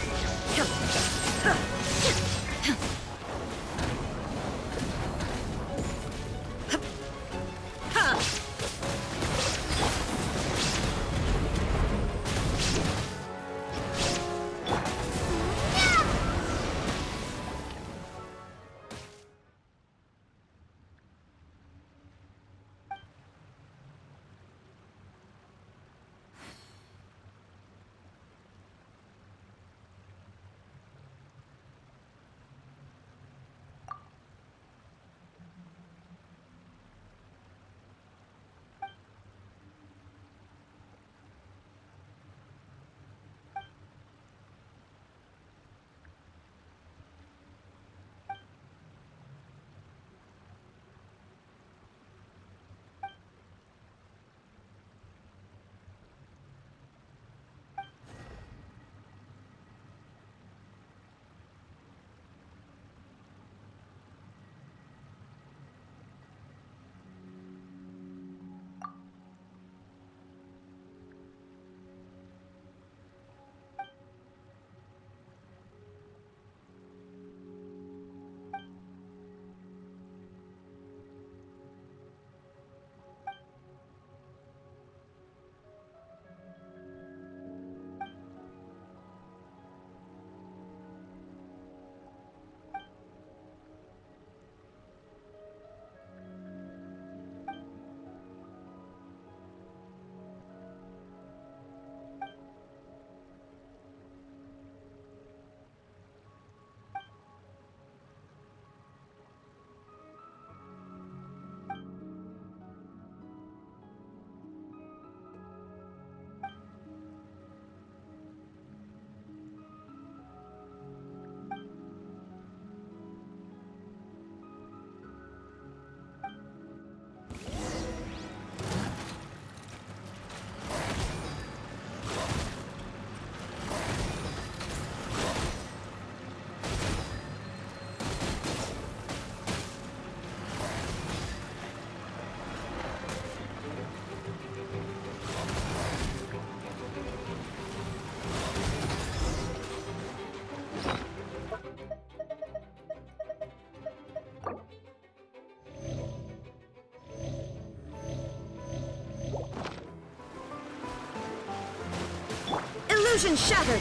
Illusion shattered!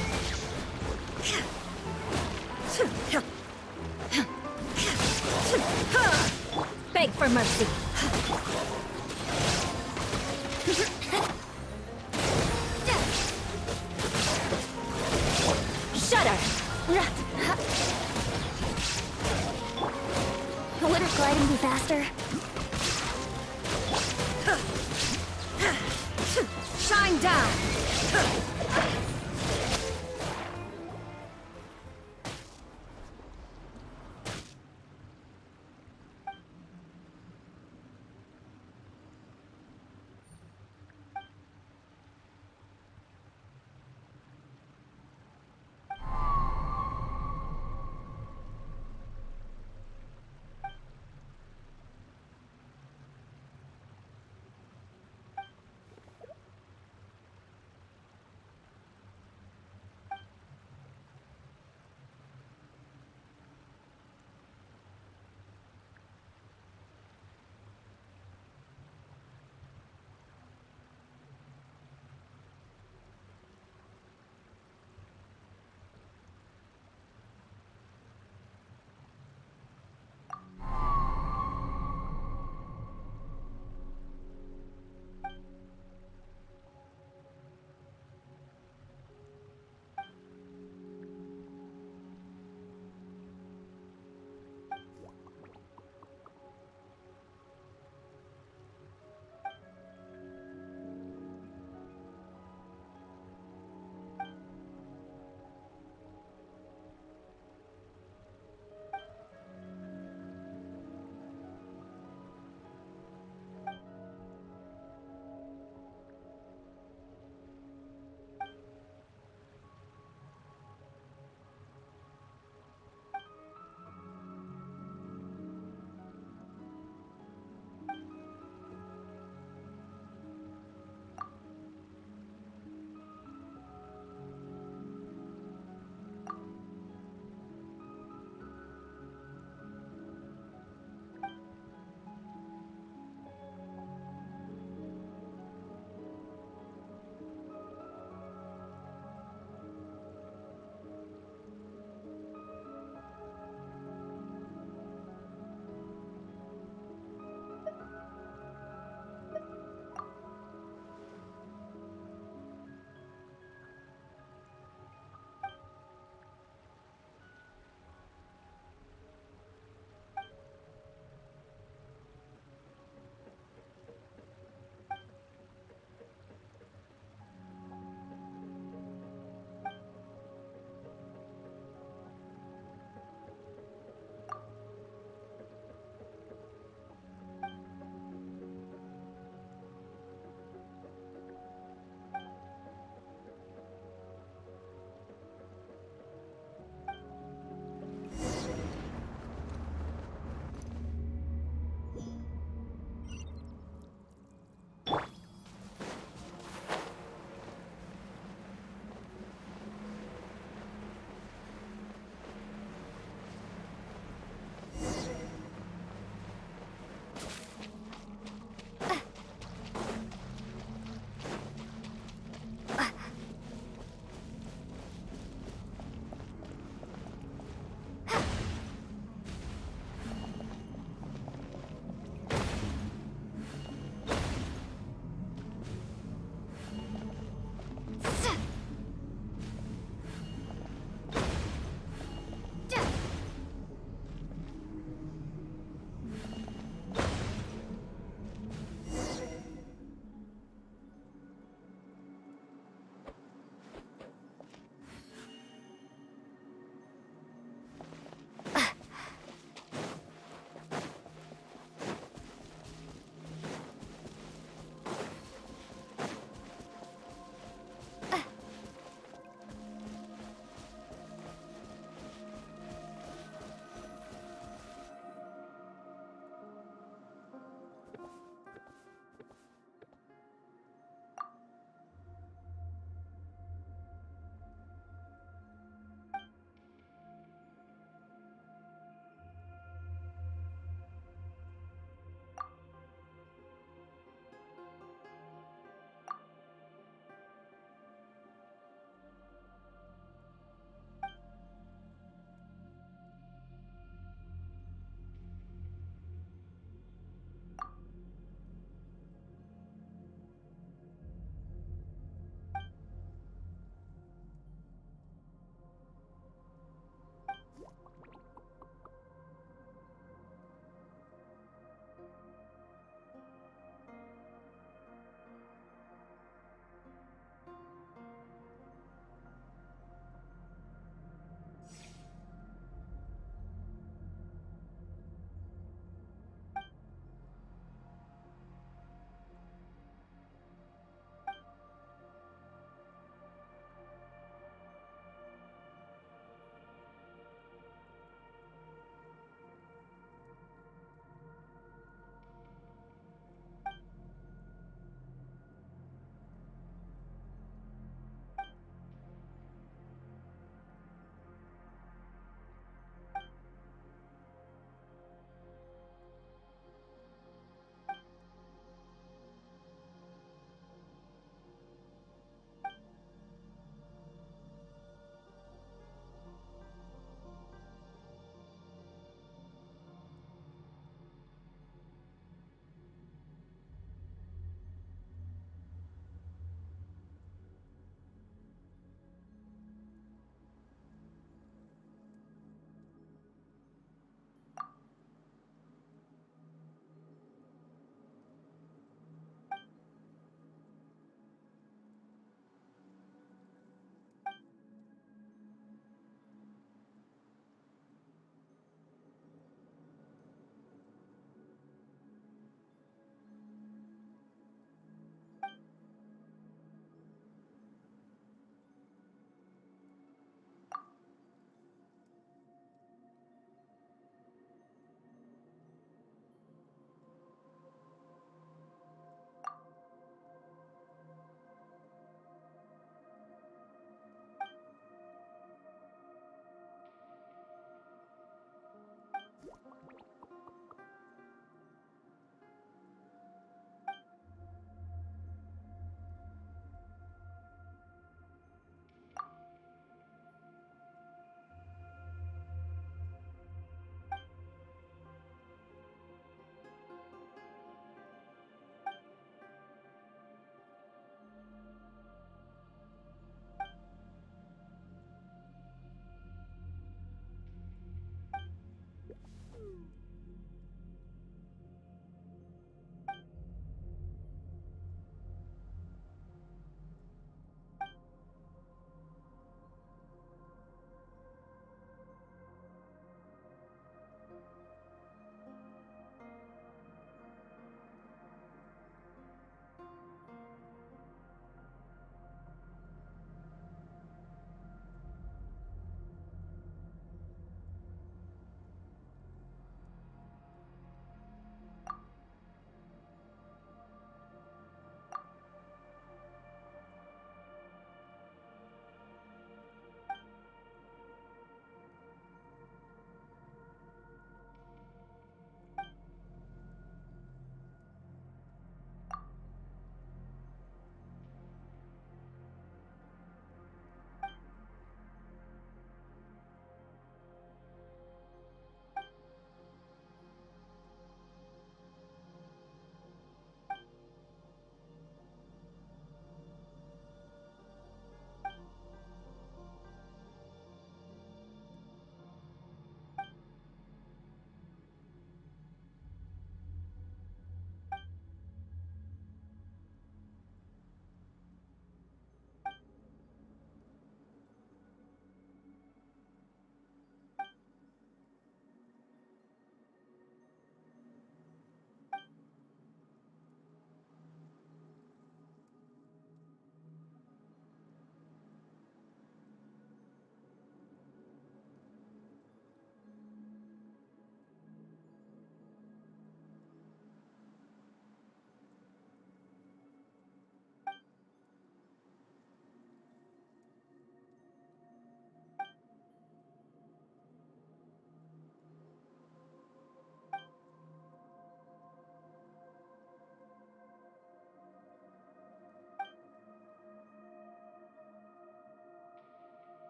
Beg for mercy! Shudder! Would gliding be faster? Shine down!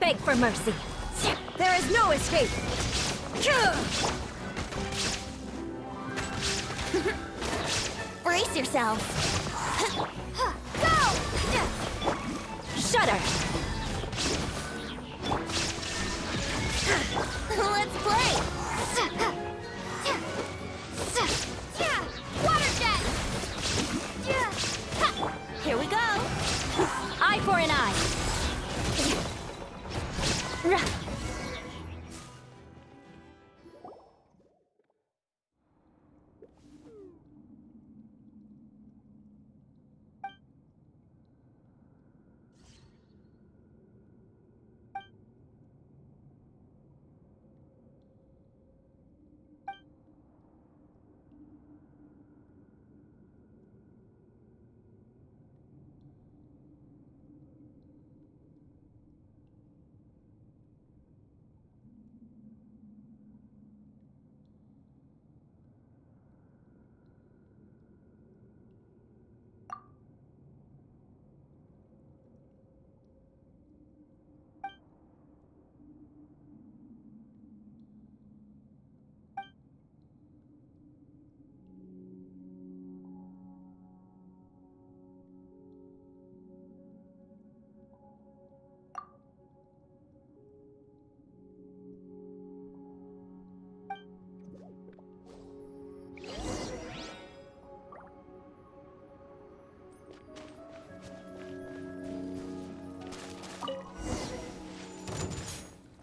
Beg for mercy. There is no escape. Brace yourselves. Go! Shudder. Let's play! Water jet! Here we go. Eye for an eye.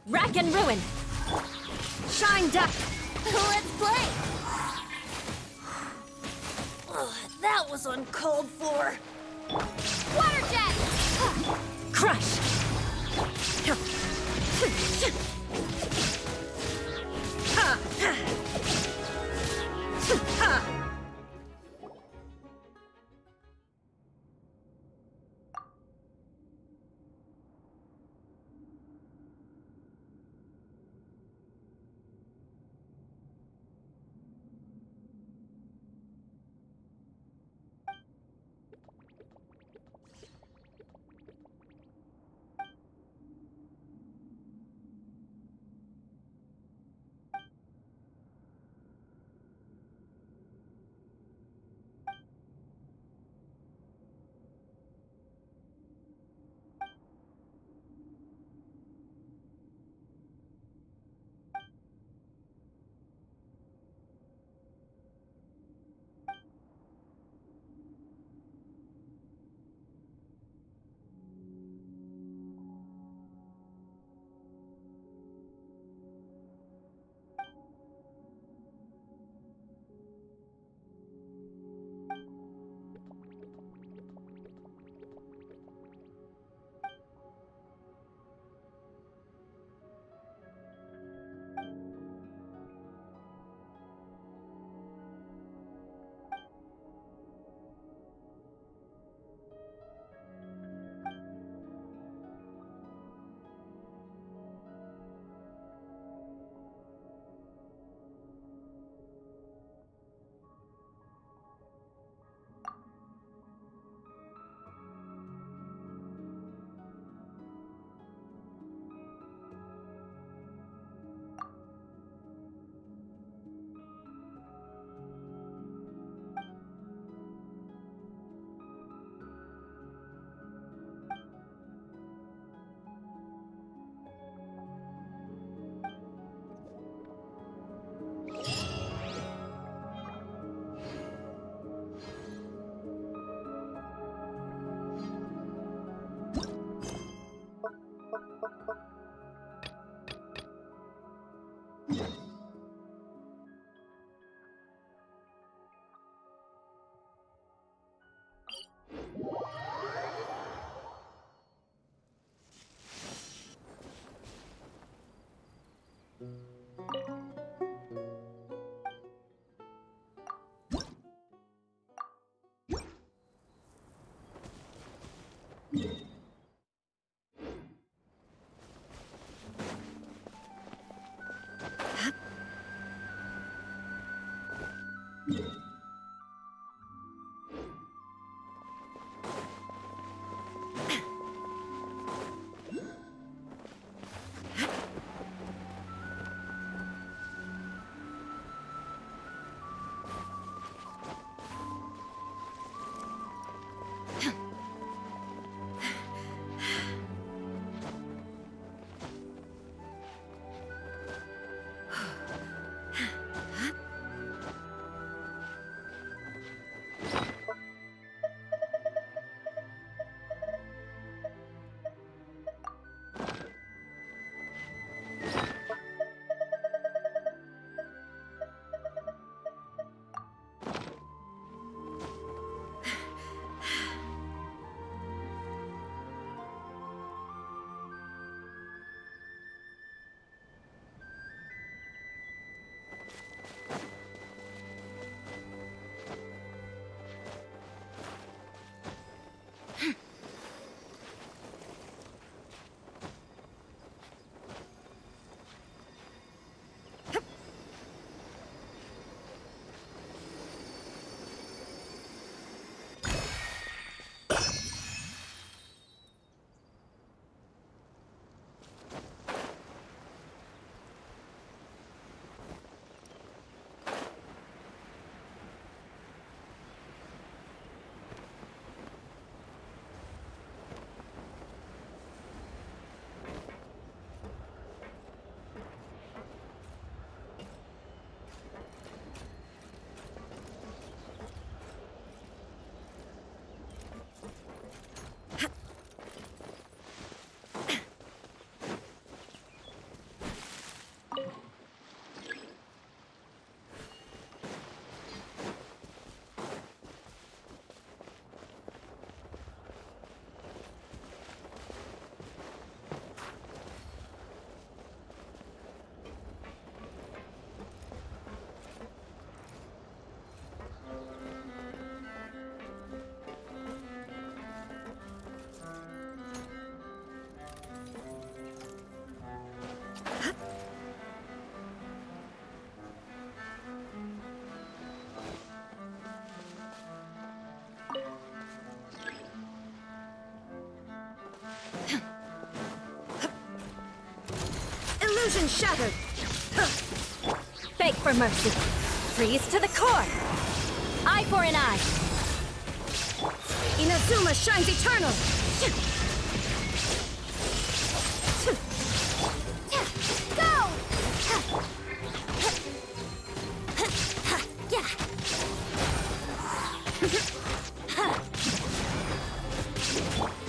Rack and ruin. Shine duck. Let's play! That was uncalled for. Water jet! Crush. Illusion shattered! Beg for mercy! Freeze to the core! Eye for an eye! Inazuma shines eternal!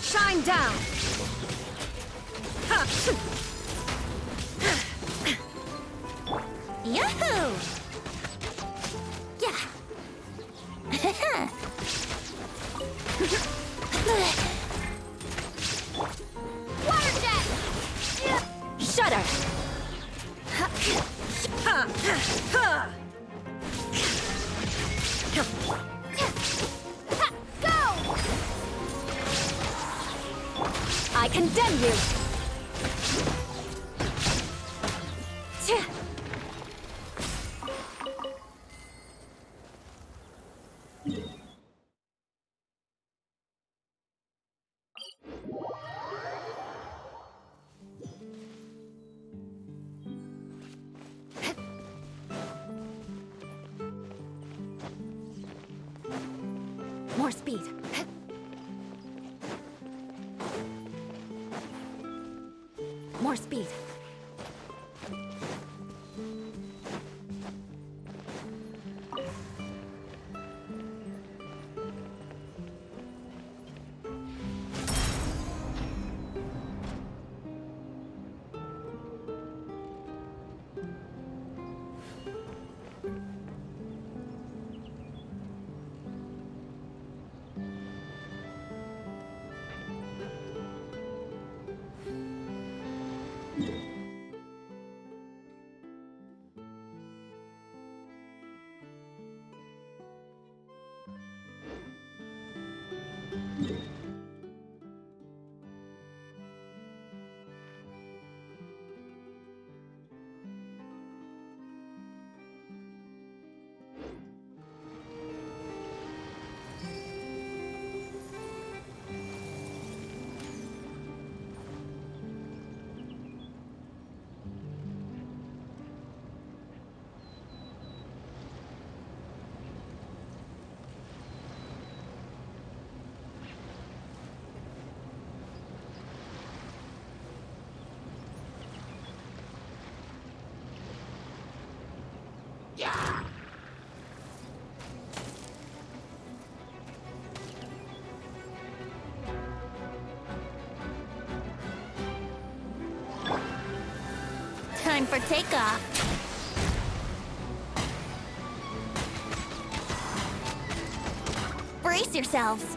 Shine down! Yahoo! Yeah. Water jet! Shudder! Go! I condemn you! More speed. More speed. time for takeoff. Brace yourselves.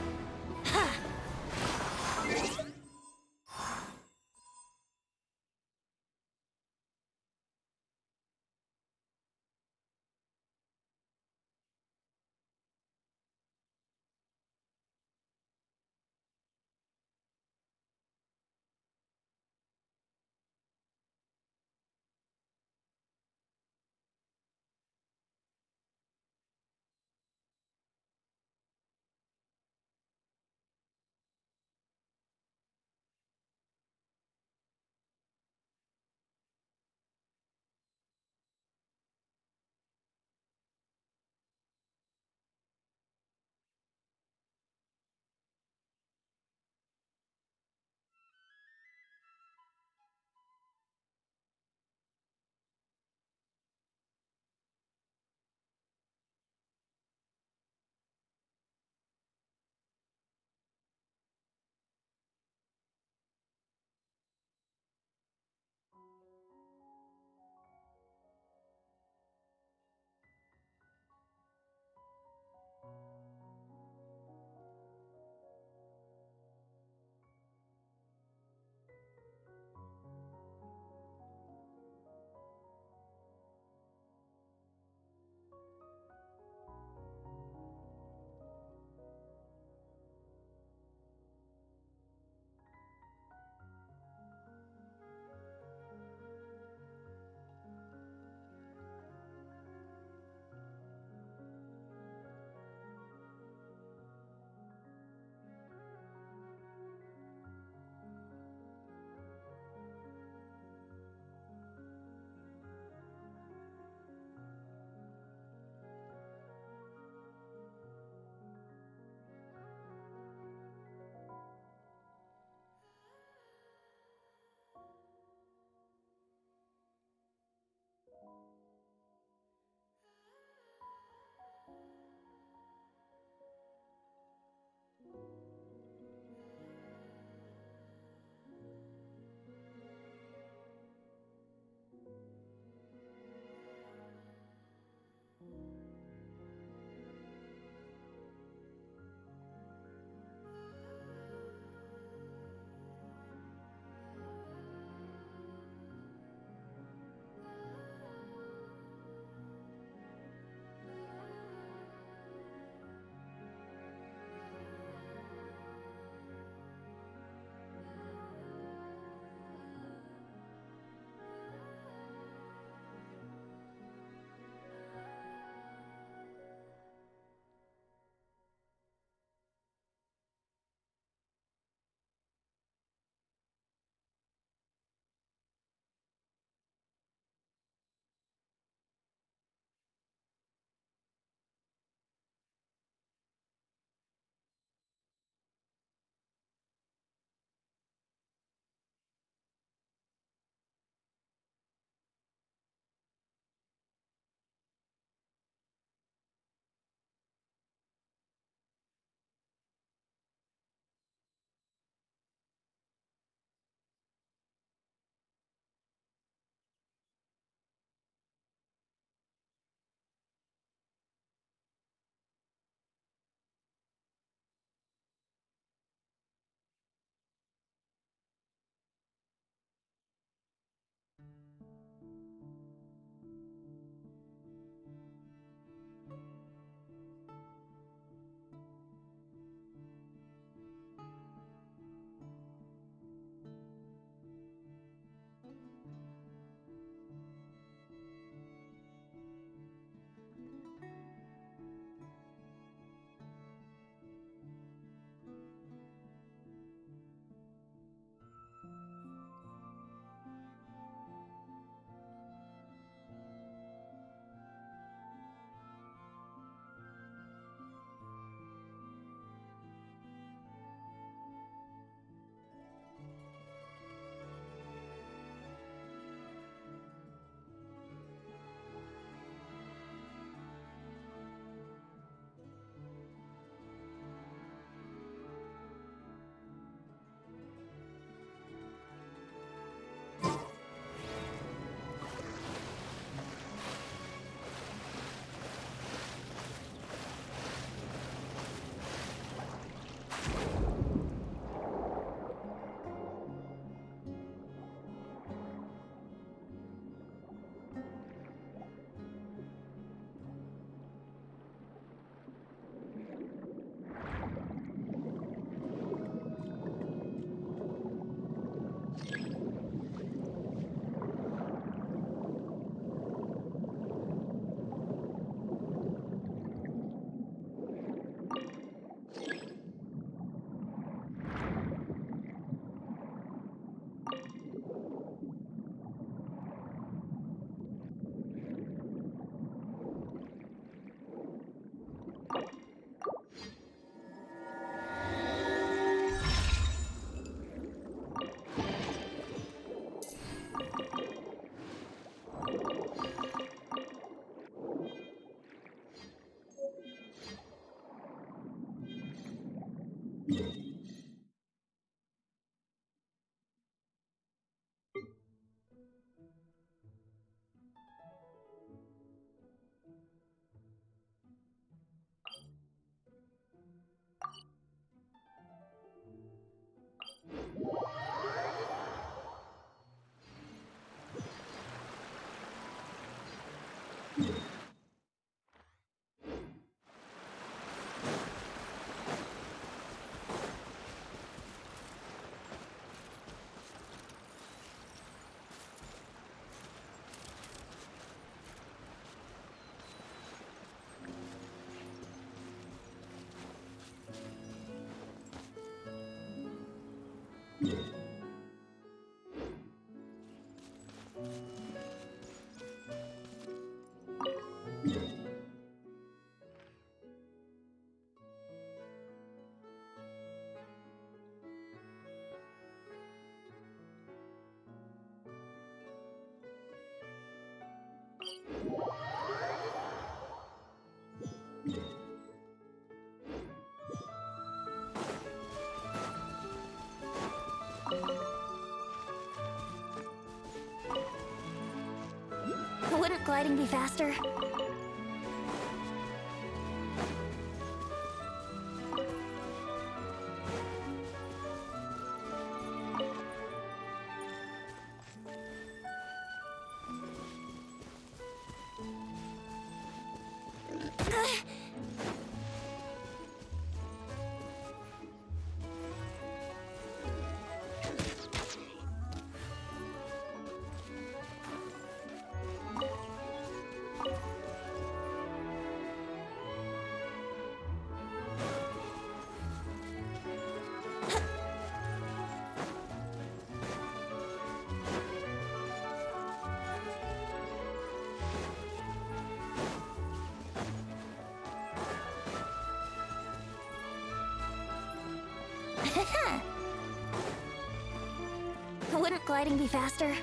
Wouldn't gliding be faster? Wouldn't gliding be faster?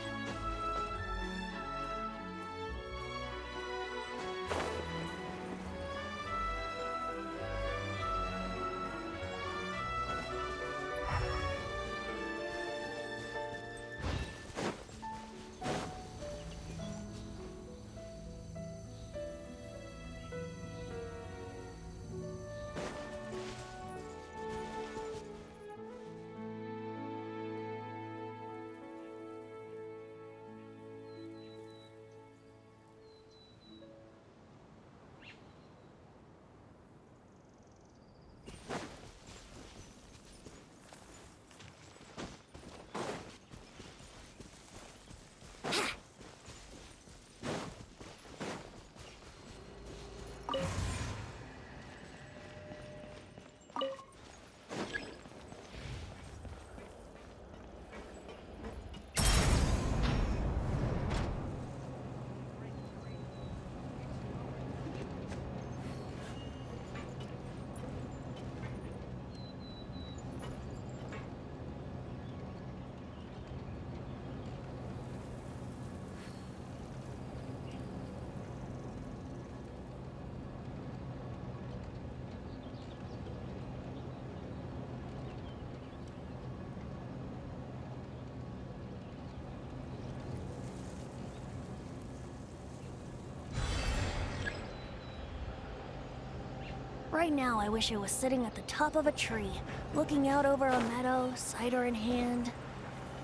Right now, I wish I was sitting at the top of a tree, looking out over a meadow, cider in hand.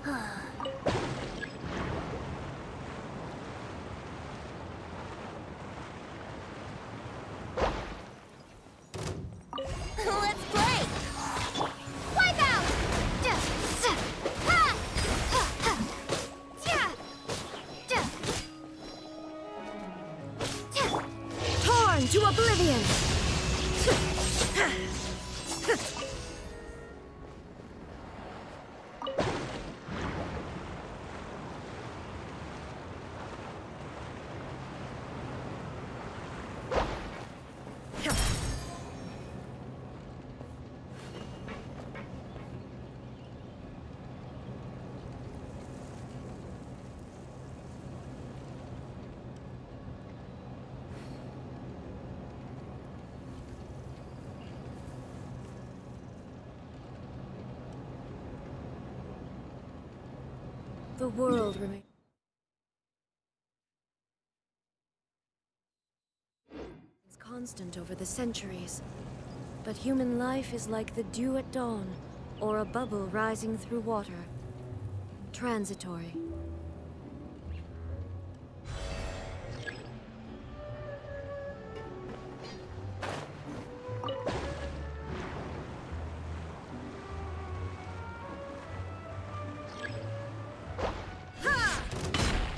Let's play! Wipe out! Torn to oblivion! The world remains constant over the centuries. But human life is like the dew at dawn, or a bubble rising through water. Transitory.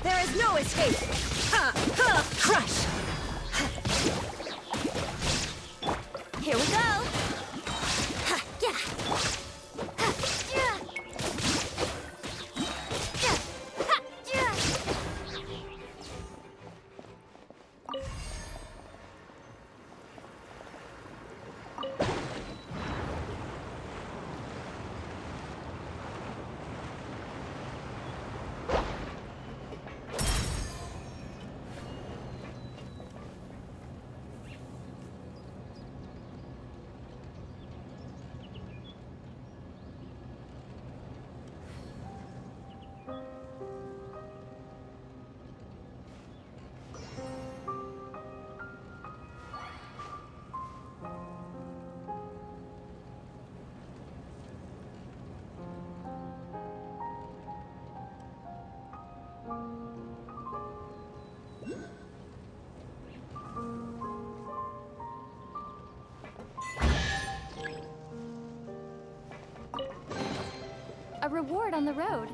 There is no escape! Ha! Ha! Crush! Here we go! Ha! Yeah! Ha! Yeah! Yeah! Ha! Yeah! reward on the road.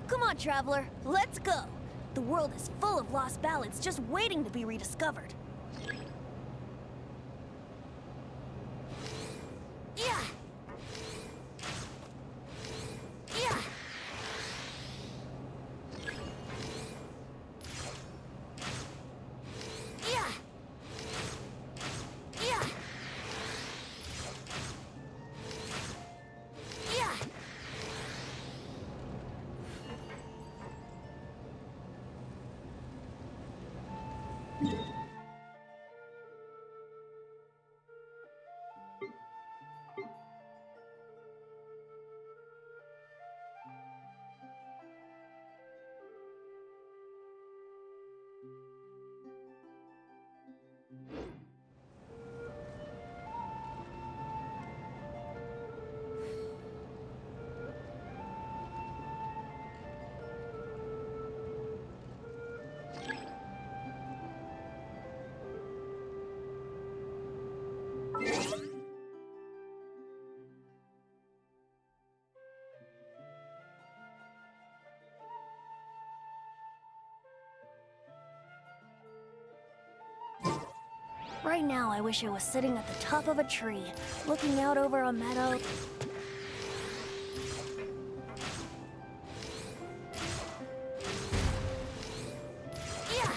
Come on, traveler, let's go. The world is full of lost ballads just waiting to be rediscovered. Yeah. Yeah. Yeah. Yeah. Yeah. Right now, I wish I was sitting at the top of a tree, looking out over a meadow. Yeah.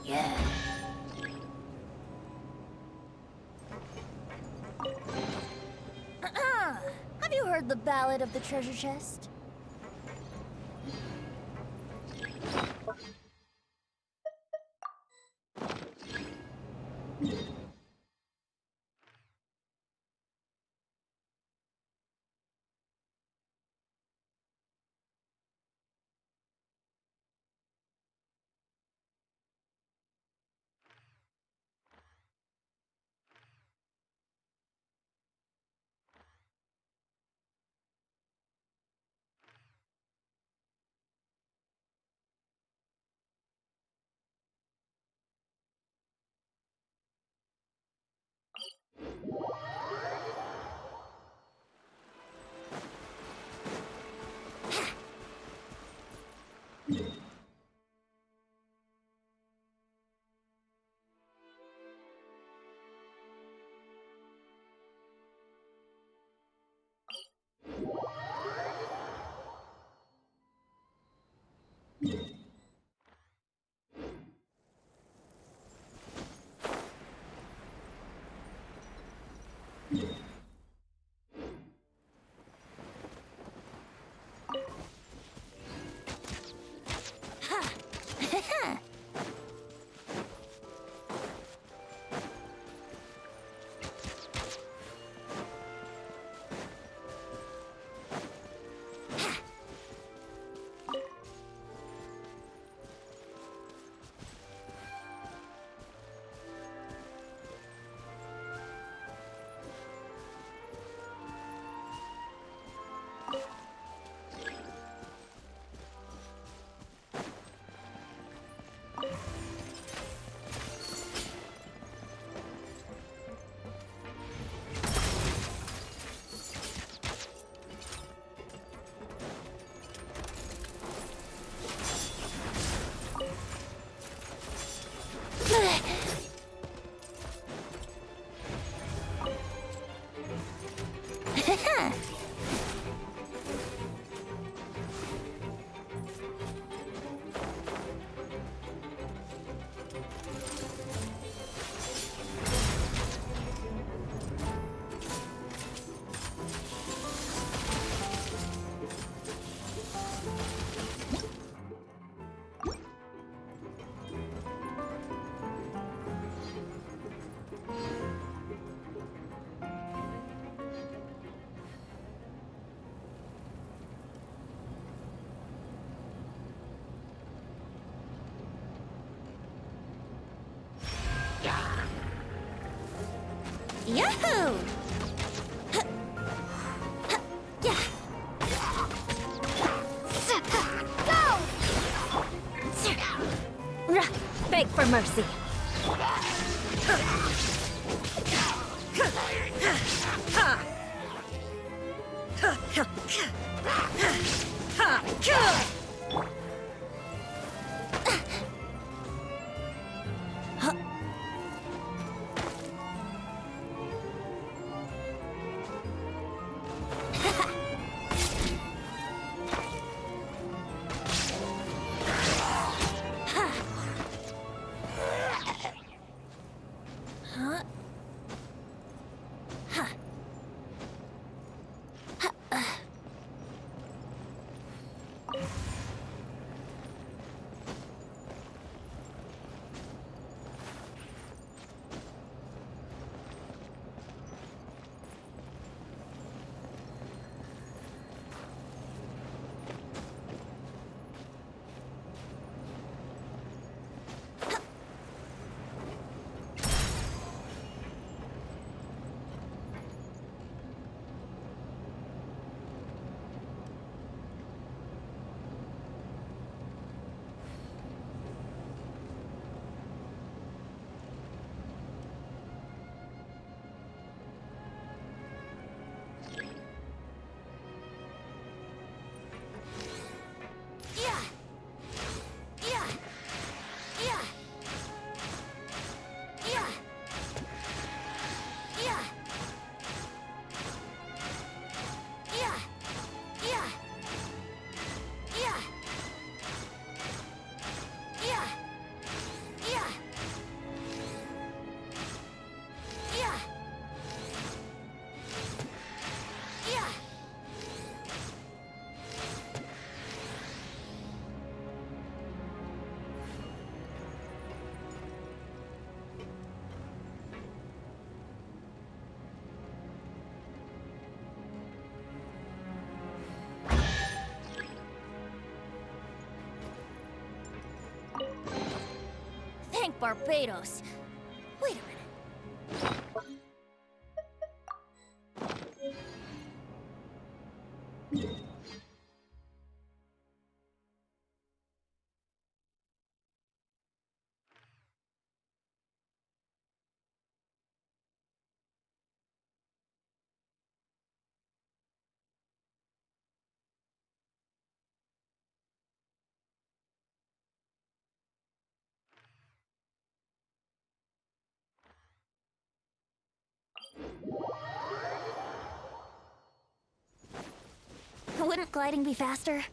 Yeah. Have you heard the Ballad of the Treasure Chest? Yahoo! Go! Beg for mercy. Barbados. Wait a minute. Wouldn't gliding be faster?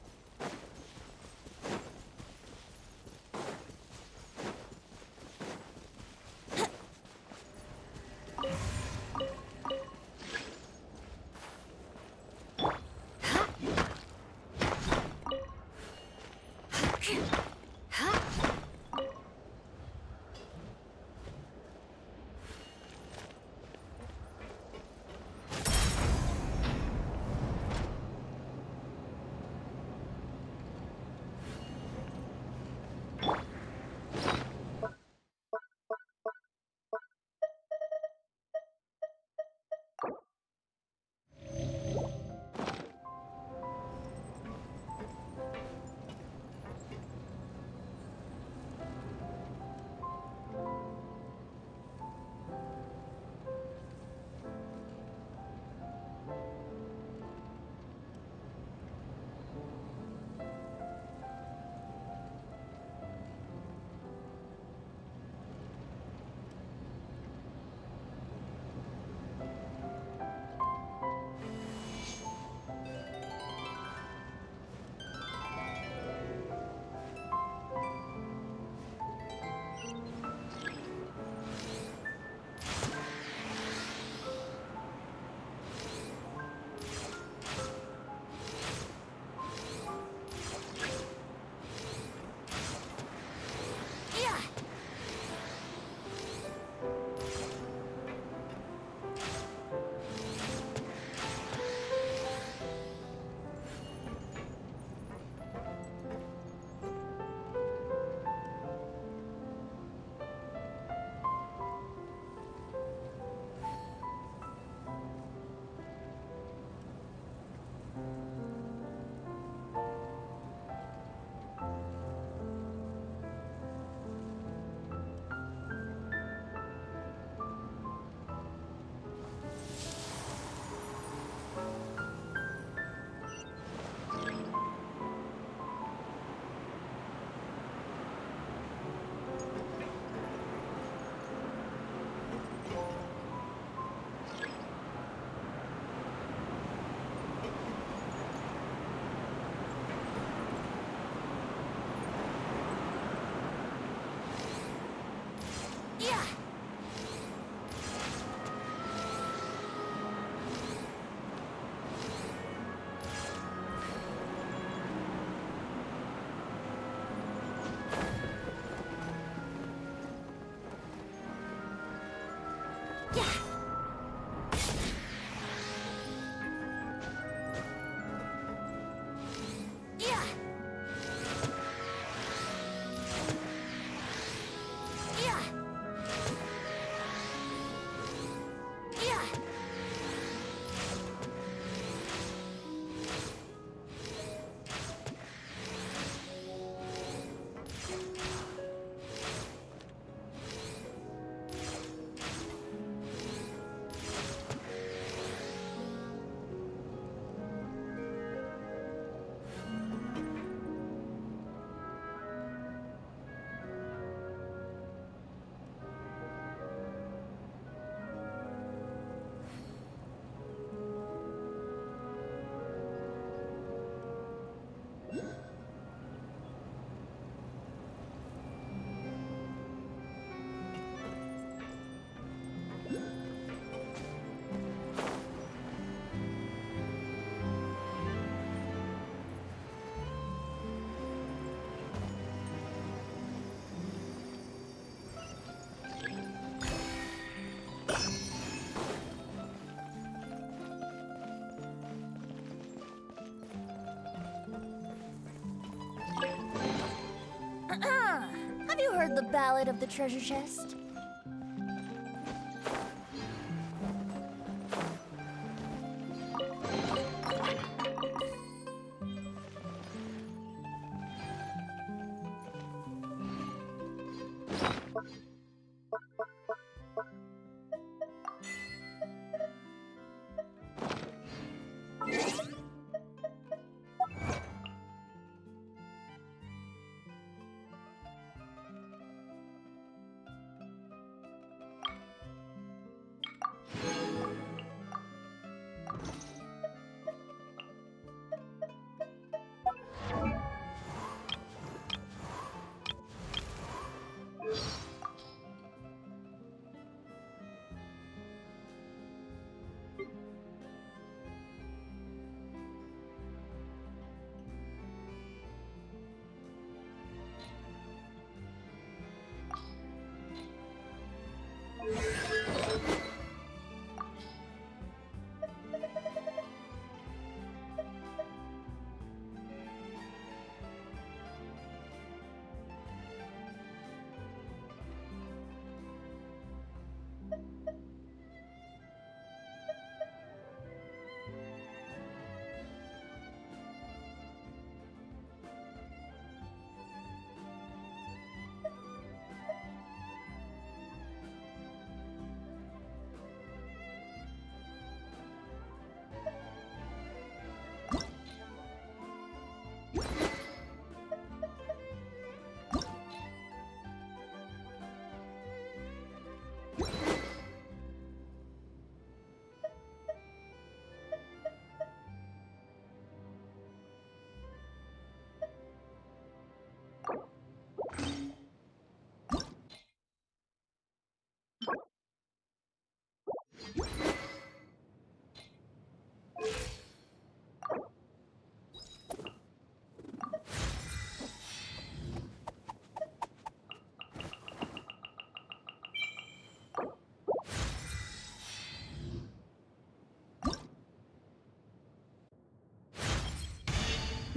heard the ballad of the treasure chest.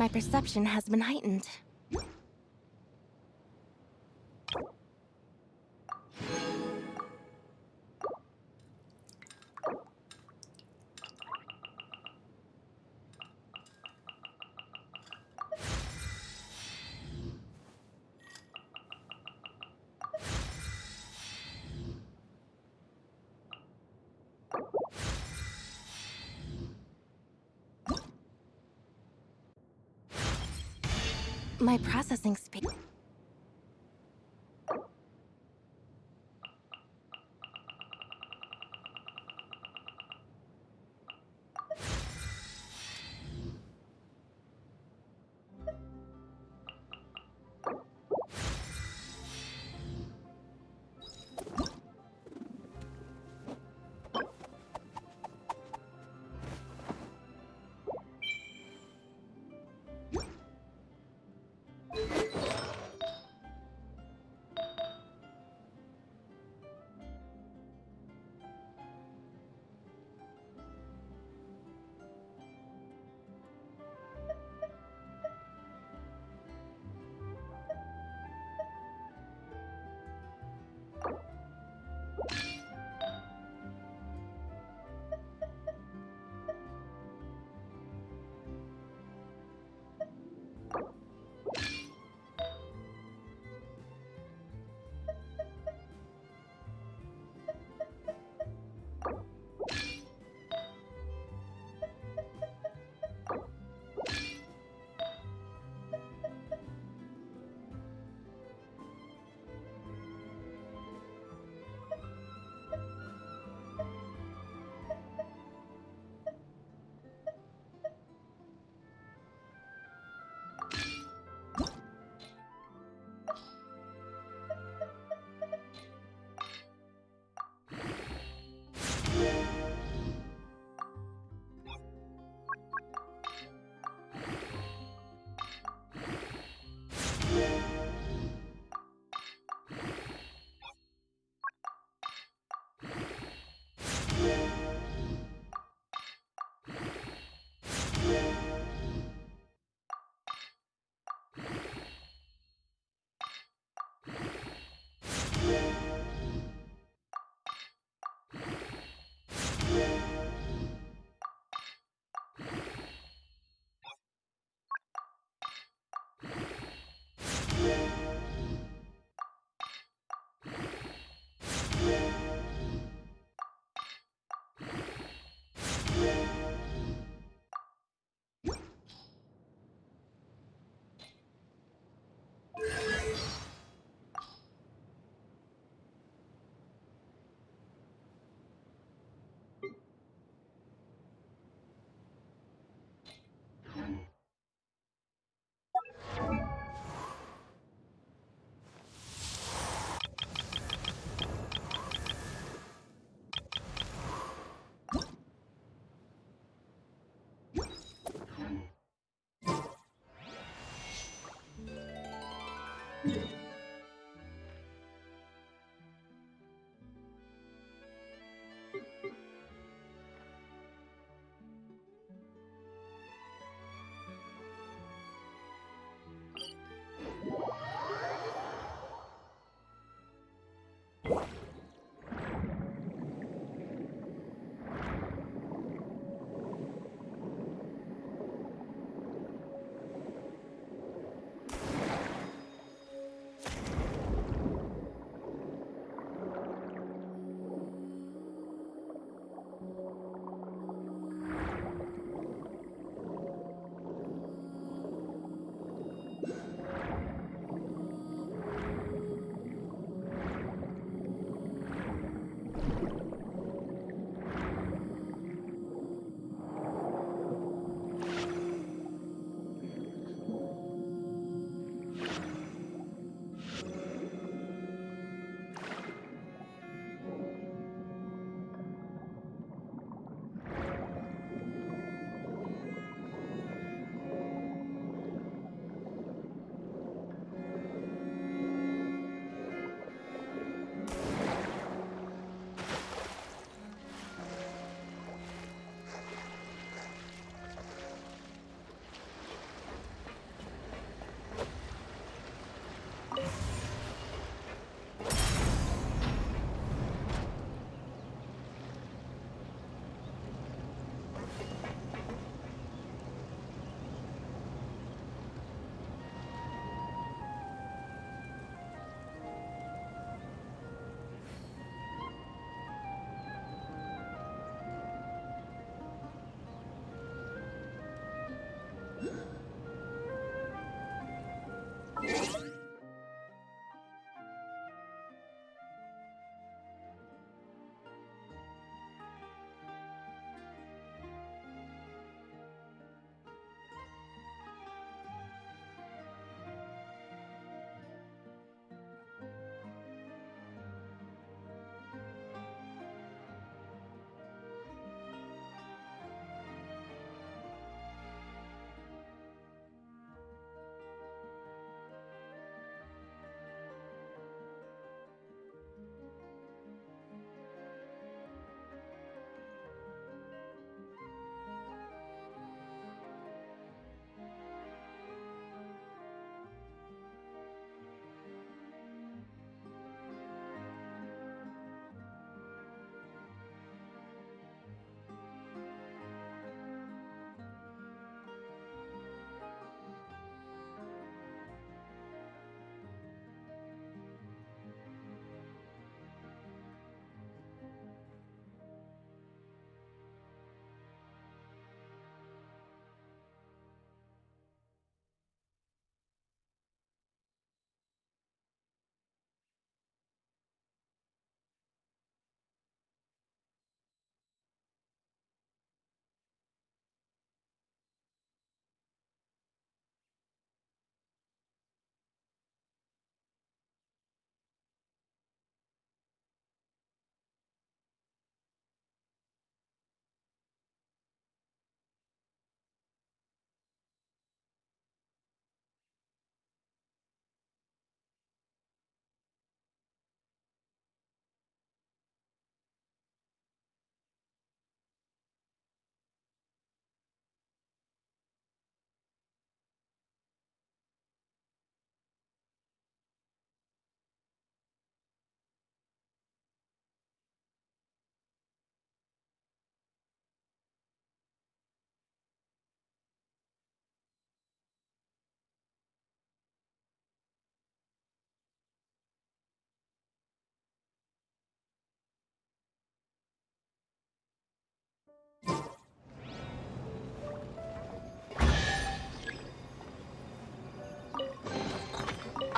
My perception has been heightened. My processing speed.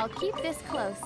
I'll keep this close.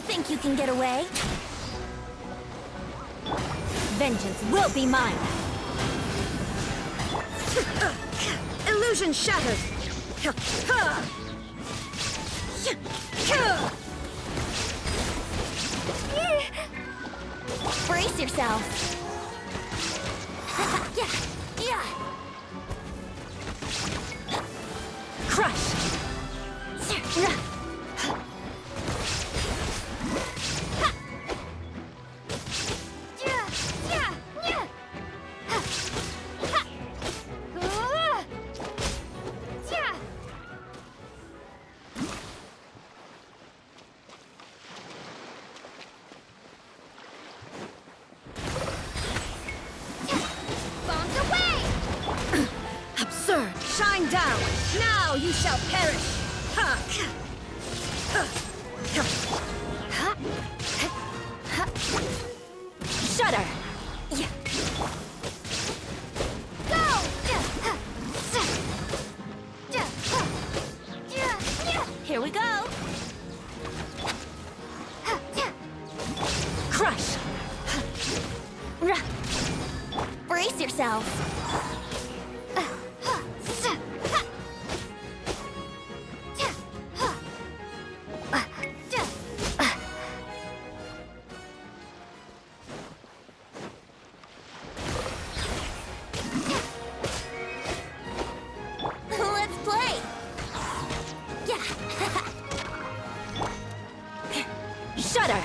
Think you can get away? Vengeance will be mine! Illusion shattered! Brace yourself! Crush! Bombs away! Absurd! Shine down! Now you shall perish! Shudder! Here we go! Crush! Brace yourself! Let's play! Shudder!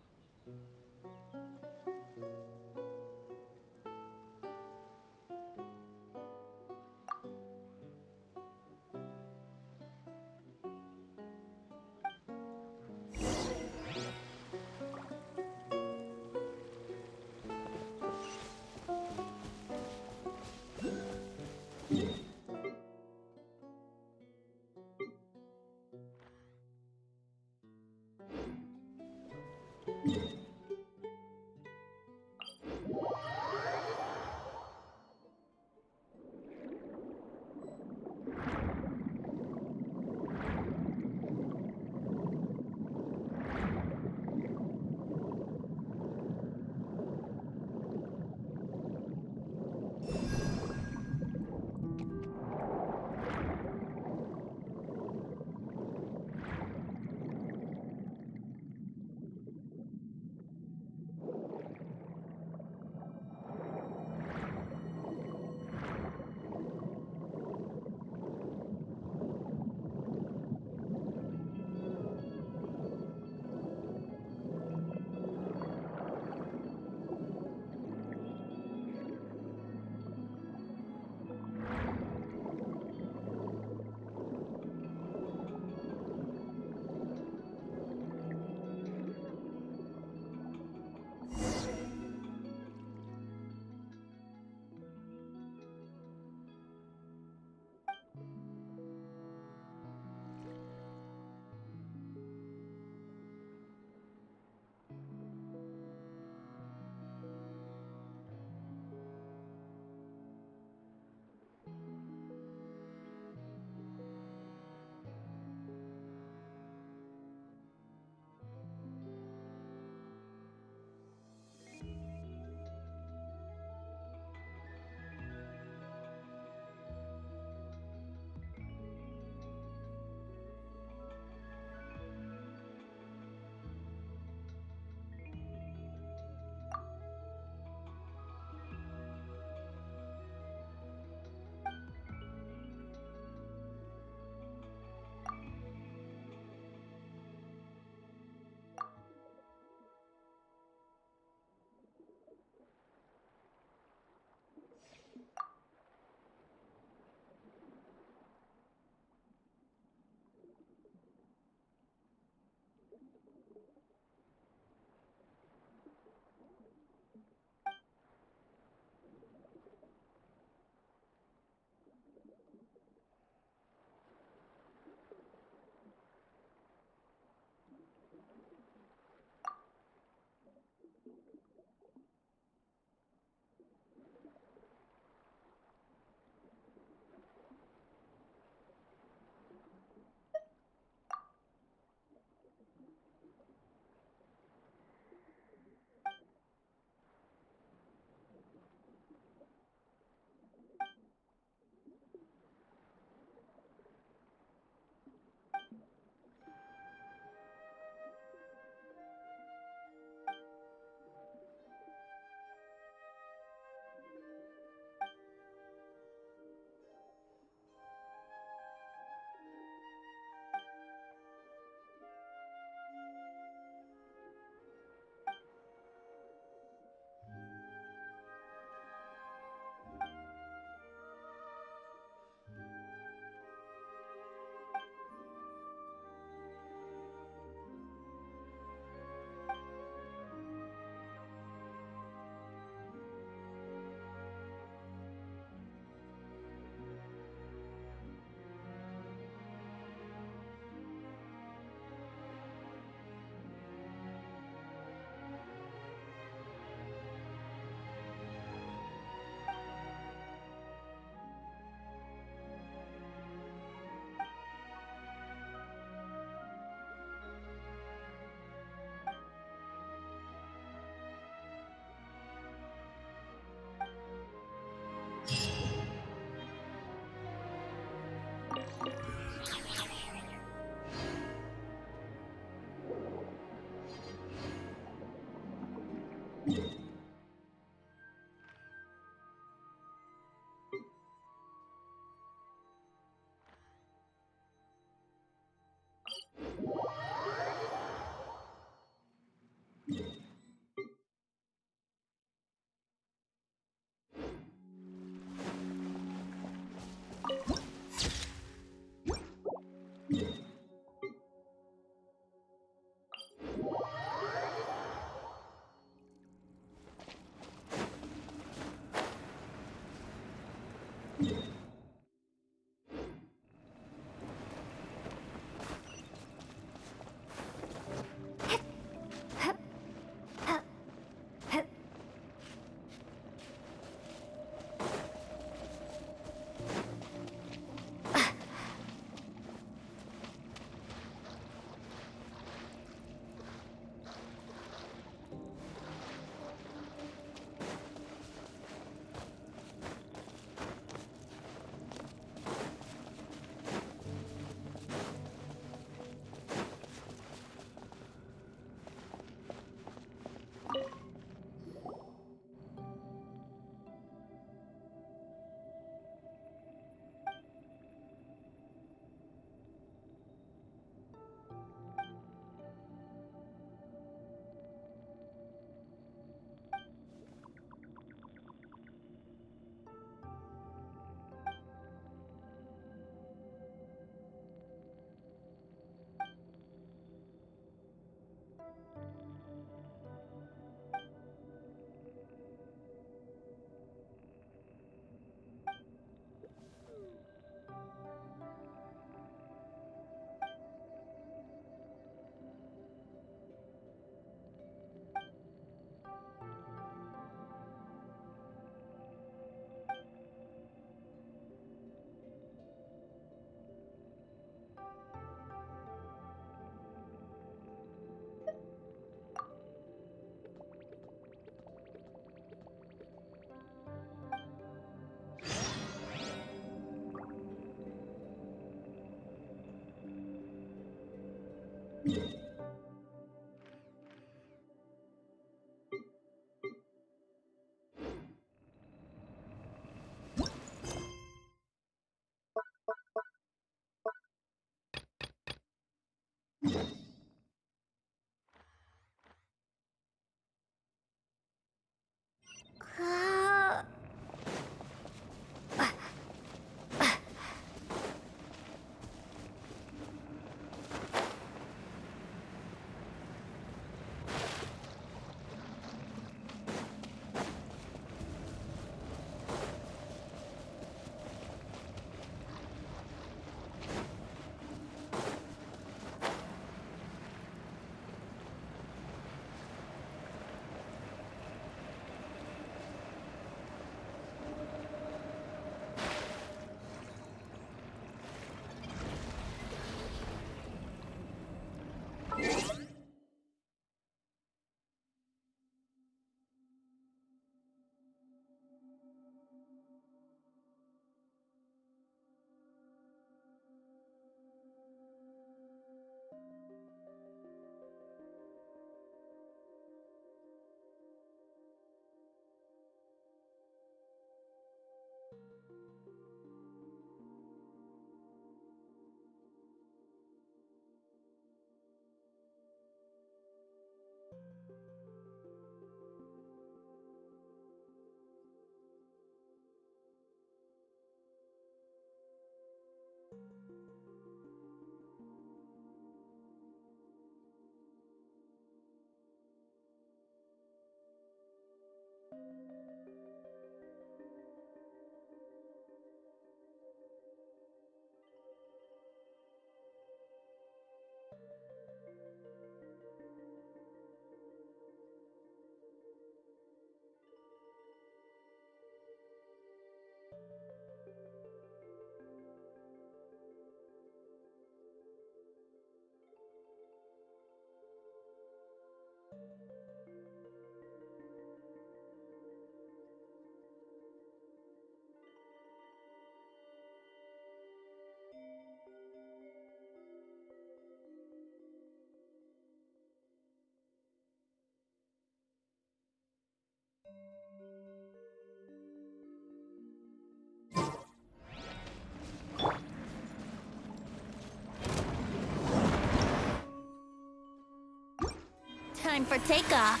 Time for takeoff.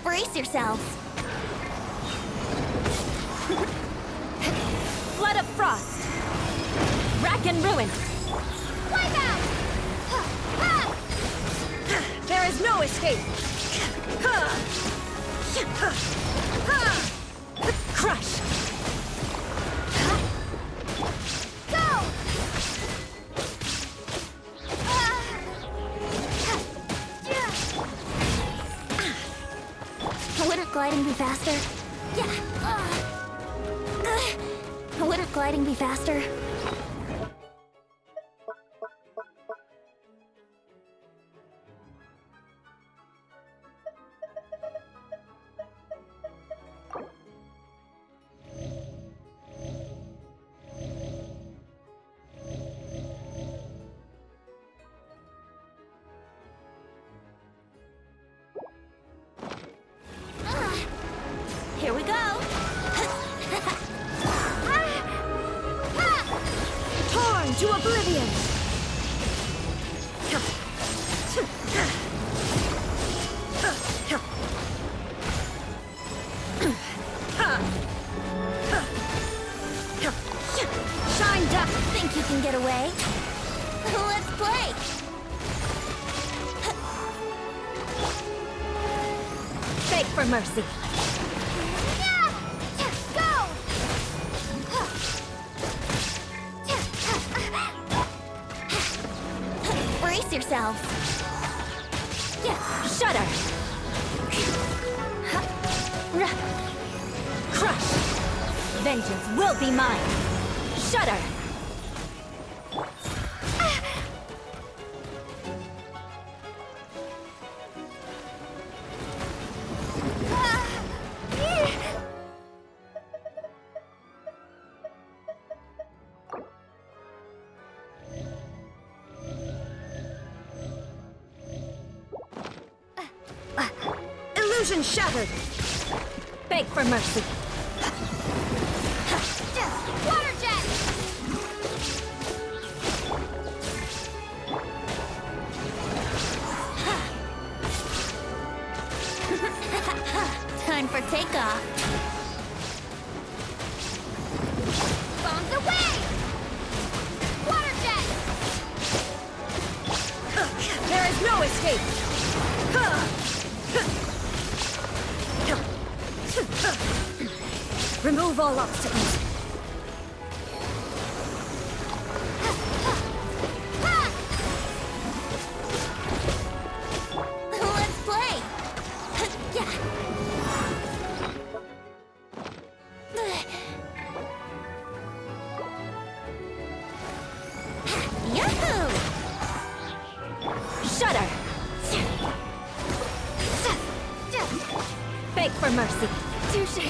Brace yourselves. Flood of frost! Rack and ruin! Wipe out! There is no escape! Crush! Go! Wouldn't gliding be faster? Yeah. Wouldn't gliding be faster? Here we go. Torn to oblivion! Shine duck. Think you can get away? Let's play. Beg for mercy! Go! Brace yourselves. Shudder! Crush! Vengeance will be mine! Shudder! Illusion shattered! Beg for mercy. Water jet! Time for takeoff. Bombs away! Water jet! There is no escape! Remove all obstacles. Let's play! Yahoo! Shudder! Beg for mercy. Touché.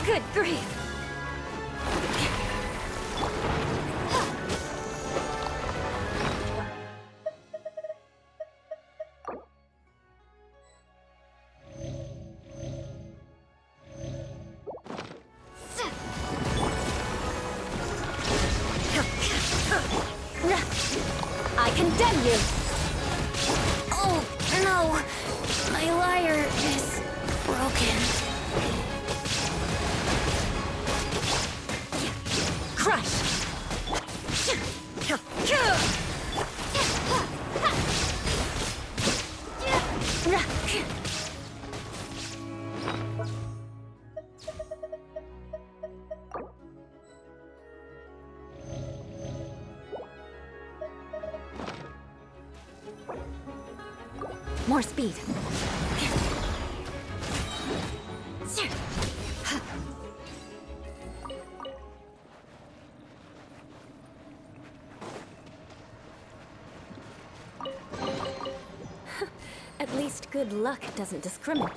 Good grief. I condemn you! Oh, no. My lyre is broken. Crush! More speed. At least good luck doesn't discriminate.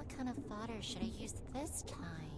What kind of fodder should I use this time?